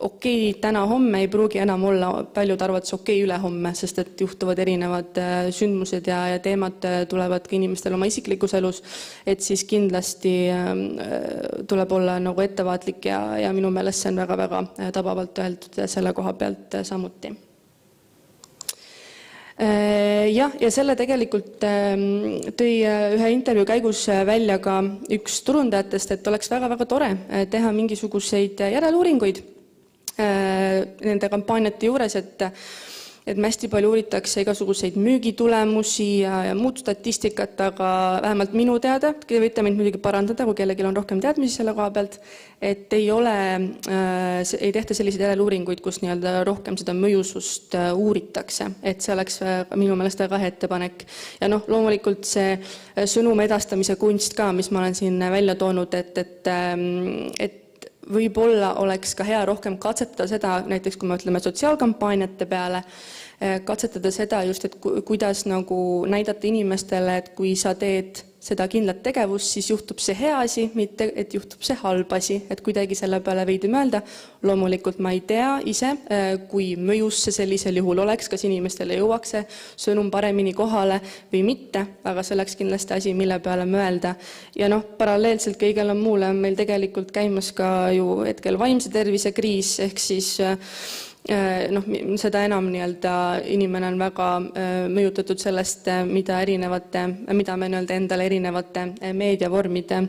okei täna homme, ei pruugi enam olla paljud arvates okei ülehomme, sest et juhtuvad erinevad sündmused ja teemad tulevad ka inimestel oma isiklikus elus, et siis kindlasti tuleb olla nagu ettevaatlik ja minu meelest see on väga-väga tabavalt öeldud selle koha pealt samuti. Ja selle tegelikult tõi ühe intervjuu käigus välja ka üks turundajatest, et oleks väga-väga tore teha mingisuguseid järeluuringuid nende kampaaniate juures, et me hästi palju uuritakse igasuguseid müügitulemusi ja muud statistikat, aga vähemalt minu teada, te võite mind muidugi parandada, kui kellelgi on rohkem teadmisi selle koha pealt, et ei tehta selliseid järeluuringuid, kus nii-öelda rohkem seda mõjusust uuritakse, et see oleks minu meelest väga hea ettepanek. Ja loomulikult see sõnumi edastamise kunst ka, mis ma olen siin välja toonud, et võib-olla oleks ka hea rohkem katsetada seda, näiteks kui me ütleme sotsiaalkampaaniate peale, katsetada seda just, et kuidas nagu näidata inimestele, et kui sa teed seda kindlat tegevust, siis juhtub see hea asi, mitte et juhtub see halb asi, et kuidagi selle peale veidi mõelda. Loomulikult ma ei tea ise, kui mõjus see sellisel juhul oleks, kas inimestele jõuaks see sõnum paremini kohale või mitte, aga see oleks kindlasti asi, mille peale mõelda. Ja paralleelselt kõigele muule on meil tegelikult käimas ka ju hetkel vaimse tervise kriis, ehk siis seda enam inimene on väga mõjutatud sellest, mida me endale erinevate meediavormide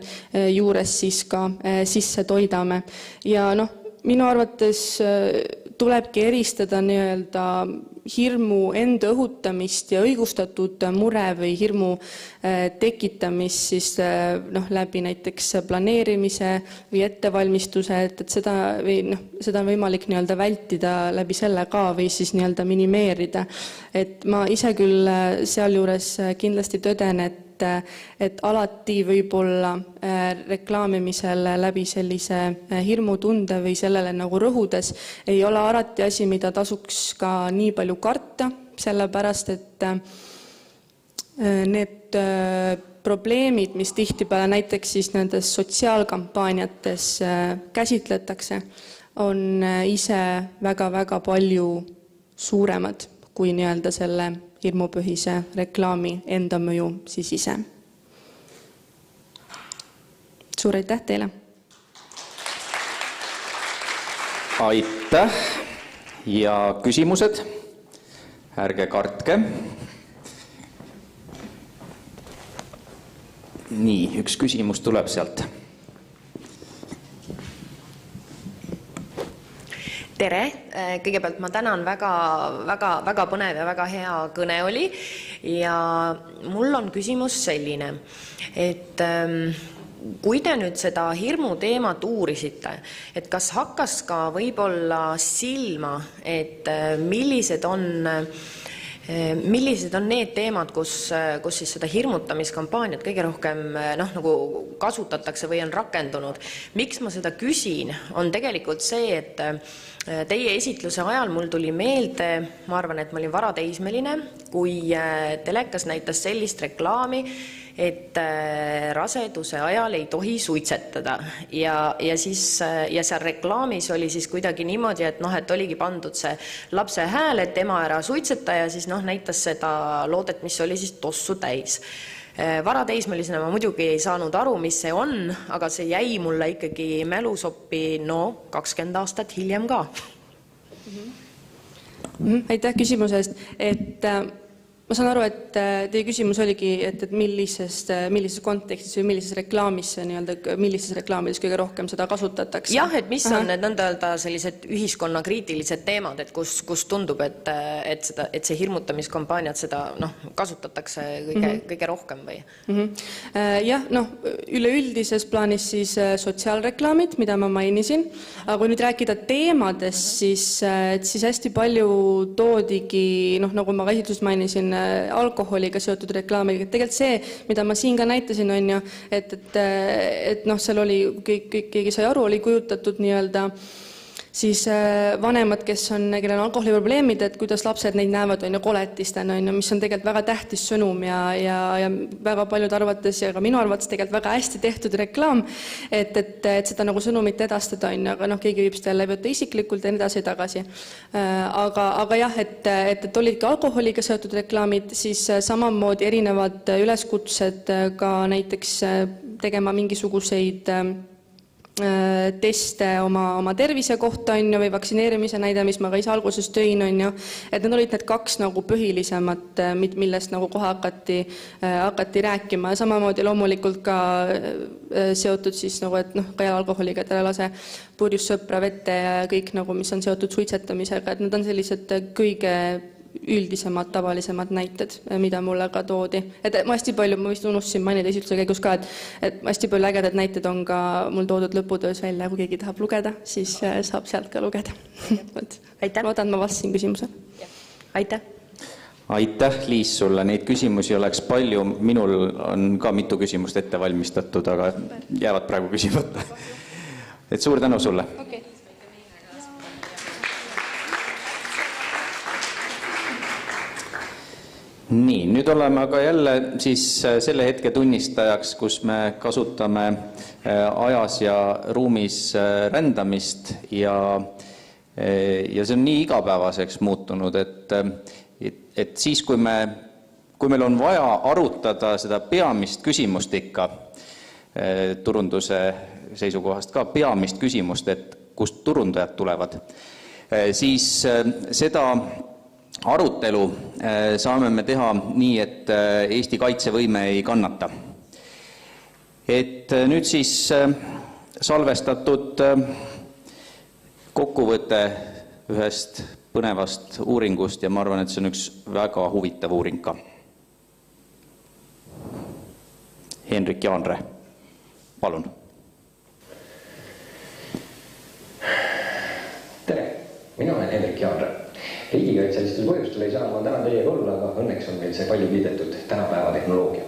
juures siis ka sisse toidame. Ja minu arvates tulebki eristada hirmu enda õhutamist ja õigustatud mure või hirmu tekitamist siis läbi näiteks planeerimise või ettevalmistuse, et seda on võimalik vältida läbi selle ka või siis minimeerida. Et ma ise küll sealjuures kindlasti tõden, et alati võib-olla reklaamimisel läbi sellise hirmutunde või sellele nagu rõhudes ei ole alati asi, mida tasuks ka nii palju karta, sellepärast et need probleemid, mis tihtipeale näiteks siis nendes sotsiaalkampaaniates käsitletakse, on ise väga-väga palju suuremad kui selle hirmupõhise reklaami enda mõju siis ise. Suur aitäh teile! Aitäh! Ja küsimused? Ärge kartke. Nii, üks küsimus tuleb sealt. Tere! Kõigepealt ma tänan, väga põnev ja väga hea kõne oli ja mul on küsimus selline, et kui te nüüd seda hirmu teemat uurisite, et kas hakkas ka võib-olla silma, et millised on need teemad, kus siis seda hirmutamiskampaaniat kõige rohkem nagu kasutatakse või on rakendunud. Miks ma seda küsin, on tegelikult see, et teie esitluse ajal mul tuli meelde, ma arvan, et ma olin varateismeline, kui telekas näitas sellist reklaami, et raseduse ajal ei tohi suitsetada ja seal reklaamis oli siis kuidagi niimoodi, et oligi pandud see lapse hääl, et ema ära suitseta ja siis näitas seda loodet, mis oli siis tossu täis. Varateismelisena ma muidugi ei saanud aru, mis see on, aga see jäi mulle ikkagi mälusoppi 20 aastat hiljem ka. Aitäh küsimuse eest, et ma saan aru, et teie küsimus oligi, et millises kontekstis või millises reklaamides kõige rohkem seda kasutatakse. Jah, et mis on need nõnda sellised ühiskonnakriitilised teemad, et kus tundub, et see hirmutamiskampaaniat seda kasutatakse kõige rohkem või? Jah, üleüldises plaanis siis sotsiaalreklaamid, mida ma mainisin, aga kui nüüd rääkida teemadest, siis hästi palju toodigi, nagu ma ka esitluses mainisin, alkoholiga seotud reklaamiga. Tegelikult see, mida ma siin ka näitasin, on ju, et seal oli, keegi sai aru, oli kujutatud siis vanemad, kellel on alkoholiprobleemid, et kuidas lapsed neid näevad koletistena, mis on tegelikult väga tähtis sõnum ja väga paljud arvates ja ka minu arvates tegelikult väga hästi tehtud reklaam, et seda nagu sõnumit edastada, aga keegi võib seda läbi võtta isiklikult ja nii edasi tagasi. Aga jah, et olidki alkoholiga seotud reklaamid, siis samamoodi erinevad üleskutsed ka näiteks tegema mingisuguseid teste oma tervise kohta või vaktsineerimise näide, mis ma ka ise alguses tõin, et need olid need kaks põhilisemat, millest kohe hakati rääkima ja samamoodi loomulikult ka seotud siis, et ka alkoholiga, et ära lase purjus sõpra vette ja kõik, mis on seotud suitsetamisega, et need on sellised kõige üldisemad, tavalisemad näited, mida mulle ka toodi. Et ma hästi palju, ma vist unustasin mainida esitluse käigus ka, et hästi palju ägedad näited on ka mul toodud lõputöös välja, kui keegi tahab lugeda, siis saab sealt ka lugeda. Loodan, ma vastasin küsimuse. Aitäh! Aitäh, Liis, sulle. Neid küsimusi oleks palju. Minul on ka mitu küsimust ette valmistatud, aga jäävad praegu küsimata. Et suur tänu sulle. Okay. Nii, nüüd oleme aga jälle siis selle hetke tunnistajaks, kus me kasutame ajas ja ruumis rändamist ja see on nii igapäevaseks muutunud, et siis, kui meil on vaja arutada seda peamist küsimust ikka, turunduse seisukohast ka peamist küsimust, et kust turundajad tulevad, siis seda arutelu saame me teha nii, et Eesti kaitsevõime ei kannata. Et nüüd siis salvestatud kokkuvõte ühest põnevast uuringust ja ma arvan, et see on üks väga huvitav uuring ka. Hendrik Jaanre, palun. Tere, mina olen Hendrik Jaanre. Riigikaitselistel põhjustel ei saa ma täna teiega olla, aga õnneks on meil see palju kiidetud tänapäeva tehnoloogia.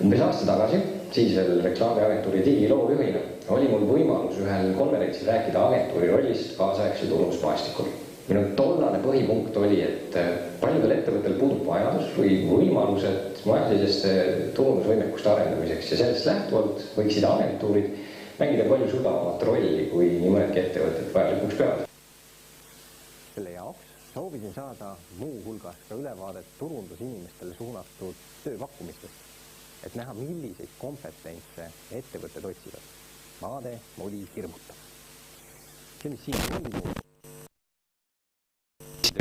Umbes aasta tagasi, siis veel reklaamiagentuuri digiloovjuhina, oli mul võimalus ühel konverentsil rääkida agentuuri rollist kaasaegse turundusmaastikul. Minu tollane põhipunkt oli, et paljudel ettevõttel puudub vajadus või võimalused majasiseste turundusvõimekuste arendamiseks ja sellest lähtuvalt võiksid agentuurid mängida palju sügavamat rolli, kui nii mõnedki ettevõtted vajalikuks peavad. Selle jaoks soovisin saada muu hulgas ka ülevaadet turundusinimestele suunatud tööpakkumistest, et näha, milliseid kompetentse ettevõtted otsivad. Vaade oli hirmutav. See, mis siin on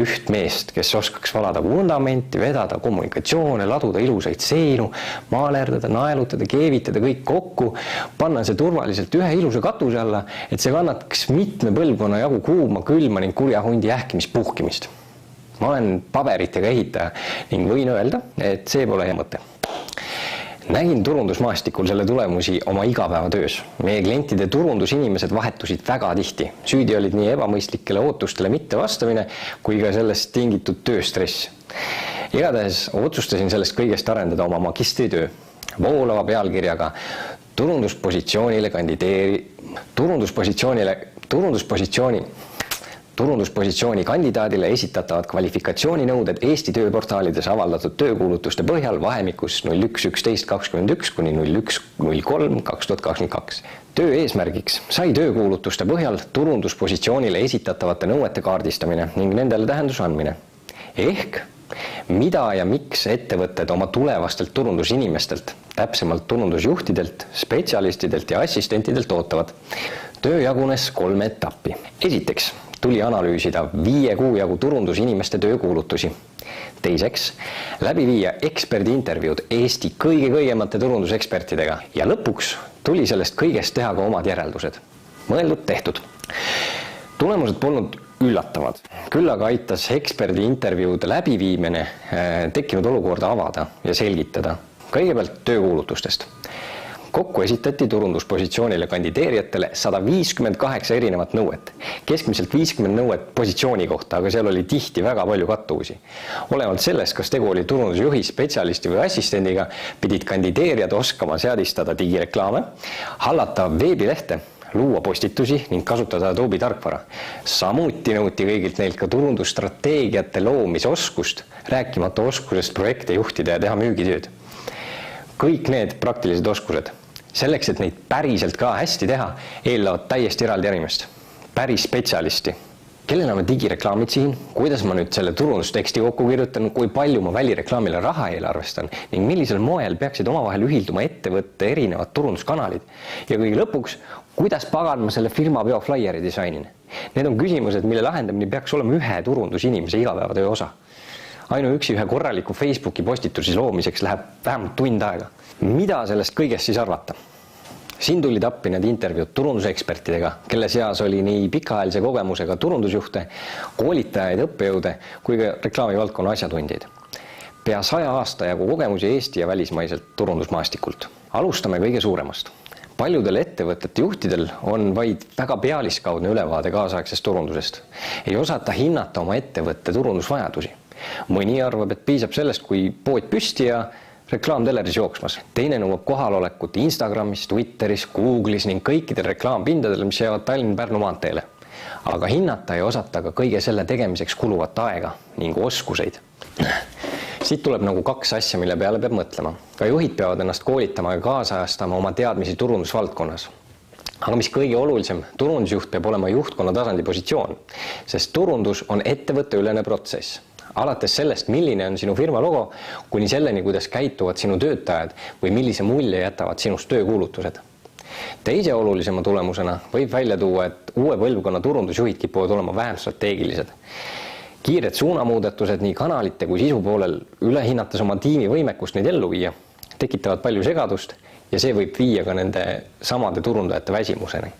üht meest, kes oskaks valada vundamenti, vedada kommunikatsioone, laduda ilusaid seinu, maalerdada, naelutada, keevitada kõik kokku, panna see turvaliselt ühe ilusa katuse alla, et see kannataks mitme põlvkonna jagu kuuma, külma ning kurja hundi ähkimist, puhkimist. Ma olen paberitega ehitaja ning võin öelda, et see pole hea mõte. Nägin turundusmaastikul selle tulemusi oma igapäevatöös. Meie klientide turundusinimesed vahetusid väga tihti. Süüdi olid nii ebamõistlikele ootustele mitte vastamine, kui ka sellest tingitud tööstress. Igatahes otsustasin sellest kõigest arendada oma magistritöö. Voolava pealkirjaga turunduspositsiooni kandidaadile esitatavad kvalifikatsiooninõuded Eesti tööportaalides avaldatud töökuulutuste põhjal vahemikus 01.11.21 kuni 01.03.2022. Töö eesmärgiks sai töökuulutuste põhjal turunduspositsioonile esitatavate nõuete kaardistamine ning nendele tähenduse andmine. Ehk mida ja miks ettevõtted oma tulevastelt turundusinimestelt, täpsemalt turundusjuhtidelt, spetsialistidelt ja assistentidelt ootavad. Töö jagunes 3 etappi. Esiteks tuli analüüsida 5 kuu jagu turundusinimeste töökuulutusi. Teiseks, läbi viia eksperdiintervjuud Eesti kõige kõigemate turundusekspertidega ja lõpuks tuli sellest kõigest teha ka omad järeldused. Mõeldud tehtud. Tulemused polnud üllatavad. Küll aga aitas eksperdiintervjuude läbiviimine tekkinud olukorda avada ja selgitada. Kõigepealt töökuulutustest. Kokku esitati turunduspositsioonile kandideerijatele 158 erinevat nõuet. Keskmiselt 50 nõuet positsiooni kohta, aga seal oli tihti väga palju kattuvusi. Olenevalt sellest, kas tegu oli turundusjuhi, spetsialisti või assistendiga, pidid kandideerijad oskama seadistada digireklaame, hallata veebilehte, luua postitusi ning kasutada Adobe tarkvara. Samuti nõuti kõigilt neilt ka turundusstrateegiate loomisoskust, rääkimata oskusest projekte juhtida ja teha müügitööd. Kõik need praktilised oskused. Selleks, et neid päriselt ka hästi teha, eeldavad täiesti eraldi inimest. Päris spetsialisti. Kellena ma digireklaamid siin, kuidas ma nüüd selle turundusteksti kokku kirjutan, kui palju ma välireklaamile raha eelarvestan ning millisel moel peaksid omavahel ühilduma ettevõtte erinevad turunduskanalid. Ja kõige lõpuks, kuidas pagan ma selle firma peo flyeri disainin. Need on küsimused, mille lahendamine peaks olema ühe turundusinimese igapäevatöö osa. Ainuüksi ühe korraliku Facebooki postitusi loomiseks läheb vähemalt tund aega. Mida sellest kõigest siis arvata? Siin tulid appi need intervjuud turundusekspertidega, kelle seas oli nii pikaajalise kogemusega turundusjuhte, koolitajaid, õppejõude kui ka reklaamivaldkonna asjatundjaid. Pea 100 aasta jagu kogemusi Eesti ja välismaiselt turundusmaastikult. Alustame kõige suuremast. Paljudel ettevõtete juhtidel on vaid väga pealiskaudne ülevaade kaasaegsest turundusest. Ei osata hinnata oma ettevõtte turundusvajadusi. Mõni arvab, et piisab sellest, kui pood püsti ja reklaam teleris jooksmas. Teine nõuab kohalolekut Instagramis, Twitteris, Google'is ning kõikidel reklaampindadel, mis jäävad Tallinna-Pärnu maanteele. Aga hinnata ei osata ka kõige selle tegemiseks kuluvat aega ning oskuseid. Siit tuleb nagu kaks asja, mille peale peab mõtlema. Ka juhid peavad ennast koolitama ja kaasajastama oma teadmisi turundusvaldkonnas. Aga mis kõige olulisem, turundusjuht peab olema juhtkonna tasandi positsioon, sest turundus on ettevõtteülene protsess. Alates sellest, milline on sinu firma logo, kuni selleni, kuidas käituvad sinu töötajad või millise mulje jätavad sinust töökuulutused. Teise olulisema tulemusena võib välja tuua, et uue põlvkonna turundusjuhid kipuvad olema vähem strateegilised. Kiired suunamuudatused nii kanalite kui sisu poolel üle hinnates oma tiimi võimekust neid ellu viia, tekitavad palju segadust ja see võib viia ka nende samade turundajate väsimuseni.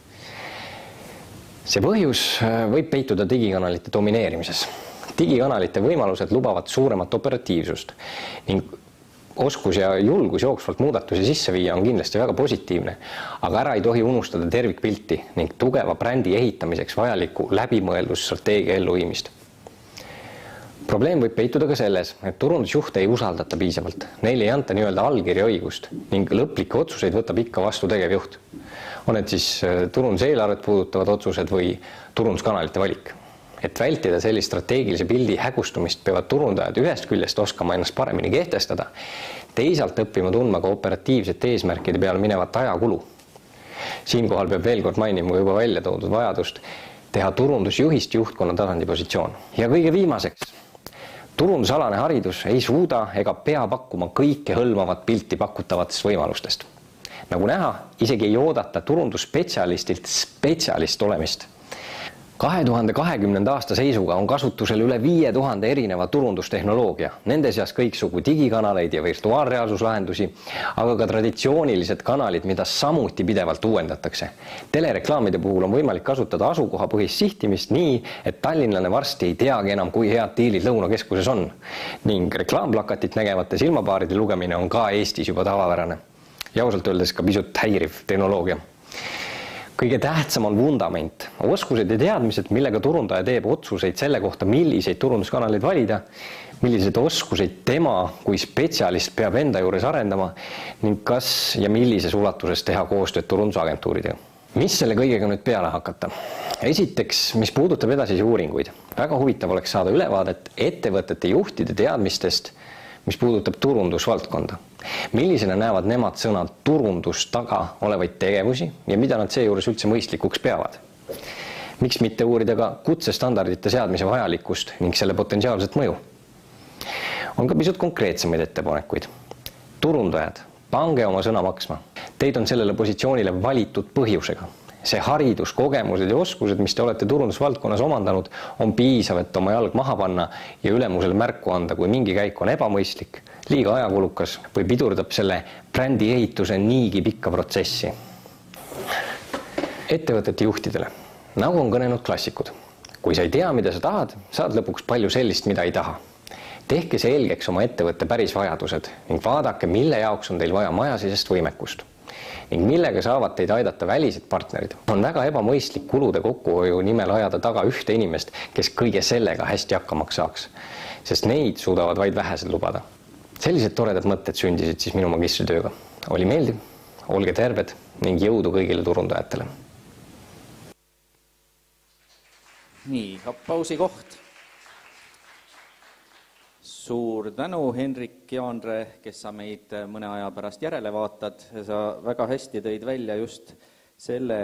See põhjus võib peituda digikanalite domineerimises. Digikanalite võimalused lubavad suuremat operatiivsust ning oskus ja julgus jooksvalt muudatusi sisse viia on kindlasti väga positiivne, aga ära ei tohi unustada tervikpilti ning tugeva brändi ehitamiseks vajaliku läbimõeldusstrateegia elluviimist. Probleem võib peituda ka selles, et turundusjuhte ei usaldata piisavalt. Neile ei anta nii-öelda allkirja õigust ning lõplikke otsuseid võtab ikka vastu tegevjuht. On need siis turunduseelarvet puudutavad otsused või turunduskanalite valik. Et vältida sellist strateegilise pildi hägustumist peavad turundajad ühest küljest oskama ennast paremini kehtestada, teisalt õppima tundma ka operatiivsete eesmärkide peale minevat ajakulu. Siinkohal peab veel kord mainima juba välja toodud vajadust teha turundusjuhist juhtkonna tasandi positsioon. Ja kõige viimaseks, turundusalane haridus ei suuda ega pea pakkuma kõike hõlmavat pilti pakutavatest võimalustest. Nagu näha, isegi ei oodata turundusspetsialistilt spetsialist olemist. 2020. aasta seisuga on kasutusel üle 5000 erineva turundustehnoloogia, nende seas kõiksugu digikanaleid ja virtuaalreaalsuslahendusi, aga ka traditsioonilised kanalid, mida samuti pidevalt uuendatakse. Telereklaamide puhul on võimalik kasutada asukohapõhist sihtimist nii, et tallinlane varsti ei teagi enam, kui head diilid lõunakeskuses on. Ning reklaamplakatit nägevate silmapaaride lugemine on ka Eestis juba tavapärane. Ja ausalt öeldes ka pisut häiriv tehnoloogia. Kõige tähtsam on vundament, oskused ja teadmised, millega turundaja teeb otsuseid selle kohta, milliseid turunduskanaleid valida, milliseid oskuseid tema kui spetsialist peab enda juures arendama ning kas ja millises ulatuses teha koostööd turundusagentuuridega. Mis selle kõigega nüüd peale hakata? Esiteks, mis puudutab edasisi uuringuid. Väga huvitav oleks saada ülevaadet ettevõtete juhtide teadmistest, mis puudutab turundusvaldkonda. Millisena näevad nemad sõna turundus taga olevaid tegevusi ja mida nad seejuures üldse mõistlikuks peavad? Miks mitte uurida ka kutsestandardite seadmise vajalikkust ning selle potentsiaalset mõju? On ka pisut konkreetsemaid ettepanekuid. Turundajad, pange oma sõna maksma. Teid on sellele positsioonile valitud põhjusega. See haridus, kogemused ja oskused, mis te olete turundusvaldkonnas omandanud, on piisav, et oma jalg maha panna ja ülemusele märku anda, kui mingi käik on ebamõistlik, liiga ajakulukas või pidurdab selle brändi ehituse niigi pikka protsessi. Ettevõtete juhtidele. Nagu on kõnenud klassikud. Kui sa ei tea, mida sa tahad, saad lõpuks palju sellist, mida ei taha. Tehke selgeks oma ettevõtte päris vajadused ning vaadake, mille jaoks on teil vaja majasisest võimekust ning millega saavad teid aidata välised partnerid. On väga ebamõistlik kulude kokkuhoiu nimel ajada taga ühte inimest, kes kõige sellega hästi hakkamaks saaks, sest neid suudavad vaid vähesed lubada. Sellised toredad mõtted sündisid siis minu magistritööga. Oli meeldiv, olge terved ning jõudu kõigile turundajatele. Nii, aplausi koht. Suur tänu, Hendrik Jaanre, kes sa meid mõne aja pärast järele vaatad. Sa väga hästi tõid välja just selle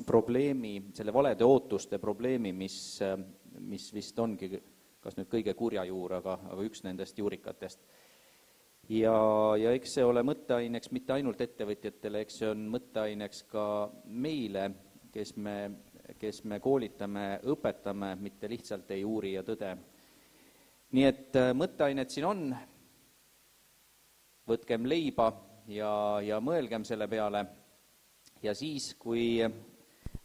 probleemi, selle valede ootuste probleemi, mis vist ongi kas nüüd kõige kurja juur, aga üks nendest juurikatest. Ja eks see ole mõtteaineks mitte ainult ettevõtjatele, eks see on mõtteaineks ka meile, kes me koolitame, õpetame, mitte lihtsalt ei uuri ja tõde. Nii et mõtteainet siin on, võtkem leiba ja mõelgem selle peale ja siis, kui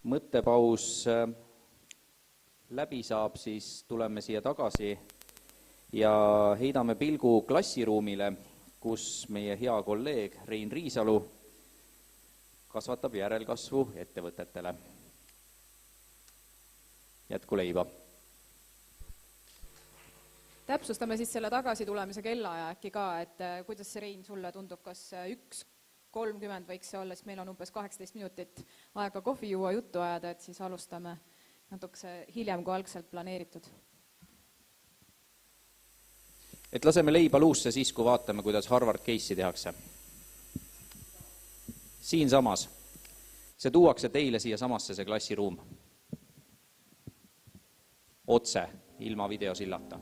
mõttepaus läbi saab, siis tuleme siia tagasi ja heidame pilgu klassiruumile, kus meie hea kolleeg Rein Riisalu kasvatab järelkasvu ettevõtetele. Jätku leiba! Täpsustame siis selle tagasi tulemise kellaaja äkki ka, et kuidas see Rein sulle tundub, kas 1:30 võiks see olla, siis meil on umbes 18 minutit aega kohvi juua, juttu ajada, et siis alustame natukese hiljem kui algselt planeeritud. Et laseme leiba luusse siis, kui vaatame, kuidas Harvard case'i tehakse. Siin samas. See tuuakse teile siia samasse see klassiruum. Otse, ilma videosillata.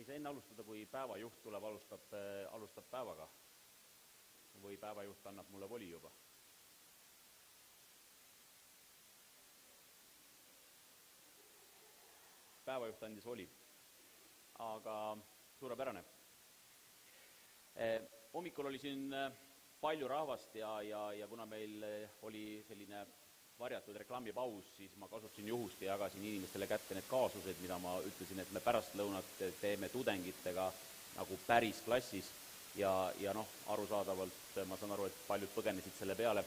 saa enne alustada, kui päevajuht tuleb, alustab päevaga? Või päevajuht annab mulle voli juba? Päevajuht andis voli. Aga suurepärane. Hommikul oli siin palju rahvast ja kuna meil oli selline varjatud reklaamipaus, siis ma kasutasin juhust ja jagasin inimestele kätte need kaasused, mida ma ütlesin, et me pärastlõunat teeme tudengitega nagu päris klassis ja arusaadavalt ma saan aru, et paljud põgenesid selle peale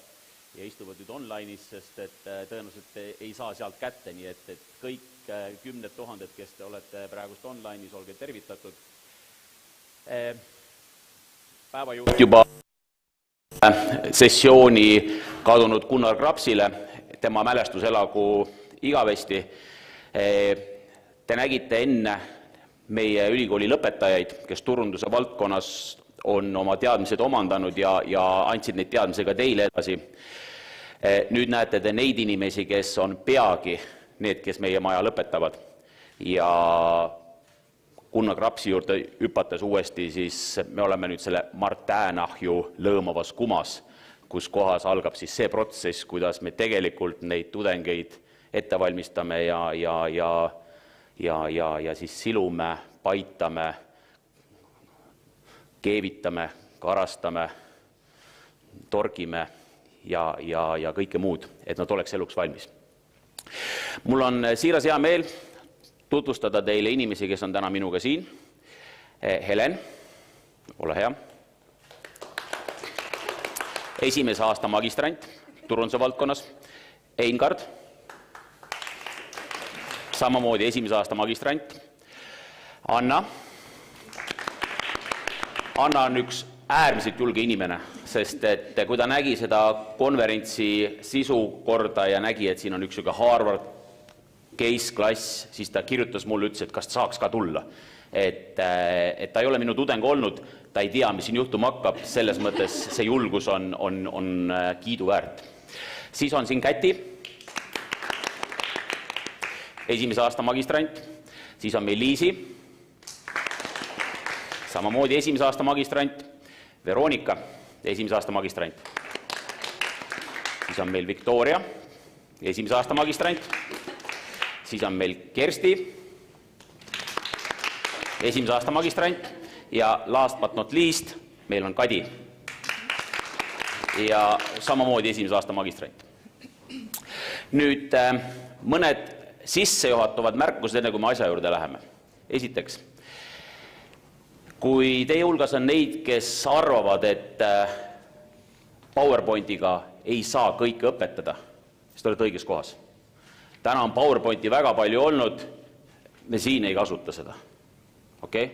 ja istuvad nüüd online'is, sest et tõenäoliselt ei saa sealt kätte, nii et kõik 10 000, kes te olete praegust online'is, olge tervitatud. Päevajuht juba sessiooni kadunud Gunnar Krapsile, tema mälestus elagu igavesti. Te nägite enne meie ülikooli lõpetajaid, kes turunduse valdkonnas on oma teadmised omandanud ja andsid neid teadmise ka teile edasi. Nüüd näete te neid inimesi, kes on peagi need, kes meie maja lõpetavad. Ja Gunnar Krapsi juurde hüpates uuesti, siis me oleme nüüd selle Martänahju lõõmavas kumas, kus kohas algab siis see protsess, kuidas me tegelikult neid tudengeid ette valmistame ja siis silume, paitame, keevitame, karastame, torgime ja kõike muud, et nad oleks eluks valmis. Mul on siiras hea meel tutvustada teile inimesi, kes on täna minuga siin. Helen, ole hea. Esimese aasta magistrant turunduse valdkonnas. Eingard, samamoodi esimese aasta magistrant. Anna on üks äärmiselt julge inimene, sest et kui ta nägi seda konverentsi sisu korda ja nägi, et siin on üks Harvard case-klass, siis ta kirjutas mulle, ütles, et kas saaks ka tulla. Et ta ei ole minu tudeng olnud, ta ei tea, mis siin juhtuma hakkab, selles mõttes see julgus on kiiduväärt. Siis on siin Kati, esimese aasta magistrant, siis on meil Liisi, samamoodi esimese aasta magistrant, Veronika, esimese aasta magistrant, siis on meil Victoria, esimese aasta magistrant, siis on meil Kersti, esimese aasta magistrant ja last but not least meil on Kadi ja samamoodi esimese aasta magistrant. Nüüd mõned sissejuhatuvad märkused, enne kui me asja juurde läheme. Esiteks, kui teie hulgas on neid, kes arvavad, et PowerPointiga ei saa kõike õpetada, siis te olete õiges kohas. Täna on PowerPointi väga palju olnud, me siin ei kasuta seda. Okay?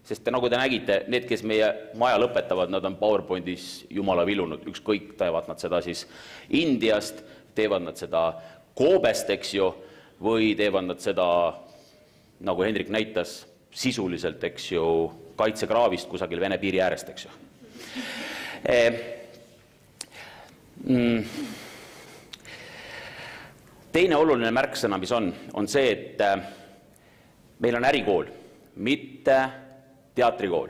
Sest nagu te nägite, need, kes meie maja lõpetavad, nad on PowerPointis jumala vilunud, ükskõik teevad nad seda siis Indiast, teevad nad seda Koobest, eks ju, või teevad nad seda, nagu Hendrik näitas, sisuliselt, eks ju, kaitsekraavist kusagil Vene piiri äärest, eks ju. Teine oluline märksõna, mis on see, et meil on ärikool, mitte teatrikool.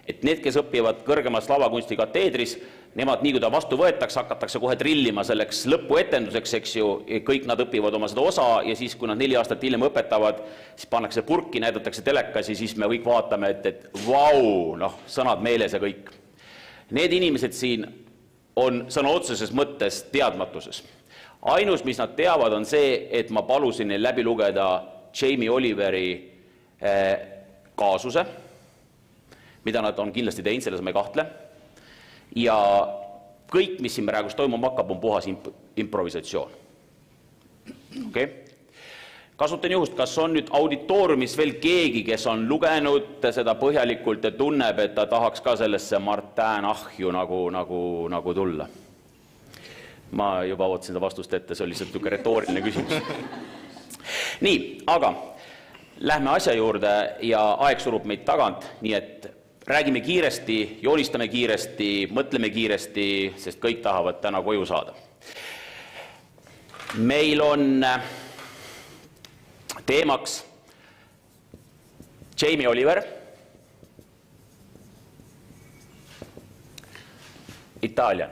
Et need, kes õpivad kõrgemas lavakunsti kateedris, nemad nii kui ta vastu võetakse, hakatakse kohe trillima selleks lõpuetenduseks, eks ju, kõik nad õpivad oma seda osa ja siis, kui nad 4 aastat hiljem õpetavad, siis pannakse purki, näidatakse telekas ja siis me kõik vaatame, et vau, sõnad meeles ja kõik. Need inimesed siin on sõna otseses mõttes teadmatuses. Ainus, mis nad teavad, on see, et ma palusin neil läbi lugeda Jamie Oliveri kaasuse, mida nad on kindlasti teinud, selles ma ei kahtle. Ja kõik, mis siin praegust toimuma hakkab, on puhas improvisatsioon. Okay? Kasutan juhust, kas on nüüd auditooriumis veel keegi, kes on lugenud seda põhjalikult ja tunneb, et ta tahaks ka sellesse Martänahju nagu tulla? Ma juba ootasin seda vastust ette, see oli lihtsalt niisugune retooriline küsimus. Nii, aga lähme asja juurde ja aeg surub meid tagant, nii et räägime kiiresti, joonistame kiiresti, mõtleme kiiresti, sest kõik tahavad täna koju saada. Meil on teemaks Jamie Oliver, Italian.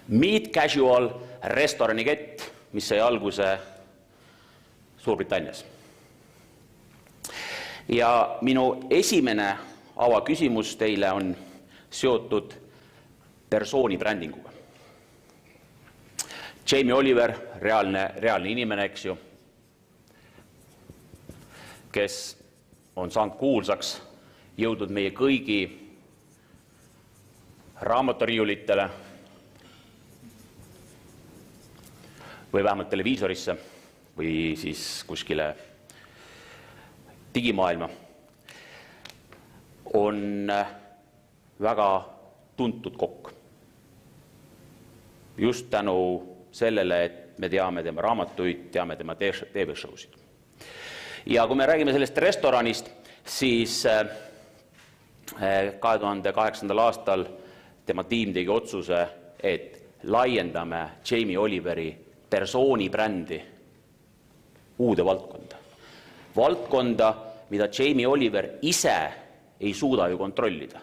Meat Casual restoranikett, mis sai alguse Suurbritannias. Ja minu esimene avaküsimus teile on seotud persooni brändinguga. Jamie Oliver, reaalne inimene, eks ju, kes on saanud kuulsaks, jõudnud meie kõigi raamaturiiulitele või vähemalt televiisorisse või siis kuskile digimaailma, on väga tuntud kokk. Just tänu sellele, et me teame tema raamatuid, teame tema TV-showsid. Ja kui me räägime sellest restoranist, siis 2008. aastal tema tiim tegi otsuse, et laiendame Jamie Oliveri persooni brändi uude valdkonda. Valdkonda, mida Jamie Oliver ise ei suuda ju kontrollida.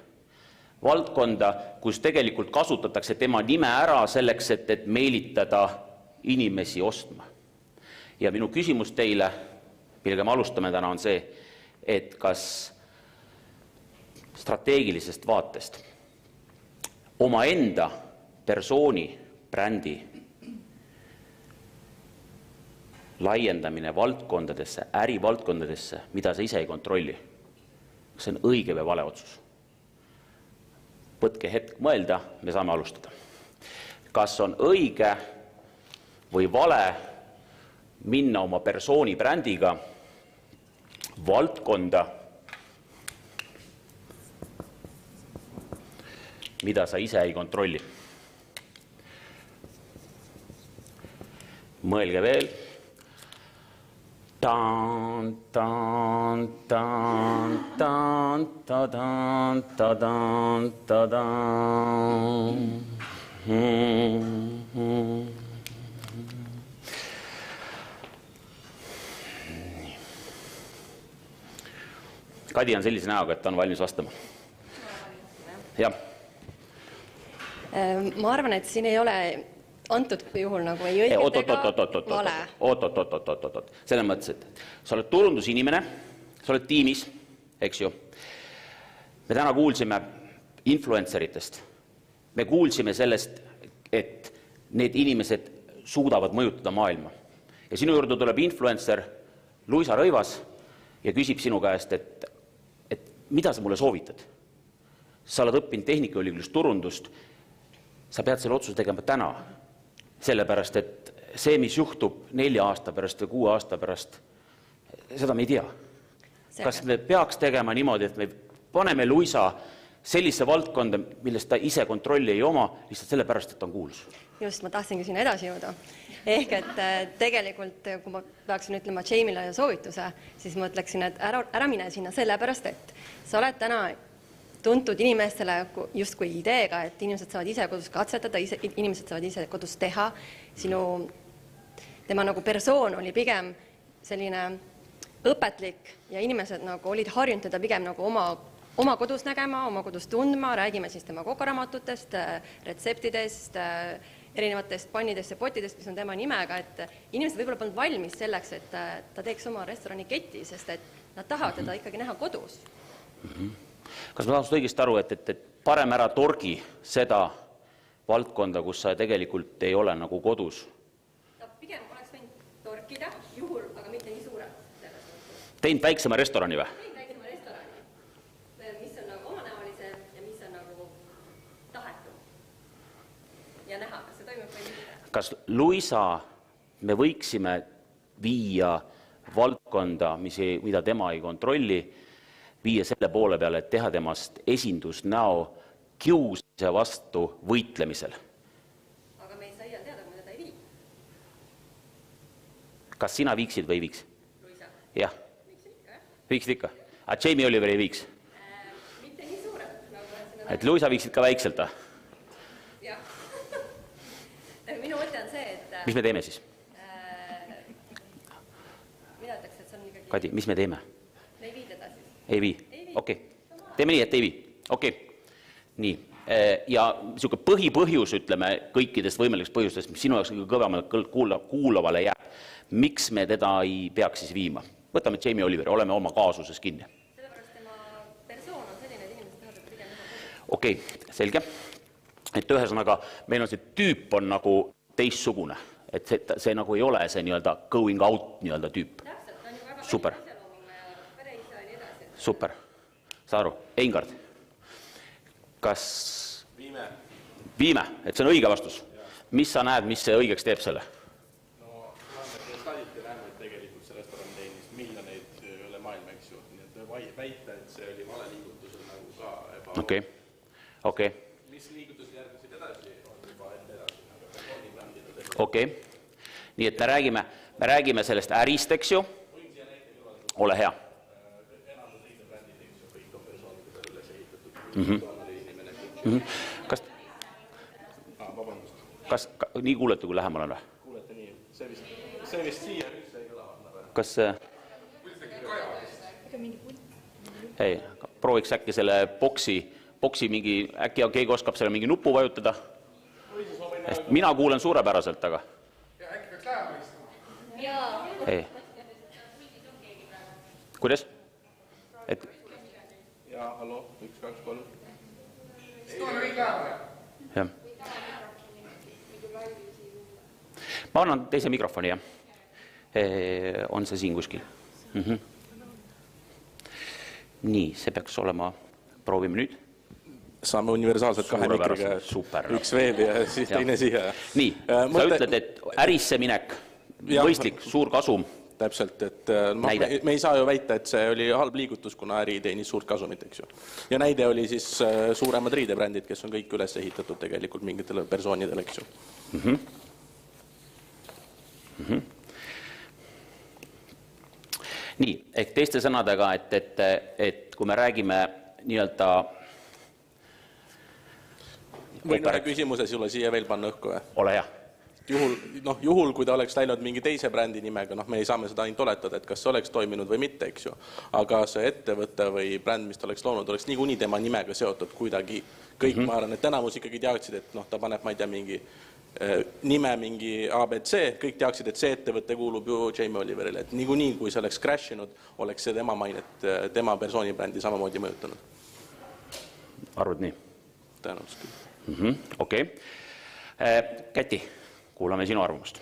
Valdkonda, kus tegelikult kasutatakse tema nime ära selleks, et meelitada inimesi ostma. Ja minu küsimus teile, millega me alustame täna, on see, et kas strateegilisest vaatest omaenda persooni brändi laiendamine valdkondadesse, ärivaldkondadesse, mida sa ise ei kontrolli. See on õige või vale otsus. Võtke hetk mõelda, me saame alustada. Kas on õige või vale minna oma persooni brändiga valdkonda, mida sa ise ei kontrolli? Mõelge veel. Tan, tan, tan, tan, tadan, tadan, tadan. Kadi on sellise näoga, et ta on valmis vastama. Jah. Ma arvan, et siin ei ole antud juhul nagu ei õiget ega vale. Oot. Selles mõttes, et sa oled turundusinimene, sa oled tiimis, eks ju. Me täna kuulsime influenceritest. Me kuulsime sellest, et need inimesed suudavad mõjutada maailma. Ja sinu juurde tuleb influencer Luisa Rõivas ja küsib sinu käest, et mida sa mulle soovitad? Sa oled õppinud Tehnikaülikoolist turundust, sa pead selle otsuse tegema täna. Sellepärast, et see, mis juhtub 4 aasta pärast või 6 aasta pärast, seda me ei tea. Kas me peaks tegema niimoodi, et me paneme Luisa sellise valdkonda, millest ta ise kontrolli ei oma, lihtsalt sellepärast, et on kuulus? Just, ma tahtsingi sinna edasi jõuda. Ehk, et tegelikult, kui ma peaksin ütlema Jamie'le soovituse, siis ma ütleksin, et ära mine sinna sellepärast, et sa oled täna tuntud inimestele justkui ideega, et inimesed saavad ise kodus katsetada, inimesed saavad ise kodus teha. Tema nagu persoon oli pigem selline õpetlik ja inimesed nagu olid harjunud teda pigem nagu oma kodus nägema, oma kodus tundma, räägime siis tema kokoraamatutest, retseptidest, erinevatest pannidest ja potidest, mis on tema nimega, et inimesed võib-olla polnud valmis selleks, et ta teeks oma restoraniketi, sest et nad tahavad teda ikkagi näha kodus. Kas ma tahan õigesti aru, et parem ära torgi seda valdkonda, kus sa tegelikult ei ole nagu kodus? Pigem oleks võinud torkida juhul, aga mitte nii suure. Teinud väiksema restorani või? Teinud väiksema restorani, mis on nagu omanäolise ja mis on nagu tahetu. Ja näha, kas see toimub või mitte. Kas Luisa me võiksime viia valdkonda, mida tema ei kontrolli, viia selle poole peale, et teha temast esindusnäo kiusamise vastu võitlemisel? Aga me ei saa teada, kui teda ei vii. Kas sina viiksid või ei viiks? Luisa? Jah. Viiksid ikka, jah. Viiksid ikka? A Jamie Oliver ei viiks? Mitte nii suure. Et Luisa viiksid ka väikselt? Jah. Minu mõte on see, et... Mis me teeme siis? Mina ütleks, et see on ikkagi... Kadi, mis me teeme? Me ei vii teda Ei vii, okei. Teeme nii, et ei vii, okei. Nii, ja niisugune põhipõhjus, ütleme, kõikidest võimalikest põhjustest, mis sinu jaoks kõvemalt kuulavale jääb, miks me teda ei peaks siis viima? Võtame Jamie Oliveri, oleme oma kaasuses kinni. Sellepärast tema persoon on selline, et inimesed tahavad pigem okei, selge. Et ühesõnaga, meil on see tüüp on nagu teissugune, et see nagu ei ole see nii-öelda going out nii-öelda tüüp. Super. Super. Saa aru? Eingard. Kas viime, et see on õige vastus. Mis sa näed, mis see õigeks teeb selle? No, staditi näeme, et tegelikult see restoran teenis miljoneid üle maailma, eks ju. Nii et väita, et see oli vale liigutusel nagu ka ebaoluline. Okei. Mis liigutused järgnesid edasi, on juba ette edasi. Okei. Nii et me räägime sellest ärist, eks ju? Ole hea. Enamus riidebrändid, eks ju, kõik on persoonidele üles ehitatud. Kas nii kuulete, kui lähemal on? Kuulete nii, see vist siia üldse ei kõla. Kas ei, prooviks äkki selle boksi mingi, äkki keegi oskab selle mingi nupu vajutada? Mina kuulen suurepäraselt, aga äkki peaks lähema istuma? ei. Kuidas? Jaa, hallo, 1, 2, 3. Istume kõik lähema. Jah. Ma annan teise mikrofoni, jah. On see siin kuskil? Nii, see peaks olema, proovime nüüd. Saame universaalselt kahe mikriga, üks veel ja siis teine siia. Nii, sa ütled, et ärisse minek, mõistlik, suur kasum. Täpselt, et me ei saa ju väita, et see oli halb liigutus, kuna äri teenis suurt kasumit, eks ju. Ja näide oli siis suuremad riidebrändid, kes on kõik üles ehitatud tegelikult mingitele persoonidele, eks ju. Nii, ehk teiste sõnadega, et kui me räägime nii-öelda võin ühe küsimuse sulle siia veel panna õhku. Ole hea. Juhul, kui ta oleks läinud mingi teise brändi nimega, me ei saame seda ainult oletada, et kas see oleks toiminud või mitte, eks ju. Aga see ettevõte või bränd, mis ta oleks loonud, oleks niikuinii tema nimega seotud kuidagi. Kõik ma arvan, et enamus ikkagi teaksid, et ta paneb, ma ei tea, mingi nime, mingi ABC, kõik teaksid, et see ettevõte kuulub ju Jamie Oliverile, et niikuinii, kui see oleks crashinud, oleks see tema mainet, tema persoonibrändi samamoodi mõjutanud. Arvad nii? Tõenäoliselt küll. Okei. Kati, kuulame sinu arvamust.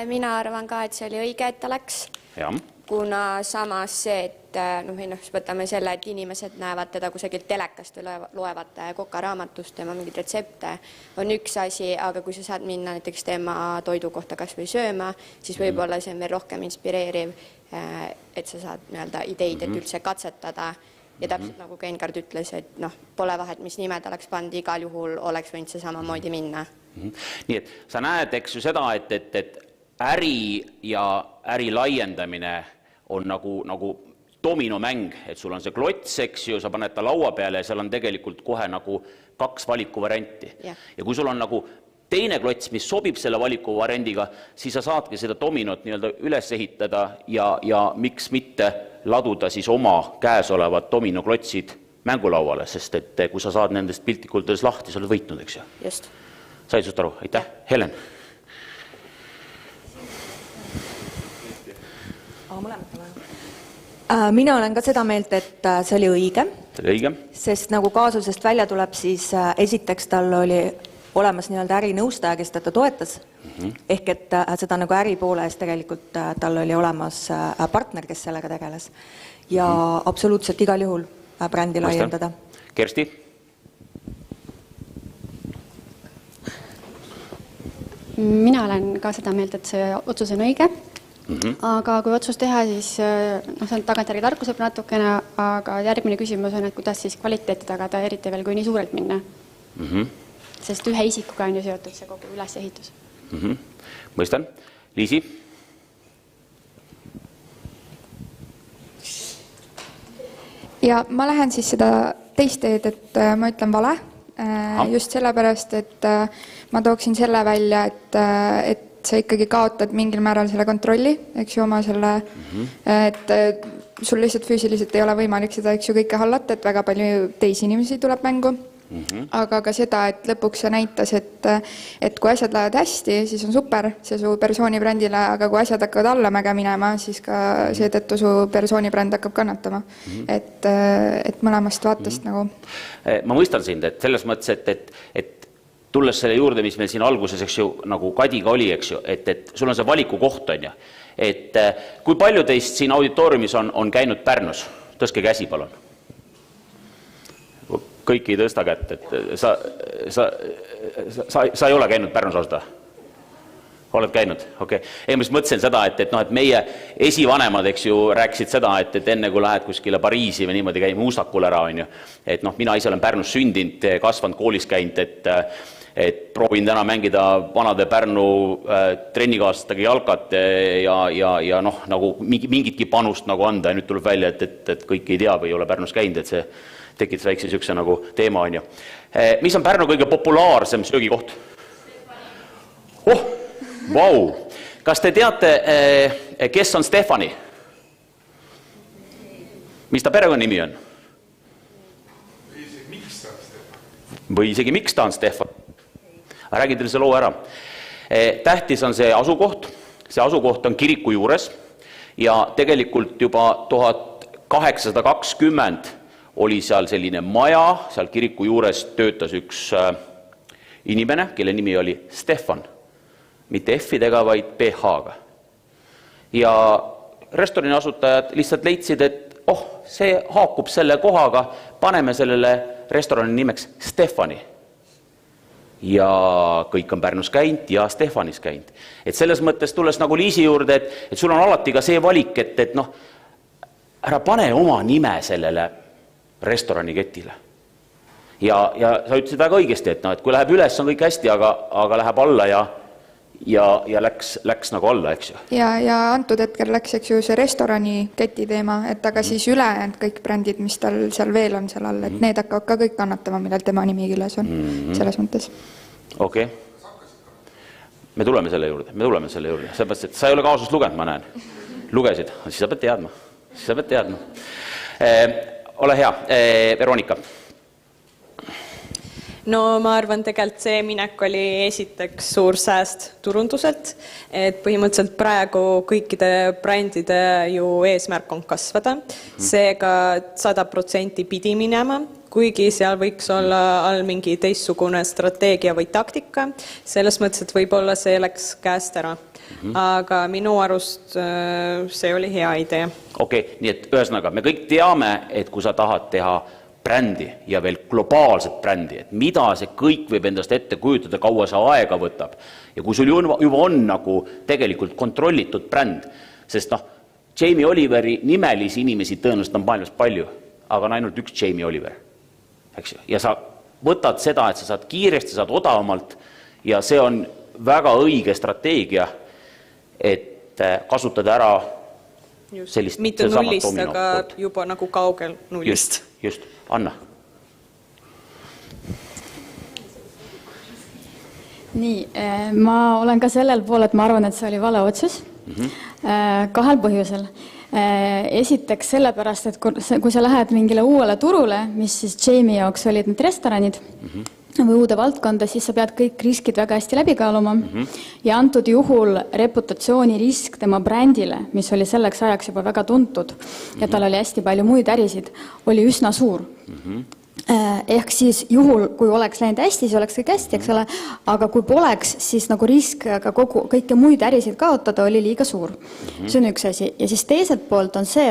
Mina arvan ka, et see oli õige, et ta läks. Kuna samas see, et võtame selle, et inimesed näevad teda kusagilt telekast või loevad kokaraamatust, tema mingid retsepte, on üks asi, aga kui sa saad minna näiteks tema toidu kohta kas või sööma, siis võib-olla see on veel rohkem inspireeriv, et sa saad ideid, et üldse katsetada. Ja täpselt nagu Eingard ütles, et pole vahet, mis nime ta oleks pannud, igal juhul oleks võinud see samamoodi minna. Nii et sa näed, eks ju seda, et äri ja äri laiendamine on nagu dominomäng, et sul on see klots, eks ju, sa paned ta laua peale ja seal on tegelikult kohe nagu 2 valikuvarianti. Ja kui sul on nagu teine klots, mis sobib selle valikuvariandiga, siis sa saadki seda dominot üles ehitada ja miks mitte laduda siis oma käesolevad dominoklotsid mängulauale, sest et kui sa saad nendest piltlikult lahti, sa oled võitnud, eks ju. Just. Said sust aru? Aitäh. Helen. Mina olen ka seda meelt, et see oli õige. See oli õige. Sest nagu kaasusest välja tuleb, siis esiteks tal oli olemas ärinõustaja, kes teda toetas. Ehk et seda nagu äri poole eest tegelikult tal oli olemas partner, kes sellega tegeles. Ja absoluutselt igal juhul brändi laiendada. Kersti? Mina olen ka seda meelt, et see otsus on õige. Aga kui otsus teha, siis see on tagantjärgi tarkuseb natukene, aga järgmine küsimus on, et kuidas siis kvaliteeti tagada, eriti veel kui nii suurelt minna. Sest ühe isikuga on ju seotud see kogu ülesehitus. Mõistan. Liisi? Ja ma lähen siis seda teist teed, et ma ütlen vale. Just sellepärast, et ma tooksin selle välja, et sa ikkagi kaotad mingil määral selle kontrolli, eks ju, oma selle, et sul lihtsalt füüsiliselt ei ole võimalik seda, eks ju, kõike hallata, et väga palju teisi inimesi tuleb mängu. Aga ka seda, et lõpuks see näitas, et kui asjad lähevad hästi, siis on super see su persoonibrändile, aga kui asjad hakkavad allamäge minema, siis ka seetõttu su persoonibränd hakkab kannatama. Et mõlemast vaatest nagu. Ma mõistan sind, et selles mõttes, et tulles selle juurde, mis meil siin alguses, eks ju, nagu Kadiga oli, eks ju, et sul on see valiku koht, on ju. Et kui palju teist siin auditooriumis on käinud Pärnus? Tõstke käsi, palun. Kõik ei tõsta kätt, et sa ei ole käinud Pärnus ausalt? Oled käinud? Okei. Ei, ma mõtlesin seda, et meie esivanemad, eks ju, rääkisid seda, et enne kui lähed kuskile Pariisi või niimoodi käime Uusakul ära, on ju. Et mina ise olen Pärnus sündinud, kasvanud, koolis käinud, et proovin täna mängida vanade Pärnu trennikaaslastega jalkat ja nagu mingitki panust nagu anda ja nüüd tuleb välja, et kõik ei tea või ei ole Pärnus käinud, et see tekitas väikse sükse nagu teema, on ju. Mis on Pärnu kõige populaarsem söögikoht? Vau! Kas te teate, kes on Stefani? Mis ta perekonnanimi on? Või isegi miks ta on Stefan? Räägin teile see loo ära. Tähtis on see asukoht. See asukoht on kiriku juures ja tegelikult juba 1820 oli seal selline maja, seal kiriku juures töötas üks inimene, kelle nimi oli Stefan. Mitte F-idega, vaid PH-ga. Ja restorani asutajad lihtsalt leidsid, et see haakub selle kohaga, paneme sellele restorani nimeks Stefani. Ja kõik on Pärnus käinud ja Stefanis käinud. Et selles mõttes tulles nagu Liisi juurde, et sul on alati ka see valik, et ära pane oma nime sellele restoraniketile. Ja sa ütlesid väga õigesti, et kui läheb üles, on kõik hästi, aga läheb alla ja läks nagu alla, eks ju. Ja antud hetkel läks, eks ju, see restoraniketi teema, et aga siis ülejäänud kõik brändid, mis tal seal veel on seal all, et need hakkavad ka kõik kannatama, millel tema nimi küljes on, selles mõttes. Okei. Me tuleme selle juurde. Seepärast, et sa ei ole kaasust lugenud, ma näen. Lugesid, siis sa pead teadma. Ole hea, Veronika. No ma arvan, tegelikult see minek oli esiteks suur sääst turunduselt, et põhimõtteliselt praegu kõikide brändide ju eesmärk on kasvada, seega 100% pidi minema, kuigi seal võiks olla all mingi teistsugune strateegia või taktika, selles mõttes, et võib-olla see läks käest ära. Aga minu arust see oli hea idee. Okei, nii et ühesõnaga, me kõik teame, et kui sa tahad teha brändi ja veel globaalset brändi, et mida see kõik võib endast ette kujutada, kaua see aega võtab. Ja kui sul juba on nagu tegelikult kontrollitud bränd, sest Jamie Oliveri nimelisi inimesi tõenäoliselt on maailmas palju, aga on ainult üks Jamie Oliver. Eks ju? Ja sa võtad seda, et sa saad kiiresti, saad odavamalt ja see on väga õige strateegia, et kasutada ära sellist mitte nullist, aga juba nagu kaugel nullist. Just. Anna. Nii, ma olen ka sellel pool, et ma arvan, et see oli vale otsus. Kahel põhjusel. Esiteks sellepärast, et kui sa lähed mingile uuele turule, mis siis Jamie jaoks olid need restoranid või uude valdkonda, siis sa pead kõik riskid väga hästi läbi kaaluma. Ja antud juhul reputatsiooni risk tema brändile, mis oli selleks ajaks juba väga tuntud ja tal oli hästi palju muid ärisid, oli üsna suur. Ehk siis juhul, kui oleks läinud hästi, siis oleks kõik hästi, eks ole, aga kui poleks, siis nagu risk ka kõike muid ärisid kaotada oli liiga suur. See on üks asi. Ja siis teiselt poolt on see,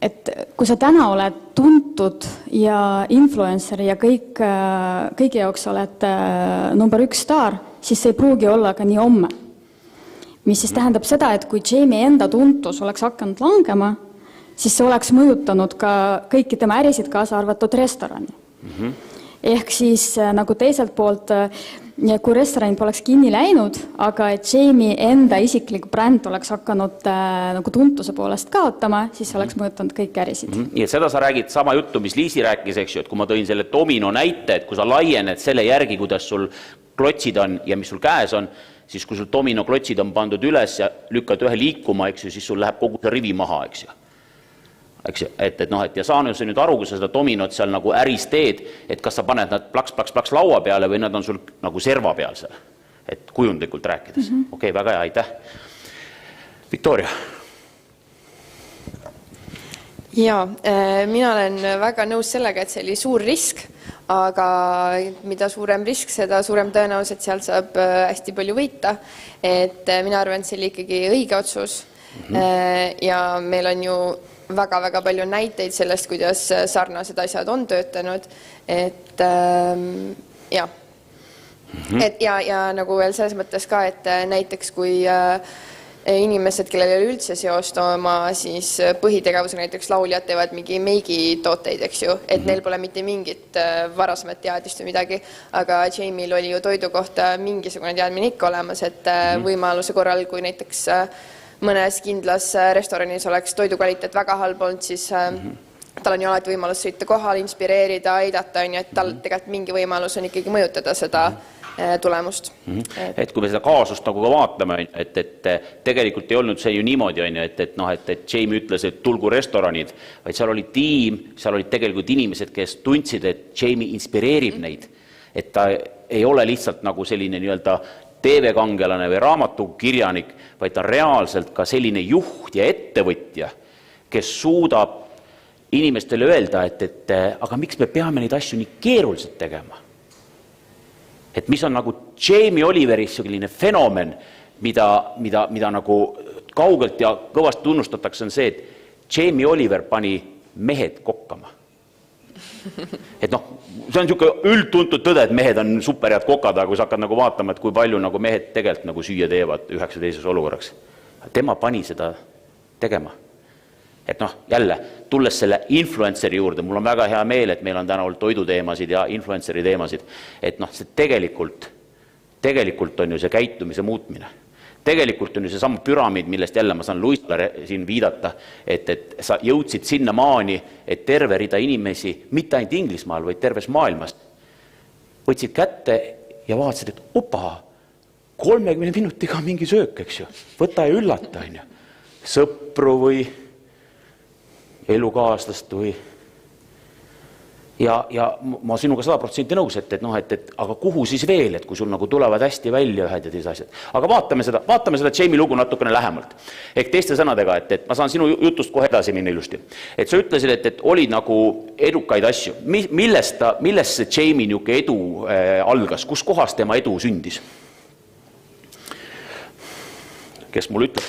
et kui sa täna oled tuntud ja influencer ja kõigi jaoks oled number 1 staar, siis see ei pruugi olla ka nii homme. Mis siis tähendab seda, et kui Jamie enda tuntus oleks hakanud langema, siis see oleks mõjutanud ka kõiki tema ärisid kaasa arvatud restorani. Ehk siis nagu teiselt poolt, kui restoranid poleks kinni läinud, aga et Jamie enda isiklik bränd oleks hakanud nagu tuntuse poolest kaotama, siis oleks mõjutanud kõik ärisid. Nii et seda sa räägid sama juttu, mis Liisi rääkis, eks ju, et kui ma tõin selle domino näite, et kui sa laiened selle järgi, kuidas sul klotsid on ja mis sul käes on, siis kui sul dominoklotsid on pandud üles ja lükkad ühe liikuma, eks ju, siis sul läheb kogu see rivi maha, eks ju. Ja saan ju nüüd aru, kui sa seda dominot seal nagu äris teed, et kas sa paned nad plaks laua peale või nad on sul nagu serva peal seal, et kujundlikult rääkides. Okei, väga hea, aitäh. Viktoria. Jaa, mina olen väga nõus sellega, et see oli suur risk, aga mida suurem risk, seda suurem tõenäoliselt sealt saab hästi palju võita. Et mina arvan, et see oli ikkagi õige otsus ja meil on ju väga-väga palju näiteid sellest, kuidas sarnased asjad on töötanud, et jah. Ja nagu veel selles mõttes ka, et näiteks kui inimesed, kellel ei ole üldse seost oma siis põhitegevuse, näiteks lauljad teevad mingi meigitooteid, eks ju, et neil pole mitte mingit varasemat teadist või midagi, aga Jamie'l oli ju toidu kohta mingisugune teadmine ikka olemas, et võimaluse korral, kui näiteks mõnes kindlas restoranis oleks toidu kvaliteet väga halb olnud, siis tal on ju alati võimalus sõita kohal, inspireerida, aidata, et tal tegelikult mingi võimalus on ikkagi mõjutada seda tulemust. Et kui me seda kaasust nagu ka vaatame, et tegelikult ei olnud see ju niimoodi, et Jamie ütles, et tulgu restoranid, vaid seal oli tiim, seal olid tegelikult inimesed, kes tundsid, et Jamie inspireerib neid, et ta ei ole lihtsalt nagu selline nii-öelda TV-kangelane või raamatukirjanik, vaid ta on reaalselt ka selline juht ja ettevõtja, kes suudab inimestele öelda, et aga miks me peame neid asju nii keeruliselt tegema? Et mis on nagu Jamie Oliveris selline fenomen, mida nagu kaugelt ja kõvasti tunnustatakse, on see, et Jamie Oliver pani mehed kokkama. Et see on niisugune üldtuntud tõde, et mehed on superhead kokad, aga kui sa hakkad nagu vaatama, et kui palju nagu mehed tegelikult nagu süüa teevad 19. olukorraks. Tema pani seda tegema. Et jälle, tulles selle influenceri juurde, mul on väga hea meel, et meil on täna olnud toiduteemasid ja influenceri teemasid, et see tegelikult on ju see käitumise muutmine. Tegelikult on ju see sama püramiid, millest jälle ma saan Luisale siin viidata, et sa jõudsid sinna maani, et terve rida inimesi, mitte ainult Inglismaal, vaid terves maailmas, võtsid kätte ja vaatasid, et opa, 30 minutiga mingi söök, eks ju, võta ja üllata, on ju. Sõpru või elukaaslast või ja ma sinuga 100% nõus, et aga kuhu siis veel, et kui sul nagu tulevad hästi välja ühed ja teised asjad. Aga vaatame seda Jamie lugu natukene lähemalt. Ehk teiste sõnadega, et ma saan sinu jutust kohe edasi minna ilusti. Et sa ütlesid, et oli nagu edukaid asju. Millest see Jamie niuke edu algas? Kus kohas tema edu sündis? Kes mul ütleb?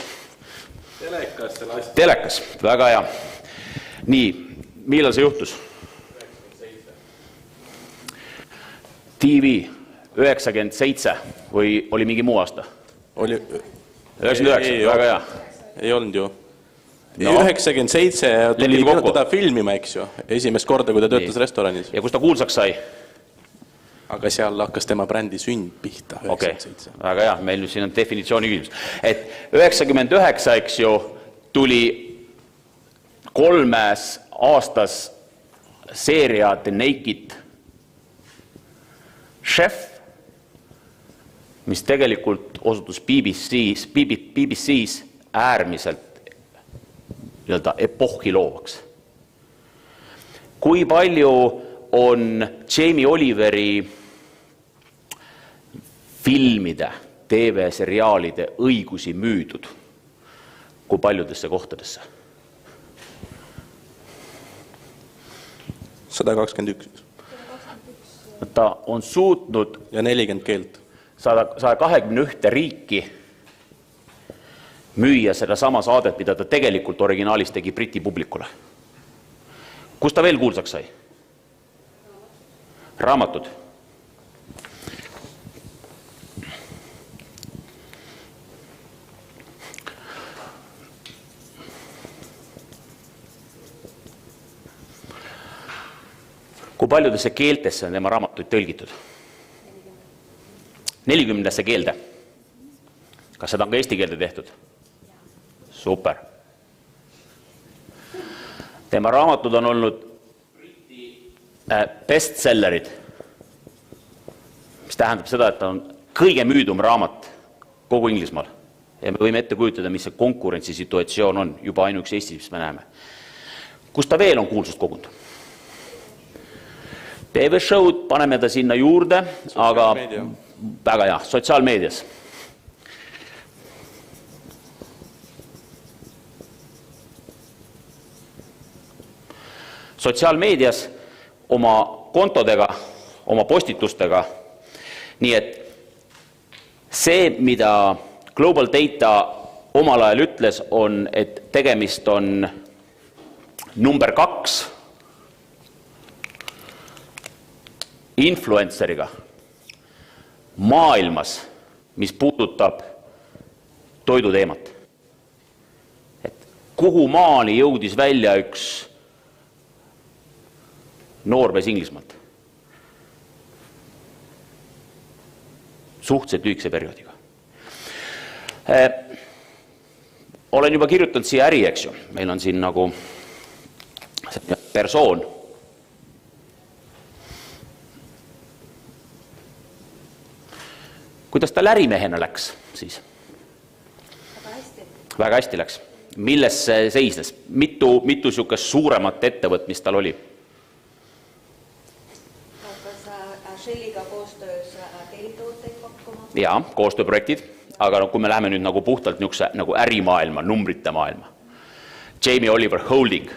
Telekas, väga hea. Nii, millal see juhtus? TV 97 või oli mingi muu aasta? Oli 99, väga hea. Ei olnud ju. 97 tuli teda filmima, eks ju, esimest korda, kui ta töötas restoranis. Ja kus ta kuulsaks sai? Aga seal hakkas tema brändi sünd pihta. Okei, väga hea, meil siin on definitsiooni küsimus. Et 99, eks ju, tuli 3 aastas seeria The Naked Chef, mis tegelikult osutus BBC's äärmiselt epohhi loovaks. Kui palju on Jamie Oliveri filmide, TV-seriaalide õigusi müüdud? Kui paljudesse kohtadesse? 121. Ta on suutnud ja 40 keelt 121 riiki müüa seda sama saadet, mida ta tegelikult originaalis tegi Briti publikule. Kus ta veel kuulsaks sai? Raamatud. Kui paljudesse keeltesse on tema raamatuid tõlgitud? 40 keelde. Kas seda on ka eesti keelde tehtud? Super. Tema raamatud on olnud bestsellerid, mis tähendab seda, et ta on kõige müüdum raamat kogu Inglismaal. Ja me võime ette kujutada, mis see konkurentsisituatsioon on juba ainuüksi Eestis, mis me näeme. Kus ta veel on kuulsust kogunud? TV-show'd, paneme ta sinna juurde, aga väga hea, sotsiaalmeedias. Sotsiaalmeedias oma kontodega, oma postitustega. Nii et see, mida Global Data omal ajal ütles, on, et tegemist on number 2 influenceriga maailmas, mis puudutab toiduteemat. Et kuhu maani jõudis välja üks noormees Inglismaalt? Suhteliselt lühikese perioodiga. Olen juba kirjutanud siia äri, eks ju. Meil on siin nagu persoon. Kuidas tal ärimehena läks siis? Väga hästi läks. Milles see seisnes? Mitu sihukest suuremat ettevõtmist tal oli? Kas Shelliga koostöös telitooteid pakkuma? Jaa, koostööprojektid. Aga kui me läheme nüüd nagu puhtalt nagu ärimaailma, numbrite maailma. Jamie Oliver Holding.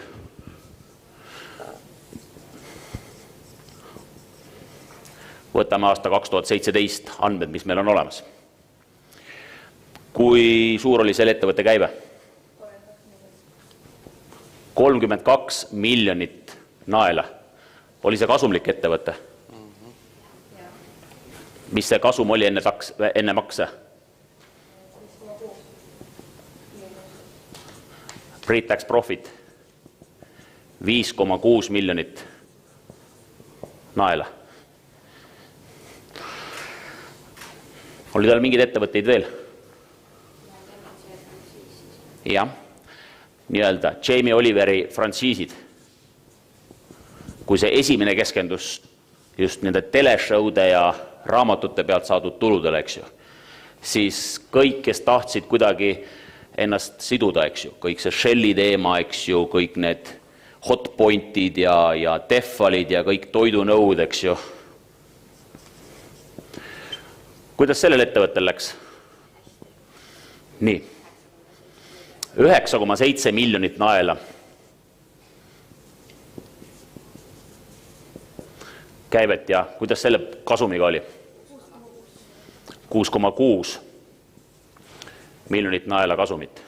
Võtame aasta 2017 andmed, mis meil on olemas. Kui suur oli selle ettevõtte käive? 32 miljonit naela. Oli see kasumlik ettevõte? Mis see kasum oli enne makse? Pre-tax profit 5,6 miljonit naela. Oli tal mingeid ettevõtteid veel? Jah, nii-öelda Jamie Oliveri frantsiisid. Kui see esimene keskendus just nende teleshowde ja raamatute pealt saadud tuludele, eks ju, siis kõik, kes tahtsid kuidagi ennast siduda, eks ju, kõik see Shelli teema, eks ju, kõik need hotpointid ja defalid ja kõik toidunõud, eks ju. Kuidas sellel ettevõttel läks? Nii. 9,7 miljonit naela. Käivet ja kuidas selle kasumiga oli? 6,6 miljonit naela kasumit.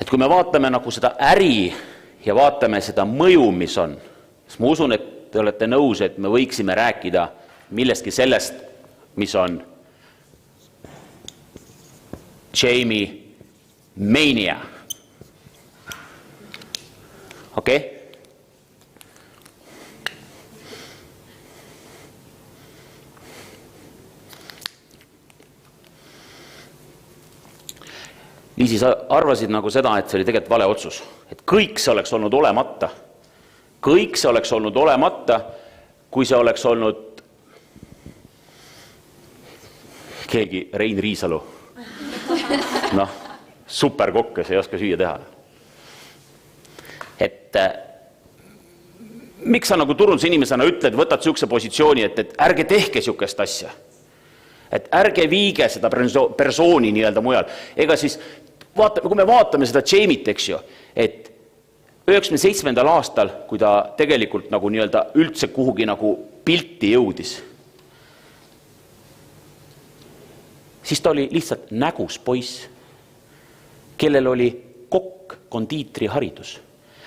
Et kui me vaatame nagu seda äri ja vaatame seda mõju, mis on, siis ma usun, et te olete nõus, et me võiksime rääkida millestki sellest, mis on Jamie Mania. Okei? Liisi, sa arvasid nagu seda, et see oli tegelikult vale otsus. Et kõik see oleks olnud olemata. Kõik see oleks olnud olemata, kui see oleks olnud keegi Rein Riisalu. Noh, superkokk, kes ei oska süüa teha. Et miks sa nagu turunduse inimesena ütled, võtad sihukese positsiooni, et ärge tehke sihukest asja. Et ärge viige seda persooni nii-öelda mujal. Ega siis, kui me vaatame seda Jamie't, eks ju, et 97. aastal, kui ta tegelikult nagu nii-öelda üldse kuhugi nagu pilti jõudis, siis ta oli lihtsalt nägus poiss, kellel oli kokk kondiitri haridus.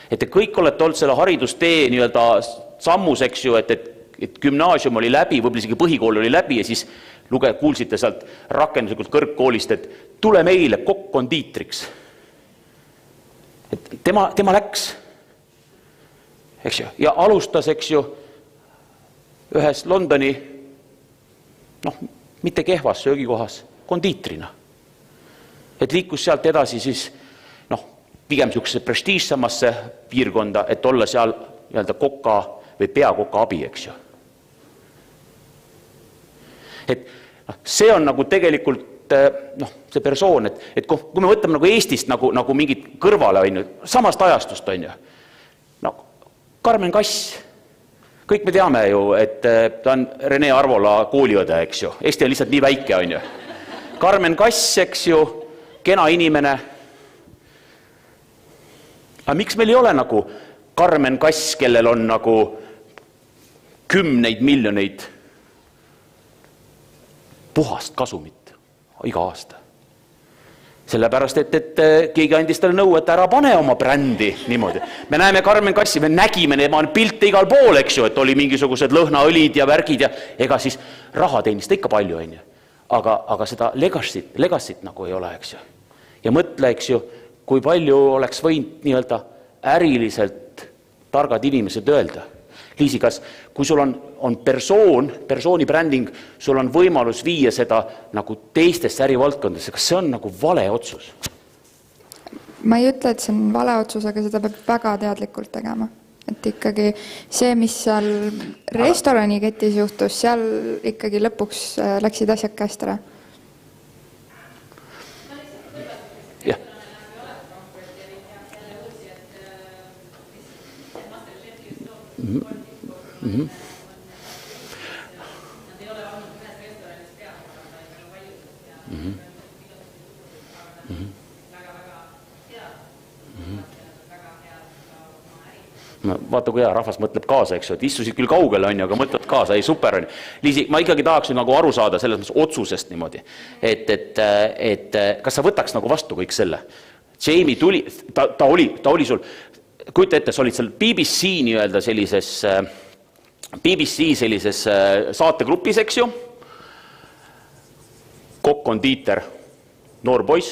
Et te kõik olete olnud selle haridustee nii-öelda sammus, eks ju, et gümnaasium oli läbi, võib-olla isegi põhikool oli läbi ja siis kuulsite sealt rakenduslikult kõrgkoolist, et tule meile kokk kondiitriks. Et tema läks, eks ju, ja alustas, eks ju, ühes Londoni, mitte kehvas söögikohas, kondiitrina. Et liikus sealt edasi siis, pigem sihukese prestiižsamasse piirkonda, et olla seal nii-öelda koka või peakoka abi, eks ju. Et see on nagu tegelikult see persoon, et kui me võtame nagu Eestist nagu mingit kõrvale, samast ajastust, Karmen Kass, kõik me teame ju, et ta on Rene Arvola kooliõde, eks ju. Eesti on lihtsalt nii väike, on ju. Karmen Kass, eks ju, kena inimene. Aga miks meil ei ole nagu Karmen Kass, kellel on nagu 10 miljoneid puhast kasumit iga aasta? Sellepärast, et keegi andis talle nõu, et ära pane oma brändi niimoodi. Me näeme Karmen Kassi, me nägime need pilte igal pool, eks ju, et oli mingisugused lõhnaõlid ja värgid ja ega siis raha teenista ikka palju, on ju. Aga seda legasit nagu ei ole, eks ju. Ja mõtle, eks ju, kui palju oleks võinud nii-öelda äriliselt targad inimesed öelda. Liisi, kas kui sul on persooni bränding, sul on võimalus viia seda nagu teistesse ärivaldkondadesse, kas see on nagu vale otsus? Ma ei ütle, et see on vale otsus, aga seda peab väga teadlikult tegema. Et ikkagi see, mis seal restoraniketis juhtus, seal ikkagi lõpuks läksid asjad käest ära. Vaata, kui hea rahvas mõtleb kaasa, eks ju, et istusid küll kaugele, on ju, aga mõtled kaasa, ei super, on ju. Liisi, ma ikkagi tahaksin nagu aru saada selles mõttes otsusest niimoodi, et kas sa võtaks nagu vastu kõik selle? Jamie tuli, ta oli sul, kujuta ette, sa olid seal BBC nii-öelda sellises saategrupis, eks ju, kokk-kondiiter, noor poiss,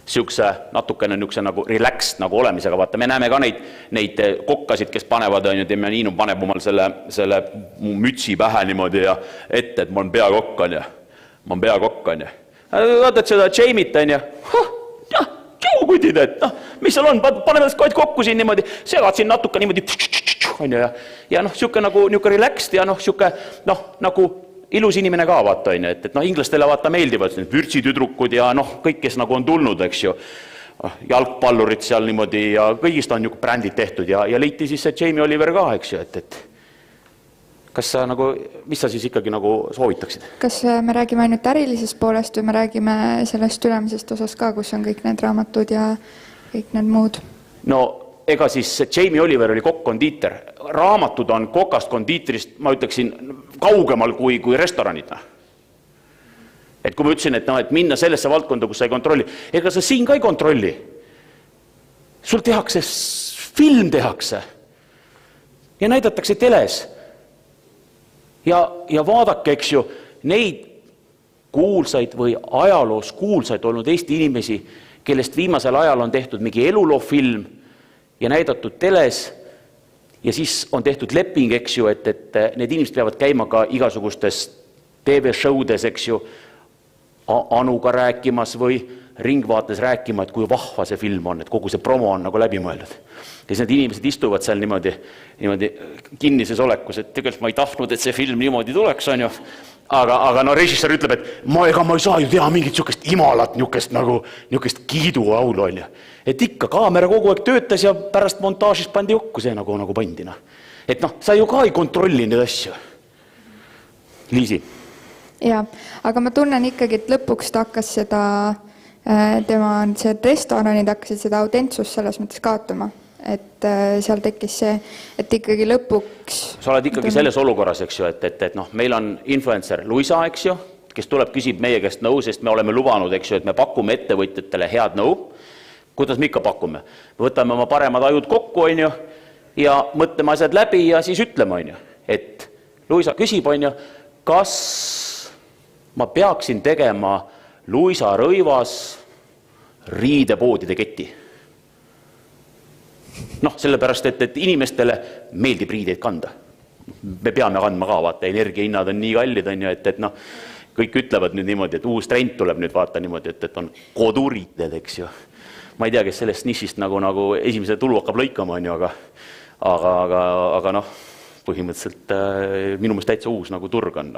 siukse natukene niukse nagu relaxed nagu olemisega, vaata, me näeme ka neid kokkasid, kes panevad, on ju, teeme Niinu paneb omal selle mütsi pähe niimoodi ja ette, et ma olen peakokk, on ju. Ma olen peakokk, on ju. Vaatad seda Jamit, on ju. Kutid, et mis seal on, paneme koed kokku siin niimoodi, segad siin natuke niimoodi, on ju, ja siuke nagu relaxed ja siuke nagu ilus inimene ka, vaata, on ju, et inglastele vaata meeldivad vürtsitüdrukud ja kõik, kes nagu on tulnud, eks ju, jalgpallurid seal niimoodi ja kõigist on brändid tehtud ja leiti siis see Jamie Oliver ka, eks ju, et kas sa nagu, mis sa siis ikkagi nagu soovitaksid? Kas me räägime ainult ärilisest poolest või me räägime sellest ülemisest osast ka, kus on kõik need raamatud ja kõik need muud? No ega siis Jamie Oliver oli kokk-kondiiter. Raamatud on kokast kondiitrist, ma ütleksin, kaugemal kui restoranid. Et kui ma ütlesin, et minna sellesse valdkonda, kus sa ei kontrolli, ega sa siin ka ei kontrolli. Sul tehakse, film tehakse ja näidatakse teles. Ja vaadake, eks ju, neid kuulsaid või ajaloos kuulsaid olnud Eesti inimesi, kellest viimasel ajal on tehtud mingi eluloofilm ja näidatud teles ja siis on tehtud leping, eks ju, et need inimesed peavad käima ka igasugustes TV-showdes, eks ju, Anuga rääkimas või Ringvaates rääkima, et kui vahva see film on, et kogu see promo on nagu läbi mõeldud. Ja siis need inimesed istuvad seal niimoodi kinnises olekus, et tegelikult ma ei tahtnud, et see film niimoodi tuleks, on ju. Aga režissöör ütleb, et ma ei saa ju teha mingit niukest imalat, niukest kiiduaulu, on ju. Et ikka kaamera kogu aeg töötas ja pärast montaažist pandi kokku see nagu pandina. Et sa ju ka ei kontrolli neid asju. Liisi. Jaa, aga ma tunnen ikkagi, et lõpuks ta hakkas seda, restoranid hakkasid seda autentsust selles mõttes kaotama. Et seal tekkis see, et ikkagi lõpuks... Sa oled ikkagi selles olukorras, eks ju, et meil on influencer Luisa, eks ju, kes tuleb, küsib meie käest nõu, sest me oleme lubanud, eks ju, et me pakume ettevõtjatele head nõu. Kuidas me ikka pakume? Me võtame oma paremad ajud kokku, on ju, ja mõtleme asjad läbi ja siis ütleme, on ju, et Luisa küsib, on ju, kas ma peaksin tegema Luisa Rõivas riidepoodide keti. Sellepärast, et inimestele meeldib riideid kanda. Me peame kandma ka, vaata, energiahinnad on nii kallid, on ju, et kõik ütlevad nüüd niimoodi, et uus trend tuleb nüüd vaata niimoodi, et on koduriided, eks ju. Ma ei tea, kes sellest nišist nagu esimese tulu hakkab lõikama, on ju, aga põhimõtteliselt minu meelest täitsa uus nagu turg on.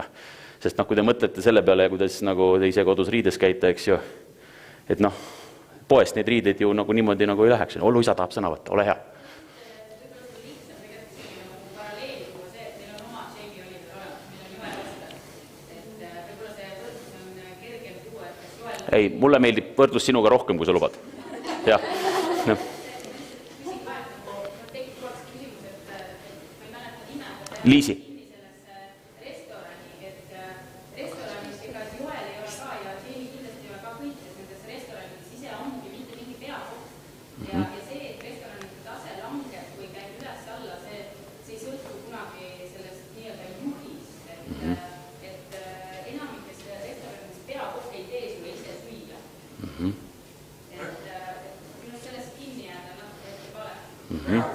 Sest kui te mõtlete selle peale, kuidas nagu te ise kodus riides käite, eks ju, et poest neid riideid ju nagu niimoodi nagu ei läheks. Luisa tahab sõna võtta, ole hea. Ei, mulle meeldib võrdlus sinuga rohkem, kui sa lubad. Jah. Liisi.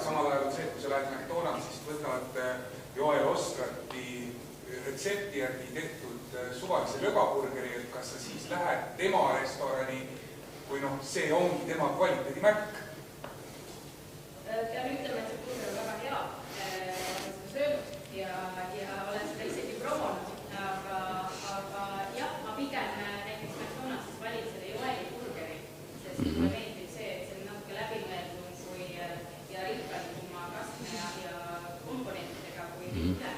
Samal ajal on see, kui sa lähed McDonaldsist, võtavad Joel Oskarti retsepti järgi tehtud suvalise lögaburgeri, et kas sa siis lähed tema restorani, kui see ongi tema kvaliteedimärk. Pean ütlema, et see burger on väga hea. Olen seda söönud ja olen seda isegi promonud, aga jah, ma pigem näiteks McDonaldsist valin selle Joeli burgeri, sest mulle meeldib see, et see on natuke läbimõeldud ja rikkalikkuma kasme ja komponentidega kui mitte.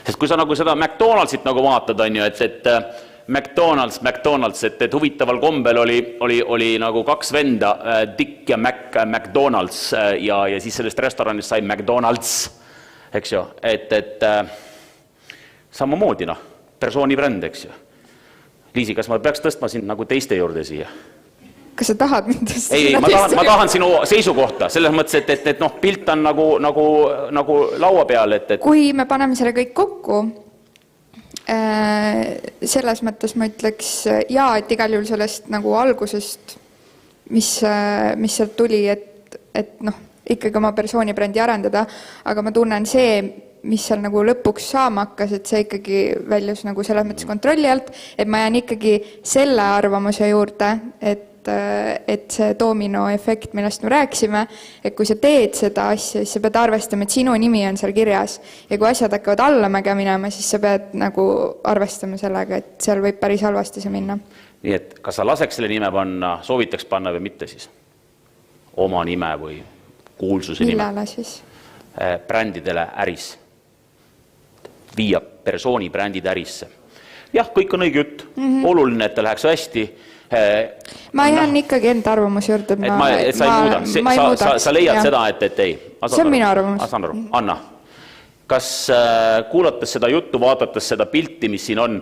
Sest kui sa nagu seda McDonaldsit nagu vaatad, on ju, et McDonalds, et huvitaval kombel oli nagu kaks venda, Dick ja McDonalds ja siis sellest restoranist sai McDonalds, eks ju, et samamoodi persooni bränd, eks ju. Liisi, kas ma peaks tõstma sind nagu teiste juurde siia? Kas sa tahad mind tõsta? Ei, ma tahan sinu seisukohta, selles mõttes, et pilt on nagu laua peal, et... Kui me paneme selle kõik kokku, selles mõttes ma ütleks jaa, et igal juhul sellest nagu algusest, mis sealt tuli, et ikkagi oma persoonibrändi arendada, aga ma tunnen see, mis seal nagu lõpuks saama hakkas, et see ikkagi väljus nagu selles mõttes kontrolli alt, et ma jään ikkagi selle arvamuse juurde, et see dominoefekt, millest me rääkisime, et kui sa teed seda asja, siis sa pead arvestama, et sinu nimi on seal kirjas ja kui asjad hakkavad allamäge minema, siis sa pead nagu arvestama sellega, et seal võib päris halvasti see minna. Nii et kas sa laseks selle nime panna, soovitaks panna või mitte siis? Oma nime või kuulsuse nime? Millele siis? Brändidele äris. Viia persooni brändid ärisse. Jah, kõik on õige jutt. Oluline, et ta läheks hästi. Ma jään ikkagi enda arvamuse juurde, et sa ei muuda. Sa leiad seda, et ei. See on minu arvamus. Anna, kas kuulates seda juttu, vaadates seda pilti, mis siin on,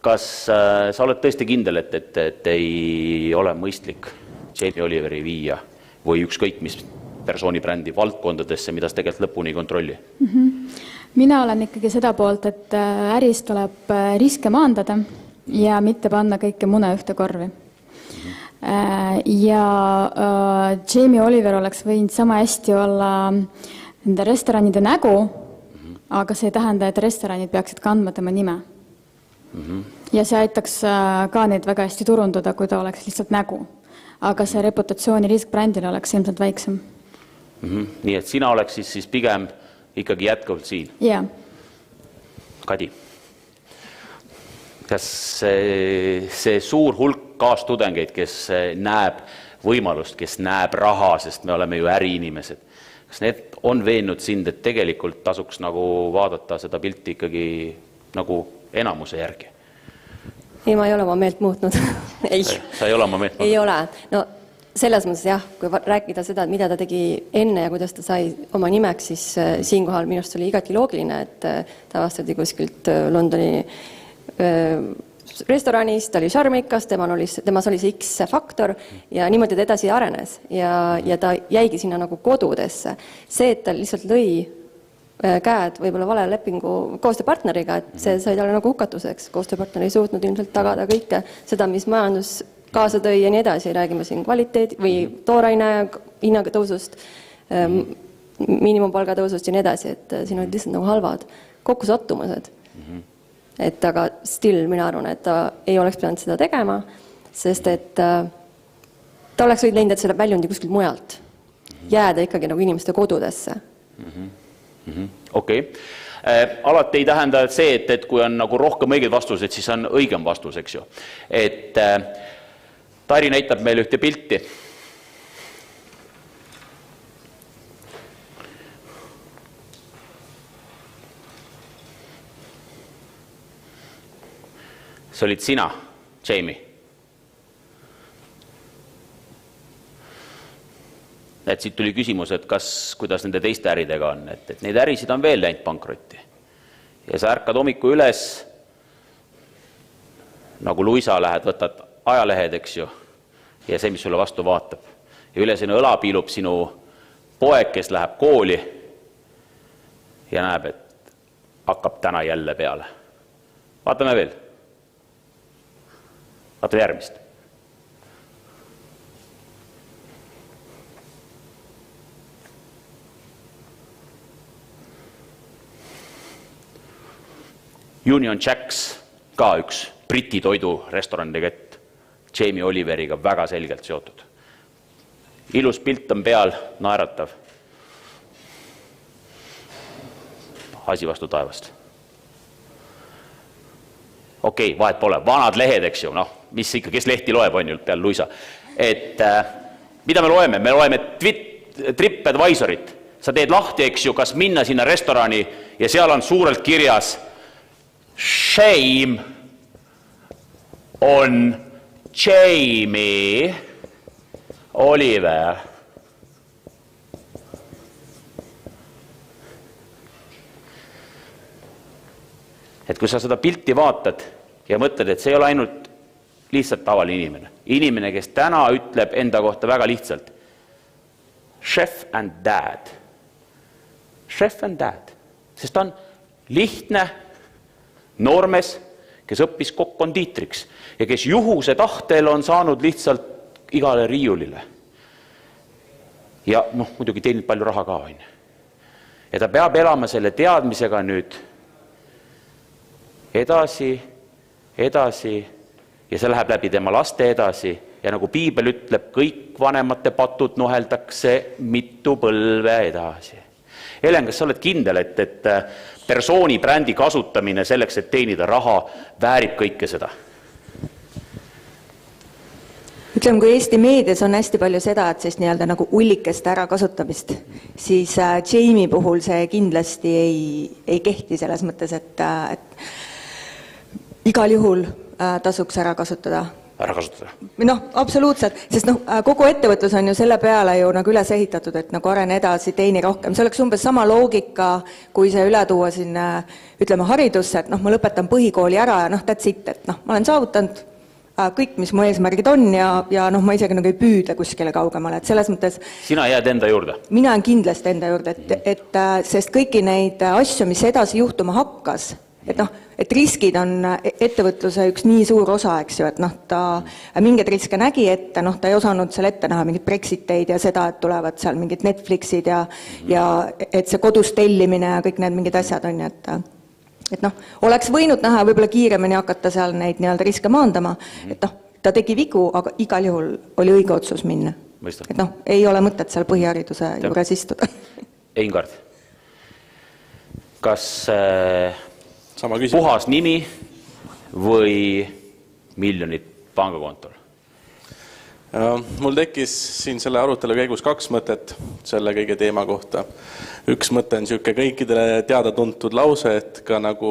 kas sa oled tõesti kindel, et ei ole mõistlik Jamie Oliveri viia või ükskõik mis persooni brändi valdkondadesse, mida sa tegelikult lõpuni ei kontrolli? Mina olen ikkagi seda poolt, et äris tuleb riske maandada ja mitte panna kõike mune ühte korvi. Ja Jamie Oliver oleks võinud sama hästi olla nende restoranide nägu, aga see ei tähenda, et restoranid peaksid kandma tema nime. Ja see aitaks ka neid väga hästi turundada, kui ta oleks lihtsalt nägu. Aga see reputatsiooni risk brändile oleks ilmselt väiksem. Nii et sina oleks siis pigem ikkagi jätkuvalt siin? Jaa. Kati, kas see suur hulk kaastudengeid, kes näeb võimalust, kes näeb raha, sest me oleme ju äriinimesed, kas need on veennud sind, et tegelikult tasuks nagu vaadata seda pilti ikkagi nagu enamuse järgi? Ei, ma ei ole oma meelt muutnud. Ei. Sa ei ole oma meelt muutnud? Ei ole. No, selles mõttes jah, kui rääkida seda, mida ta tegi enne ja kuidas ta sai oma nimeks, siis siinkohal minust oli igati loogiline, et ta vastati kuskilt Londoni restoranis, ta oli šarmikas, temas oli see X-faktor ja niimoodi ta edasi arenes ja ta jäigi sinna nagu kodudesse. See, et ta lihtsalt lõi käed võib-olla vale lepingu koostööpartneriga, et see sai talle nagu hukatuseks. Koostööpartner ei suutnud ilmselt tagada kõike seda, mis majandus kaasa tõi ja nii edasi. Räägime siin kvaliteedi või tooraine hinnaga tõusust, miinimumpalga tõusust ja nii edasi, et siin olid lihtsalt nagu halvad kokkusattumused. Et aga still mina arvan, et ta ei oleks pidanud seda tegema, sest et ta oleks võid leidnud, et selle väljundi kuskilt mujalt. Jääda ikkagi nagu inimeste kodudesse. Okei. Alati ei tähenda et see, et kui on nagu rohkem õiged vastused, siis on õigem vastus, eks ju. Et Tari näitab meile ühte pilti. See olid sina, Jamie. Et siit tuli küsimus, et kuidas nende teiste äridega on, et neid ärisid on veel läinud pankrotti. Ja sa ärkad hommiku üles, nagu Luisa lähed, võtad ajalehed, eks ju, ja see, mis sulle vastu vaatab. Ja üle sinu õla piilub sinu poeg, kes läheb kooli ja näeb, et hakkab täna jälle peale. Vaatame veel. Vaatame järgmist. Union Jacks, ka üks Briti toidu restoranide kett, Jamie Oliveriga väga selgelt seotud. Ilus pilt on peal, naeratav. Asi vastu taevast. Okei, vahet pole, vanad lehed, eks ju, noh, mis ikka, kes lehti loeb, on ju peal Luisa. Et mida me loeme? Me loeme TripAdvisorit. Sa teed lahti, eks ju, kas minna sinna restorani ja seal on suurelt kirjas Shame on Jamie Oliver. Et kui sa seda pilti vaatad ja mõtled, et see ei ole ainult lihtsalt tavaline inimene. Inimene, kes täna ütleb enda kohta väga lihtsalt. Chef and dad. Chef and dad. Sest ta on lihtne noormes, kes õppis kokk-kondiitriks ja kes juhuse tahtel on saanud lihtsalt igale riiulile. Ja muidugi teenib palju raha ka, on. Ja ta peab elama selle teadmisega nüüd edasi ja see läheb läbi tema laste edasi ja nagu piibel ütleb, kõik vanemate patud noheldakse mitu põlve edasi. Helen, kas sa oled kindel, et persooni brändi kasutamine selleks, et teenida raha, väärib kõike seda? Ütleme, kui Eesti meedias on hästi palju seda, et siis nii-öelda nagu ullikeste ära kasutamist, siis Jamie puhul see kindlasti ei kehti selles mõttes, et igal juhul tasuks ära kasutada. Ära kasutada? Absoluutselt, sest kogu ettevõtlus on ju selle peale ju nagu üles ehitatud, et nagu arene edasi, teeni rohkem. See oleks umbes sama loogika, kui see üle tuua siin, ütleme, haridusse, et ma lõpetan põhikooli ära ja that's it, et ma olen saavutanud kõik, mis mu eesmärgid on ja ma isegi nagu ei püüda kuskile kaugemale, et selles mõttes... Sina jääd enda juurde? Mina olen kindlasti enda juurde, sest kõiki neid asju, mis edasi juhtuma hakkas, et riskid on ettevõtluse üks nii suur osa, eks ju, et ta mingeid riske nägi ette, ta ei osanud seal ette näha mingid Brexiteid ja seda, et tulevad seal mingid Netflixid ja et see kodus tellimine ja kõik need mingid asjad on, et oleks võinud näha võib-olla kiiremini hakata seal neid nii-öelda riske maandama, et ta tegi vigu, aga igal juhul oli õige otsus minna. Et ei ole mõtet seal põhihariduse juures istuda. Eingard, kas puhas nimi või miljonid pangakontol? Mul tekkis siin selle arutelu käigus kaks mõtet selle kõige teema kohta. Üks mõte on siuke kõikidele teada-tuntud lause, et ka nagu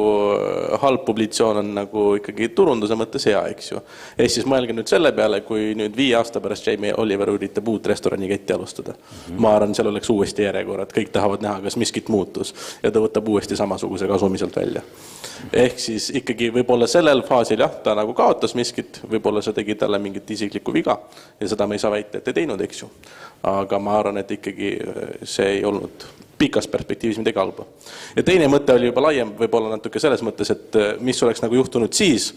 halb publitsioon on nagu ikkagi turunduse mõttes hea, eks ju. Ehk siis mõelge nüüd selle peale, kui nüüd 5 aasta pärast Jamie Oliver üritab uut restorani-ketti alustada. Ma arvan, seal oleks uuesti järjekorrad, kõik tahavad näha, kas miskit muutus ja ta võtab uuesti samasuguse kasumi sealt välja. Ehk siis ikkagi võib-olla sellel faasil jah, ta nagu kaotas miskit, võib-olla see tegi talle mingit isiklikku viga ja seda me ei saa väita, et ei teinud, eks ju. Aga ma arvan, et ikkagi see ei olnud pikas perspektiivis midagi halba. Ja teine mõte oli juba laiem, võib-olla natuke selles mõttes, et mis oleks nagu juhtunud siis,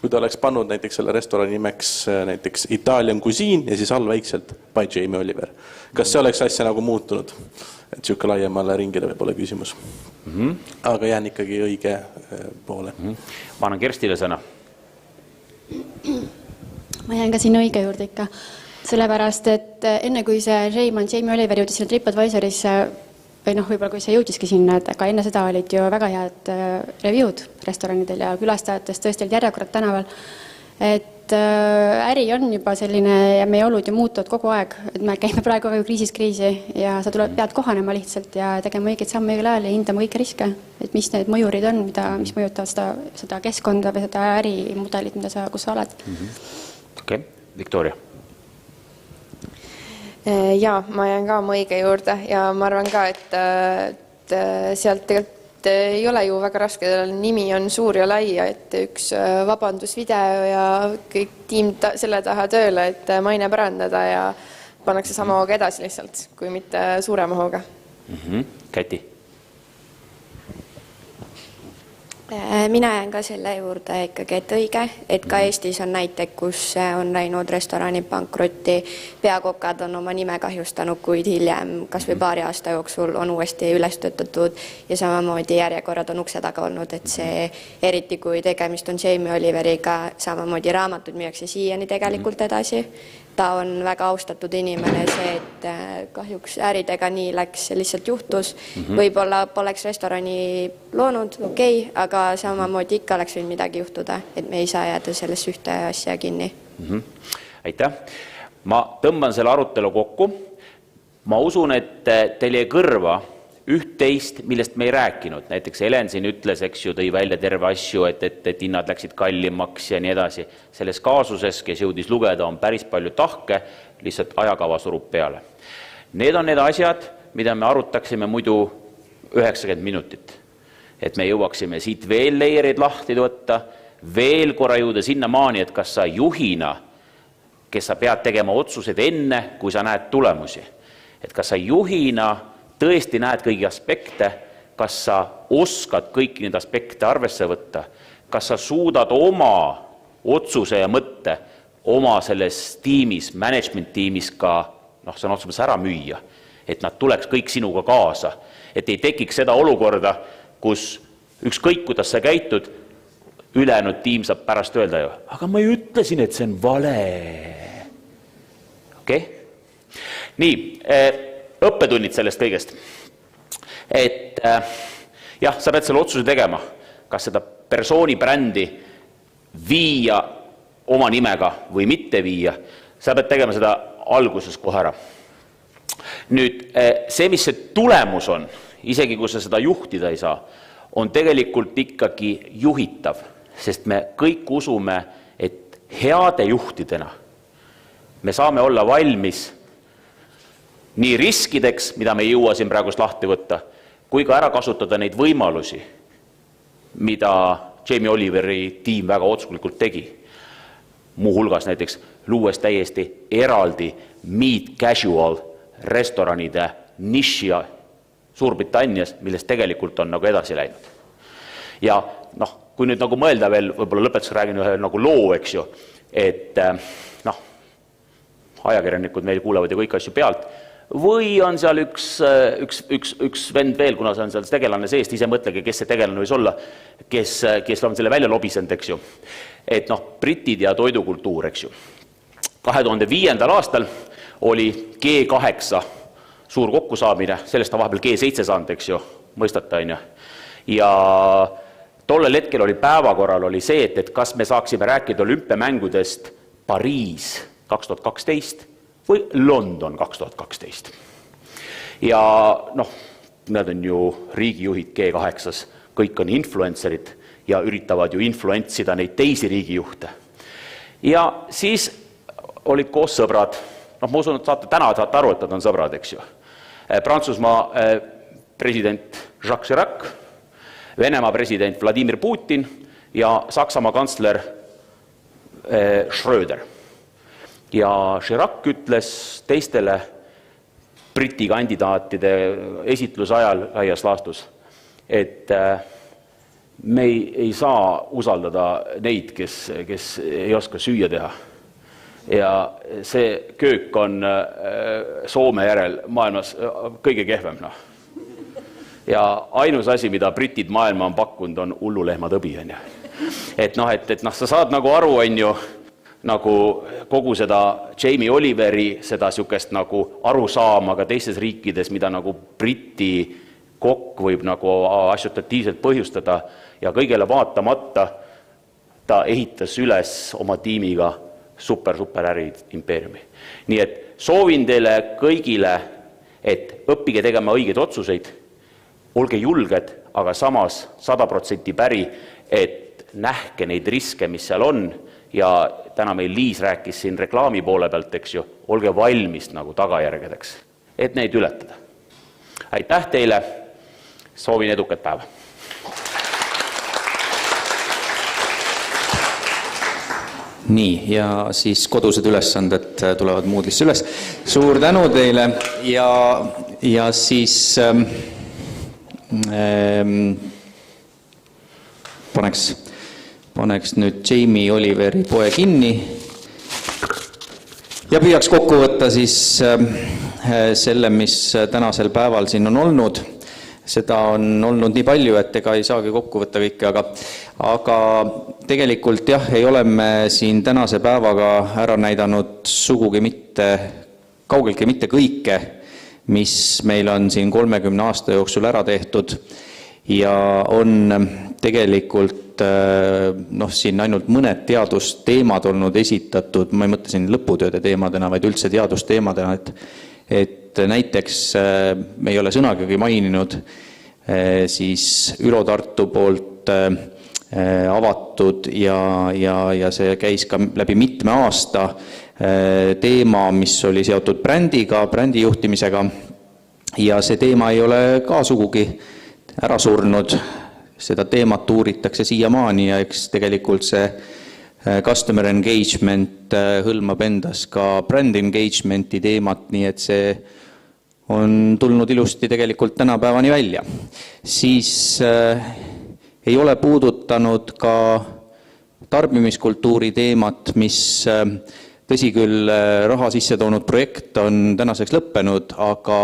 kui ta oleks pannud näiteks selle restorani nimeks näiteks Italian cuisine ja siis all väikselt by Jamie Oliver. Kas see oleks asja nagu muutunud? Et siuke laiemale ringile võib-olla küsimus. Aga jään ikkagi õige poole. Ma annan Kerstile sõna. Ma jään ka siin õige juurde ikka. Sellepärast, et enne kui see Jamie Oliver jõudis sinna TripAdvisorisse, või võib-olla kui see jõudiski sinna, et aga enne seda olid ju väga head review'd restoranidel ja külastajatest tõesti olid järjekorrad tänaval. Et äri on juba selline ja meie olud ju muutuvad kogu aeg, et me käime praegu väga kriisist kriisi ja sa pead kohanema lihtsalt ja tegema õigeid samme õigel ajal ja hindama kõiki riske, et mis need mõjurid on, mis mõjutavad seda keskkonda või seda ärimudelit, kus sa oled. Okei, Viktoria. Jaa, ma jään ka oma õige juurde ja ma arvan ka, et sealt tegelikult ei ole ju väga raske, nimi on suur ja lai, et üks vabandusvideo ja kõik tiim selle taha tööle, et maine parandada ja pannakse sama hooga edasi lihtsalt, kui mitte suurema hooga. Kati? Mina jään ka selle juurde ikkagi, et õige, et ka Eestis on näite, kus on läinud restoranid pankrotti, peakokad on oma nime kahjustanud, kuid hiljem kas või paari aasta jooksul on uuesti üles töötatud ja samamoodi järjekorrad on ukse taga olnud, et see eriti kui tegemist on Jamie Oliveriga, samamoodi raamatud müüakse siiani tegelikult edasi. Ta on väga austatud inimene, see, et kahjuks äridega nii läks, see lihtsalt juhtus. Võib-olla poleks restorani loonud, okei, aga samamoodi ikka oleks võinud midagi juhtuda, et me ei saa jääda sellest ühte asja kinni. Aitäh. Ma tõmban selle arutelu kokku. Ma usun, et teil jäi kõrva üht-teist, millest me ei rääkinud. Näiteks Helen siin ütles, eks ju, tõi välja terve asju, et hinnad läksid kallimaks ja nii edasi. Selles kaasuses, kes jõudis lugeda, on päris palju tahke, lihtsalt ajakava surub peale. Need on need asjad, mida me arutaksime muidu 90 minutit. Et me jõuaksime siit veel leierid lahti võtta, veel korra jõuda sinna maani, et kas sa juhina, kes sa pead tegema otsused enne, kui sa näed tulemusi. Et kas sa juhina tõesti näed kõigi aspekte, kas sa oskad kõiki neid aspekte arvesse võtta, kas sa suudad oma otsuse ja mõtte oma selles tiimis, management tiimis ka, see on otsuses ära müüa, et nad tuleks kõik sinuga kaasa, et ei tekiks seda olukorda, kus ükskõik, kuidas sa käitud, ülejäänud tiim saab pärast öelda ju, aga ma ju ütlesin, et see on vale. Okei? Nii, õppetunnid sellest kõigest. Et jah, sa pead selle otsuse tegema, kas seda persooni brändi viia oma nimega või mitte viia. Sa pead tegema seda alguses kohe ära. Nüüd, see, mis see tulemus on, isegi kui sa seda juhtida ei saa, on tegelikult ikkagi juhitav, sest me kõik usume, et heade juhtidena me saame olla valmis nii riskideks, mida me ei jõua siin praegust lahti võtta, kui ka ära kasutada neid võimalusi, mida Jamie Oliveri tiim väga otsulikult tegi. Muu hulgas näiteks luues täiesti eraldi meat casual restoranide nišia Suurbritannias, millest tegelikult on nagu edasi läinud. Ja kui nüüd nagu mõelda veel, võib-olla lõpetuseks räägin ühe nagu loo, eks ju, et ajakirjanikud meil kuulevad ja kõik asju pealt, või on seal üks vend veel, kuna see on seal tegelane seest, ise mõtlege, kes see tegelane võis olla, kes on selle välja lobisend, eks ju. Et britid ja toidukultuur, eks ju. 2005. aastal oli G8 suur kokkusaamine, sellest on vahepeal G7 saanud, eks ju, mõistate, on ju. Ja tollel hetkel oli päevakorral oli see, et kas me saaksime rääkida olümpiamängudest Pariis 2012 või London 2012. Ja nad on ju riigijuhid G8-s, kõik on influencerid ja üritavad ju influentsida neid teisi riigijuhte. Ja siis olid koos sõbrad, ma usun, et täna saate aru, et nad on sõbrad, eks ju. Prantsusmaa president Jacques Chirac, Venemaa president Vladimir Putin ja Saksamaa kantsler Schröder. Ja Chirac ütles teistele Briti kandidaatide esitluse ajal laias laastus, et me ei saa usaldada neid, kes ei oska süüa teha. Ja see köök on Soome järel maailmas kõige kehvem. Ja ainus asi, mida britid maailma on pakkunud, on hullulehmatõbi. Et sa saad nagu aru, on ju, nagu kogu seda Jamie Oliveri seda sükest nagu arusaama ka teistes riikides, mida nagu Briti kokk võib nagu assotsiatiivselt põhjustada ja kõigele vaatamata ta ehitas üles oma tiimiga super äri impeeriumi. Nii et soovin teile kõigile, et õppige tegema õigeid otsuseid, olge julged, aga samas 100% päri, et nähke neid riske, mis seal on ja täna meil Liis rääkis siin reklaami poole pealt, eks ju, olge valmis nagu tagajärgedeks, et neid ületada. Aitäh teile, soovin edukat päeva! Nii, ja siis kodused ülesanded tulevad Moodle'isse üles. Suur tänu teile ja siis paneks nüüd Jamie Oliveri poe kinni ja püüaks kokku võtta siis selle, mis tänasel päeval siin on olnud. Seda on olnud nii palju, et ega ei saagi kokku võtta kõike, aga tegelikult jah, ei ole me siin tänase päevaga ära näidanud sugugi mitte, kaugeltki mitte kõike, mis meil on siin 30 aasta jooksul ära tehtud ja on tegelikult siin ainult mõned teadusteemad olnud esitatud, ma ei mõtle siin lõputööde teemadena, vaid üldse teadusteemadena, et näiteks me ei ole sõnagagi maininud siis Ülo Tartu poolt avatud ja see käis ka läbi mitme aasta teema, mis oli seotud brändiga, brändi juhtimisega ja see teema ei ole ka sugugi ära surnud, seda teemat uuritakse siiamaani ja eks tegelikult see customer engagement hõlmab endas ka brand engagementi teemat, nii et see on tulnud ilusti tegelikult tänapäevani välja. Siis ei ole puudutanud ka tarbimiskultuuri teemat, mis tõsi küll raha sisse toonud projekt on tänaseks lõppenud, aga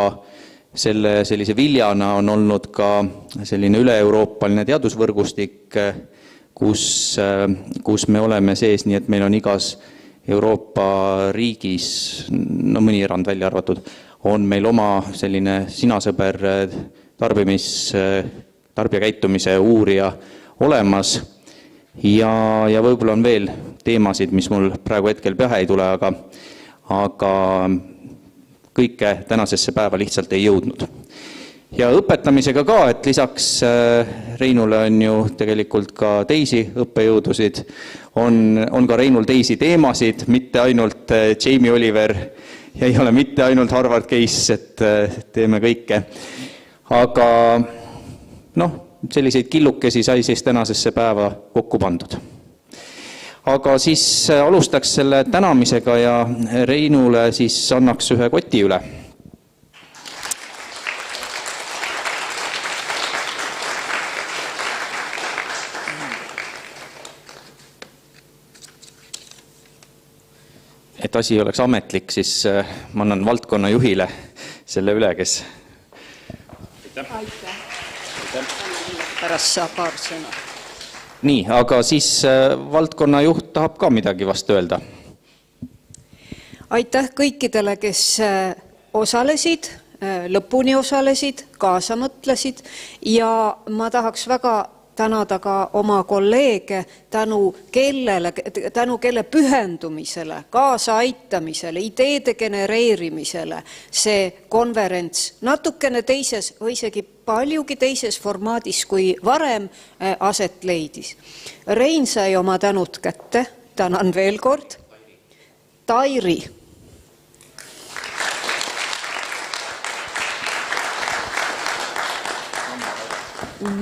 sellise viljana on olnud ka selline üle-euroopaline teadusvõrgustik, kus me oleme sees, nii et meil on igas Euroopa riigis, no mõni erand välja arvatud, on meil oma selline sinasõber tarbijakäitumise uurija olemas ja võib-olla on veel teemasid, mis mul praegu hetkel pähe ei tule, aga kõike tänasesse päeva lihtsalt ei jõudnud. Ja õpetamisega ka, et lisaks Reinule on ju tegelikult ka teisi õppejõudusid, on ka Reinul teisi teemasid, mitte ainult Jamie Oliver ja ei ole mitte ainult Harvard case, et teeme kõike. Aga selliseid killukesi sai siis tänasesse päeva kokku pandud. Aga siis alustaks selle tänamisega ja Reinule siis annaks ühe koti üle. Et asi oleks ametlik, siis ma annan valdkonna juhile selle üle, kes... Aitäh. Pärast saab paar sõna. Nii, aga siis valdkonna juht tahab ka midagi vast öelda. Aitäh kõikidele, kes osalesid, lõpuni osalesid, kaasa mõtlesid ja ma tahaks väga tänada ka oma kolleege, tänu kelle pühendumisele, kaasa aitamisele, ideede genereerimisele see konverents natukene teises või isegi paljugi teises formaadis kui varem aset leidis. Rein sai oma tänud kätte, tänan veel kord. Tairi.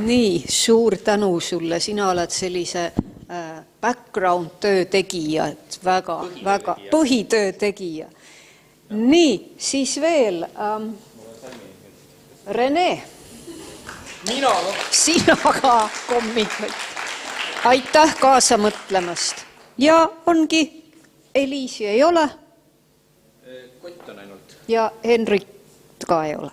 Nii, suur tänu sulle, sina oled sellise background töö tegija, väga põhitöö tegija. Nii, siis veel Rene. Sina ka kommikott. Aitäh kaasa mõtlemast. Ja ongi, Eliisi ei ole. Kott on ainult. Ja Hendrik ka ei ole.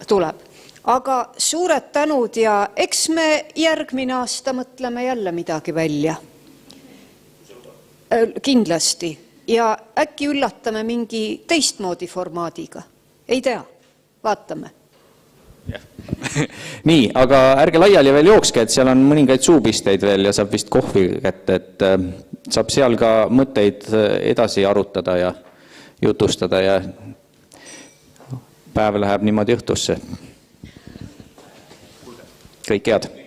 Tuleb. Aga suured tänud ja eks me järgmine aasta mõtleme jälle midagi välja. Kindlasti. Ja äkki üllatame mingi teistmoodi formaadiga. Ei tea, vaatame. Nii, aga ärge laiali veel jookske, et seal on mõningaid suupisteid veel ja saab vist kohvi kätte, et saab seal ka mõtteid edasi arutada ja jutustada ja päev läheb niimoodi õhtusse. Kõik head.